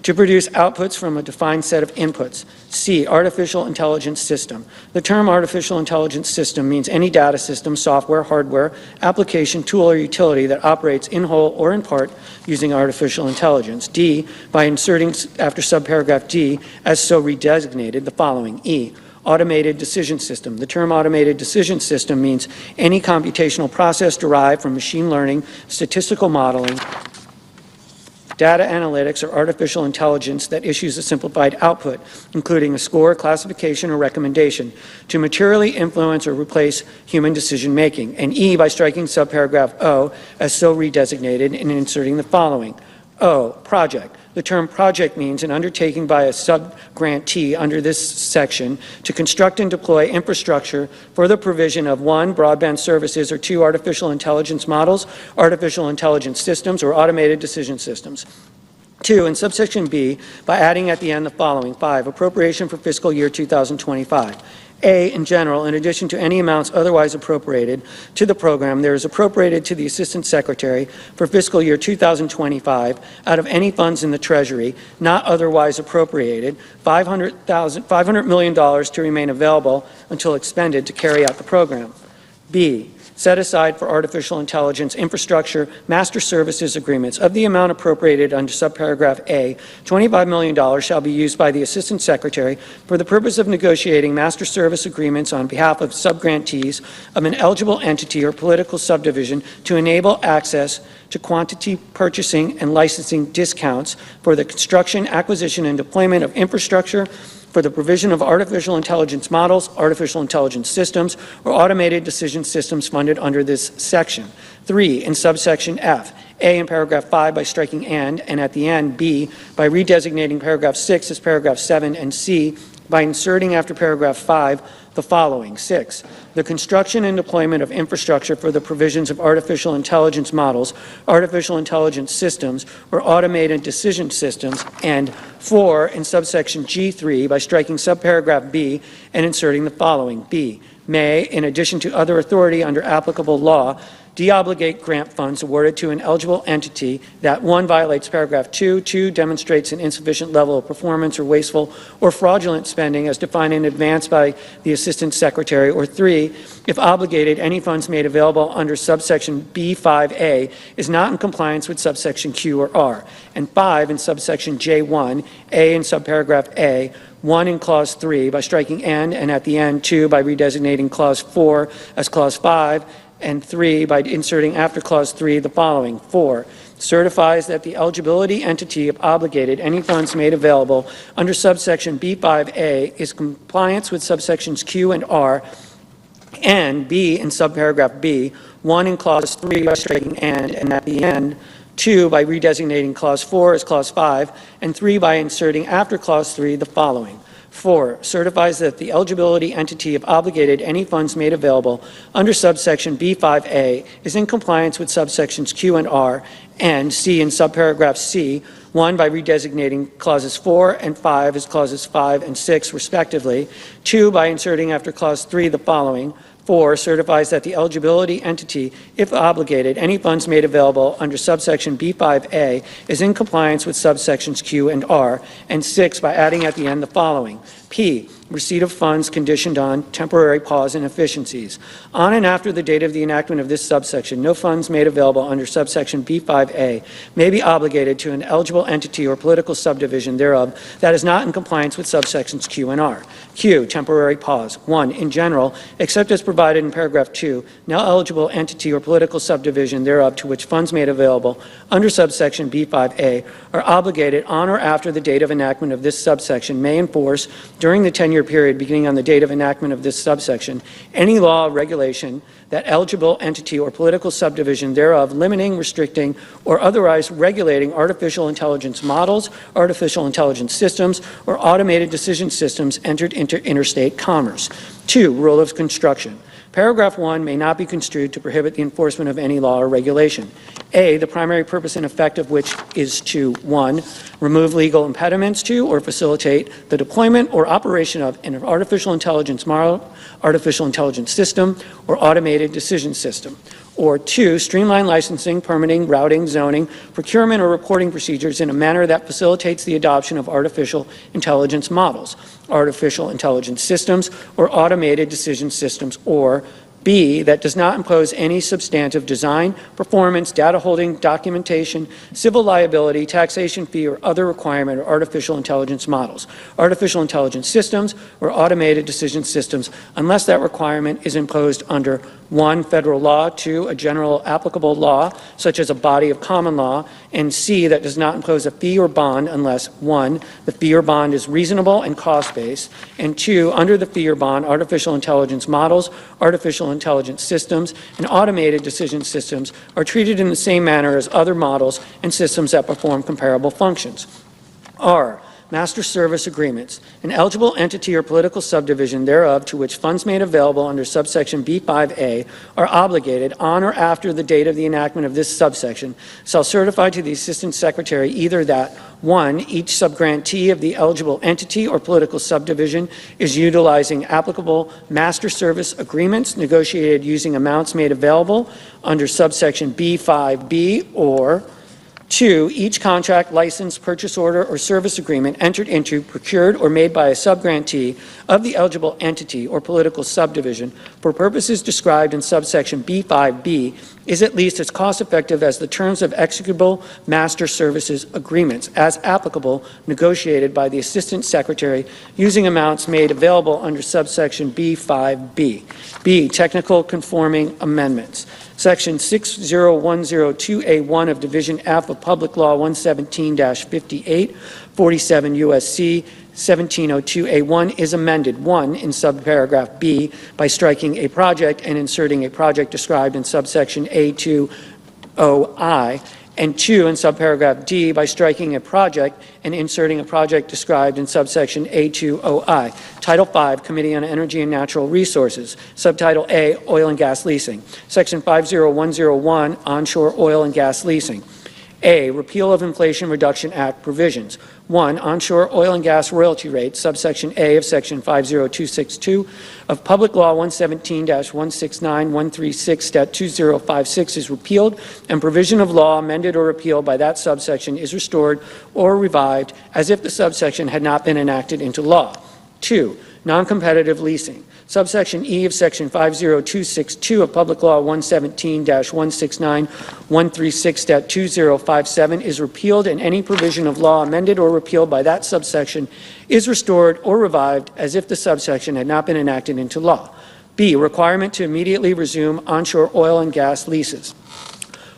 to produce outputs from a defined set of inputs. C, artificial intelligence system. The term artificial intelligence system means any data system, software, hardware, application, tool, or utility that operates in whole or in part using artificial intelligence. D, by inserting after subparagraph D, as so redesignated, the following. E, automated decision system. The term automated decision system means any computational process derived from machine learning, statistical modeling, data analytics, or artificial intelligence that issues a simplified output, including a score, classification, or recommendation, to materially influence or replace human decision-making. And E, by striking subparagraph O as so redesignated and inserting the following. O, project. The term project means an undertaking by a sub-grantee under this section to construct and deploy infrastructure for the provision of 1, broadband services, or 2, artificial intelligence models, artificial intelligence systems, or automated decision systems. 2, in subsection B, by adding at the end the following. 5, appropriation for fiscal year 2025. A, in general, in addition to any amounts otherwise appropriated to the program, there is appropriated to the Assistant Secretary for fiscal year 2025 out of any funds in the Treasury not otherwise appropriated, $500 million to remain available until expended to carry out the program. B, set aside for artificial intelligence infrastructure master services agreements of the amount appropriated under subparagraph A, $25 million shall be used by the Assistant Secretary for the purpose of negotiating master service agreements on behalf of subgrantees of an eligible entity or political subdivision to enable access to quantity purchasing and licensing discounts for the construction, acquisition, and deployment of infrastructure for the provision of artificial intelligence models, artificial intelligence systems, or automated decision systems funded under this section. 3, in subsection F, A in paragraph 5 by striking and at the end, B by redesignating paragraph 6 as paragraph 7, and C by inserting after paragraph 5 the following. 6, the construction and deployment of infrastructure for the provisions of artificial intelligence models, artificial intelligence systems, or automated decision systems, and 4, in subsection G3 by striking subparagraph B and inserting the following. B, may, in addition to other authority under applicable law, deobligate grant funds awarded to an eligible entity that 1, violates paragraph 2, 2, demonstrates an insufficient level of performance or wasteful or fraudulent spending as defined in advance by the Assistant Secretary, or 3, if obligated, any funds made available under subsection B5A is not in compliance with subsection Q or R, and 5, in subsection J1, A in subparagraph A, 1 in clause 3 by striking and at the end, 2 by redesignating clause 4 as clause 5, and 3 by inserting after clause 3 the following. 4, certifies that the eligibility entity of obligated any funds made available under subsection B5A is compliance with subsections Q and R, and B in subparagraph B, 1 in clause 3 by striking and at the end, 2 by redesignating clause 4 as clause 5, and 3 by inserting after clause 3 the following. 4, certifies that the eligibility entity of obligated any funds made available under subsection B5A is in compliance with subsections Q and R, and C in subparagraph C, 1 by redesignating clauses 4 and 5 as clauses 5 and 6 respectively, 2 by inserting after clause 3 the following. 4, certifies that the eligibility entity, if obligated, any funds made available under subsection B5A is in compliance with subsections Q and R, and 6, by adding at the end the following. P, receipt of funds conditioned on temporary pause and efficiencies. On and after the date of the enactment of this subsection, no funds made available under subsection B5A may be obligated to an eligible entity or political subdivision thereof that is not in compliance with subsections Q and R. Q, temporary pause. 1, in general, except as provided in paragraph 2, no eligible entity or political subdivision thereof to which funds made available under subsection B5A are obligated on or after the date of enactment of this subsection may enforce during the 10-year period beginning on the date of enactment of this subsection any law or regulation that eligible entity or political subdivision thereof limiting, restricting, or otherwise regulating artificial intelligence models, artificial intelligence systems, or automated decision systems entered into interstate commerce. 2, rule of construction. Paragraph 1 may not be construed to prohibit the enforcement of any law or regulation. A, the primary purpose and effect of which is to, 1, remove legal impediments to or facilitate the deployment or operation of an artificial intelligence model, artificial intelligence system, or automated decision system. Or 2, streamline licensing, permitting, routing, zoning, procurement, or reporting procedures in a manner that facilitates the adoption of artificial intelligence models, artificial intelligence systems, or automated decision systems. Or B, that does not impose any substantive design, performance, data holding, documentation, civil liability, taxation fee, or other requirement of artificial intelligence models, artificial intelligence systems, or automated decision systems, unless that requirement is imposed under 1, federal law, 2, a general applicable law, such as a body of common law, and C, that does not impose a fee or bond unless 1, the fee or bond is reasonable and cost-based, and 2, under the fee or bond, artificial intelligence models, artificial intelligence systems, and automated decision systems are treated in the same manner as other models and systems that perform comparable functions. R, master service agreements. An eligible entity or political subdivision thereof to which funds made available under subsection B5A are obligated on or after the date of the enactment of this subsection shall certify to the Assistant Secretary either that 1, each subgrantee of the eligible entity or political subdivision is utilizing applicable master service agreements negotiated using amounts made available under subsection B5B, or 2, each contract, license, purchase order, or service agreement entered into, procured, or made by a subgrantee of the eligible entity or political subdivision for purposes described in subsection B5B is at least as cost-effective as the terms of executable master services agreements as applicable negotiated by the Assistant Secretary using amounts made available under subsection B5B. B, technical conforming amendments. Section 60102A1 of Division F of Public Law 117-58, 47 U.S.C. 1702A1 is amended, 1, in subparagraph B by striking a project and inserting a project described in subsection A20I, and 2, in subparagraph D by striking a project and inserting a project described in subsection A20I. Title 5, Committee on Energy and Natural Resources. Subtitle A, Oil and Gas Leasing. Section 50101, Onshore Oil and Gas Leasing. A, repeal of Inflation Reduction Act provisions. 1, onshore oil and gas royalty rates, subsection A of section 50262 of Public Law 117-169-136-2056 is repealed, and provision of law amended or repealed by that subsection is restored or revived as if the subsection had not been enacted into law. 2, non-competitive leasing. Subsection E of Section 50262 of Public Law 117-169-136-2057 is repealed, and any provision of law amended or repealed by that subsection is restored or revived as if the subsection had not been enacted into law. B, requirement to immediately resume onshore oil and gas leases.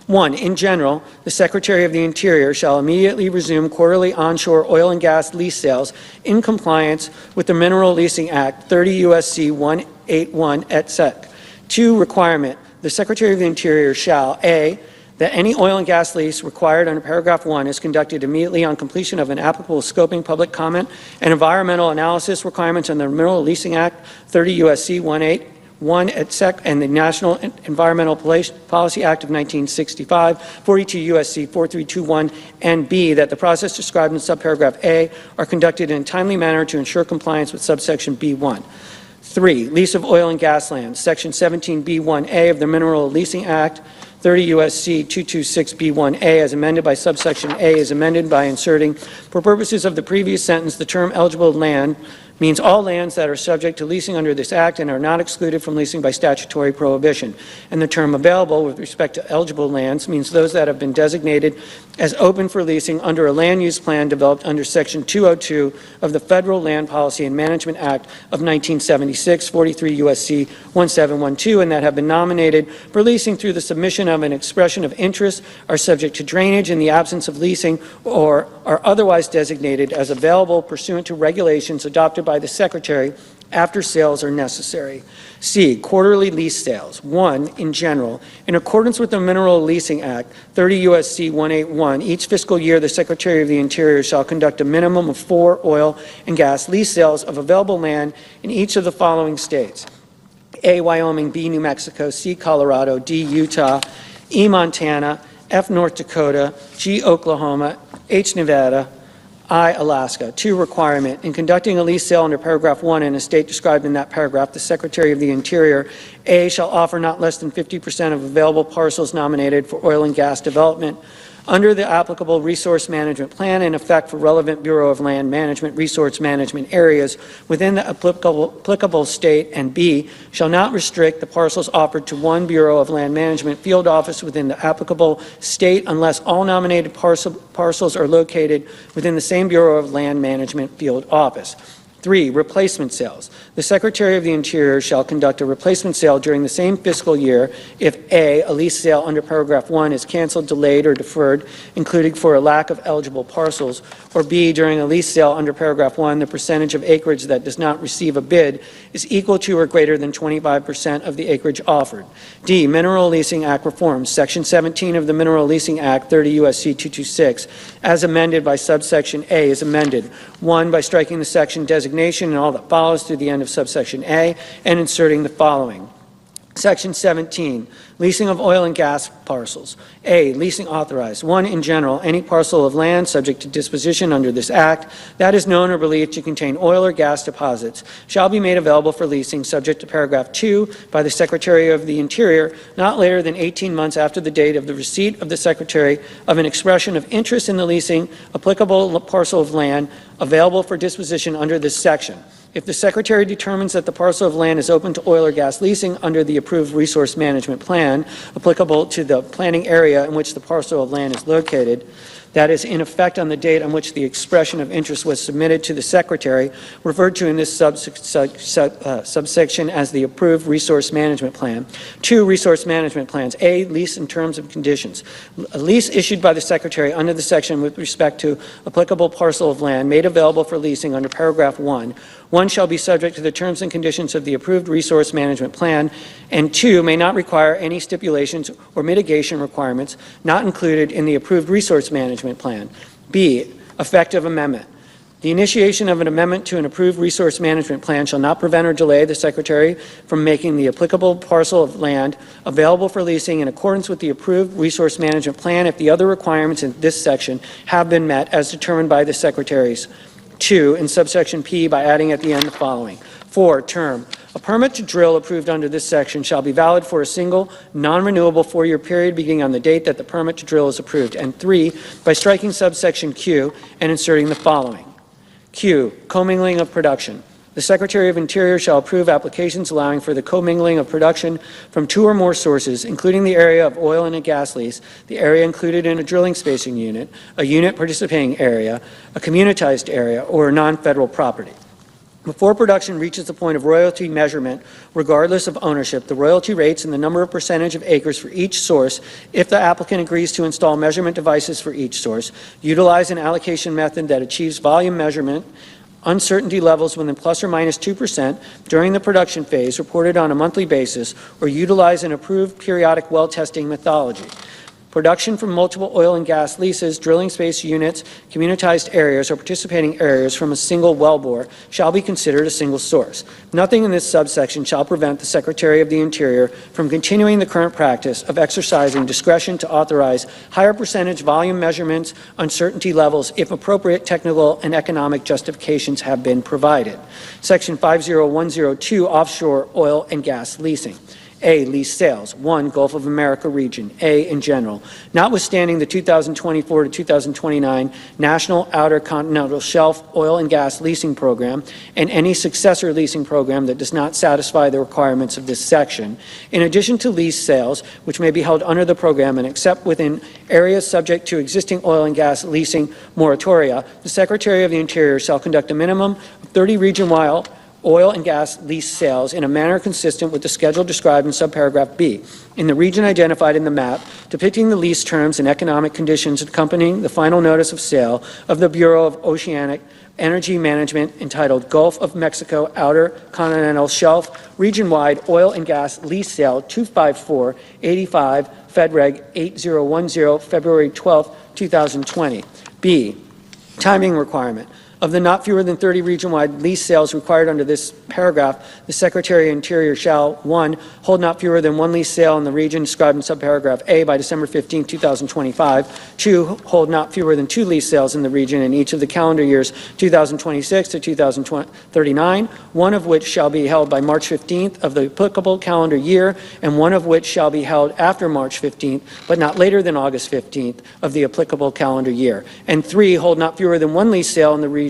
1, in general, the Secretary of the Interior shall immediately resume quarterly onshore oil and gas lease sales in compliance with the Mineral Leasing Act 30 U.S.C. 181 et sec. 2, requirement, the Secretary of the Interior shall, A, that any oil and gas lease required under paragraph 1 is conducted immediately on completion of an applicable scoping, public comment, and environmental analysis requirements under the Mineral Leasing Act 30 U.S.C. 181 et sec. and the National Environmental Policy Act of 1965, 42 U.S.C. 4321, and B, that the process described in subparagraph A are conducted in a timely manner to ensure compliance with subsection B1. 3, lease of oil and gas lands, section 17B1A of the Mineral Leasing Act, 30 U.S.C. 226B1A, as amended by subsection A, is amended by inserting, for purposes of the previous sentence, the term eligible land means all lands that are subject to leasing under this Act and are not excluded from leasing by statutory prohibition. And the term available with respect to eligible lands means those that have been designated as open for leasing under a land use plan developed under Section 202 of the Federal Land Policy and Management Act of 1976, 43 U.S.C. 1712, and that have been nominated for leasing through the submission of an expression of interest, are subject to drainage in the absence of leasing, or are otherwise designated as available pursuant to regulations adopted by the Secretary after sales are necessary. C, quarterly lease sales. 1, in general, in accordance with the Mineral Leasing Act, 30 U.S.C. 181, each fiscal year the Secretary of the Interior shall conduct a minimum of 4 oil and gas lease sales of available land in each of the following states. A, Wyoming, B, New Mexico, C, Colorado, D, Utah, E, Montana, F, North Dakota, G, Oklahoma, H, Nevada, I, Alaska. 2, requirement. In conducting a lease sale under paragraph 1 in a state described in that paragraph, the Secretary of the Interior, A, shall offer not less than 50% of available parcels nominated for oil and gas development under the applicable resource management plan in effect for relevant Bureau of Land Management resource management areas within the applicable state, and B, shall not restrict the parcels offered to one Bureau of Land Management field office within the applicable state unless all nominated parcels are located within the same Bureau of Land Management field office. 3, replacement sales. The Secretary of the Interior shall conduct a replacement sale during the same fiscal year if A, a lease sale under paragraph 1 is canceled, delayed, or deferred, including for a lack of eligible parcels, or B, during a lease sale under paragraph 1, the percentage of acreage that does not receive a bid is equal to or greater than 25% of the acreage offered. D, Mineral Leasing Act reforms. Section 17 of the Mineral Leasing Act, 30 U.S.C. 226, as amended by subsection A, is amended. 1, by striking the section designation and all that follows through the end of subsection A and inserting the following. Section 17, leasing of oil and gas parcels. A, leasing authorized. 1, in general, any parcel of land subject to disposition under this act that is known or believed to contain oil or gas deposits shall be made available for leasing subject to paragraph 2 by the Secretary of the Interior not later than 18 months after the date of the receipt of the Secretary of an expression of interest in the leasing applicable parcel of land available for disposition under this section. If the Secretary determines that the parcel of land is open to oil or gas leasing under the approved resource management plan applicable to the planning area in which the parcel of land is located, that is in effect on the date on which the expression of interest was submitted to the Secretary, referred to in this subsection as the approved resource management plan. 2, resource management plans. A, lease and terms and conditions. A lease issued by the Secretary under the section with respect to applicable parcel of land made available for leasing under paragraph 1. 1 shall be subject to the terms and conditions of the approved resource management plan, and 2 may not require any stipulations or mitigation requirements not included in the approved resource management plan. B, effective amendment. The initiation of an amendment to an approved resource management plan shall not prevent or delay the Secretary from making the applicable parcel of land available for leasing in accordance with the approved resource management plan if the other requirements in this section have been met as determined by the Secretary's. 2, in subsection P, by adding at the end the following. 4, term. A permit to drill approved under this section shall be valid for a single, non-renewable 4-year period beginning on the date that the permit to drill is approved. And 3, by striking subsection Q and inserting the following. Q, commingling of production. The Secretary of Interior shall approve applications allowing for the commingling of production from 2 or more sources, including the area of oil and a gas lease, the area included in a drilling spacing unit, a unit participating area, a communitized area, or a non-federal property. Before production reaches the point of royalty measurement, regardless of ownership, the royalty rates and the number of percentage of acres for each source, if the applicant agrees to install measurement devices for each source, utilize an allocation method that achieves volume measurement, uncertainty levels within plus or minus 2% during the production phase reported on a monthly basis, or utilize an approved periodic well testing methodology. Production from multiple oil and gas leases, drilling space units, communitized areas, or participating areas from a single wellbore shall be considered a single source. Nothing in this subsection shall prevent the Secretary of the Interior from continuing the current practice of exercising discretion to authorize higher percentage volume measurements, uncertainty levels, if appropriate technical and economic justifications have been provided. Section 50102, offshore oil and gas leasing. A, lease sales. 1, Gulf of America region. A, in general. Notwithstanding the 2024 to 2029 National Outer Continental Shelf Oil and Gas Leasing Program and any successor leasing program that does not satisfy the requirements of this section, in addition to lease sales, which may be held under the program and except within areas subject to existing oil and gas leasing moratoria, the Secretary of the Interior shall conduct a minimum of 30 region-wide oil and gas lease sales in a manner consistent with the schedule described in subparagraph B, in the region identified in the map, depicting the lease terms and economic conditions accompanying the final notice of sale of the Bureau of Oceanic Energy Management entitled Gulf of Mexico Outer Continental Shelf Region-Wide Oil and Gas Lease Sale 25485 FedReg 8010 February 12, 2020. B, timing requirement. Of the not fewer than 30 region-wide lease sales required under this paragraph, the Secretary of Interior shall, 1, hold not fewer than one lease sale in the region described in subparagraph A by December 15, 2025, 2, hold not fewer than 2 lease sales in the region in each of the calendar years 2026 to 2039, one of which shall be held by March 15th of the applicable calendar year, and one of which shall be held after March 15th, but not later than August 15th of the applicable calendar year, and 3, hold not fewer than one lease sale in the region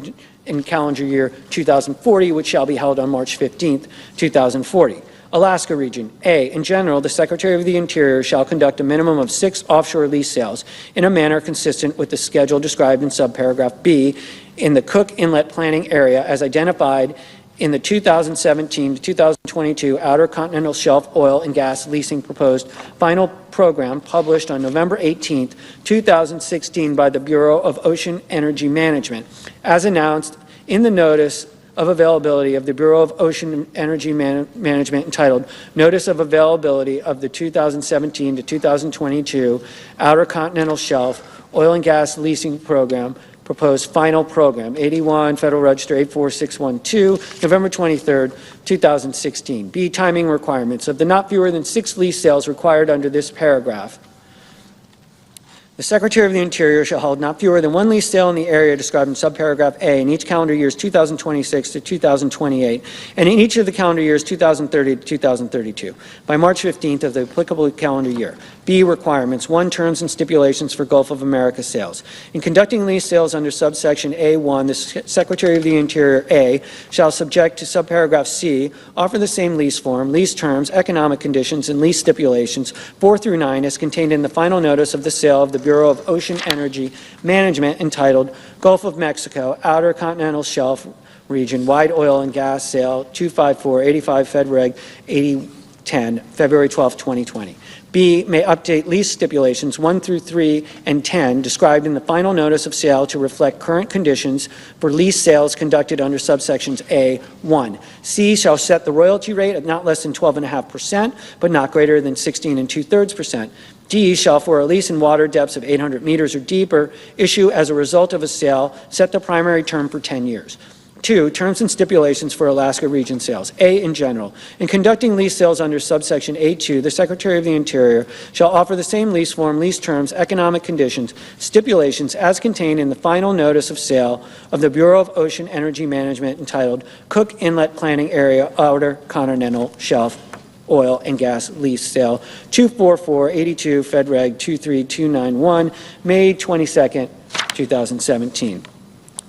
in calendar year 2040, which shall be held on March 15th, 2040. Alaska region. A, in general, the Secretary of the Interior shall conduct a minimum of 6 offshore lease sales in a manner consistent with the schedule described in subparagraph B in the Cook Inlet Planning Area as identified in the 2017 to 2022 Outer Continental Shelf Oil and Gas Leasing Proposed Final Program published on November 18, 2016 by the Bureau of Ocean Energy Management, as announced in the Notice of Availability of the Bureau of Ocean Energy Management entitled Notice of Availability of the 2017 to 2022 Outer Continental Shelf Oil and Gas Leasing Program Proposed Final Program, 81 Federal Register 84612, November 23, 2016. B, timing requirements. Of the not fewer than 6 lease sales required under this paragraph, the Secretary of the Interior shall hold not fewer than 1 lease sale in the area described in subparagraph A in each calendar years 2026 to 2028, and in each of the calendar years 2030 to 2032, by March 15th of the applicable calendar year. B, requirements. 1, terms and stipulations for Gulf of America sales. In conducting lease sales under subsection A1, the Secretary of the Interior, A, shall subject to subparagraph C, offer the same lease form, lease terms, economic conditions, and lease stipulations 4 through 9 as contained in the final notice of the sale of the Bureau of Ocean Energy Management entitled Gulf of Mexico, Outer Continental Shelf Region, Wide Oil and Gas Sale, 25485 Fed Reg 8010, February 12, 2020. B, may update lease stipulations 1 through 3 and 10 described in the final notice of sale to reflect current conditions for lease sales conducted under subsections A1. C, shall set the royalty rate at not less than 12.5%, but not greater than 16 2/3%. D, shall for a lease in water depths of 800 meters or deeper issue as a result of a sale, set the primary term for 10 years. 2, terms and stipulations for Alaska region sales. A, in general. In conducting lease sales under subsection A2, the Secretary of the Interior shall offer the same lease form, lease terms, economic conditions, stipulations as contained in the final notice of sale of the Bureau of Ocean Energy Management entitled Cook Inlet Planning Area, Outer Continental Shelf Oil and Gas Lease Sale, 24482 Fed Reg 23291, May 22nd, 2017.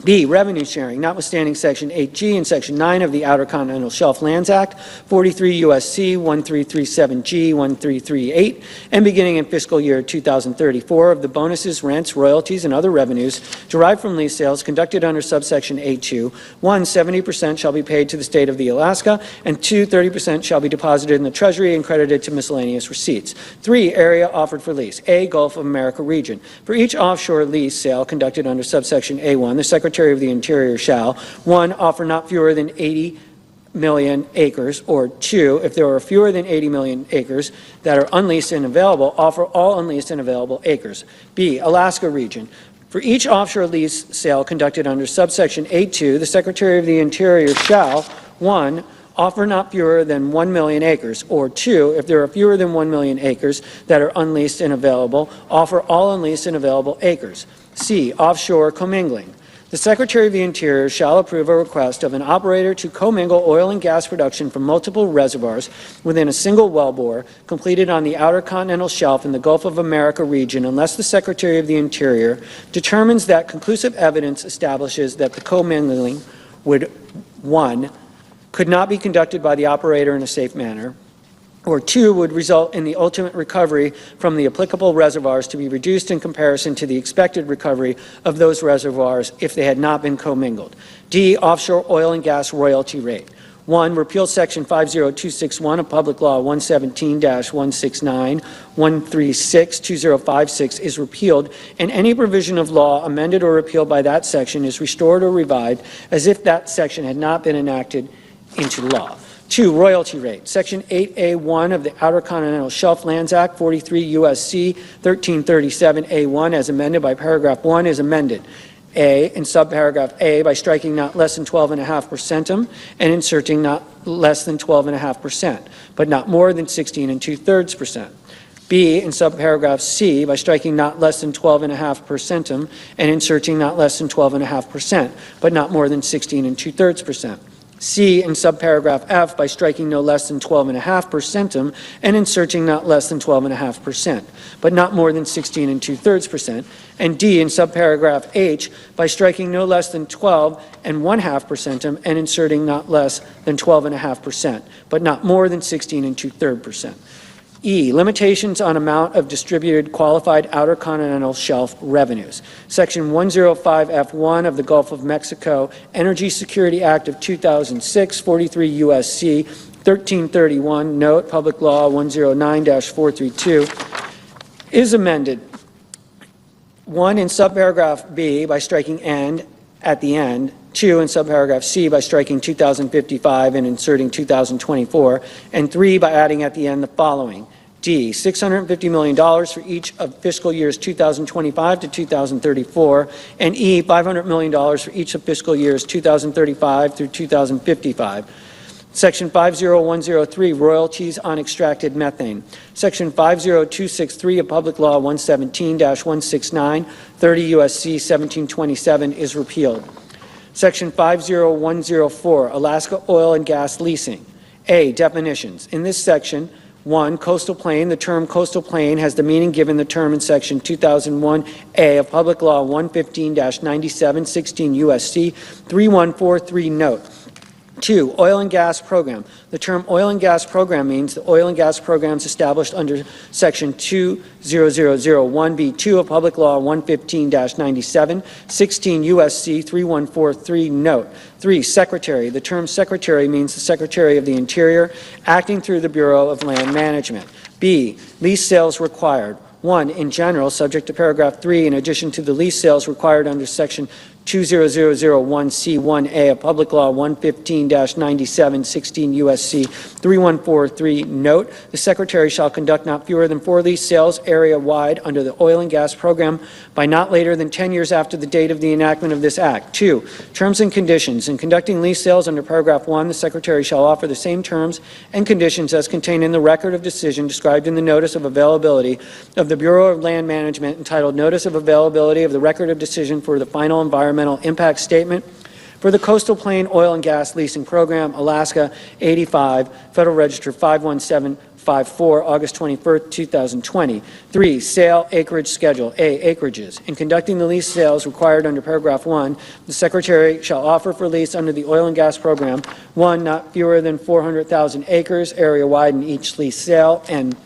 B, revenue sharing, notwithstanding Section 8G and Section 9 of the Outer Continental Shelf Lands Act, 43 U.S.C. 1337G 1338, and beginning in fiscal year 2034 of the bonuses, rents, royalties, and other revenues derived from lease sales conducted under subsection A2, 1, 70% shall be paid to the state of the Alaska, and 2, 30% shall be deposited in the Treasury and credited to miscellaneous receipts. 3, area offered for lease. A, Gulf of America region. For each offshore lease sale conducted under subsection A1, the Secretary of the Interior shall, 1, offer not fewer than 80 million acres, or 2, if there are fewer than 80 million acres that are unleased and available, offer all unleased and available acres. B, Alaska region. For each offshore lease sale conducted under subsection A2, the Secretary of the Interior shall, 1, offer not fewer than 1 million acres, or 2, if there are fewer than 1 million acres that are unleased and available, offer all unleased and available acres. C, offshore commingling. The Secretary of the Interior shall approve a request of an operator to commingle oil and gas production from multiple reservoirs within a single wellbore completed on the Outer Continental Shelf in the Gulf of America region unless the Secretary of the Interior determines that conclusive evidence establishes that the commingling would, 1, could not be conducted by the operator in a safe manner, or 2, would result in the ultimate recovery from the applicable reservoirs to be reduced in comparison to the expected recovery of those reservoirs if they had not been commingled. D, offshore oil and gas royalty rate. 1, repeal section 50261 of Public Law 117-169, 136-2056 is repealed, and any provision of law amended or repealed by that section is restored or revived as if that section had not been enacted into law. 2, royalty rate. Section 8A1 of the Outer Continental Shelf Lands Act, 43 U.S.C. 1337A1, as amended by paragraph 1, is amended. A, in subparagraph A, by striking not less than 12.5% and inserting not less than 12.5%, but not more than 16 2/3%. B, in subparagraph C, by striking not less than 12.5% and inserting not less than 12.5%, but not more than 16 2/3%. C, in subparagraph F, by striking no less than 12.5% and inserting not less than 12.5%, but not more than 16 2/3%. And D, in subparagraph H, by striking no less than 12.5% and inserting not less than 12.5%, but not more than 16 2/3%. E, limitations on amount of distributed qualified outer continental shelf revenues. Section 105F1 of the Gulf of Mexico Energy Security Act of 2006, 43 U.S.C. 1331, note Public Law 109-432, is amended. 1, in subparagraph B, by striking "and" at the end. 2, in subparagraph C, by striking 2055 and inserting 2024, and 3, by adding at the end the following. D, $650 million for each of fiscal years 2025 to 2034, and E, $500 million for each of fiscal years 2035 through 2055. Section 50103, royalties on extracted methane. Section 50263 of Public Law 117-169, 30 U.S.C. 1727 is repealed. Section 50104, Alaska oil and gas leasing. A, definitions. In this section, 1, coastal plain. The term coastal plain has the meaning given the term in Section 2001A of Public Law 115-97, 16 U.S.C. 3143, note. 2, oil and gas program. The term oil and gas program means the oil and gas programs established under Section 20001B2 of Public Law 115-97, 16 U.S.C. 3143, note. 3, secretary. The term secretary means the Secretary of the Interior acting through the Bureau of Land Management. B, lease sales required. 1, in general, subject to paragraph 3, in addition to the lease sales required under Section 20001C1A of Public Law 115-97, 16 U.S.C. 3143, note, the Secretary shall conduct not fewer than 4 lease sales area-wide under the oil and gas program by not later than 10 years after the date of the enactment of this Act. 2, terms and conditions. In conducting lease sales under paragraph 1, the Secretary shall offer the same terms and conditions as contained in the record of decision described in the Notice of Availability of the Bureau of Land Management entitled Notice of Availability of the Record of Decision for the Final Environmental Impact Statement for the Coastal Plain Oil and Gas Leasing Program, Alaska 85, Federal Register 51754, August 21, 2020. 3, sale acreage schedule. A, acreages. In conducting the lease sales required under paragraph 1, the Secretary shall offer for lease under the oil and gas program 1, not fewer than 400,000 acres area-wide in each lease sale, and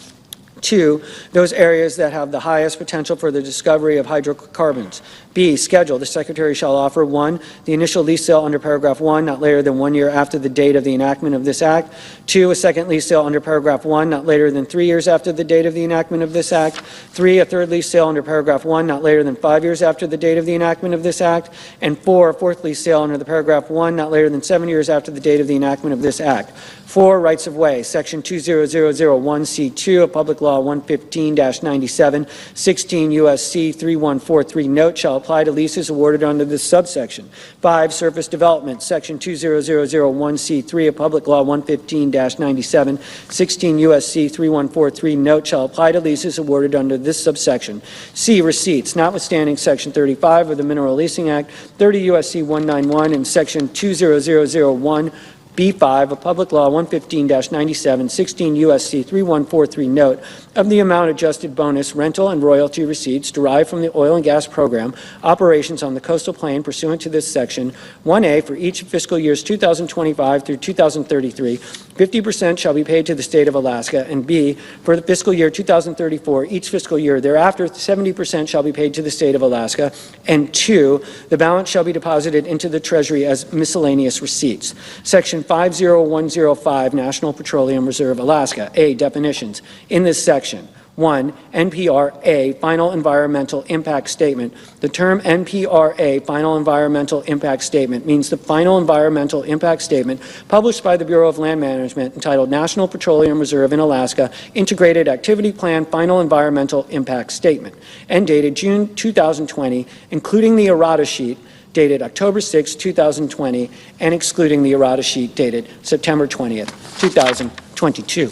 2, those areas that have the highest potential for the discovery of hydrocarbons. B, schedule. The Secretary shall offer 1, the initial lease sale under paragraph 1, not later than 1 year after the date of the enactment of this Act. 2, a second lease sale under paragraph 1, not later than 3 years after the date of the enactment of this Act. 3, a third lease sale under paragraph 1, not later than 5 years after the date of the enactment of this Act. And 4, a fourth lease sale under the paragraph 1, not later than 7 years after the date of the enactment of this Act. 4, rights of way. Section 20001C2 of Public Law 115-97, 16 U.S.C. 3143, note, shall apply to leases awarded under this subsection. 5, surface development. Section 20001C3 of Public Law 115-97, 16 U.S.C. 3143, note, shall apply to leases awarded under this subsection. C, receipts. Notwithstanding Section 35 of the Mineral Leasing Act, 30 U.S.C. 191, and Section 20001 B5 of Public Law 115-97, 16 U.S.C. 3143, note, of the amount adjusted bonus, rental, and royalty receipts derived from the oil and gas program operations on the coastal plain pursuant to this section, 1A for each of fiscal years 2025 through 2033, 50% shall be paid to the state of Alaska, and B, for the fiscal year 2034, each fiscal year thereafter, 70% shall be paid to the state of Alaska, and 2, the balance shall be deposited into the Treasury as miscellaneous receipts. Section 50105, National Petroleum Reserve, Alaska. A, definitions. In this section, 1. NPRA Final Environmental Impact Statement. The term NPRA Final Environmental Impact Statement means the final environmental impact statement published by the Bureau of Land Management entitled National Petroleum Reserve in Alaska Integrated Activity Plan Final Environmental Impact Statement, and dated June 2020, including the errata sheet dated October 6, 2020, and excluding the errata sheet dated September 20th, 2022.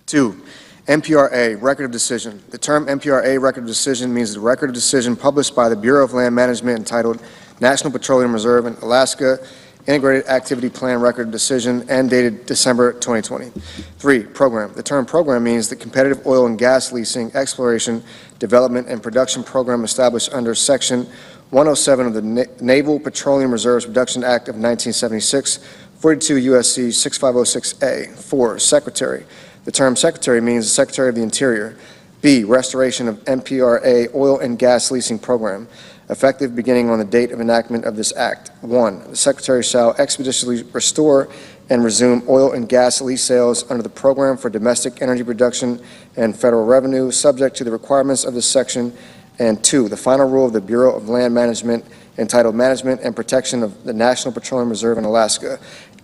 Two, NPRA, Record of Decision. The term NPRA Record of Decision means the record of decision published by the Bureau of Land Management entitled National Petroleum Reserve in Alaska Integrated Activity Plan Record of Decision and dated December 2020. 3, Program. The term program means the competitive oil and gas leasing, exploration, development, and production program established under Section 107 of the Naval Petroleum Reserves Reduction Act of 1976, 42 U.S.C. 6506A. 4, Secretary. The term Secretary means the Secretary of the Interior. B, Restoration of NPRA Oil and Gas Leasing Program, effective beginning on the date of enactment of this Act. 1, the Secretary shall expeditiously restore and resume oil and gas lease sales under the Program for Domestic Energy Production and Federal Revenue, subject to the requirements of this section. And 2, the final rule of the Bureau of Land Management entitled Management and Protection of the National Petroleum Reserve in Alaska,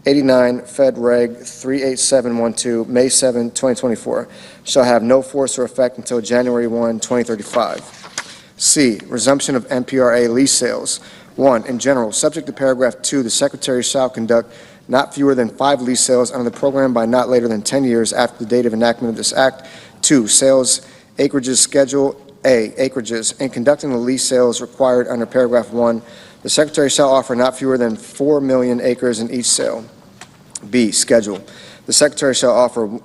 89 Fed Reg 38712, May 7, 2024, shall have no force or effect until January 1, 2035. C, resumption of NPRA lease sales. 1, in general, subject to paragraph 2, the Secretary shall conduct not fewer than 5 lease sales under the program by not later than 10 years after the date of enactment of this Act. 2, sales acreages schedule A, acreages. In conducting the lease sales required under paragraph 1, the Secretary shall offer not fewer than 4 million acres in each sale. B, schedule. The Secretary shall offer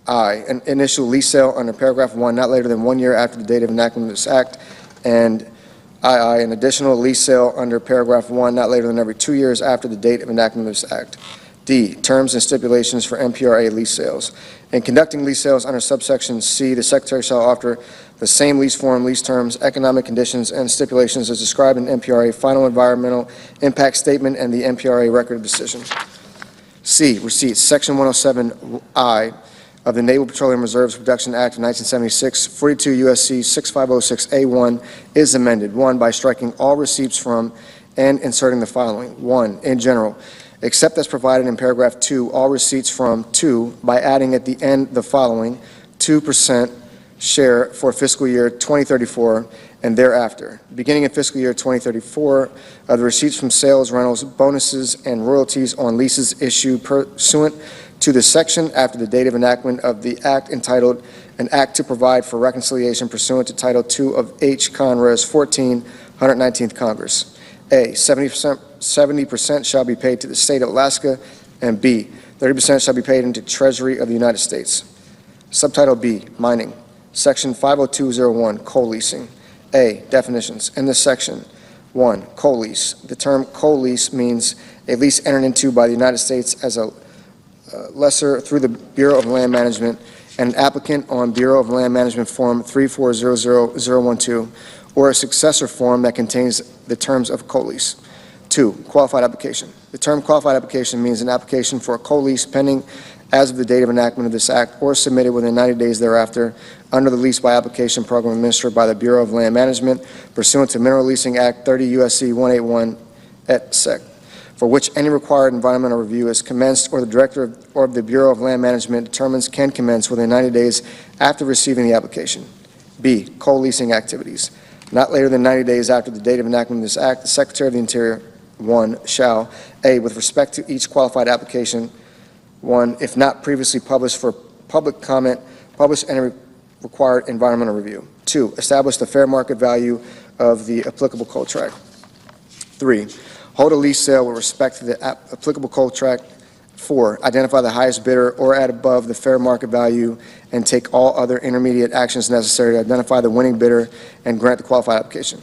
I, an initial lease sale under paragraph 1 not later than 1 year after the date of enactment of this Act, and II, an additional lease sale under paragraph 1 not later than every 2 years after the date of enactment of this Act. D, terms and stipulations for NPRA lease sales. In conducting lease sales under subsection C, the Secretary shall offer the same lease form, lease terms, economic conditions, and stipulations as described in NPRA Final Environmental Impact Statement and the NPRA Record of Decision. C, receipts. Section 107I of the Naval Petroleum Reserves Reduction Act of 1976, 42 U.S.C. 6506A1 is amended. 1, by striking all receipts from and inserting the following. 1, in general, except as provided in paragraph 2, all receipts from. 2, by adding at the end the following, 2% share for fiscal year 2034 and thereafter. Beginning in fiscal year 2034, the receipts from sales, rentals, bonuses, and royalties on leases issued pursuant to the section after the date of enactment of the Act entitled An Act to Provide for Reconciliation pursuant to Title II of H. Con. Res. 14, 119th Congress. A, 70% shall be paid to the state of Alaska, and B, 30% shall be paid into Treasury of the United States. Subtitle B, mining. Section 50201, coal leasing. A, definitions. In this section, 1, coal lease. The term coal lease means a lease entered into by the United States as a lessor through the Bureau of Land Management and an applicant on Bureau of Land Management Form 3400012 or a successor form that contains the terms of coal lease. 2, qualified application. The term qualified application means an application for a coal lease pending as of the date of enactment of this Act or submitted within 90 days thereafter under the lease by application program administered by the Bureau of Land Management pursuant to Mineral Leasing Act 30 U.S.C. 181 et sec, for which any required environmental review is commenced or the Director of the Bureau of Land Management determines can commence within 90 days after receiving the application. B, coal leasing activities. Not later than 90 days after the date of enactment of this Act, the Secretary of the Interior, 1, shall, A, with respect to each qualified application, 1, if not previously published for public comment, publish any required environmental review. 2, establish the fair market value of the applicable coal tract. 3, hold a lease sale with respect to the applicable coal tract. 4, identify the highest bidder or at above the fair market value and take all other intermediate actions necessary to identify the winning bidder and grant the qualified application.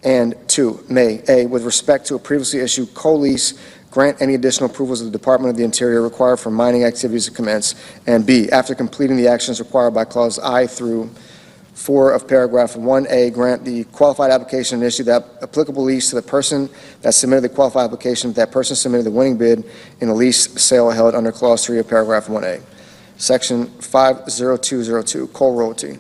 And 2, may, A, with respect to a previously issued coal lease, grant any additional approvals of the Department of the Interior required for mining activities to commence, and B, after completing the actions required by Clause I through 4 of paragraph 1A, grant the qualified application and issue the applicable lease to the person that submitted the qualified application if that person submitted the winning bid in a lease sale held under clause 3 of paragraph 1A. Section 50202, coal royalty.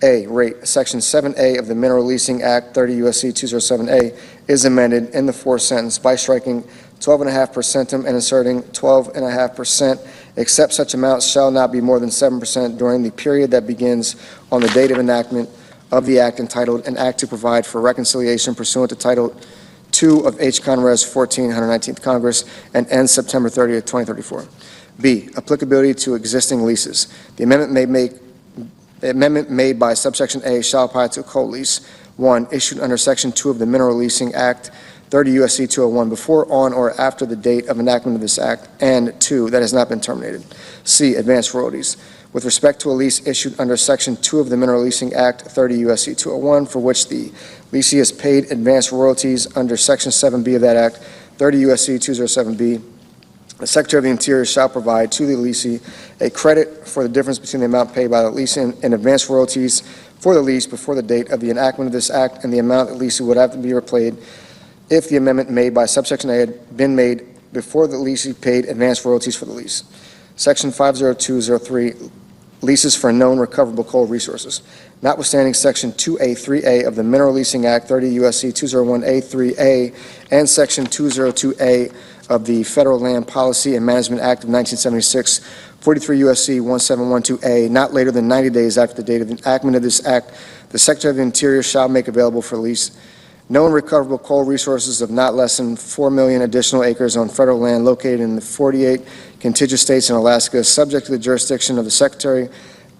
A, rate. Section 7A of the Mineral Leasing Act, 30 U.S.C. 207A, is amended in the fourth sentence by striking 12.5% and inserting 12.5%, except such amounts shall not be more than 7% during the period that begins on the date of enactment of the act entitled An Act to Provide for Reconciliation pursuant to Title II of H. Con. Res. 14, 119th Congress, and ends September 30th, 2034. B, applicability to existing leases. The amendment made by subsection A shall apply to a coal lease, 1, issued under Section 2 of the Mineral Leasing Act, 30 U.S.C. 201, before, on, or after the date of enactment of this act, and 2, that has not been terminated. C, advance royalties. With respect to a lease issued under Section 2 of the Mineral Leasing Act, 30 U.S.C. 201, for which the leasee has paid advance royalties under Section 7B of that act, 30 U.S.C. 207B, the Secretary of the Interior shall provide to the leasee a credit for the difference between the amount paid by the leasing and advance royalties for the lease before the date of the enactment of this act and the amount the leasee would have to be repaid if the amendment made by subsection A had been made before the leasee paid advance royalties for the lease. Section 50203, leases for known recoverable coal resources. Notwithstanding Section 2A3A of the Mineral Leasing Act, 30 U.S.C. 201A3A, and Section 202A of the Federal Land Policy and Management Act of 1976, 43 U.S.C. 1712A, not later than 90 days after the date of enactment of this act, the Secretary of the Interior shall make available for lease known recoverable coal resources of not less than 4 million additional acres on federal land located in the 48 contiguous states in Alaska, subject to the jurisdiction of the Secretary,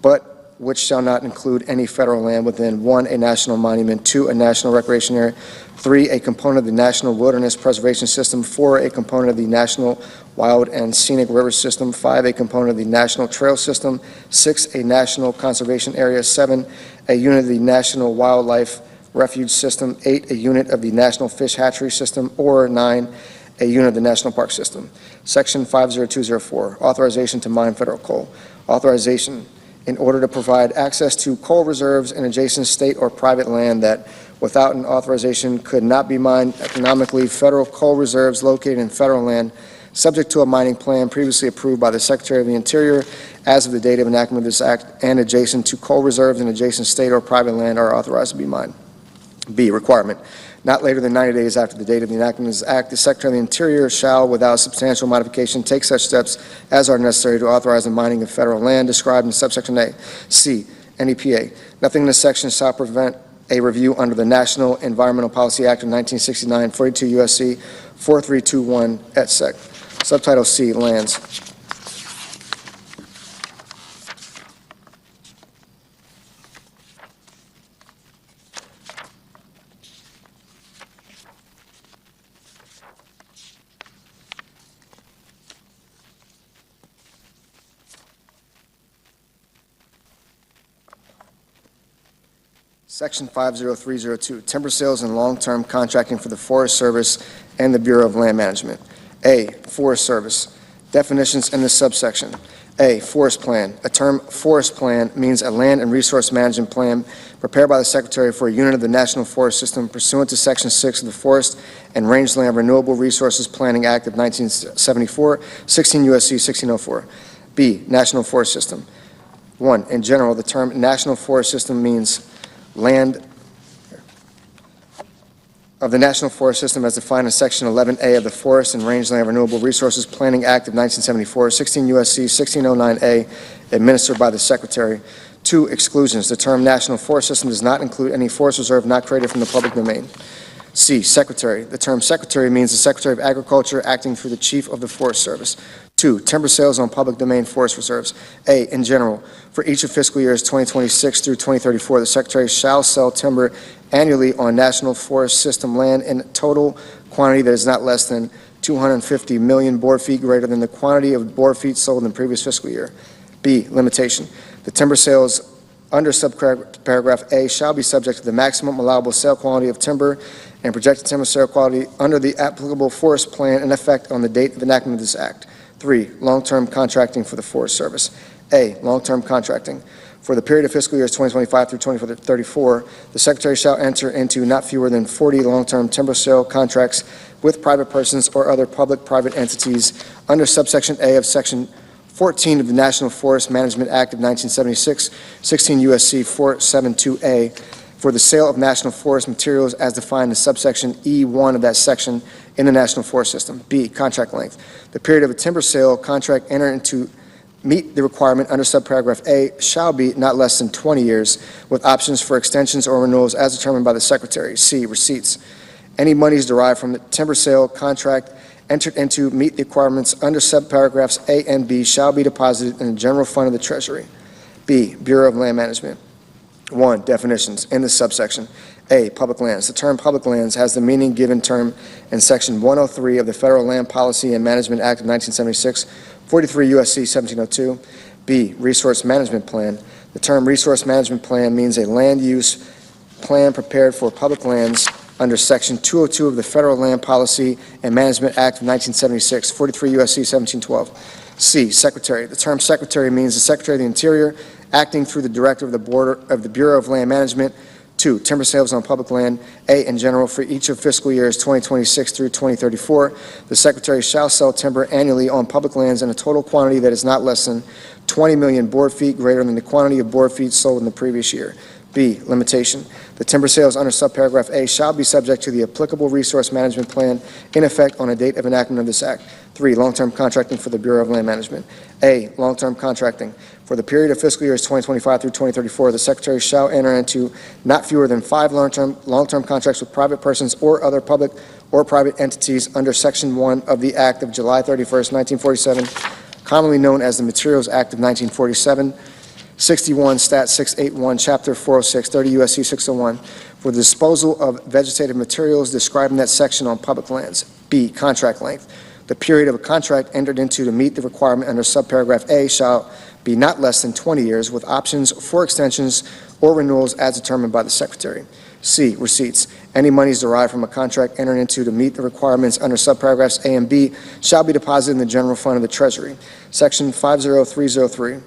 but which shall not include any federal land within 1, a national monument, 2, a national recreation area, 3, a component of the National Wilderness Preservation System, 4, a component of the National Wild and Scenic River System, 5, a component of the National Trail System, 6, a National Conservation Area, 7, a unit of the National Wildlife Refuge System, 8, a unit of the National Fish Hatchery System, or 9, a unit of the National Park System. Section 50204, authorization to mine federal coal. Authorization in order to provide access to coal reserves in adjacent state or private land that, without an authorization, could not be mined economically. Federal coal reserves located in federal land, subject to a mining plan previously approved by the Secretary of the Interior as of the date of enactment of this act, and adjacent to coal reserves in adjacent state or private land are authorized to be mined. B, requirement. Not later than 90 days after the date of the enactment of this act, the Secretary of the Interior shall, without substantial modification, take such steps as are necessary to authorize the mining of federal land described in subsection A. C, NEPA. Nothing in this section shall prevent a review under the National Environmental Policy Act of 1969, 42 U.S.C. 4321 et sec. Subtitle C, lands. Section 50302, timber sales and long-term contracting for the Forest Service and the Bureau of Land Management. A, Forest Service. Definitions in this subsection. A, forest plan. A term forest plan means a land and resource management plan prepared by the Secretary for a unit of the National Forest System pursuant to Section 6 of the Forest and Rangeland Renewable Resources Planning Act of 1974, 16 U.S.C. 1604. B, National Forest System. 1, in general, the term National Forest System means land of the National Forest System as defined in Section 11A of the Forest and Rangeland Renewable Resources Planning Act of 1974, 16 U.S.C. 1609A, administered by the Secretary. 2, exclusions. The term National Forest System does not include any forest reserve not created from the public domain. C, Secretary. The term Secretary means the Secretary of Agriculture acting through the Chief of the Forest Service. 2, timber sales on public domain forest reserves. A, in general, for each of fiscal years 2026 through 2034, the Secretary shall sell timber annually on National Forest System land in total quantity that is not less than 250 million board feet greater than the quantity of board feet sold in the previous fiscal year. B, limitation. The timber sales under subparagraph A shall be subject to the maximum allowable sale quality of timber and projected timber sale quality under the applicable forest plan in effect on the date of enactment of this act. 3, long-term contracting for the Forest Service. A, long-term contracting. For the period of fiscal years 2025 through 2034, the Secretary shall enter into not fewer than 40 long-term timber sale contracts with private persons or other public-private entities under subsection A of Section 14 of the National Forest Management Act of 1976, 16 U.S.C. 472A, for the sale of national forest materials as defined in subsection E1 of that section in the National Forest System. B, contract length. The period of a timber sale contract entered into meet the requirement under subparagraph A shall be not less than 20 years with options for extensions or renewals as determined by the Secretary. C, receipts. Any monies derived from the timber sale contract entered into meet the requirements under subparagraphs A and B shall be deposited in the general fund of the Treasury. B, Bureau of Land Management. 1. Definitions in this subsection. A, public lands. The term public lands has the meaning given term in Section 103 of the Federal Land Policy and Management Act of 1976, 43 U.S.C. 1702. B, resource management plan. The term resource management plan means a land use plan prepared for public lands under Section 202 of the Federal Land Policy and Management Act of 1976, 43 U.S.C. 1712. C, secretary. The term secretary means the Secretary of the Interior acting through the Director of the Bureau of Land Management. 2, timber sales on public land. A, in general, for each of fiscal years 2026 through 2034, the Secretary shall sell timber annually on public lands in a total quantity that is not less than 20 million board feet greater than the quantity of board feet sold in the previous year. B, limitation. The timber sales under subparagraph A shall be subject to the applicable resource management plan in effect on the date of enactment of this act. 3, long-term contracting for the Bureau of Land Management. A, long-term contracting. For the period of fiscal years 2025 through 2034, the Secretary shall enter into not fewer than 5 long-term contracts with private persons or other public or private entities under Section 1 of the Act of July 31st, 1947, commonly known as the Materials Act of 1947, 61 Stat 681, Chapter 406, 30 U.S.C. 601, for the disposal of vegetative materials described in that section on public lands. B, contract length. The period of a contract entered into to meet the requirement under subparagraph A shall be not less than 20 years with options for extensions or renewals as determined by the Secretary. C, receipts. Any monies derived from a contract entered into to meet the requirements under subparagraphs A and B shall be deposited in the general fund of the Treasury. Section 50303.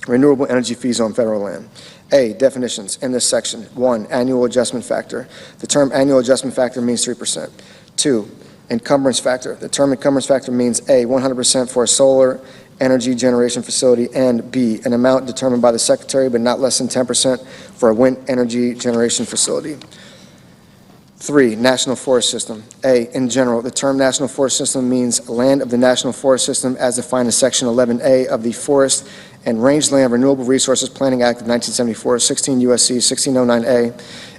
Renewable energy fees on federal land. A, definitions in this section. 1, annual adjustment factor. The term annual adjustment factor means 3%. 2, encumbrance factor. The term encumbrance factor means A, 100% for a solar energy generation facility, and B, an amount determined by the Secretary but not less than 10% for a wind energy generation facility. 3, National Forest System. A, in general, the term National Forest System means land of the National Forest System as defined in Section 11A of the Forest and Rangeland Renewable Resources Planning Act of 1974, 16 U.S.C. 1609A,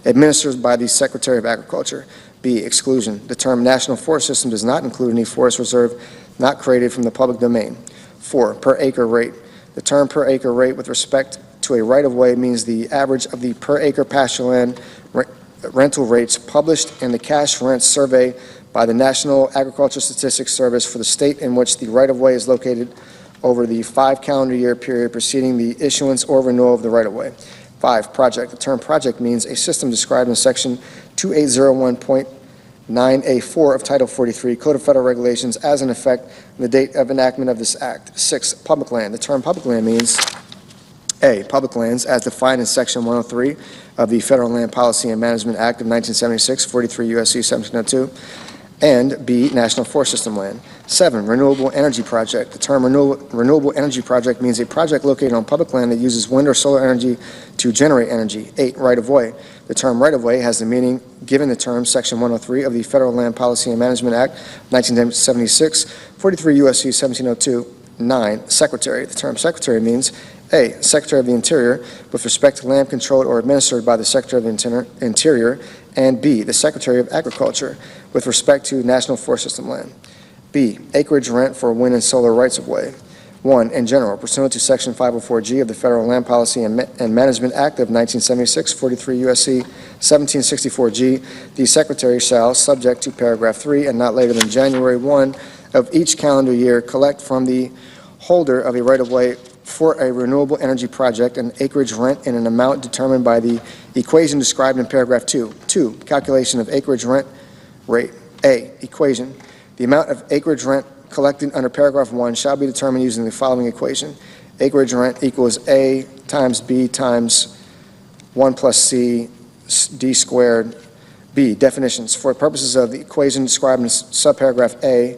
administered by the Secretary of Agriculture. B, exclusion. The term National Forest System does not include any forest reserve not created from the public domain. 4, per acre rate. The term per acre rate with respect to a right-of-way means the average of the per acre pasture land rental rates published in the cash rent survey by the National Agricultural Statistics Service for the state in which the right-of-way is located over the 5 calendar year period preceding the issuance or renewal of the right-of-way. 5, project. The term project means a system described in Section 2801.9A4 of Title 43, Code of Federal Regulations, as in effect on the date of enactment of this Act. 6, public land. The term public land means A, public lands as defined in Section 103 of the Federal Land Policy and Management Act of 1976, 43 U.S.C. 1702, and B, National Forest System land. 7, renewable energy project. The term renewable energy project means a project located on public land that uses wind or solar energy to generate energy. 8, right-of-way. The term right-of-way has the meaning given the term Section 103 of the Federal Land Policy and Management Act, 1976, 43 U.S.C. 1702. 9, secretary. The term secretary means A, Secretary of the Interior with respect to land controlled or administered by the Secretary of the Interior, and B, the Secretary of Agriculture with respect to National Forest System land. B, acreage rent for wind and solar rights-of-way. 1, in general, pursuant to Section 504G of the Federal Land Policy and Management Act of 1976, 43 U.S.C. 1764G, the Secretary shall, subject to paragraph 3 and not later than January 1 of each calendar year, collect from the holder of a right-of-way for a renewable energy project an acreage rent in an amount determined by the equation described in paragraph 2. 2, calculation of acreage rent rate. A, equation. The amount of acreage rent collected under paragraph 1 shall be determined using the following equation. Acreage rent equals A times B times 1 plus C D squared. B, definitions. For purposes of the equation described in subparagraph A,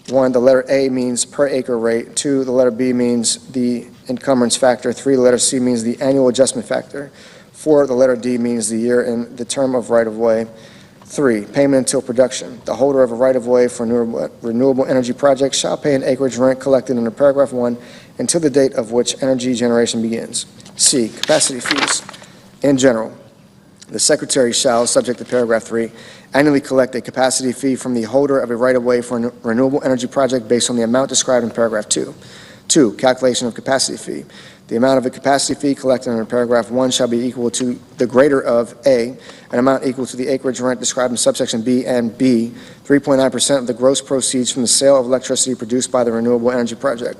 1, the letter A means per acre rate. 2, the letter B means the encumbrance factor. 3, the letter C means the annual adjustment factor. 4, the letter D means the year and the term of right-of-way. 3, payment until production. The holder of a right-of-way for renewable energy project shall pay an acreage rent collected under paragraph 1 until the date of which energy generation begins. C, capacity fees. In general, the Secretary shall, subject to paragraph 3, annually collect a capacity fee from the holder of a right-of-way for a renewable energy project based on the amount described in paragraph 2. 2, calculation of capacity fee. The amount of a capacity fee collected under paragraph 1 shall be equal to the greater of A, an amount equal to the acreage rent described in subsection B, and B, 3.9% of the gross proceeds from the sale of electricity produced by the renewable energy project.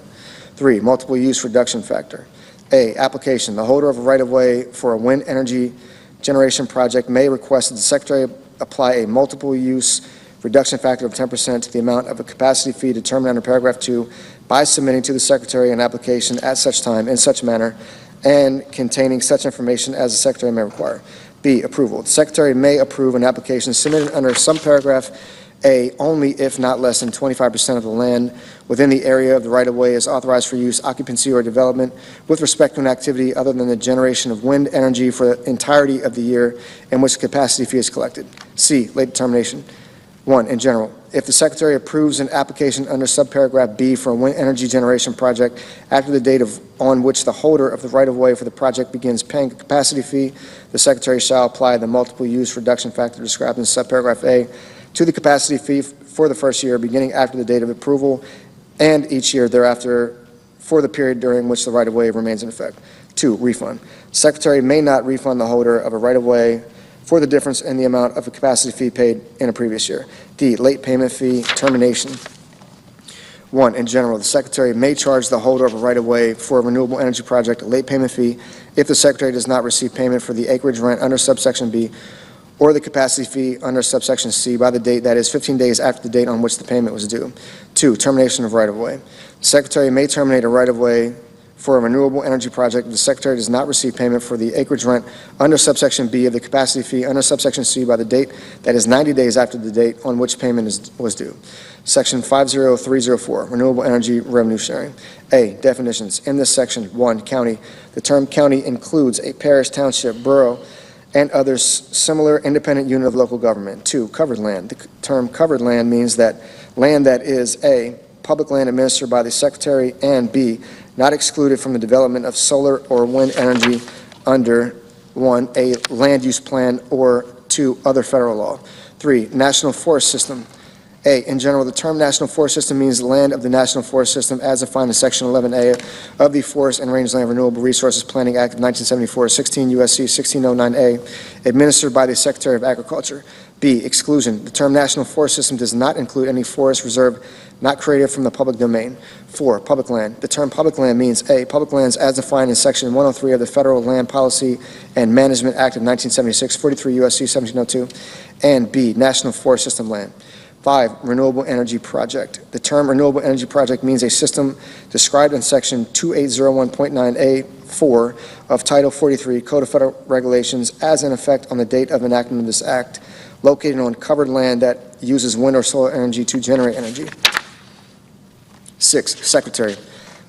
3, multiple use reduction factor. A, application. The holder of a right-of-way for a wind energy generation project may request that the Secretary apply a multiple use reduction factor of 10% to the amount of a capacity fee determined under paragraph 2 by submitting to the Secretary an application at such time in such manner and containing such information as the Secretary may require. B, approval. The Secretary may approve an application submitted under some paragraph A only if not less than 25% of the land within the area of the right-of-way is authorized for use, occupancy, or development with respect to an activity other than the generation of wind energy for the entirety of the year in which the capacity fee is collected. C, late determination. 1, in general, if the Secretary approves an application under subparagraph B for a wind energy generation project after the date on which the holder of the right-of-way for the project begins paying a capacity fee, the Secretary shall apply the multiple use reduction factor described in subparagraph A to the capacity fee for the first year beginning after the date of approval and each year thereafter for the period during which the right-of-way remains in effect. 2, refund. Secretary may not refund the holder of a right-of-way for the difference in the amount of a capacity fee paid in a previous year. D, late payment fee termination. 1, in general, the Secretary may charge the holder of a right-of-way for a renewable energy project a late payment fee if the Secretary does not receive payment for the acreage rent under subsection B or the capacity fee under subsection C by the date that is 15 days after the date on which the payment was due. 2, termination of right-of-way. The Secretary may terminate a right-of-way for a renewable energy project if the Secretary does not receive payment for the acreage rent under subsection B of the capacity fee under subsection C by the date that is 90 days after the date on which payment was due. Section 50304, renewable energy revenue sharing. A, definitions. In this section, 1, county. The term county includes a parish, township, borough, and other similar independent unit of local government. 2, covered land. The term covered land means that land that is A, public land administered by the Secretary, and B, not excluded from the development of solar or wind energy under 1, a land use plan, or 2, other federal law. 3, national forest system. A, in general, the term national forest system means the land of the national forest system as defined in Section 11A of the Forest and Rangeland Renewable Resources Planning Act of 1974, 16 U.S.C. 1609A, administered by the Secretary of Agriculture. B, exclusion. The term national forest system does not include any forest reserve not created from the public domain. 4, public land. The term public land means A, public lands as defined in Section 103 of the Federal Land Policy and Management Act of 1976, 43 U.S.C. 1702, and B, national forest system land. 5, renewable energy project. The term renewable energy project means a system described in Section 2801.9A4 of Title 43, Code of Federal Regulations, as in effect on the date of enactment of this act, located on covered land that uses wind or solar energy to generate energy. 6, secretary.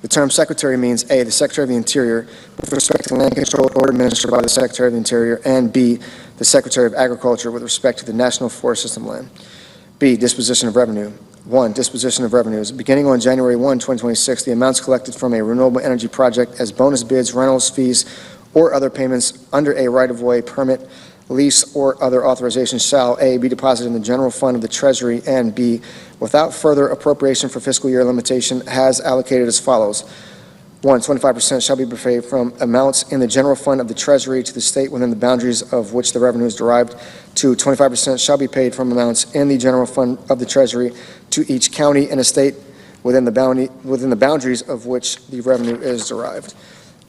The term secretary means A, the Secretary of the Interior with respect to land controlled or administered by the Secretary of the Interior, and B, the Secretary of Agriculture with respect to the National Forest System land. B, disposition of revenue. 1, disposition of revenues. Beginning on January 1, 2026, the amounts collected from a renewable energy project as bonus bids, rentals, fees, or other payments under a right-of-way permit, lease, or other authorization shall A, be deposited in the general fund of the Treasury, and B, without further appropriation for fiscal year limitation, has allocated as follows. 1, 25% shall be paid from amounts in the general fund of the Treasury to the state within the boundaries of which the revenue is derived. 2, 25% shall be paid from amounts in the general fund of the Treasury to each county and a state within the boundaries of which the revenue is derived,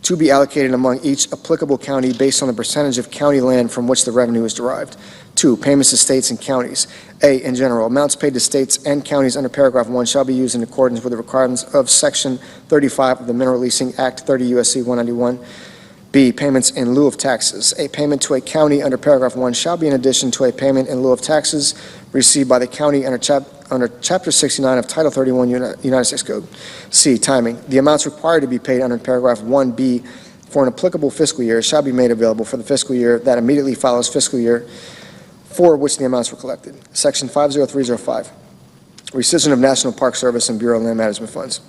to be allocated among each applicable county based on the percentage of county land from which the revenue is derived. 2, payments to states and counties. A, in general, amounts paid to states and counties under paragraph 1 shall be used in accordance with the requirements of Section 35 of the Mineral Leasing Act, 30 U.S.C. 191, B, payments in lieu of taxes. A payment to a county under paragraph 1 shall be in addition to a payment in lieu of taxes received by the county under Chapter 69 of Title 31 United States Code. C, timing. The amounts required to be paid under paragraph 1B for an applicable fiscal year shall be made available for the fiscal year that immediately follows fiscal year for which the amounts were collected. Section 50305, rescission of National Park Service and Bureau of Land Management funds.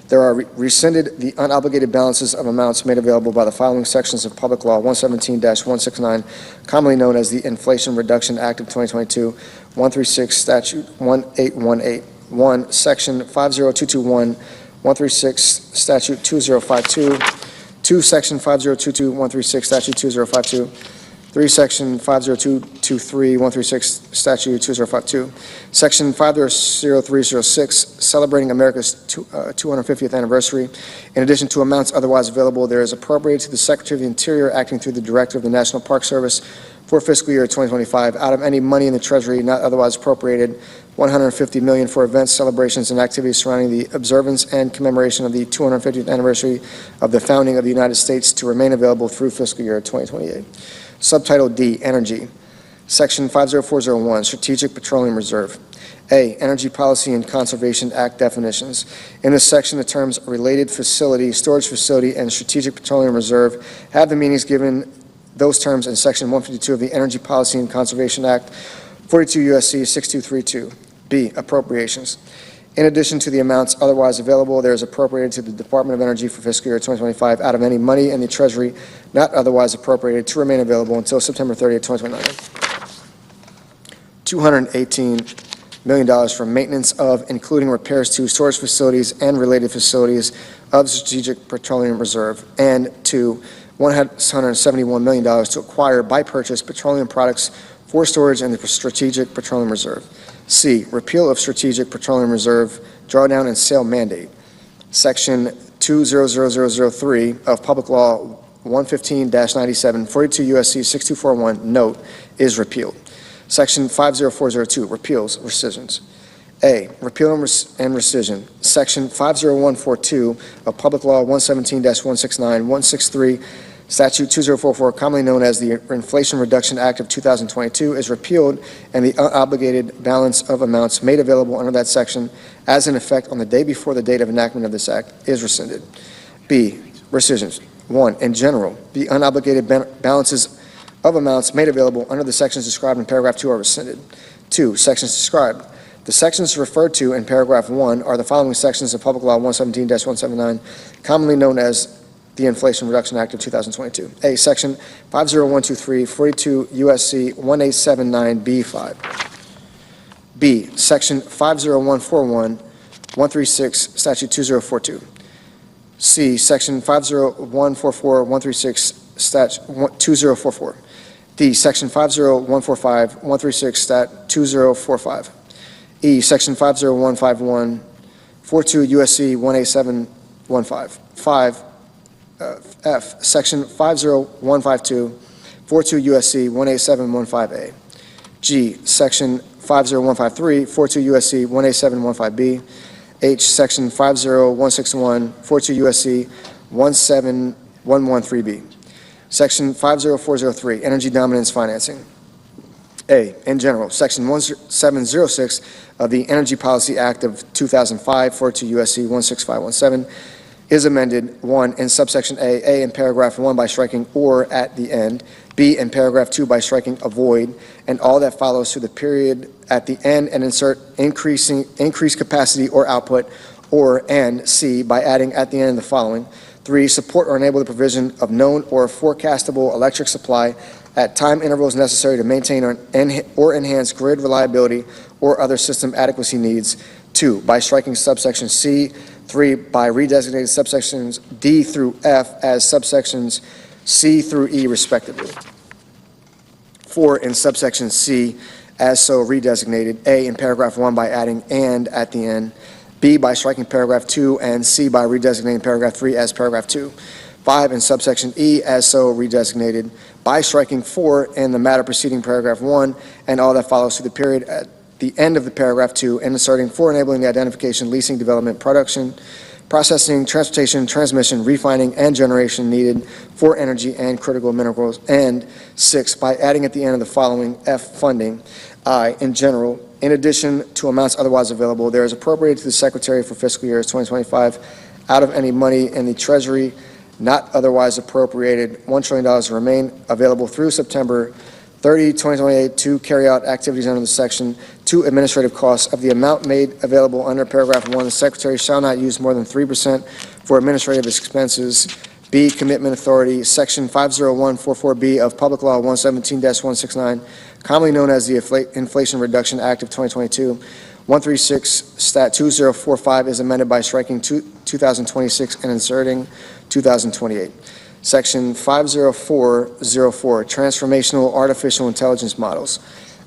There are rescinded the unobligated balances of amounts made available by the following sections of Public Law 117-169, commonly known as the Inflation Reduction Act of 2022, 136 Statute 1818, 1, Section 50221, 136 Statute 2052, 2, Section 5022, 136 Statute 2052, 3, Section 50223, 136 Statute 2052, Section 50306, celebrating America's 250th anniversary. In addition to amounts otherwise available, there is appropriated to the Secretary of the Interior, acting through the Director of the National Park Service, for fiscal year 2025, out of any money in the Treasury not otherwise appropriated, $150 million for events, celebrations, and activities surrounding the observance and commemoration of the 250th anniversary of the founding of the United States to remain available through fiscal year 2028. Subtitle D, Energy. Section 50401, Strategic Petroleum Reserve. A, Energy Policy and Conservation Act definitions. In this section, the terms related facility, storage facility, and Strategic Petroleum Reserve have the meanings given those terms in Section 152 of the Energy Policy and Conservation Act, 42 U.S.C. 6232. B, Appropriations. In addition to the amounts otherwise available, there is appropriated to the Department of Energy for fiscal year 2025 out of any money in the Treasury not otherwise appropriated to remain available until September 30th, 2029. $218 million for maintenance of, including repairs to storage facilities and related facilities of Strategic Petroleum Reserve, and to $171 million to acquire by purchase petroleum products for storage in the Strategic Petroleum Reserve. C, repeal of Strategic Petroleum Reserve drawdown and sale mandate. Section 200003 of Public Law 115-97, 42 U.S.C. 6241, note, is repealed. Section 50402, repeals, rescissions. A, repeal and rescission. Section 50142 of Public Law 117-169, 163, Statute 2044, commonly known as the Inflation Reduction Act of 2022, is repealed, and the unobligated balance of amounts made available under that section as in effect on the day before the date of enactment of this act is rescinded. B, rescissions. 1, in general, the unobligated balances of amounts made available under the sections described in paragraph 2 are rescinded. 2, sections described. The sections referred to in paragraph 1 are the following sections of Public Law 117-179, commonly known as the Inflation Reduction Act of 2022. A, Section 50123, 42 U.S.C. 1879B5. B, Section 50141, 136, Statute 2042. C, Section 50144, 136, Statute 2044. D, Section 50145, 136, Stat 2045. E, Section 50151, 42 U.S.C. 18715. 5, F, Section 50152, 42 U.S.C. 18715A. G, Section 50153, 42 U.S.C. 18715B. H, Section 50161, 42 U.S.C. 17113B. Section 50403, Energy Dominance Financing. A, in general, Section 1706 of the Energy Policy Act of 2005, 42 U.S.C. 16517, is amended, 1, in subsection A in paragraph 1 by striking "or" at the end, B in paragraph 2 by striking "avoid," and all that follows through the period at the end, and insert increased capacity or output, or, and C by adding at the end the following. 3, support or enable the provision of known or forecastable electric supply at time intervals necessary to maintain or enhance grid reliability or other system adequacy needs. 2, by striking subsection C. 3, by redesignating subsections D through F as subsections C through E respectively. 4, in subsection C, as so redesignated. A, in paragraph 1 by adding "and" at the end. B, by striking paragraph 2, and C by redesignating paragraph 3 as paragraph 2. 5, in subsection E, as so redesignated, by striking 4 in the matter preceding paragraph 1, and all that follows through the period at the end of the paragraph 2, and inserting "for enabling the identification, leasing, development, production, processing, transportation, transmission, refining, and generation needed for energy and critical minerals. And 6, by adding at the end of the following F funding, I, in general, in addition to amounts otherwise available, there is appropriated to the Secretary for fiscal years 2025 out of any money in the Treasury not otherwise appropriated, $1 trillion to remain available through September 30, 2028 to carry out activities under the section. 2, administrative costs of the amount made available under paragraph 1. The Secretary shall not use more than 3% for administrative expenses. B, commitment authority, section 50144B of Public Law 117-169, commonly known as the Inflation Reduction Act of 2022. 136 Stat 2045 is amended by striking 2026 and inserting 2028. Section 50404, Transformational Artificial Intelligence Models.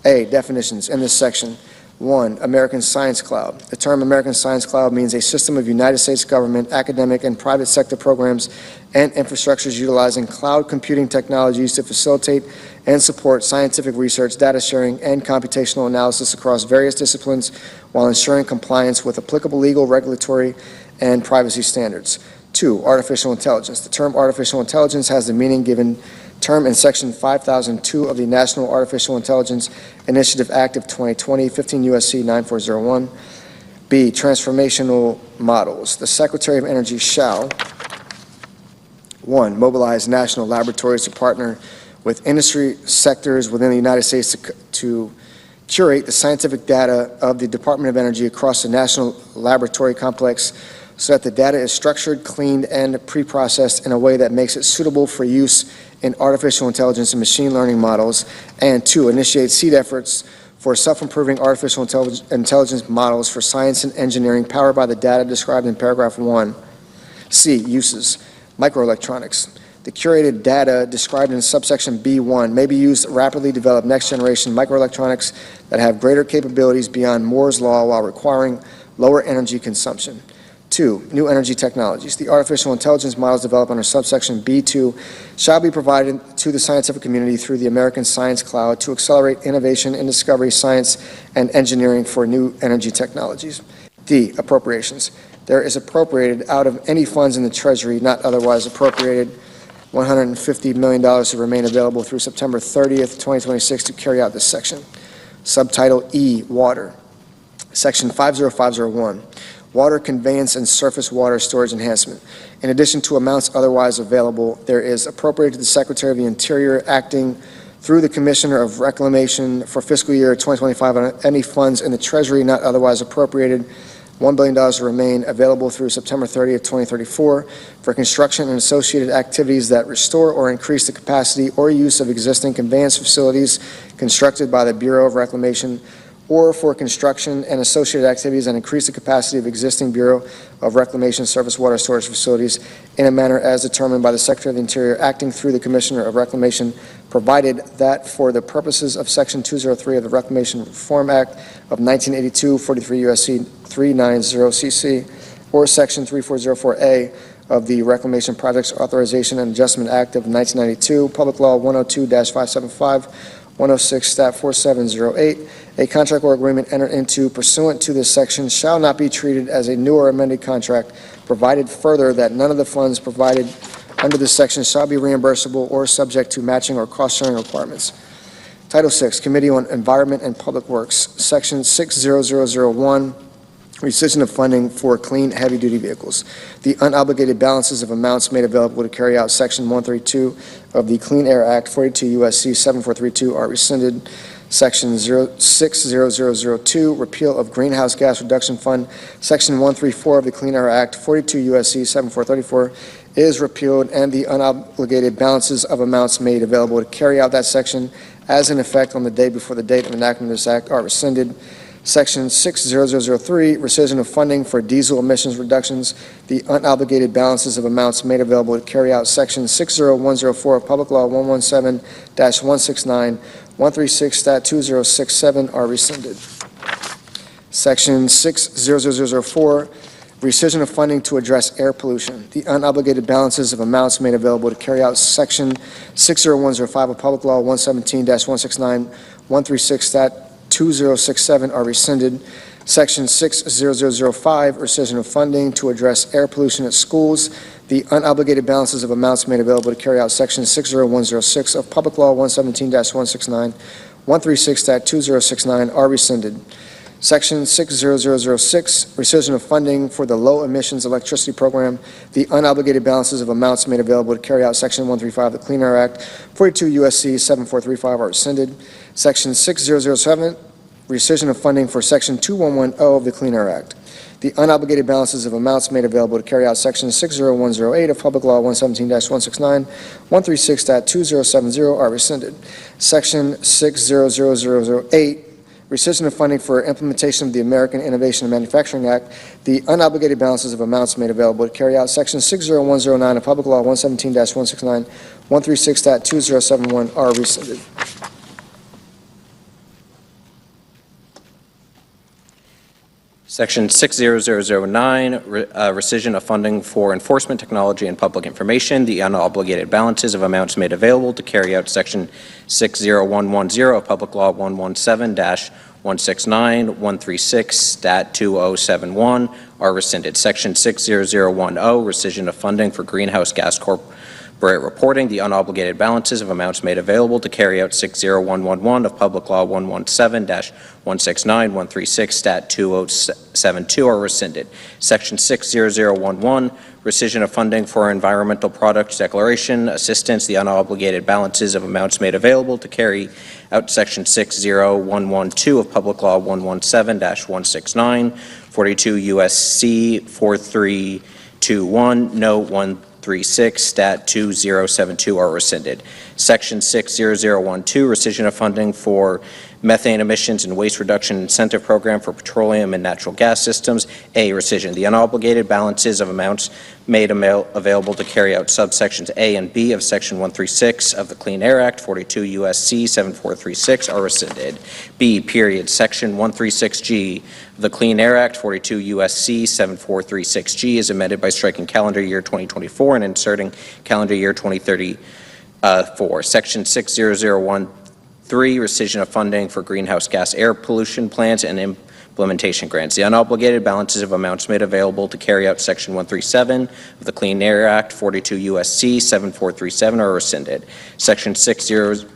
A, definitions in this section. 1, American Science Cloud. The term American Science Cloud means a system of United States government, academic, and private sector programs and infrastructures utilizing cloud computing technologies to facilitate and support scientific research, data sharing, and computational analysis across various disciplines while ensuring compliance with applicable legal, regulatory, and privacy standards. 2, artificial intelligence. The term artificial intelligence has the meaning given term in Section 5002 of the National Artificial Intelligence Initiative Act of 2020, 15 U.S.C. 9401. B, transformational models. The Secretary of Energy shall, 1, mobilize national laboratories to partner with industry sectors within the United States to curate the scientific data of the Department of Energy across the national laboratory complex so that the data is structured, cleaned, and pre-processed in a way that makes it suitable for use in artificial intelligence and machine learning models. And 2, initiate seed efforts for self-improving artificial intelligence models for science and engineering powered by the data described in paragraph 1. C, uses. Microelectronics. The curated data described in subsection B1 may be used to rapidly develop next-generation microelectronics that have greater capabilities beyond Moore's law while requiring lower energy consumption. 2, new energy technologies. The artificial intelligence models developed under subsection B2 shall be provided to the scientific community through the American Science Cloud to accelerate innovation in discovery, science, and engineering for new energy technologies. D, appropriations. There is appropriated out of any funds in the Treasury not otherwise appropriated $150 million to remain available through September 30th, 2026 to carry out this section. Subtitle E, water. Section 50501. Water conveyance and surface water storage enhancement. In addition to amounts otherwise available, there is appropriated to the Secretary of the Interior acting through the Commissioner of Reclamation for fiscal year 2025 on any funds in the Treasury not otherwise appropriated, $1 billion to remain available through September 30th, 2034 for construction and associated activities that restore or increase the capacity or use of existing conveyance facilities constructed by the Bureau of Reclamation, or for construction and associated activities that increase the capacity of existing Bureau of Reclamation surface water storage facilities in a manner as determined by the Secretary of the Interior acting through the Commissioner of Reclamation, provided that for the purposes of Section 203 of the Reclamation Reform Act of 1982, 43 U.S.C. 390cc, or Section 3404A of the Reclamation Projects Authorization and Adjustment Act of 1992, Public Law 102-575, 106 Stat 4708, a contract or agreement entered into pursuant to this section shall not be treated as a new or amended contract, provided further that none of the funds provided under this section shall be reimbursable or subject to matching or cost-sharing requirements. Title VI, Committee on Environment and Public Works, Section 60001, rescission of funding for clean heavy-duty vehicles. The unobligated balances of amounts made available to carry out Section 132 of the Clean Air Act, 42 U.S.C. 7432, are rescinded. Section 60002, repeal of Greenhouse Gas Reduction Fund. Section 134 of the Clean Air Act, 42 U.S.C. 7434, is repealed, and the unobligated balances of amounts made available to carry out that section as in effect on the day before the date of enactment of this act are rescinded. Section 60003, rescission of funding for diesel emissions reductions. The unobligated balances of amounts made available to carry out Section 60104 of Public Law 117-169, 136 Stat 2067 are rescinded. Section 60004, rescission of funding to address air pollution. The unobligated balances of amounts made available to carry out Section 60105 of Public Law 117-169, 136 Stat 2067 are rescinded. Section 60005, rescission of funding to address air pollution at schools. The unobligated balances of amounts made available to carry out Section 60106 of Public Law 117-169, 136.2069 are rescinded. Section 60006, rescission of funding for the Low Emissions Electricity Program. The unobligated balances of amounts made available to carry out Section 135 of the Clean Air Act, 42 U.S.C. 7435 are rescinded. Section 6007, rescission of funding for Section 2110 of the Clean Air Act. The unobligated balances of amounts made available to carry out Section 60108 of Public Law 117-169, 136.2070 are rescinded. Section 60008, rescission of funding for implementation of the American Innovation and Manufacturing Act. The unobligated balances of amounts made available to carry out Section 60109 of Public Law 117-169, 136.2071 are rescinded. Section 60009, rescission of funding for enforcement technology and public information. The unobligated balances of amounts made available to carry out Section 60110 of Public Law 117-169, 136.2071 are rescinded. Section 60010, rescission of funding for greenhouse gas corporate reporting. The unobligated balances of amounts made available to carry out 60111 of Public Law 117-169, 136.2072 are rescinded. Section 60011, rescission of funding for environmental product declaration assistance. The unobligated balances of amounts made available to carry out Section 60112 of Public Law 117-169, 42 U.S.C. 4321, Note 136.2072 are rescinded. Section 60012, rescission of funding for methane emissions and waste reduction incentive program for petroleum and natural gas systems. A, rescission. The unobligated balances of amounts made available to carry out subsections A and B of Section 136 of the Clean Air Act, 42 U.S.C. 7436 are rescinded. B, period. Section 136G of the Clean Air Act, 42 U.S.C. 7436G is amended by striking calendar year 2024 and inserting calendar year 2034. Section 60013, rescission of funding for greenhouse gas air pollution plans and implementation grants. The unobligated balances of amounts made available to carry out Section 137 of the Clean Air Act, 42 U.S.C. 7437 are rescinded. Section 60014,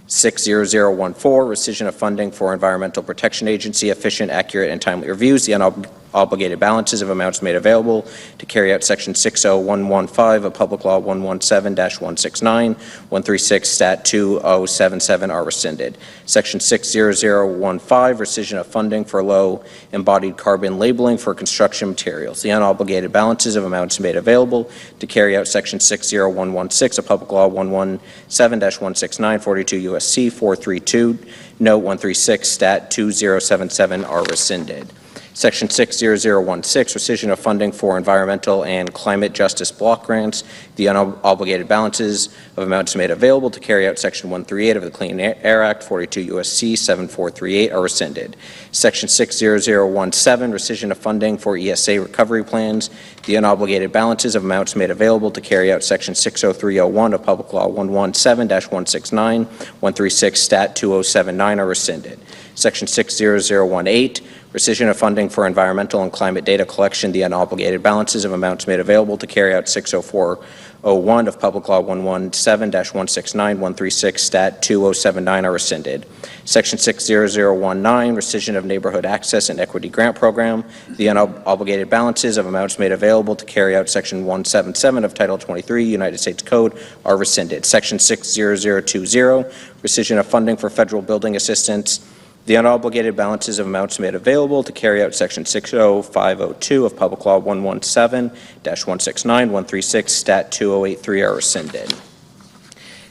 rescission of funding for Environmental Protection Agency, efficient, accurate, and timely reviews. The unobligated balances of amounts made available to carry out Section 60115 of Public Law 117-169, 136.2077 are rescinded. Section 60015, rescission of funding for low embodied carbon labeling for construction materials. The unobligated balances of amounts made available to carry out Section 60116 of Public Law 117-169, 42 U.S.C. 432, Note 136.2077 are rescinded. Section 60016, rescission of funding for environmental and climate justice block grants. The unobligated balances of amounts made available to carry out Section 138 of the Clean Air Act, 42 U.S.C. 7438 are rescinded. Section 60017, rescission of funding for ESA recovery plans. The unobligated balances of amounts made available to carry out Section 60301 of Public Law 117-169, 136.2079 are rescinded. Section 60018, rescission of funding for environmental and climate data collection. The unobligated balances of amounts made available to carry out 60401 of Public Law 117-169, 136.2079 are rescinded. Section 60019, rescission of neighborhood access and equity grant program. The unobligated balances of amounts made available to carry out Section 177 of Title 23 United States Code are rescinded. Section 60020, rescission of funding for federal building assistance. The unobligated balances of amounts made available to carry out Section 60502 of Public Law 117-169, 136.2083 are rescinded.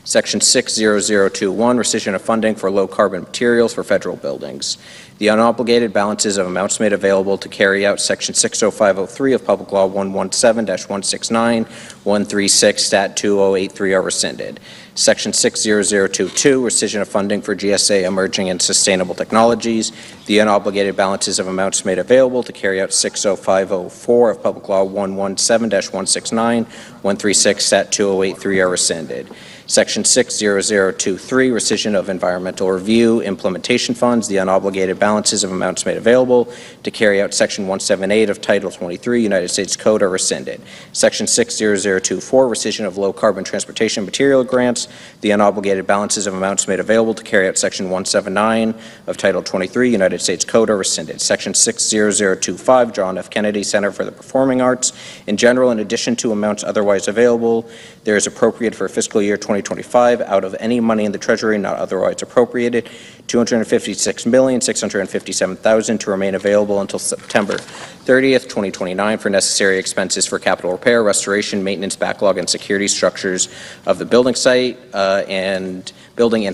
Section 60021, rescission of funding for low-carbon materials for federal buildings. The unobligated balances of amounts made available to carry out Section 60503 of Public Law 117-169, 136.2083 are rescinded. Section 60022, rescission of funding for GSA emerging and sustainable technologies. The unobligated balances of amounts made available to carry out 60504 of Public Law 117-169, 136.2083 are rescinded. Section 60023, rescission of environmental review implementation funds, the unobligated balances of amounts made available to carry out Section 178 of Title 23 United States Code are rescinded. Section 60024, rescission of low-carbon transportation material grants, the unobligated balances of amounts made available to carry out Section 179 of Title 23 United States Code are rescinded. Section 60025, John F. Kennedy Center for the Performing Arts. In general, in addition to amounts otherwise available, there is appropriated for fiscal year 2025 out of any money in the Treasury not otherwise appropriated, $256,657,000 to remain available until September 30th, 2029 for necessary expenses for capital repair, restoration, maintenance, backlog, and security structures of the building site and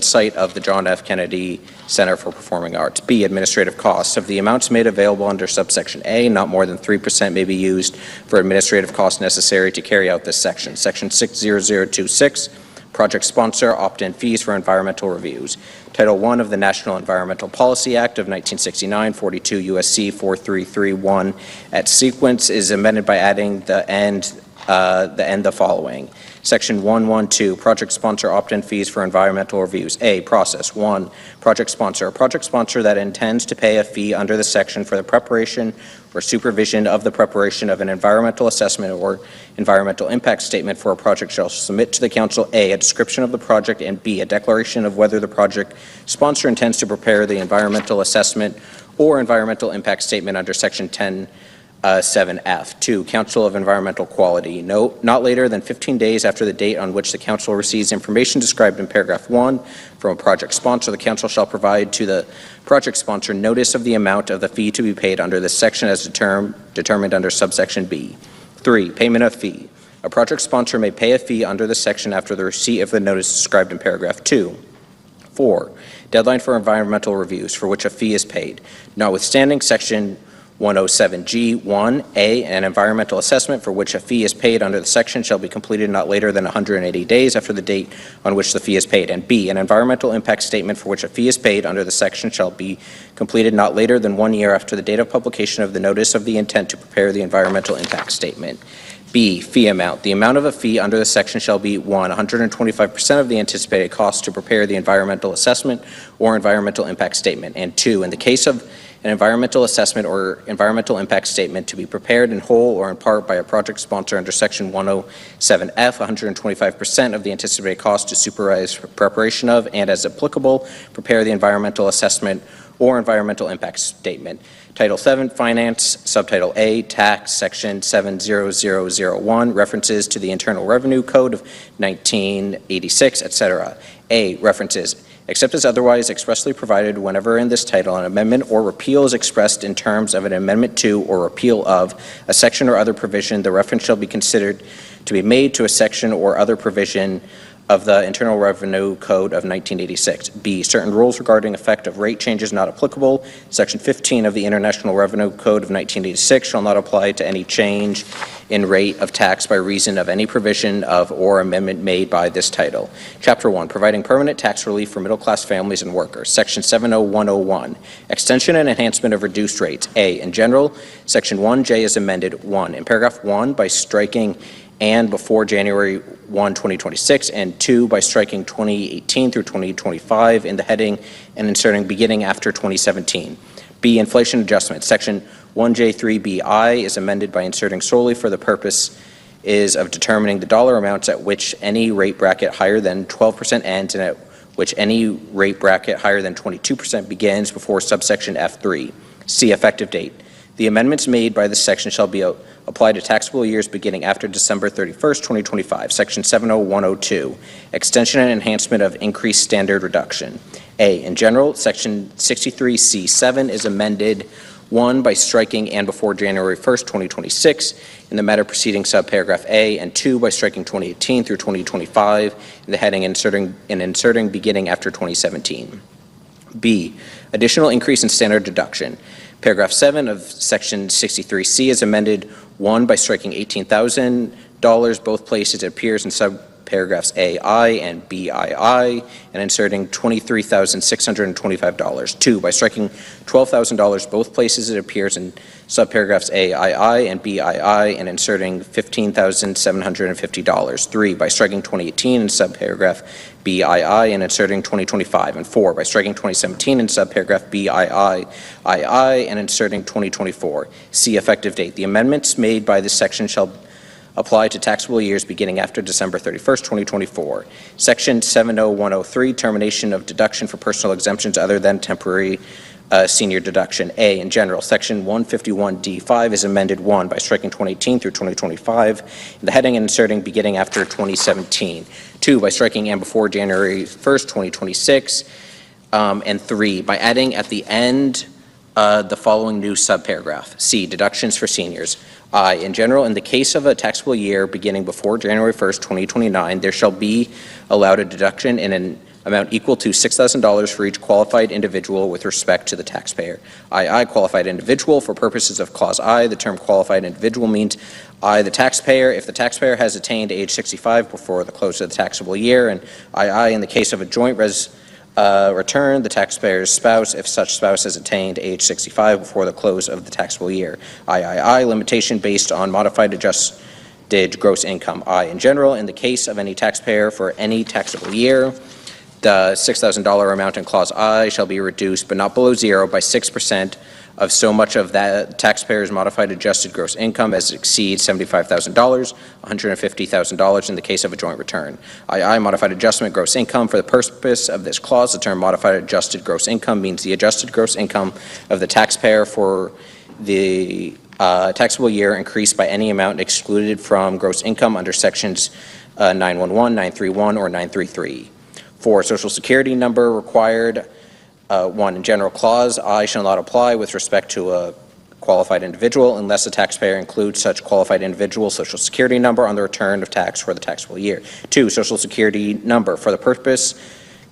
site of the John F. Kennedy Center for Performing Arts. B, administrative costs. Of the amounts made available under subsection A, not more than 3% may be used for administrative costs necessary to carry out this section. Section 60026, project sponsor, opt-in fees for environmental reviews. Title I of the National Environmental Policy Act of 1969, 42 U.S.C. 4331 at sequence is amended by adding the end the following. Section 112, project sponsor opt-in fees for environmental reviews. A, process. 1, project sponsor. A project sponsor that intends to pay a fee under the section for the preparation or supervision of the preparation of an environmental assessment or environmental impact statement for a project shall submit to the council A, a description of the project, and B, a declaration of whether the project sponsor intends to prepare the environmental assessment or environmental impact statement under section 7F. 2, Council of Environmental Quality. Note, not later than 15 days after the date on which the council receives information described in paragraph 1 from a project sponsor, the council shall provide to the project sponsor notice of the amount of the fee to be paid under this section as determined under subsection B. 3, payment of fee. A project sponsor may pay a fee under this section after the receipt of the notice described in paragraph 2. 4, deadline for environmental reviews for which a fee is paid. Notwithstanding section 107G1A, an environmental assessment for which a fee is paid under the section shall be completed not later than 180 days after the date on which the fee is paid. And B, an environmental impact statement for which a fee is paid under the section shall be completed not later than 1 year after the date of publication of the notice of the intent to prepare the environmental impact statement. B, fee amount. The amount of a fee under the section shall be 1, 125% of the anticipated cost to prepare the environmental assessment or environmental impact statement. And 2, in the case of an environmental assessment or environmental impact statement to be prepared in whole or in part by a project sponsor under section 107F, 125% of the anticipated cost to supervise preparation of and, as applicable, prepare the environmental assessment or environmental impact statement. Title 7, Finance, Subtitle A, Tax, Section 70001, references to the Internal Revenue Code of 1986, etc. A, references. Except as otherwise expressly provided whenever in this title an amendment or repeal is expressed in terms of an amendment to or repeal of a section or other provision, the reference shall be considered to be made to a section or other provision of the Internal Revenue Code of 1986. B, certain rules regarding effect of rate changes not applicable. Section 15 of the International Revenue Code of 1986 shall not apply to any change in rate of tax by reason of any provision of or amendment made by this title. Chapter 1, providing permanent tax relief for middle-class families and workers. Section 70101, extension and enhancement of reduced rates. A, in general, Section 1J is amended. 1, in paragraph 1 by striking and before January 1, 2026, and 2, by striking 2018 through 2025 in the heading and inserting beginning after 2017. B, inflation adjustment. Section 1J3BI is amended by inserting solely for the purpose is of determining the dollar amounts at which any rate bracket higher than 12% ends and at which any rate bracket higher than 22% begins before subsection F3. C, effective date. The amendments made by this section shall be applied to taxable years beginning after December 31st, 2025. Section 70102, extension and enhancement of increased standard reduction. A, in general, Section 63C7 is amended 1, by striking and before January 1st, 2026 in the matter preceding subparagraph A, and 2, by striking 2018 through 2025 in the heading inserting beginning after 2017. B, additional increase in standard deduction. Paragraph 7 of Section 63C is amended 1, by striking $18,000 both places it appears in subparagraphs AI and BII, and inserting $23,625. 2, by striking $12,000 both places it appears in subparagraphs AII and BII, and inserting $15,750. 3, by striking 2018 in subparagraph BII and inserting 2025. And 4, by striking 2017 in subparagraph BII and inserting 2024. C, effective date. The amendments made by this section shall apply to taxable years beginning after December 31st, 2024. Section 70103, termination of deduction for personal exemptions other than temporary senior deduction. A, in general, Section 151D5 is amended 1, by striking 2018 through 2025 in the heading and inserting beginning after 2017. 2, by striking and before January 1st, 2026. And 3, by adding at the end the following new subparagraph. C, deductions for seniors. I, in general, in the case of a taxable year beginning before January 1st, 2029, there shall be allowed a deduction in an amount equal to $6,000 for each qualified individual with respect to the taxpayer. II, qualified individual. For purposes of Clause I, the term qualified individual means I, the taxpayer, if the taxpayer has attained age 65 before the close of the taxable year, and II, in the case of a joint return, the taxpayer's spouse, if such spouse has attained age 65 before the close of the taxable year. III, limitation based on modified adjusted gross income. I, in general, in the case of any taxpayer for any taxable year, the $6,000 amount in Clause I shall be reduced, but not below zero, by 6% of so much of that taxpayer's modified adjusted gross income as exceeds $75,000, $150,000 in the case of a joint return. II, modified adjustment gross income. For the purpose of this clause, the term modified adjusted gross income means the adjusted gross income of the taxpayer for the taxable year increased by any amount excluded from gross income under sections 911, 931, or 933. 4, Social Security number required. 1, in general clause, I shall not apply with respect to a qualified individual unless the taxpayer includes such qualified individual Social Security number on the return of tax for the taxable year. 2, Social Security number. For the purpose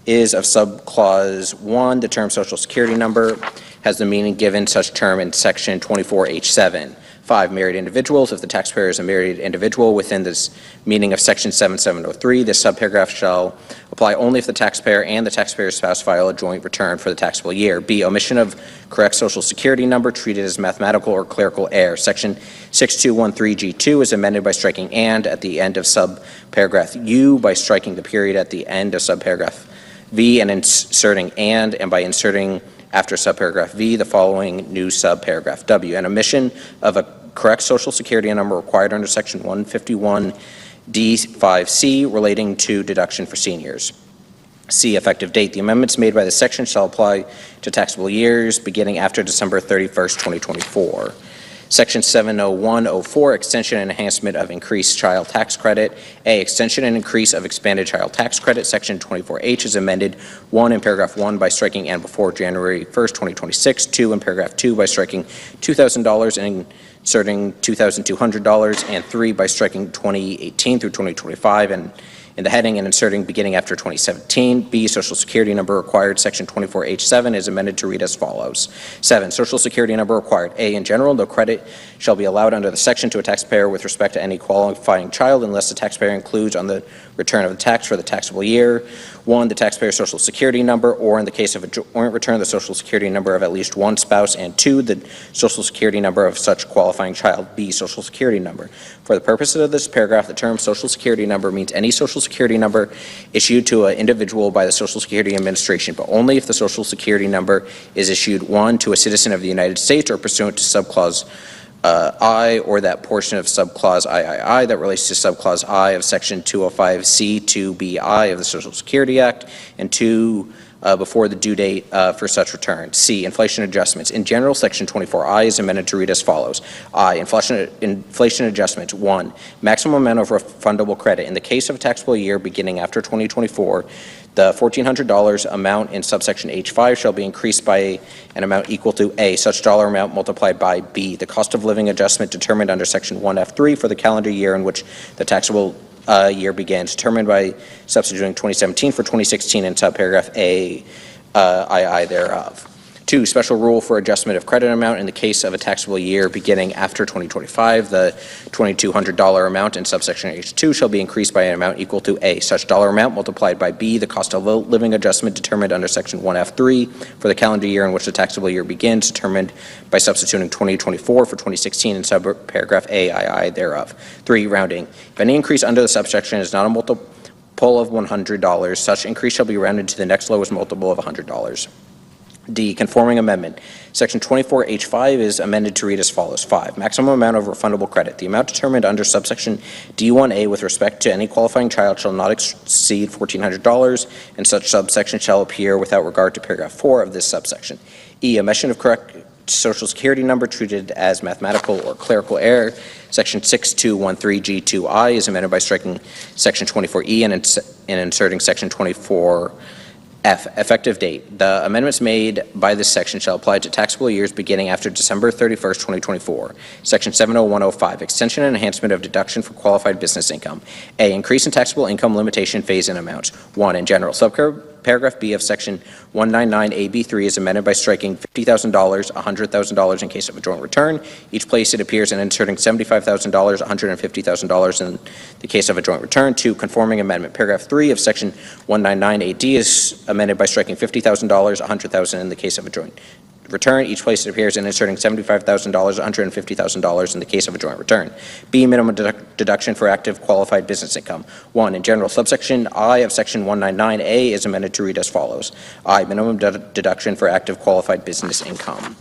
is of subclause 1, the term Social Security number has the meaning given such term in Section 24H7. 5, married individuals. If the taxpayer is a married individual within this meaning of Section 7703, this subparagraph shall apply only if the taxpayer and the taxpayer's spouse file a joint return for the taxable year. B, omission of correct Social Security number treated as mathematical or clerical error. Section 6213G2 is amended by striking and at the end of subparagraph U, by striking the period at the end of subparagraph V and inserting and by inserting after subparagraph V the following new subparagraph W. An omission of a correct Social Security number required under Section 151D5C relating to deduction for seniors. C, effective date. The amendments made by this section shall apply to taxable years beginning after December 31st, 2024. Section 70104, extension and enhancement of increased child tax credit. A, extension and increase of expanded child tax credit. Section 24H is amended 1, in paragraph 1 by striking and before January 1st, 2026. 2, in paragraph 2 by striking $2,000 and inserting $2,200, and 3, by striking 2018 through 2025 and in the heading and inserting beginning after 2017. B, Social Security number required. Section 24H7 is amended to read as follows. 7, Social Security number required. A, in general, no credit shall be allowed under the section to a taxpayer with respect to any qualifying child unless the taxpayer includes on the return of the tax for the taxable year 1, the taxpayer's Social Security number, or in the case of a joint return, the Social Security number of at least one spouse, and 2, the Social Security number of such qualifying child. B, Social Security number. For the purposes of this paragraph, the term Social Security number means any Social Security number issued to an individual by the Social Security Administration, but only if the Social Security number is issued 1, to a citizen of the United States or pursuant to subclause I or that portion of subclause III that relates to subclause I of Section 205C2BI of the Social Security Act, and 2, before the due date for such return. C, inflation adjustments. In general, Section 24I is amended to read as follows. I, inflation adjustments. 1, maximum amount of refundable credit. In the case of a taxable year beginning after 2024, the $1,400 amount in subsection H5 shall be increased by an amount equal to A, such dollar amount multiplied by B, the cost of living adjustment determined under Section 1F3 for the calendar year in which the taxable year begins, determined by substituting 2017 for 2016 in subparagraph A, II thereof. 2, special rule for adjustment of credit amount in the case of a taxable year beginning after 2025. The $2,200 amount in subsection H2 shall be increased by an amount equal to A, such dollar amount multiplied by B, the cost of living adjustment determined under section 1F3 for the calendar year in which the taxable year begins, determined by substituting 2024 for 2016 in subparagraph AII thereof. 3, rounding. If any increase under the subsection is not a multiple of $100, such increase shall be rounded to the next lowest multiple of $100. D, conforming amendment. Section 24H5 is amended to read as follows. 5, maximum amount of refundable credit. The amount determined under subsection D1A with respect to any qualifying child shall not exceed $1,400, and such subsection shall appear without regard to paragraph 4 of this subsection. E, omission of correct Social Security number treated as mathematical or clerical error. Section 6213G2I is amended by striking section 24E and inserting section 24F. Effective date. The amendments made by this section shall apply to taxable years beginning after December 31st, 2024. Section 70105, extension and enhancement of deduction for qualified business income. A, increase in taxable income limitation phase-in amounts. 1, in general. Subparagraph B of section 199AB3 is amended by striking $50,000, $100,000 in case of a joint return. Each place it appears and inserting $75,000, $150,000 in the case of a joint return. 2, conforming amendment. Paragraph 3 of section 199AD is amended by striking $50,000, $100,000 in the case of a joint return. Each place it appears and inserting $75,000, $150,000 in the case of a joint return. B, minimum deduction for active qualified business income. 1, in general. Subsection I of section 199A is amended to read as follows. I, minimum deduction for active qualified business income.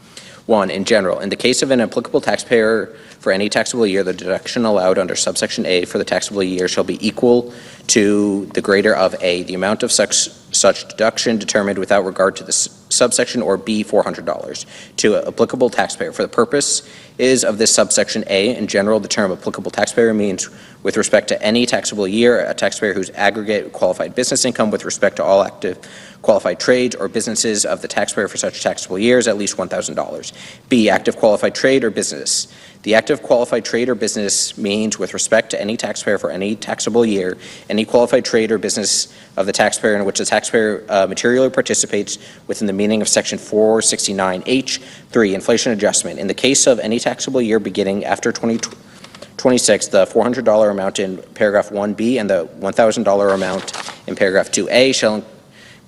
1, in general. In the case of an applicable taxpayer for any taxable year, the deduction allowed under subsection A for the taxable year shall be equal to the greater of A, the amount of such deduction determined without regard to the subsection, or B, $400. 2, applicable taxpayer. For the purpose is of this subsection A, in general, the term applicable taxpayer means with respect to any taxable year, a taxpayer whose aggregate qualified business income with respect to all active qualified trades or businesses of the taxpayer for such taxable years at least $1,000. B, active qualified trade or business. The active qualified trade or business means with respect to any taxpayer for any taxable year, any qualified trade or business of the taxpayer in which the taxpayer materially participates within the meaning of section 469H. 3, inflation adjustment. In the case of any taxable year beginning after 2026, the $400 amount in paragraph 1B and the $1,000 amount in paragraph 2A shall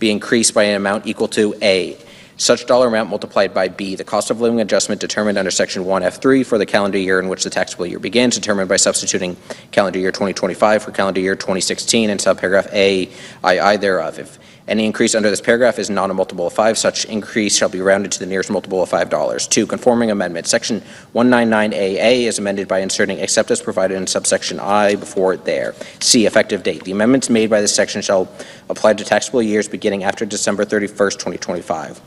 be increased by an amount equal to A, such dollar amount multiplied by B, the cost of living adjustment determined under section 1F3 for the calendar year in which the taxable year begins, determined by substituting calendar year 2025 for calendar year 2016 in subparagraph AII thereof. If any increase under this paragraph is not a multiple of 5, such increase shall be rounded to the nearest multiple of $5. 2, conforming amendment. Section 199AA is amended by inserting except as provided in subsection I before it there. C, effective date. The amendments made by this section shall apply to taxable years beginning after December 31st, 2025.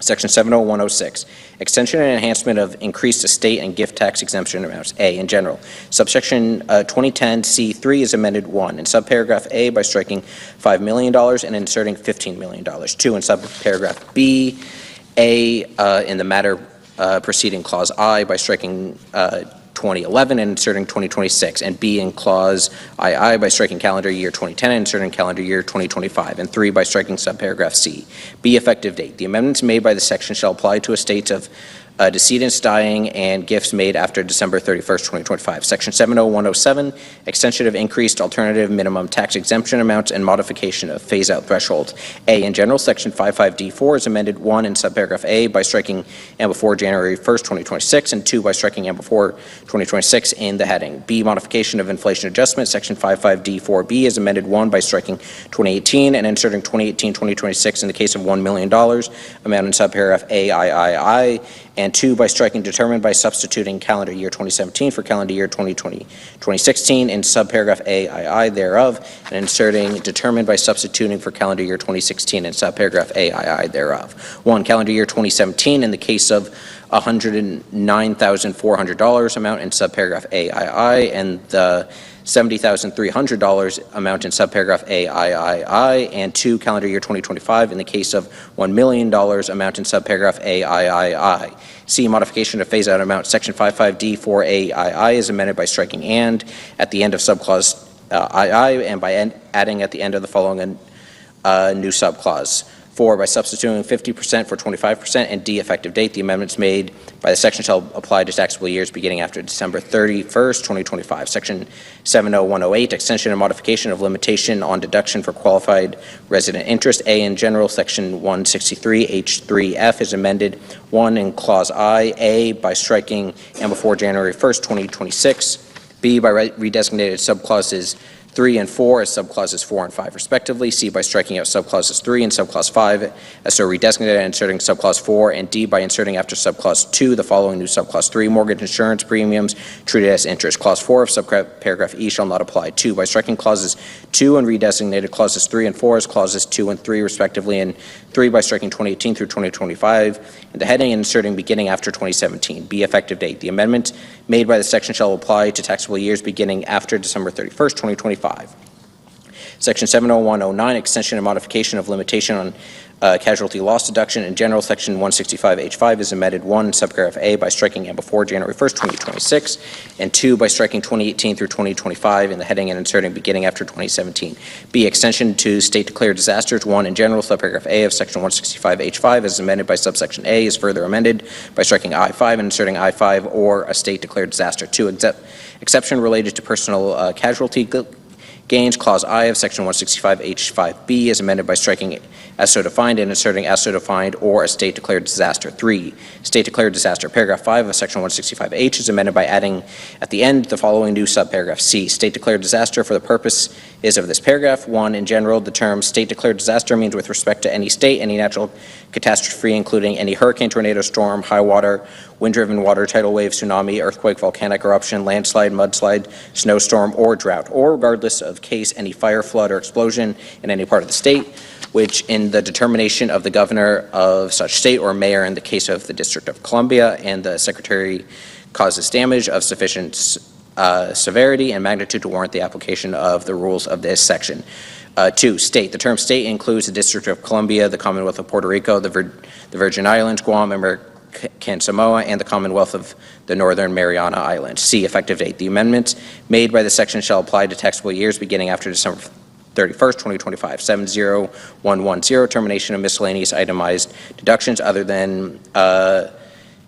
Section 70106, extension and enhancement of increased estate and gift tax exemption amounts. A, in general. Subsection 2010C3 is amended. 1, in subparagraph A by striking $5 million and inserting $15 million. 2, in subparagraph B, A, in the matter preceding clause I by striking 2011 and inserting 2026, and B in clause II by striking calendar year 2010 and inserting calendar year 2025, and 3 by striking subparagraph C. B, effective date. The amendments made by this section shall apply to estates of decedents dying and gifts made after December 31st, 2025. Section 70107, extension of increased alternative minimum tax exemption amounts and modification of phase-out thresholds. A, in general, section 55D4 is amended. 1, in subparagraph A by striking and before January 1st, 2026, and 2 by striking and before 2026 in the heading. B, modification of inflation adjustment. Section 55D4B is amended. 1, by striking 2018 and inserting 2018-2026 in the case of $1 million, amount in subparagraph AIII, and 2, by striking determined by substituting calendar year 2017 for calendar year 2016 in subparagraph AII thereof, and inserting determined by substituting for calendar year 2016 in subparagraph AII thereof. 1, calendar year 2017 in the case of $109,400 amount in subparagraph AII, and the $70,300 amount in subparagraph AIII, and 2, calendar year 2025 in the case of $1 million amount in subparagraph AIII. C, modification of phase-out amount. Section 55D4AII is amended by striking and at the end of subclause II and by adding at the end of the following new subclause. 4, by substituting 50% for 25%, and D, effective date. The amendments made by the section shall apply to taxable years beginning after December 31st, 2025. Section 70108, extension and modification of limitation on deduction for qualified resident interest. A, in general, Section 163H3F is amended. 1, in Clause I, A, by striking and before January 1st, 2026. B, by redesignated subclauses 3 and 4 as subclauses 4 and 5 respectively. C, by striking out subclauses 3 and subclause 5 as so redesignated and inserting subclause 4. And D, by inserting after subclause 2 the following new subclause 3, mortgage insurance premiums treated as interest. Clause 4 of subparagraph E shall not apply. 2, by striking clauses 2 and redesignated clauses 3 and 4 as clauses 2 and 3 respectively. And 3, by striking 2018 through 2025 in the heading and inserting beginning after 2017. B, effective date. The amendment made by the section shall apply to taxable years beginning after December 31st, 2025. Section 70109, extension and modification of limitation on casualty loss deduction. In general, Section 165H5 is amended. 1, subparagraph A, by striking and before January 1st, 2026, and 2, by striking 2018 through 2025 in the heading and inserting beginning after 2017. B, extension to state declared disasters. 1, in general, subparagraph A of Section 165H5 is amended by subsection A is further amended by striking I-5 and inserting I-5 or a state declared disaster. 2, exception related to personal casualty gains. Clause I of Section 165H5B is amended by striking as so defined and inserting as so defined or a state declared disaster. 3, state declared disaster. Paragraph 5 of Section 165H is amended by adding at the end the following new subparagraph. C, state declared disaster for the purpose is of this paragraph. 1, in general, the term state declared disaster means with respect to any state, any natural catastrophe, including any hurricane, tornado, storm, high water, wind-driven water, tidal wave, tsunami, earthquake, volcanic eruption, landslide, mudslide, snowstorm, or drought, or regardless of case, any fire, flood, or explosion in any part of the state, which in the determination of the governor of such state or mayor in the case of the District of Columbia and the secretary causes damage of sufficient severity and magnitude to warrant the application of the rules of this section. 2, state. The term state includes the District of Columbia, the Commonwealth of Puerto Rico, the Virgin Islands, Guam, American Samoa, and the Commonwealth of the Northern Mariana Islands. C, effective date. The amendments made by the section shall apply to taxable years beginning after December 31st, 2025. 70110, termination of miscellaneous itemized deductions other than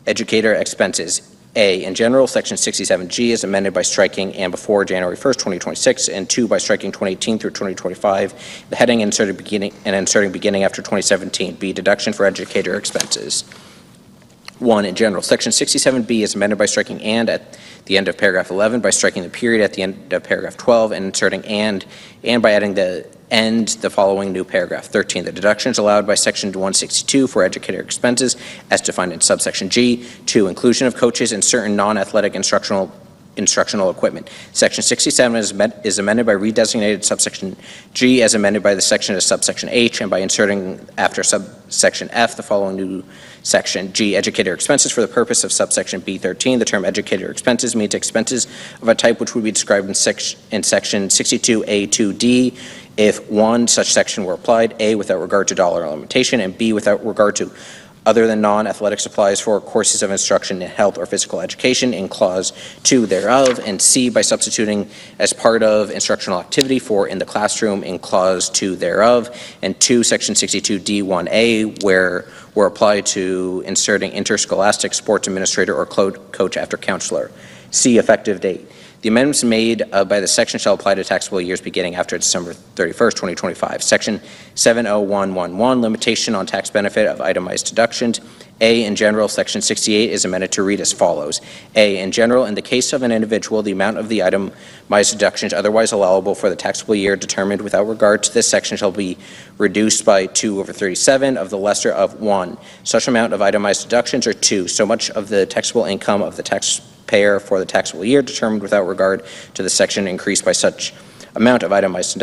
educator expenses. A, in general, Section 67G is amended by striking and before January 1st, 2026, and 2, by striking 2018 through 2025, the heading inserting beginning after 2017. B, deduction for educator expenses. 1, in general, Section 67B is amended by striking and at the end of paragraph 11, by striking the period at the end of paragraph 12, and inserting and by adding the end the following new paragraph. 13, the deductions allowed by Section 162 for educator expenses as defined in subsection G. 2, inclusion of coaches and certain non-athletic instructional equipment. Section 67 is amended by redesignated subsection G as amended by the section as subsection H and by inserting after subsection F the following new section. G, educator expenses for the purpose of subsection B13. The term educator expenses means expenses of a type which would be described in section 62A2D if 1, such section were applied, A, without regard to dollar limitation, and B, without regard to other than non-athletic supplies for courses of instruction in health or physical education in Clause 2 thereof, and C, by substituting as part of instructional activity for in the classroom in Clause 2 thereof, and 2, Section 62D1A, where were applied to inserting interscholastic sports administrator or coach after counselor. C, effective date. The amendments made by the section shall apply to taxable years beginning after December 31st, 2025. Section 70111, limitation on tax benefit of itemized deductions. A, in general, Section 68 is amended to read as follows. A, in general, in the case of an individual, the amount of the itemized deductions otherwise allowable for the taxable year determined without regard to this section shall be reduced by 2/37 of the lesser of 1. Such amount of itemized deductions are 2, so much of the taxable income of the taxpayer for the taxable year determined without regard to the section increased by such amount of itemized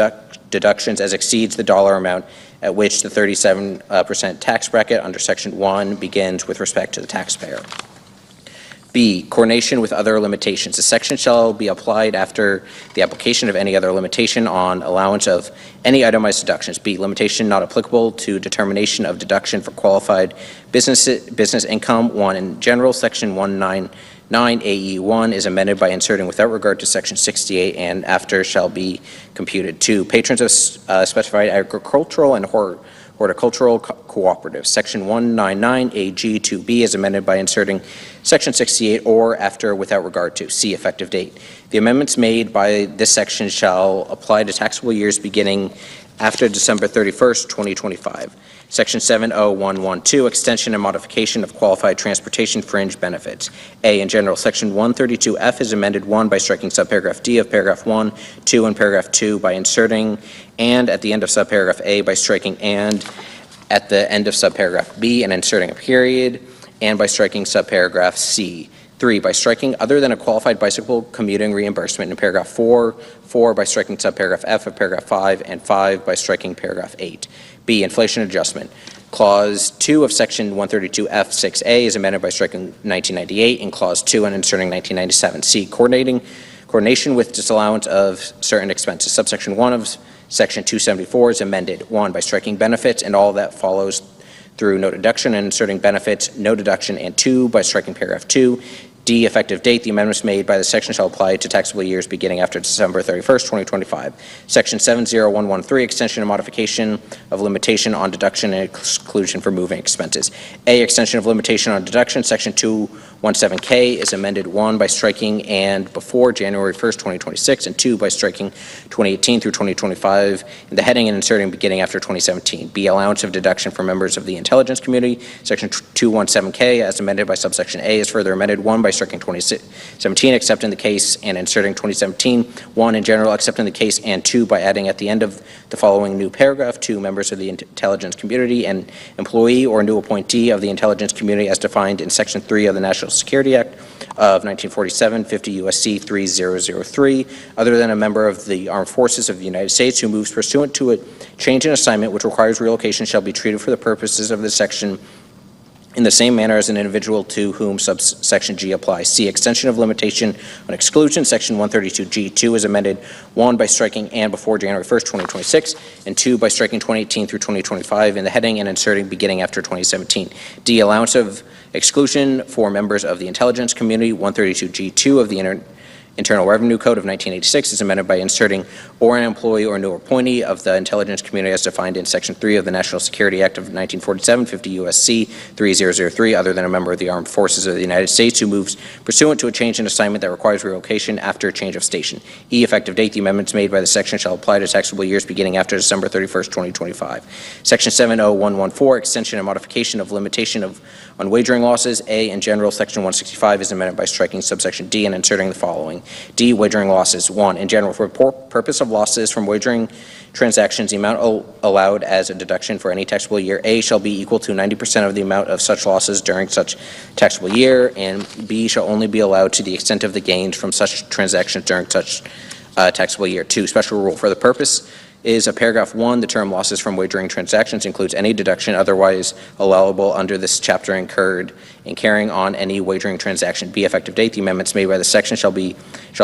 deductions as exceeds the dollar amount at which the 37% tax bracket under Section 1 begins with respect to the taxpayer. B, coordination with other limitations. The section shall be applied after the application of any other limitation on allowance of any itemized deductions. B, limitation not applicable to determination of deduction for qualified business income. 1, in general, Section 199 AE1 is amended by inserting without regard to Section 68 and after shall be computed. 2, patrons of specified agricultural and Horticultural Cooperative. Section 199AG2B is amended by inserting Section 68 or after without regard to. C, effective date. The amendments made by this section shall apply to taxable years beginning after December 31st, 2025. Section 70112, extension and modification of qualified transportation fringe benefits. A, in general, Section 132F is amended 1 by striking subparagraph D of paragraph 1, 2 and paragraph 2 by inserting and at the end of subparagraph A by striking and at the end of subparagraph B and inserting a period, and by striking subparagraph C. 3, by striking other than a qualified bicycle commuting reimbursement in paragraph 4, 4 by striking subparagraph F of paragraph 5, and 5 by striking paragraph 8. B, inflation adjustment. Clause 2 of Section 132F6A is amended by striking 1998 and Clause 2 and inserting 1997. C, coordination with disallowance of certain expenses. Subsection 1 of Section 274 is amended. 1, by striking benefits and all that follows through no deduction and inserting benefits, no deduction, and 2 by striking paragraph 2. D, effective date. The amendments made by the section shall apply to taxable years beginning after December 31st, 2025. Section 70113, extension and modification of limitation on deduction and exclusion for moving expenses. A, extension of limitation on deduction. Section 217K is amended 1 by striking and before January 1st, 2026, and 2 by striking 2018 through 2025 in the heading and inserting beginning after 2017. B, allowance of deduction for members of the intelligence community. Section 217K, as amended by subsection A, is further amended 1 by striking 2017, except in the case, and inserting 2017, 1 in general, except in the case, and 2 by adding at the end of the following new paragraph, 2 members of the intelligence community, and employee or new appointee of the intelligence community as defined in Section 3 of the National Security Act of 1947, 50 U.S.C. 3003, other than a member of the Armed Forces of the United States who moves pursuant to a change in assignment which requires relocation shall be treated for the purposes of this section in the same manner as an individual to whom subsection G applies. C, extension of limitation on exclusion. Section 132G2 is amended 1 by striking and before January 1st, 2026, and 2 by striking 2018 through 2025 in the heading and inserting beginning after 2017. D, allowance of exclusion for members of the intelligence community. 132G2 of the Internal Revenue Code of 1986 is amended by inserting or an employee or new appointee of the intelligence community as defined in Section 3 of the National Security Act of 1947, 50 U.S.C. 3003, other than a member of the Armed Forces of the United States who moves pursuant to a change in assignment that requires relocation after a change of station. E, effective date. The amendments made by the section shall apply to taxable years beginning after December 31st, 2025. Section 70114, extension and modification of limitation on wagering losses. A, in general, Section 165 is amended by striking subsection D and inserting the following. D, wagering losses. 1, in general, for purpose of losses from wagering transactions, the amount allowed as a deduction for any taxable year A shall be equal to 90% of the amount of such losses during such taxable year, and B shall only be allowed to the extent of the gains from such transactions during such taxable year. 2, special rule. For the purpose is a paragraph 1, the term losses from wagering transactions includes any deduction otherwise allowable under this chapter incurred in carrying on any wagering transaction. B, effective date. The amendments made by the section shall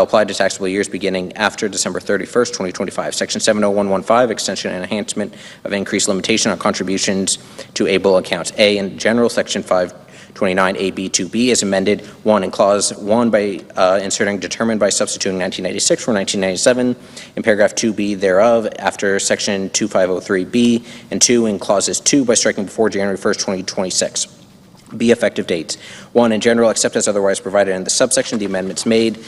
apply to taxable years beginning after December 31st, 2025. Section 70115, extension and enhancement of increased limitation on contributions to able accounts. A, in general, Section 529AB2B is amended 1 in clause 1 by inserting determined by substituting 1996 for 1997 in paragraph 2B thereof after section 2503B, and 2 in clauses 2 by striking before January 1st, 2026. B, effective dates. 1, in general, except as otherwise provided in the subsection, the amendments made.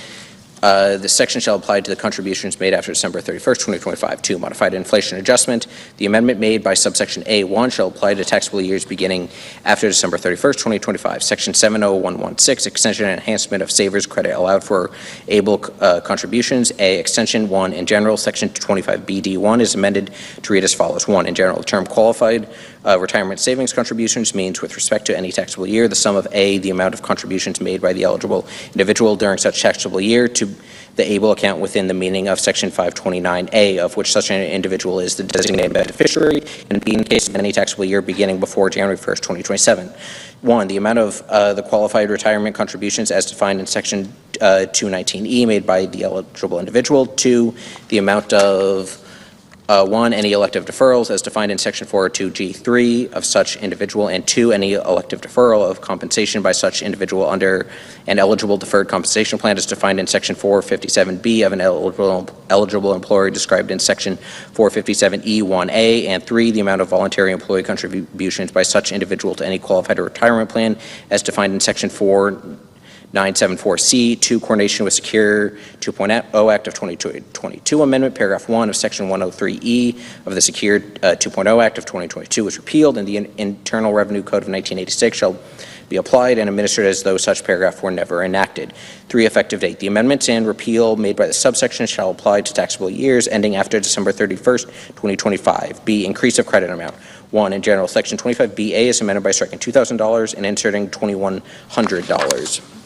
The section shall apply to the contributions made after December 31st, 2025. 2, modified inflation adjustment. The amendment made by subsection A1 shall apply to taxable years beginning after December 31st, 2025. Section 70116, extension and enhancement of savers credit allowed for able contributions. A, extension. 1, in general, section 25BD1 is amended to read as follows. 1, in general, the term qualified retirement savings contributions means with respect to any taxable year, the sum of A, the amount of contributions made by the eligible individual during such taxable year to the able account within the meaning of Section 529A, of which such an individual is the designated beneficiary, and B, in case of any taxable year beginning before January 1st, 2027. 1, the amount of the qualified retirement contributions as defined in Section 219E made by the eligible individual. 2, the amount of 1, any elective deferrals as defined in Section 402G3 of such individual, and 2, any elective deferral of compensation by such individual under an eligible deferred compensation plan as defined in Section 457B of an eligible employer described in Section 457E1A, and 3, the amount of voluntary employee contributions by such individual to any qualified retirement plan as defined in Section 4974C, 2, coordination with Secure 2.0 Act of 2022 Amendment, paragraph 1 of Section 103E of the Secure 2.0 Act of 2022 was repealed, and the Internal Revenue Code of 1986 shall be applied and administered as though such paragraph were never enacted. 3, effective date. The amendments and repeal made by the subsection shall apply to taxable years ending after December 31st, 2025. B, increase of credit amount. 1, in general, Section 25BA is amended by striking $2,000 and inserting $2,100.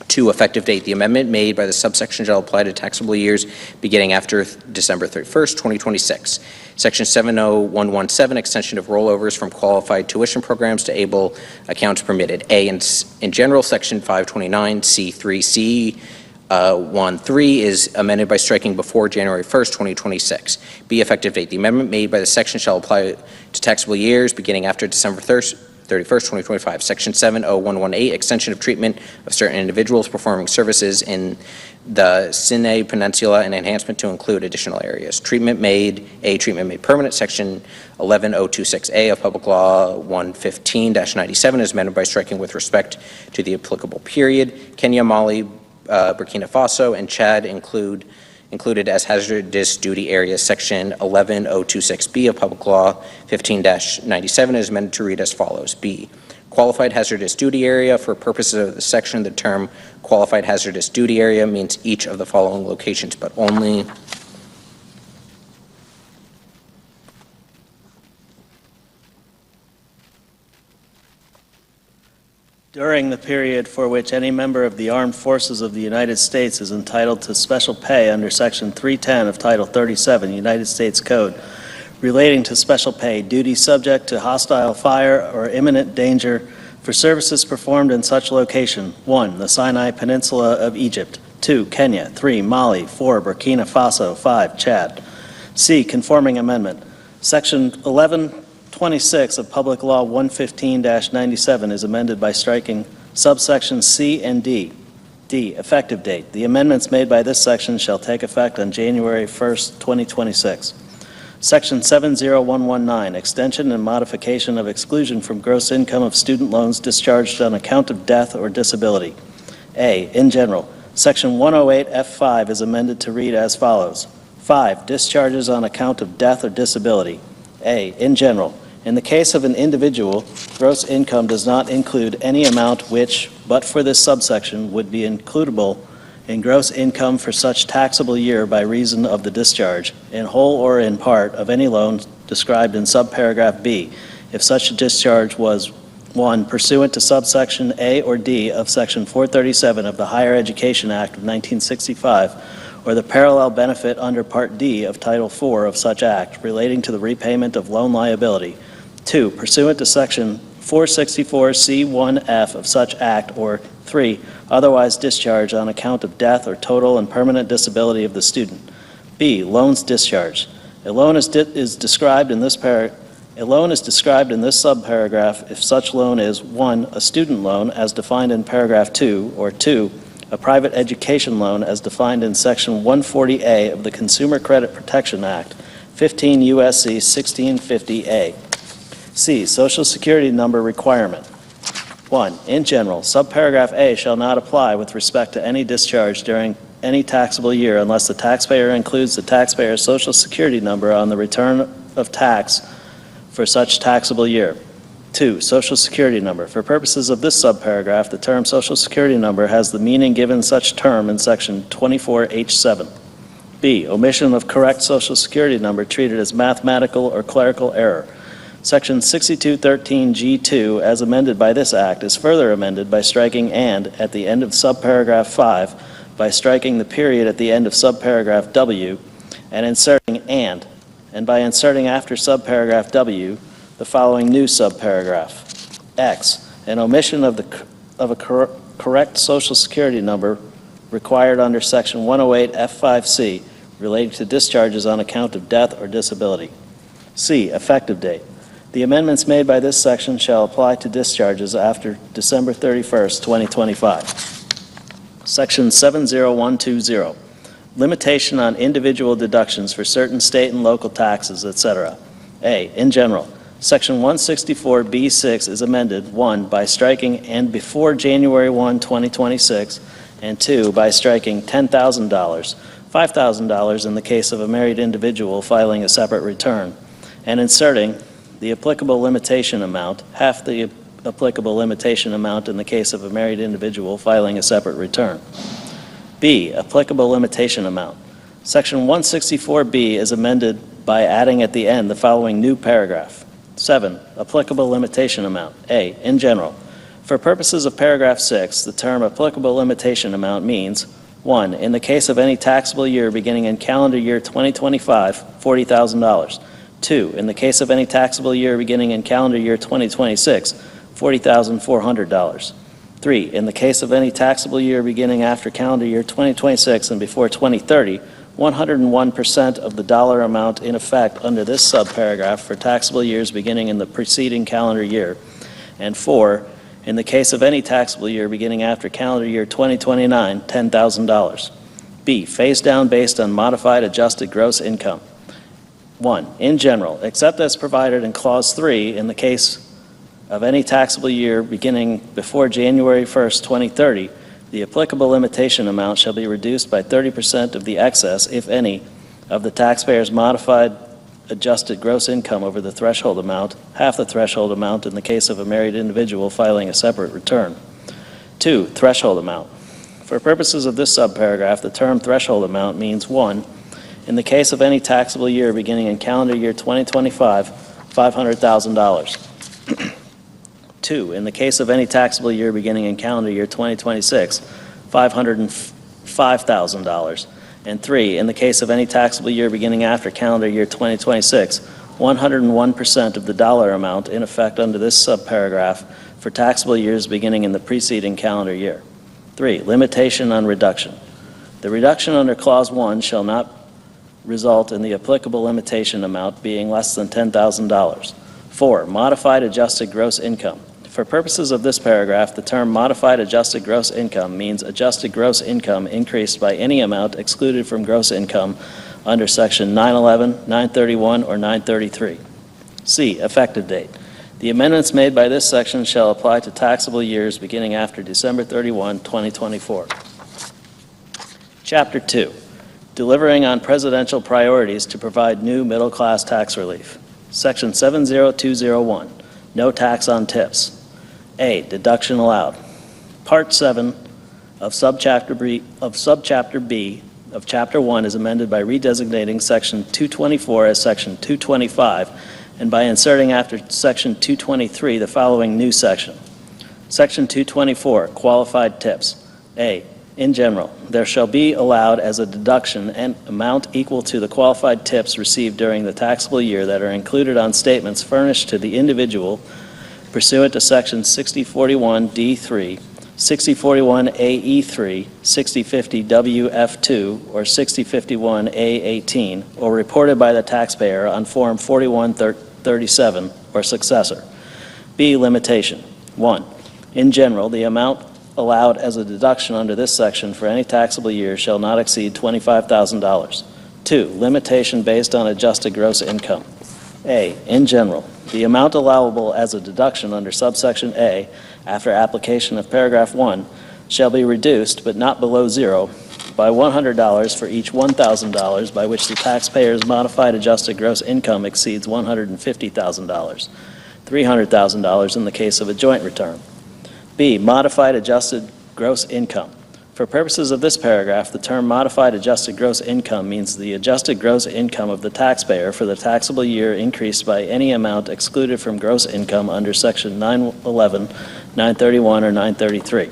2, effective date. The amendment made by the subsection shall apply to taxable years beginning after December 31st, 2026. Section 70117, extension of rollovers from qualified tuition programs to able accounts permitted. A, in general, Section 529C3C 13 is amended by striking before January 1st, 2026. B, effective date. The amendment made by the section shall apply to taxable years beginning after December 31st, 2025. Section 70118, extension of treatment of certain individuals performing services in the Sinai Peninsula and enhancement to include additional areas. Treatment made permanent. Section 11026A of Public Law 115-97 is amended by striking with respect to the applicable period. Kenya, Mali, Burkina Faso, and Chad included as hazardous duty areas. Section 11026B of Public Law 15-97 is amended to read as follows. B, qualified hazardous duty area. For purposes of the section, the term qualified hazardous duty area means each of the following locations, but only during the period for which any member of the Armed Forces of the United States is entitled to special pay under Section 310 of Title 37, United States Code, relating to special pay, duty subject to hostile fire or imminent danger for services performed in such location. 1, the Sinai Peninsula of Egypt. 2, Kenya. 3, Mali. 4, Burkina Faso. 5, Chad. C, conforming amendment. Section 1126 of Public Law 115-97 is amended by striking subsections C and D. D, effective date. The amendments made by this section shall take effect on January 1st, 2026. Section 70119, extension and modification of exclusion from gross income of student loans discharged on account of death or disability. A, in general, Section 108F5 is amended to read as follows. 5, discharges on account of death or disability. A, in general, in the case of an individual, gross income does not include any amount which, but for this subsection, would be includable in gross income for such taxable year by reason of the discharge, in whole or in part, of any loan described in subparagraph B, if such a discharge was 1, pursuant to subsection A or D of Section 437 of the Higher Education Act of 1965, or the parallel benefit under Part D of Title IV of such act relating to the repayment of loan liability. 2, pursuant to Section 464C1F of such act, or 3, otherwise discharged on account of death or total and permanent disability of the student. B, loans discharged. A loan is described in this subparagraph if such loan is 1, a student loan as defined in paragraph 2, or 2, a private education loan as defined in Section 140A of the Consumer Credit Protection Act, 15 U.S.C. 1650A. C, Social Security number requirement. 1, in general, subparagraph A shall not apply with respect to any discharge during any taxable year unless the taxpayer includes the taxpayer's Social Security number on the return of tax for such taxable year. 2, Social Security number. For purposes of this subparagraph, the term Social Security number has the meaning given such term in Section 24H7. B, omission of correct Social Security number treated as mathematical or clerical error. Section 6213G2, as amended by this Act, is further amended by striking "and" at the end of subparagraph 5, by striking the period at the end of subparagraph W, and inserting "and by inserting after subparagraph W the following new subparagraph. X, an omission of a correct Social Security number required under Section 108F5C relating to discharges on account of death or disability. C, effective date. The amendments made by this section shall apply to discharges after December 31st, 2025. Section 70120, limitation on individual deductions for certain state and local taxes, etc. A, in general, Section 164B6 is amended, 1, by striking "and before January 1, 2026, and 2, by striking $10,000, $5,000 in the case of a married individual filing a separate return, and inserting the applicable limitation amount, half the applicable limitation amount in the case of a married individual filing a separate return. B, applicable limitation amount. Section 164B is amended by adding at the end the following new paragraph. 7, applicable limitation amount. A, in general. For purposes of paragraph 6, the term applicable limitation amount means 1, in the case of any taxable year beginning in calendar year 2025, $40,000. 2, in the case of any taxable year beginning in calendar year 2026, $40,400. 3, in the case of any taxable year beginning after calendar year 2026 and before 2030, 101% of the dollar amount in effect under this subparagraph for taxable years beginning in the preceding calendar year. And 4, in the case of any taxable year beginning after calendar year 2029, $10,000. B, phase down based on modified adjusted gross income. 1, in general, except as provided in Clause 3, in the case of any taxable year beginning before January 1st, 2030, the applicable limitation amount shall be reduced by 30% of the excess, if any, of the taxpayer's modified adjusted gross income over the threshold amount, half the threshold amount in the case of a married individual filing a separate return. 2, threshold amount. For purposes of this subparagraph, the term threshold amount means 1, in the case of any taxable year beginning in calendar year 2025, $500,000. 2, in the case of any taxable year beginning in calendar year 2026, $505,000. And 3, in the case of any taxable year beginning after calendar year 2026, 101% of the dollar amount in effect under this subparagraph for taxable years beginning in the preceding calendar year. 3, limitation on reduction. The reduction under Clause 1 shall not result in the applicable limitation amount being less than $10,000. 4, modified adjusted gross income. For purposes of this paragraph, the term modified adjusted gross income means adjusted gross income increased by any amount excluded from gross income under Section 911, 931, or 933. C, effective date. The amendments made by this section shall apply to taxable years beginning after December 31, 2024. Chapter 2, delivering on presidential priorities to provide new middle-class tax relief. Section 70201, no tax on tips. A, deduction allowed. Part 7 of Subchapter B of Chapter 1 is amended by redesignating Section 224 as Section 225 and by inserting after Section 223 the following new section. Section 224, qualified tips. A, in general, there shall be allowed as a deduction an amount equal to the qualified tips received during the taxable year that are included on statements furnished to the individual pursuant to Section 6041D3, 6041AE3, 6050WF2, or 6051A18, or reported by the taxpayer on Form 4137 or successor. B, limitation. 1, in general, the amount allowed as a deduction under this section for any taxable year shall not exceed $25,000. 2, limitation based on adjusted gross income. A, in general, the amount allowable as a deduction under subsection A after application of paragraph 1 shall be reduced, but not below zero, by $100 for each $1,000 by which the taxpayer's modified adjusted gross income exceeds $150,000, $300,000 in the case of a joint return. B, modified adjusted gross income. For purposes of this paragraph, the term modified adjusted gross income means the adjusted gross income of the taxpayer for the taxable year increased by any amount excluded from gross income under Section 911, 931, or 933.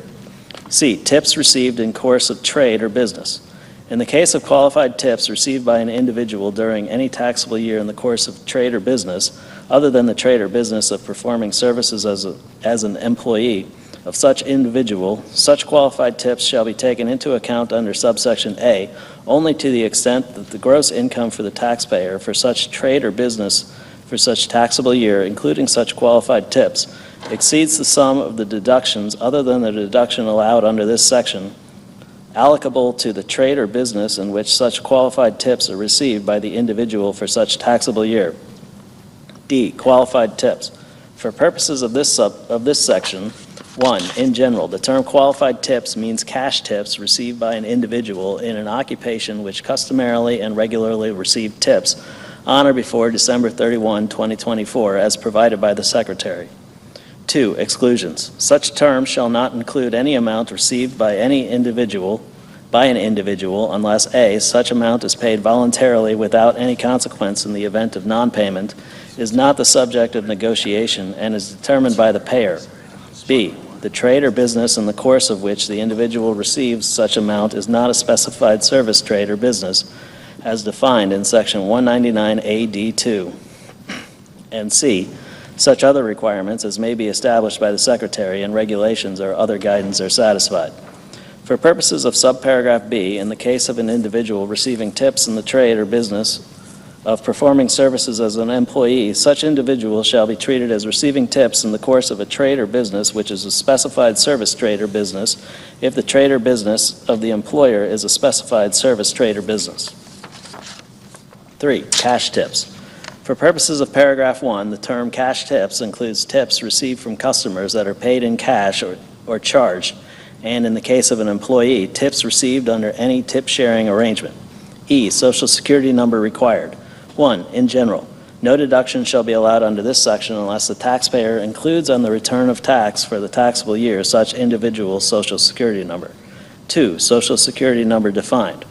C, tips received in course of trade or business. In the case of qualified tips received by an individual during any taxable year in the course of trade or business, other than the trade or business of performing services as an employee, of such individual, such qualified tips shall be taken into account under subsection A only to the extent that the gross income for the taxpayer for such trade or business for such taxable year, including such qualified tips, exceeds the sum of the deductions other than the deduction allowed under this section, allocable to the trade or business in which such qualified tips are received by the individual for such taxable year. D, qualified tips. For purposes of this section, 1, in general, the term qualified tips means cash tips received by an individual in an occupation which customarily and regularly received tips on or before December 31, 2024, as provided by the Secretary. 2, exclusions. Such terms shall not include any amount received by an individual unless A, such amount is paid voluntarily without any consequence in the event of non-payment, is not the subject of negotiation, and is determined by the payer. B, the trade or business in the course of which the individual receives such amount is not a specified service, trade, or business as defined in Section 199A(d)(2). And C, such other requirements as may be established by the Secretary and regulations or other guidance are satisfied. For purposes of subparagraph B, in the case of an individual receiving tips in the trade or business of performing services as an employee, such individual shall be treated as receiving tips in the course of a trade or business which is a specified service, trade, or business if the trade or business of the employer is a specified service, trade, or business. 3, cash tips. For purposes of paragraph 1, the term cash tips includes tips received from customers that are paid in cash or charged, and in the case of an employee, tips received under any tip-sharing arrangement. E, Social Security number required. 1, in general, no deduction shall be allowed under this section unless the taxpayer includes on the return of tax for the taxable year such individual's Social Security number. 2, Social Security number defined.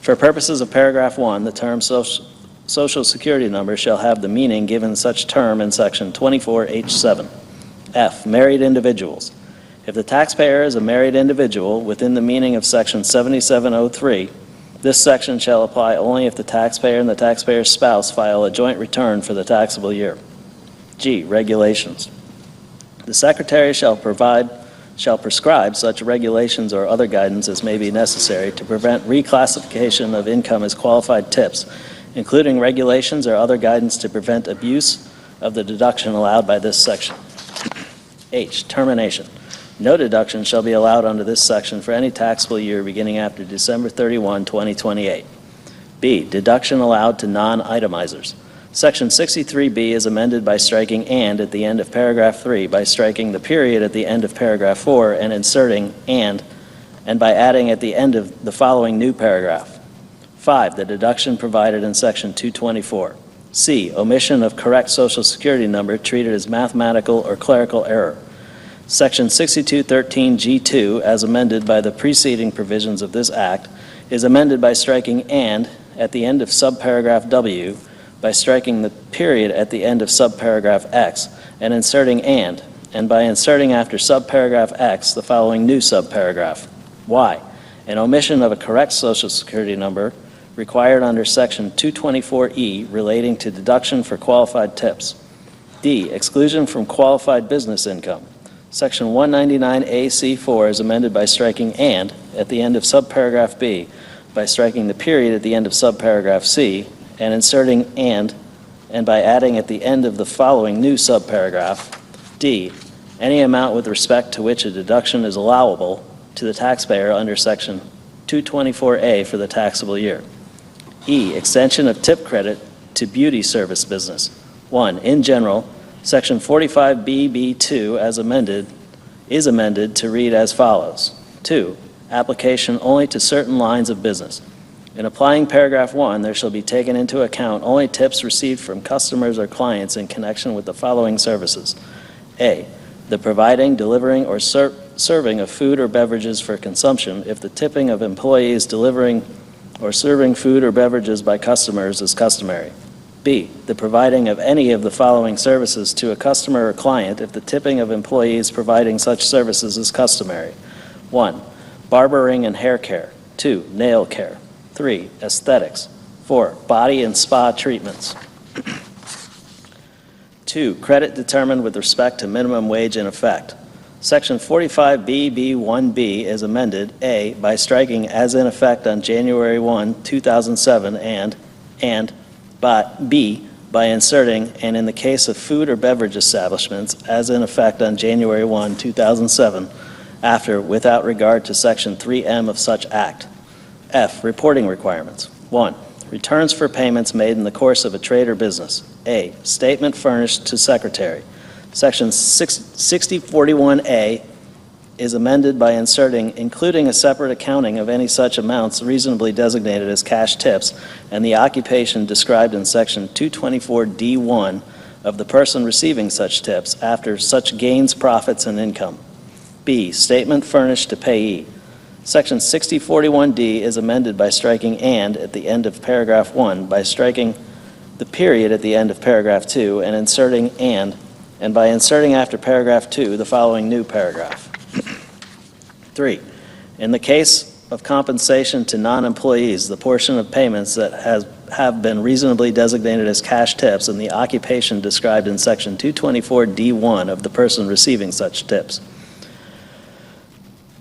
For purposes of paragraph 1, the term Social Security number shall have the meaning given such term in Section 24H7. F, married individuals. If the taxpayer is a married individual within the meaning of Section 7703, this section shall apply only if the taxpayer and the taxpayer's spouse file a joint return for the taxable year. G, regulations. The Secretary shall prescribe such regulations or other guidance as may be necessary to prevent reclassification of income as qualified tips, including regulations or other guidance to prevent abuse of the deduction allowed by this section. H, termination. No deduction shall be allowed under this section for any taxable year beginning after December 31, 2028. B, deduction allowed to non-itemizers. Section 63B is amended by striking "and" at the end of paragraph 3, by striking the period at the end of paragraph 4 and inserting "and by adding at the end of the following new paragraph. 5, the deduction provided in Section 224. C, omission of correct Social Security number treated as mathematical or clerical error. Section 6213G2, as amended by the preceding provisions of this Act, is amended by striking "and" at the end of subparagraph W, by striking the period at the end of subparagraph X, and inserting "and by inserting after subparagraph X the following new subparagraph. Y, an omission of a correct Social Security number required under Section 224E relating to deduction for qualified tips. D, exclusion from qualified business income. Section 199AC4 is amended by striking "and" at the end of subparagraph B, by striking the period at the end of subparagraph C, and inserting "and by adding at the end of the following new subparagraph. D, any amount with respect to which a deduction is allowable to the taxpayer under Section 224A for the taxable year. E, extension of tip credit to beauty service business. 1, in general, Section 45BB2 as amended is amended to read as follows. 2, application only to certain lines of business. In applying paragraph 1, there shall be taken into account only tips received from customers or clients in connection with the following services. A, the providing, delivering, or serving of food or beverages for consumption if the tipping of employees delivering or serving food or beverages by customers is customary. B, the providing of any of the following services to a customer or client if the tipping of employees providing such services is customary. 1, barbering and hair care. 2, nail care. 3, aesthetics. 4, body and spa treatments. 2, credit determined with respect to minimum wage in effect. Section 45BB1B is amended, A, by striking "as in effect on January 1, 2007," and B, by inserting "and in the case of food or beverage establishments, as in effect on January 1, 2007," after "without regard to Section 3M of such act." F, reporting requirements. 1, returns for payments made in the course of a trade or business. A, statement furnished to Secretary. Section 6041A is amended by inserting "including a separate accounting of any such amounts reasonably designated as cash tips and the occupation described in Section 224D1 of the person receiving such tips after such gains, profits, and income." B, statement furnished to payee. Section 6041D is amended by striking "and" at the end of paragraph 1, by striking the period at the end of paragraph 2, and inserting "and by inserting after paragraph 2 the following new paragraph. 3, in the case of compensation to non-employees, the portion of payments that have been reasonably designated as cash tips and the occupation described in Section 224D1 of the person receiving such tips.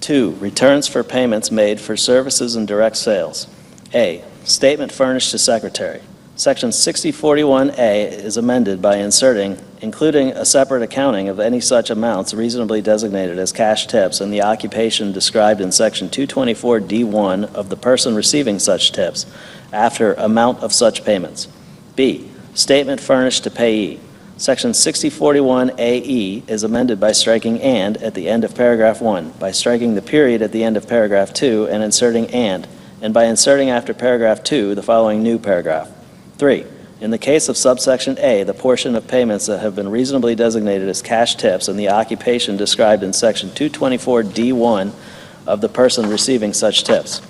2, returns for payments made for services and direct sales. A, statement furnished to Secretary. Section 6041A is amended by inserting "including a separate accounting of any such amounts reasonably designated as cash tips and the occupation described in Section 224D1 of the person receiving such tips after amount of such payments." B, statement furnished to payee. Section 6041AE is amended by striking "and" at the end of paragraph 1, by striking the period at the end of paragraph 2 and inserting "and by inserting after paragraph 2 the following new paragraph. 3, in the case of subsection A, the portion of payments that have been reasonably designated as cash tips and the occupation described in Section 224D1 of the person receiving such tips.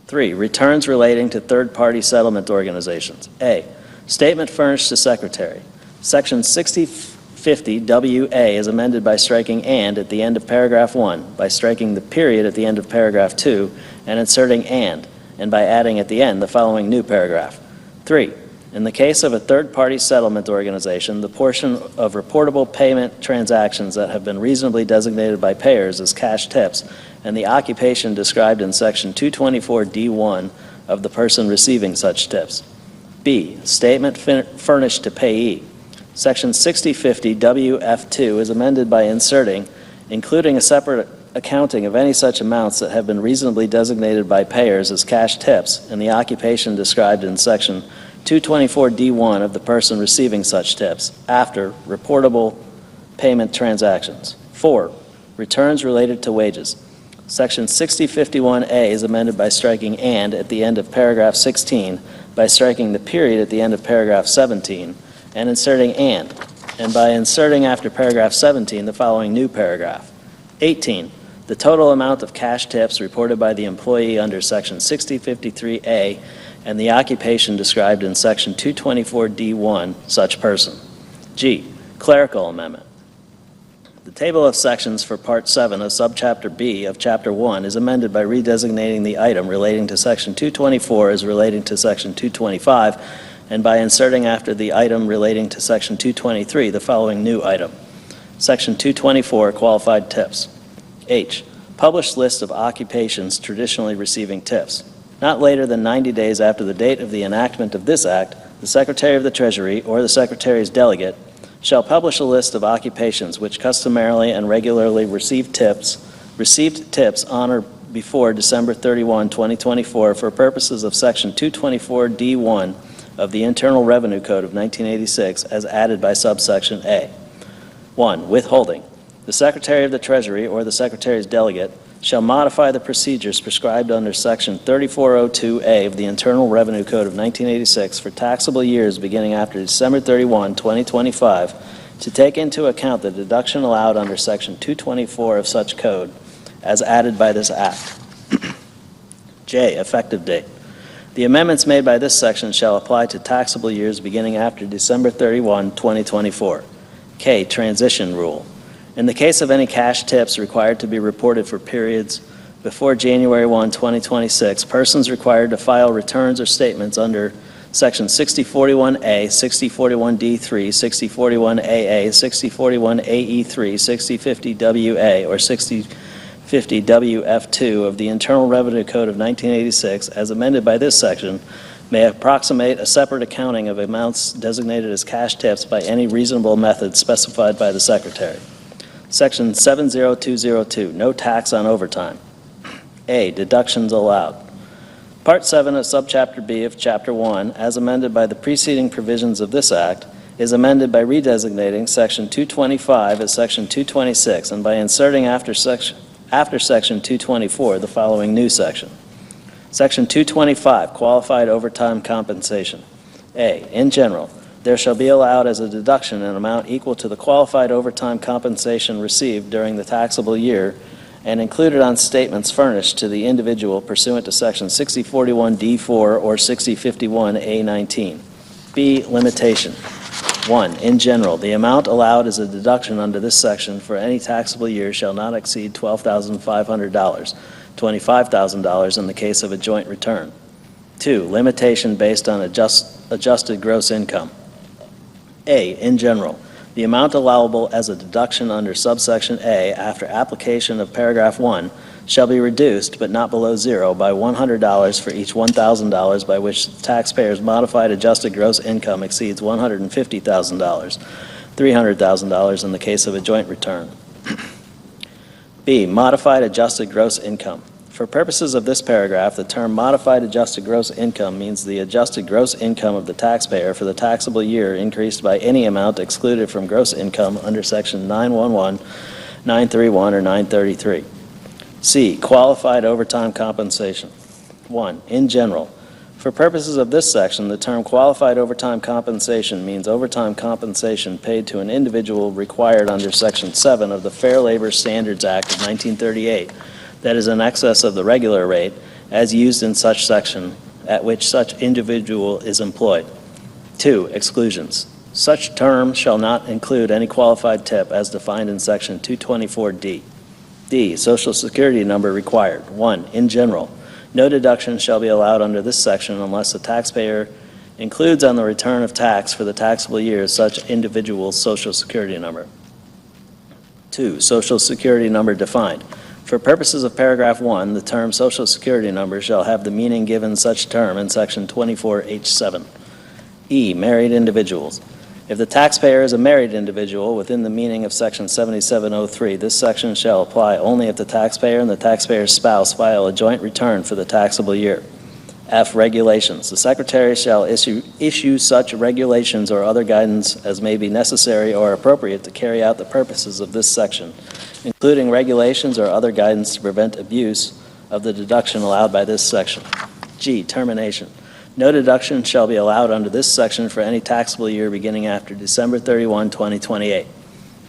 3, returns relating to third-party settlement organizations. A, statement furnished to Secretary. Section 6050WA is amended by striking "and" at the end of paragraph 1, by striking the period at the end of paragraph 2 and inserting "and by adding at the end the following new paragraph. 3, in the case of a third-party settlement organization, the portion of reportable payment transactions that have been reasonably designated by payers as cash tips and the occupation described in Section 224D1 of the person receiving such tips. B, statement furnished to payee. Section 6050WF2 is amended by inserting "including a separate accounting of any such amounts that have been reasonably designated by payers as cash tips and the occupation described in Section 224D1 of the person receiving such tips after reportable payment transactions." 4, returns related to wages. Section 6051A is amended by striking "and" at the end of paragraph 16, by striking the period at the end of paragraph 17 and inserting "and by inserting after paragraph 17 the following new paragraph. 18, the total amount of cash tips reported by the employee under Section 6053A and the occupation described in Section 224D1, such person. G, clerical amendment. The table of sections for Part 7 of Subchapter B of Chapter 1 is amended by redesignating the item relating to Section 224 as relating to Section 225 and by inserting after the item relating to Section 223 the following new item. Section 224, qualified tips. H, published list of occupations traditionally receiving tips. Not later than 90 days after the date of the enactment of this Act, the Secretary of the Treasury or the Secretary's delegate shall publish a list of occupations which customarily and regularly received tips on or before December 31, 2024 for purposes of Section 224D1 of the Internal Revenue Code of 1986 as added by subsection A. 1, withholding. The Secretary of the Treasury or the Secretary's delegate shall modify the procedures prescribed under Section 3402A of the Internal Revenue Code of 1986 for taxable years beginning after December 31, 2025 to take into account the deduction allowed under Section 224 of such code as added by this Act. J, effective date. The amendments made by this section shall apply to taxable years beginning after December 31, 2024. K, transition rule. In the case of any cash tips required to be reported for periods before January 1, 2026, persons required to file returns or statements under Section 6041A, 6041D3, 6041AA, 6041AE3, 6050WA, or 6050WF2 of the Internal Revenue Code of 1986, as amended by this section, may approximate a separate accounting of amounts designated as cash tips by any reasonable method specified by the Secretary. Section 70202, no tax on overtime. A, deductions allowed. Part 7 of Subchapter B of Chapter 1, as amended by the preceding provisions of this Act, is amended by redesignating Section 225 as Section 226 and by inserting after Section 224 the following new section. Section 225, qualified overtime compensation. A, in general, there shall be allowed as a deduction an amount equal to the qualified overtime compensation received during the taxable year and included on statements furnished to the individual pursuant to Section 6041D4 or 6051A19. B, limitation. 1. In general, the amount allowed as a deduction under this section for any taxable year shall not exceed $12,500, $25,000 in the case of a joint return. 2. Limitation based on adjusted gross income. A, in general, the amount allowable as a deduction under subsection A after application of paragraph 1 shall be reduced, but not below zero, by $100 for each $1,000 by which the taxpayer's modified adjusted gross income exceeds $150,000, $300,000 in the case of a joint return. B, modified adjusted gross income. For purposes of this paragraph, the term modified adjusted gross income means the adjusted gross income of the taxpayer for the taxable year increased by any amount excluded from gross income under Section 911, 931, or 933. C, qualified overtime compensation. 1. In general, for purposes of this section, the term qualified overtime compensation means overtime compensation paid to an individual required under Section 7 of the Fair Labor Standards Act of 1938 that is in excess of the regular rate as used in such section at which such individual is employed. 2. Exclusions. Such term shall not include any qualified tip as defined in Section 224D. D. Social Security number required. 1. In general, no deduction shall be allowed under this section unless the taxpayer includes on the return of tax for the taxable year such individual's Social Security number. 2. Social Security number defined. For purposes of paragraph 1, the term Social Security number shall have the meaning given such term in Section 24H7. E. Married individuals. If the taxpayer is a married individual within the meaning of Section 7703, this section shall apply only if the taxpayer and the taxpayer's spouse file a joint return for the taxable year. F. Regulations. The Secretary shall issue such regulations or other guidance as may be necessary or appropriate to carry out the purposes of this section, including regulations or other guidance to prevent abuse of the deduction allowed by this section. G. Termination. No deduction shall be allowed under this section for any taxable year beginning after December 31, 2028.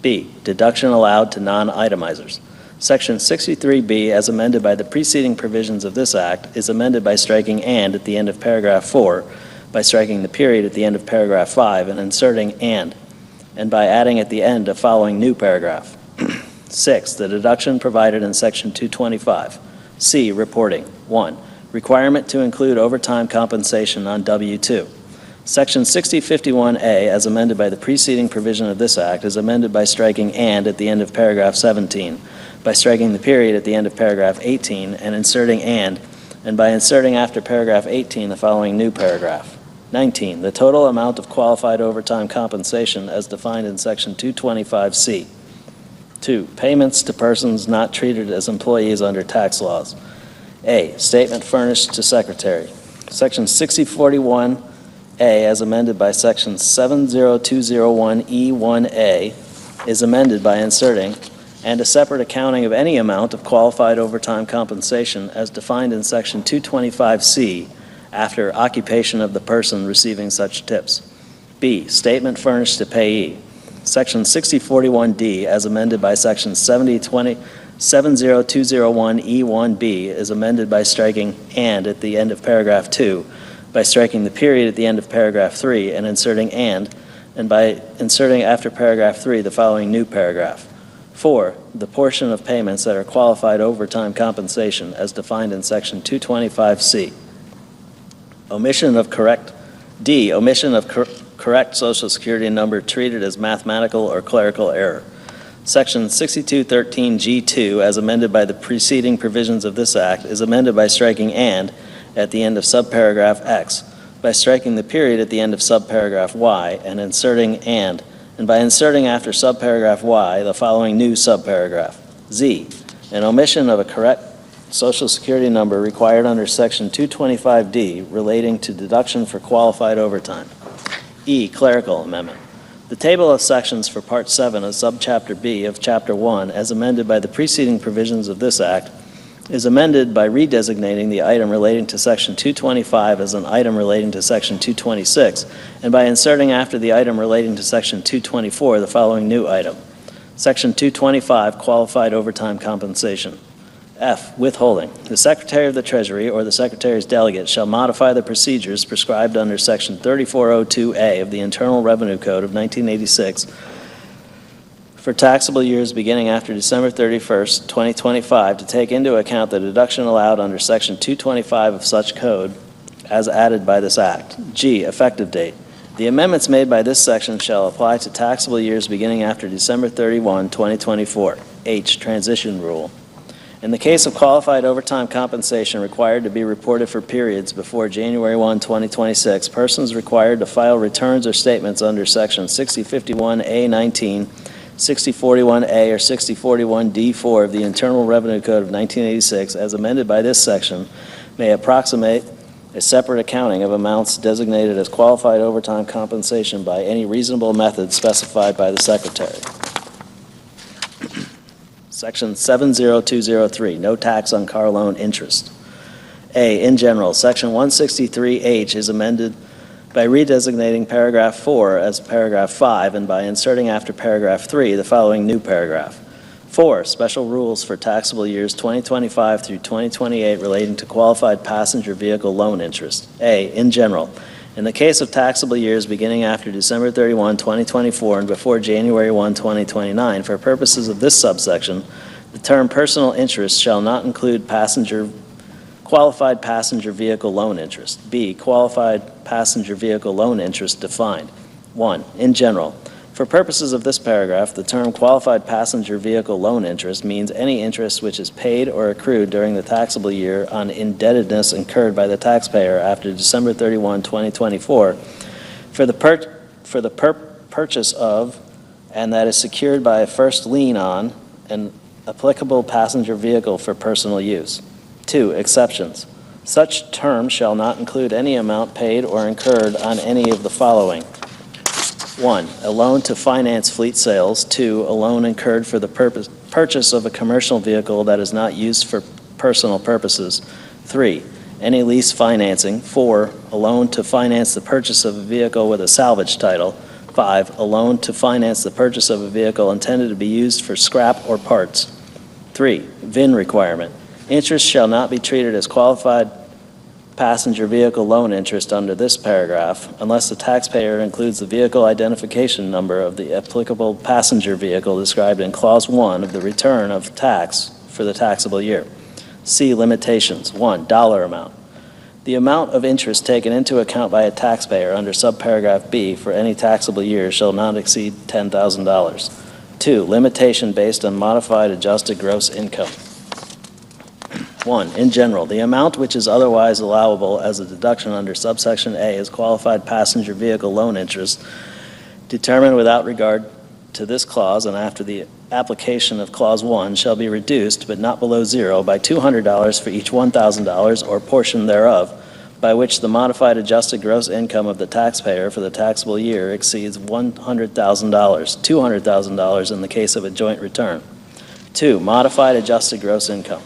B. Deduction allowed to non-itemizers. Section 63B, as amended by the preceding provisions of this Act, is amended by striking "and" at the end of paragraph 4, by striking the period at the end of paragraph 5 and inserting "and by adding at the end a following new paragraph. 6. The deduction provided in Section 225. C. Reporting. 1. Requirement to include overtime compensation on W-2. Section 6051A, as amended by the preceding provision of this Act, is amended by striking "and" at the end of paragraph 17, by striking the period at the end of paragraph 18 and inserting "and by inserting after paragraph 18 the following new paragraph. 19. The total amount of qualified overtime compensation as defined in Section 225C. 2. Payments to persons not treated as employees under tax laws. A. Statement furnished to Secretary. Section 6041A, as amended by Section 70201E1A, is amended by inserting "and a separate accounting of any amount of qualified overtime compensation as defined in Section 225C after occupation of the person receiving such tips." B. Statement furnished to payee. Section 6041D, as amended by Section 70201E1B, is amended by striking "and" at the end of paragraph 2, by striking the period at the end of paragraph 3 and inserting "and by inserting after paragraph 3 the following new paragraph. 4. The portion of payments that are qualified overtime compensation as defined in Section 225C. Omission of correct D, omission of correct Social Security number treated as mathematical or clerical error. Section 6213G2, as amended by the preceding provisions of this Act, is amended by striking "and" at the end of subparagraph X, by striking the period at the end of subparagraph Y, and inserting "and by inserting after subparagraph Y the following new subparagraph. Z, an omission of a correct Social Security number required under Section 225D relating to deduction for qualified overtime. E, clerical amendment. The table of sections for Part 7 of Subchapter B of Chapter 1, as amended by the preceding provisions of this Act, is amended by redesignating the item relating to Section 225 as an item relating to Section 226, and by inserting after the item relating to Section 224 the following new item. Section 225, qualified overtime compensation. F, withholding. The Secretary of the Treasury or the Secretary's delegate shall modify the procedures prescribed under Section 3402A of the Internal Revenue Code of 1986 for taxable years beginning after December 31st, 2025, to take into account the deduction allowed under Section 225 of such code as added by this Act. G, effective date. The amendments made by this section shall apply to taxable years beginning after December 31, 2024. H, transition rule. In the case of qualified overtime compensation required to be reported for periods before January 1, 2026, persons required to file returns or statements under Section 6051A19, 6041A, or 6041D4 of the Internal Revenue Code of 1986, as amended by this section, may approximate a separate accounting of amounts designated as qualified overtime compensation by any reasonable method specified by the Secretary. Section 70203, no tax on car loan interest. A, in general, Section 163H is amended by redesignating paragraph 4 as paragraph 5 and by inserting after paragraph 3 the following new paragraph. 4, special rules for taxable years 2025 through 2028 relating to qualified passenger vehicle loan interest. A, in general, in the case of taxable years beginning after December 31, 2024 and before January 1, 2029, for purposes of this subsection, the term personal interest shall not include qualified passenger vehicle loan interest. B, qualified passenger vehicle loan interest defined. 1, in general, for purposes of this paragraph, the term qualified passenger vehicle loan interest means any interest which is paid or accrued during the taxable year on indebtedness incurred by the taxpayer after December 31, 2024 for the purchase of and that is secured by a first lien on an applicable passenger vehicle for personal use. 2, exceptions. Such term shall not include any amount paid or incurred on any of the following. 1, a loan to finance fleet sales. 2, a loan incurred for the purchase of a commercial vehicle that is not used for personal purposes. 3, any lease financing. 4, a loan to finance the purchase of a vehicle with a salvage title. 5, a loan to finance the purchase of a vehicle intended to be used for scrap or parts. 3, VIN requirement. Interest shall not be treated as qualified passenger vehicle loan interest under this paragraph unless the taxpayer includes the vehicle identification number of the applicable passenger vehicle described in Clause 1 of the return of tax for the taxable year. C, limitations. 1, dollar amount. The amount of interest taken into account by a taxpayer under subparagraph B for any taxable year shall not exceed $10,000. 2, limitation based on modified adjusted gross income. 1, in general, the amount which is otherwise allowable as a deduction under subsection A is qualified passenger vehicle loan interest determined without regard to this clause and after the application of Clause 1 shall be reduced, but not below zero, by $200 for each $1,000 or portion thereof, by which the modified adjusted gross income of the taxpayer for the taxable year exceeds $100,000, $200,000 in the case of a joint return. 2, modified adjusted gross income.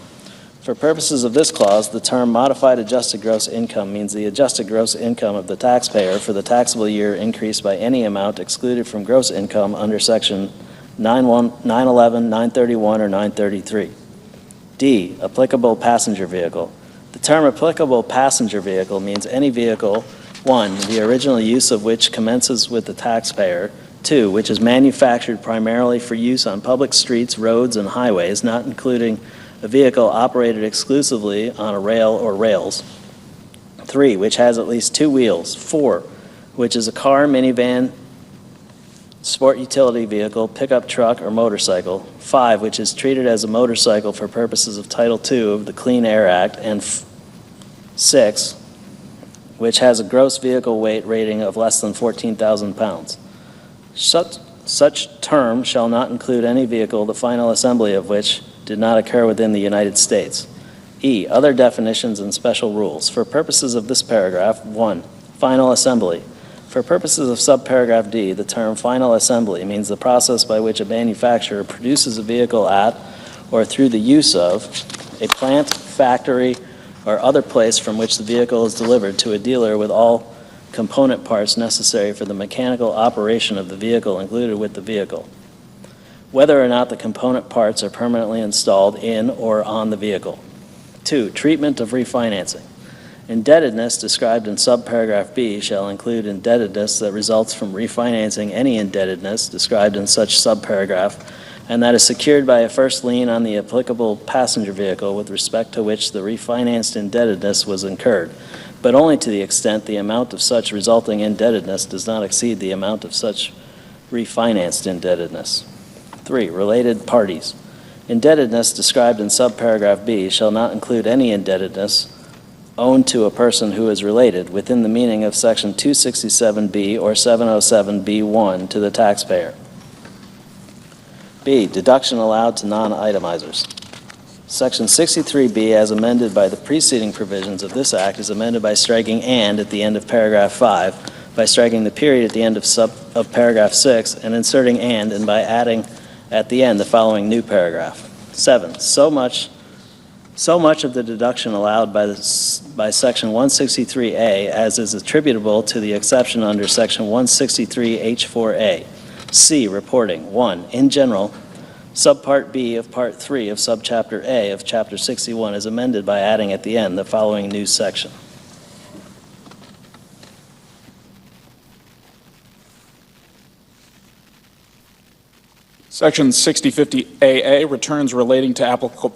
For purposes of this clause, the term modified adjusted gross income means the adjusted gross income of the taxpayer for the taxable year increased by any amount excluded from gross income under Section 911, 931, or 933. D, applicable passenger vehicle. The term applicable passenger vehicle means any vehicle, 1, the original use of which commences with the taxpayer, 2, which is manufactured primarily for use on public streets, roads, and highways, not including a vehicle operated exclusively on a rail or rails. 3, which has at least 2 wheels. 4, which is a car, minivan, sport utility vehicle, pickup truck, or motorcycle. 5, which is treated as a motorcycle for purposes of Title II of the Clean Air Act. And 6, which has a gross vehicle weight rating of less than 14,000 pounds. Such term shall not include any vehicle, the final assembly of which did not occur within the United States. E, other definitions and special rules. For purposes of this paragraph, 1, final assembly. For purposes of subparagraph D, the term final assembly means the process by which a manufacturer produces a vehicle at or through the use of a plant, factory, or other place from which the vehicle is delivered to a dealer with all component parts necessary for the mechanical operation of the vehicle included with the vehicle, whether or not the component parts are permanently installed in or on the vehicle. 2, treatment of refinancing. Indebtedness described in subparagraph B shall include indebtedness that results from refinancing any indebtedness described in such subparagraph and that is secured by a first lien on the applicable passenger vehicle with respect to which the refinanced indebtedness was incurred, but only to the extent the amount of such resulting indebtedness does not exceed the amount of such refinanced indebtedness. 3, related parties. Indebtedness described in subparagraph B shall not include any indebtedness owned to a person who is related within the meaning of Section 267B or 707B1 to the taxpayer. B, deduction allowed to non-itemizers. Section 63B, as amended by the preceding provisions of this Act, is amended by striking "and" at the end of paragraph 5, by striking the period at the end of paragraph 6, and inserting and by adding at the end the following new paragraph. 7, so much of the deduction allowed by Section 163A as is attributable to the exception under Section 163H4A. C, reporting. 1, in general, Subpart B of Part 3 of Subchapter A of Chapter 61 is amended by adding at the end the following new section. Section 6050AA, returns relating to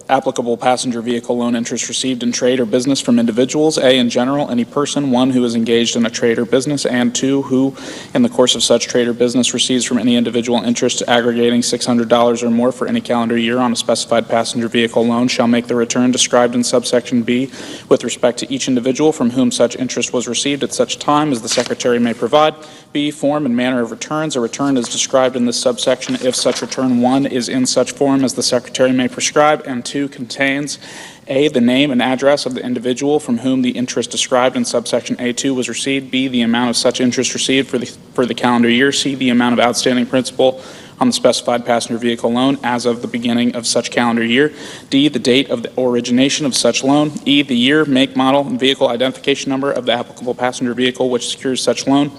applicable passenger vehicle loan interest received in trade or business from individuals. A, in general, any person, 1, who is engaged in a trade or business, and 2, who, in the course of such trade or business, receives from any individual interest aggregating $600 or more for any calendar year on a specified passenger vehicle loan, shall make the return described in subsection B with respect to each individual from whom such interest was received at such time as the Secretary may provide. B, form and manner of returns. A return is described in this subsection if such return 1 is in such form as the Secretary may prescribe, and 2 contains A, the name and address of the individual from whom the interest described in subsection A2 was received. B, the amount of such interest received for the calendar year. C, the amount of outstanding principal on the specified passenger vehicle loan as of the beginning of such calendar year. D, the date of the origination of such loan. E, the year, make, model, and vehicle identification number of the applicable passenger vehicle which secures such loan,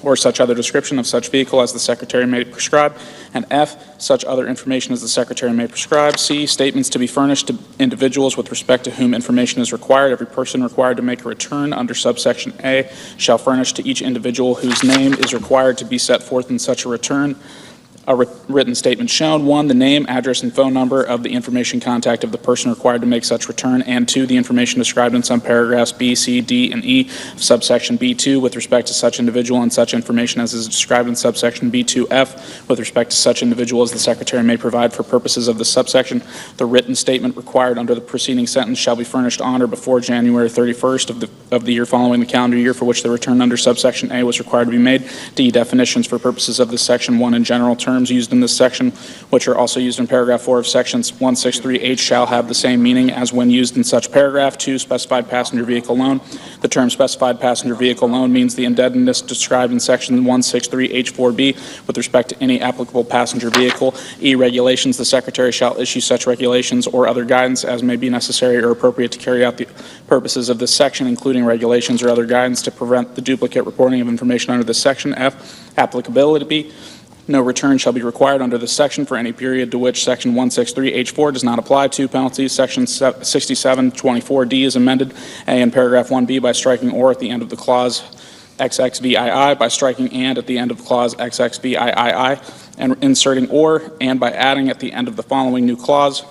or such other description of such vehicle as the Secretary may prescribe, and F, such other information as the Secretary may prescribe. C, statements to be furnished to individuals with respect to whom information is required. Every person required to make a return under subsection A shall furnish to each individual whose name is required to be set forth in such a return a written statement shown. 1, the name, address, and phone number of the information contact of the person required to make such return, and 2, the information described in some paragraphs B, C, D, and E of subsection B2 with respect to such individual and such information as is described in subsection B2F with respect to such individual as the Secretary may provide for purposes of this subsection. The written statement required under the preceding sentence shall be furnished on or before January 31st of the year following the calendar year for which the return under subsection A was required to be made. D, definitions for purposes of this section. 1, in general, terms used in this section, which are also used in paragraph 4 of sections 163H, shall have the same meaning as when used in such paragraph. 2, specified passenger vehicle loan. The term specified passenger vehicle loan means the indebtedness described in section 163H4B with respect to any applicable passenger vehicle. E, regulations. The Secretary shall issue such regulations or other guidance as may be necessary or appropriate to carry out the purposes of this section, including regulations or other guidance to prevent the duplicate reporting of information under this section. F, applicability. No return shall be required under this section for any period to which section 163H4 does not apply to. Penalties. Section 6724D is amended. A, in paragraph 1B by striking or at the end of the clause XXVII, by striking and at the end of clause XXVII, and inserting or and by adding at the end of the following new clause.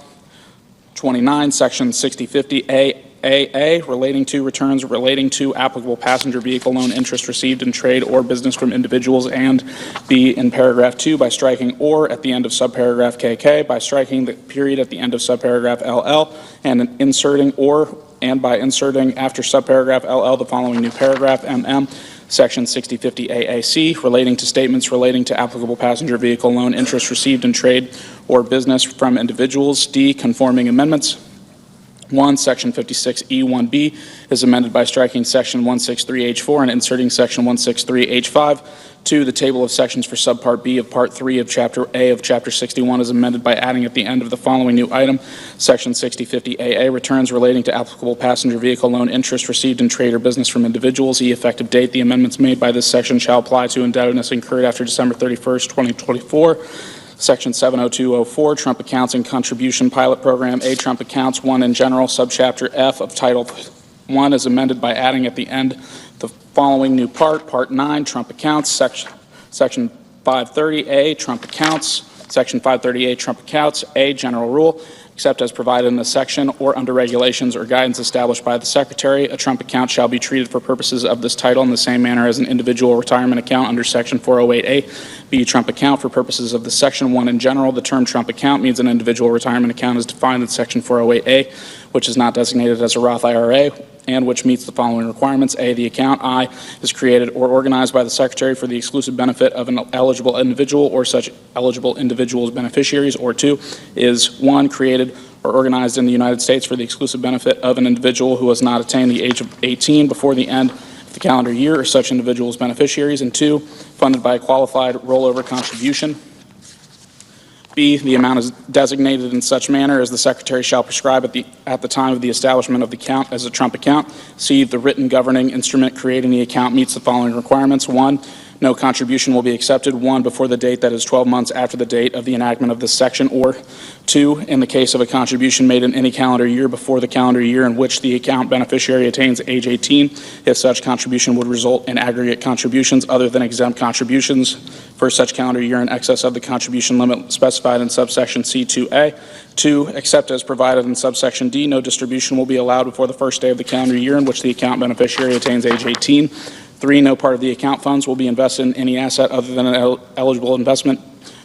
29, section 6050A AA, relating to returns relating to applicable passenger vehicle loan interest received in trade or business from individuals, and B, in paragraph 2, by striking or at the end of subparagraph KK, by striking the period at the end of subparagraph LL, and inserting or and by inserting after subparagraph LL the following new paragraph, MM, Section 6050 AAC, relating to statements relating to applicable passenger vehicle loan interest received in trade or business from individuals. D, conforming amendments. 1, Section 56E1B is amended by striking Section 163H4 and inserting Section 163H5. 2, the table of sections for Subpart B of Part 3 of Chapter A of Chapter 61 is amended by adding at the end of the following new item, Section 6050 AA, returns relating to applicable passenger vehicle loan interest received in trade or business from individuals. E, effective date. The amendments made by this section shall apply to indebtedness incurred after December 31st, 2024. Section 70204, Trump Accounts and Contribution Pilot Program. A, Trump Accounts 1 in general, subchapter F of Title 1 is amended by adding at the end the following new Part 9, Trump Accounts, Section 530A, Trump Accounts, Section 530A, Trump Accounts, A, General Rule, except as provided in this section or under regulations or guidance established by the Secretary, a Trump account shall be treated for purposes of this title in the same manner as an individual retirement account under Section 408A. B, Trump account for purposes of the Section 1 in general. The term Trump account means an individual retirement account is defined in Section 408A, which is not designated as a Roth IRA, and which meets the following requirements. A, the account, I, is created or organized by the Secretary for the exclusive benefit of an eligible individual or such eligible individual's beneficiaries, or 2, is 1, created or organized in the United States for the exclusive benefit of an individual who has not attained the age of 18 before the end of the calendar year or such individual's beneficiaries, and 2, funded by a qualified rollover contribution. B, the amount is designated in such manner as the Secretary shall prescribe at the time of the establishment of the account as a Trump account. C, the written governing instrument creating the account meets the following requirements. 1, no contribution will be accepted, 1, before the date that is 12 months after the date of the enactment of this section, or 2, in the case of a contribution made in any calendar year before the calendar year in which the account beneficiary attains age 18, if such contribution would result in aggregate contributions other than exempt contributions for such calendar year in excess of the contribution limit specified in subsection C2A. 2, except as provided in subsection D, no distribution will be allowed before the first day of the calendar year in which the account beneficiary attains age 18. 3, no part of the account funds will be invested in any asset other than an eligible investment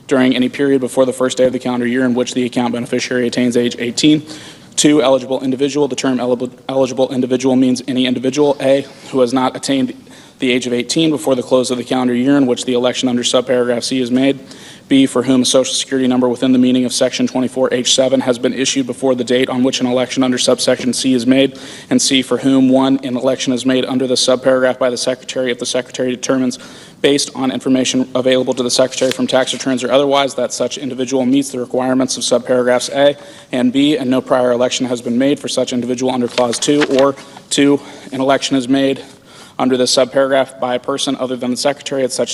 during any period before the first day of the calendar year in which the account beneficiary attains age 18. 2, eligible individual. The term eligible individual means any individual, A, who has not attained the age of 18 before the close of the calendar year in which the election under subparagraph C is made. B, for whom a Social Security number within the meaning of Section 24H7 has been issued before the date on which an election under subsection C is made. And C, for whom, 1, an election is made under the subparagraph by the Secretary if the Secretary determines, based on information available to the Secretary from tax returns or otherwise, that such individual meets the requirements of subparagraphs A and B, and no prior election has been made for such individual under Clause 2, or 2, an election is made under this subparagraph by a person other than the Secretary at such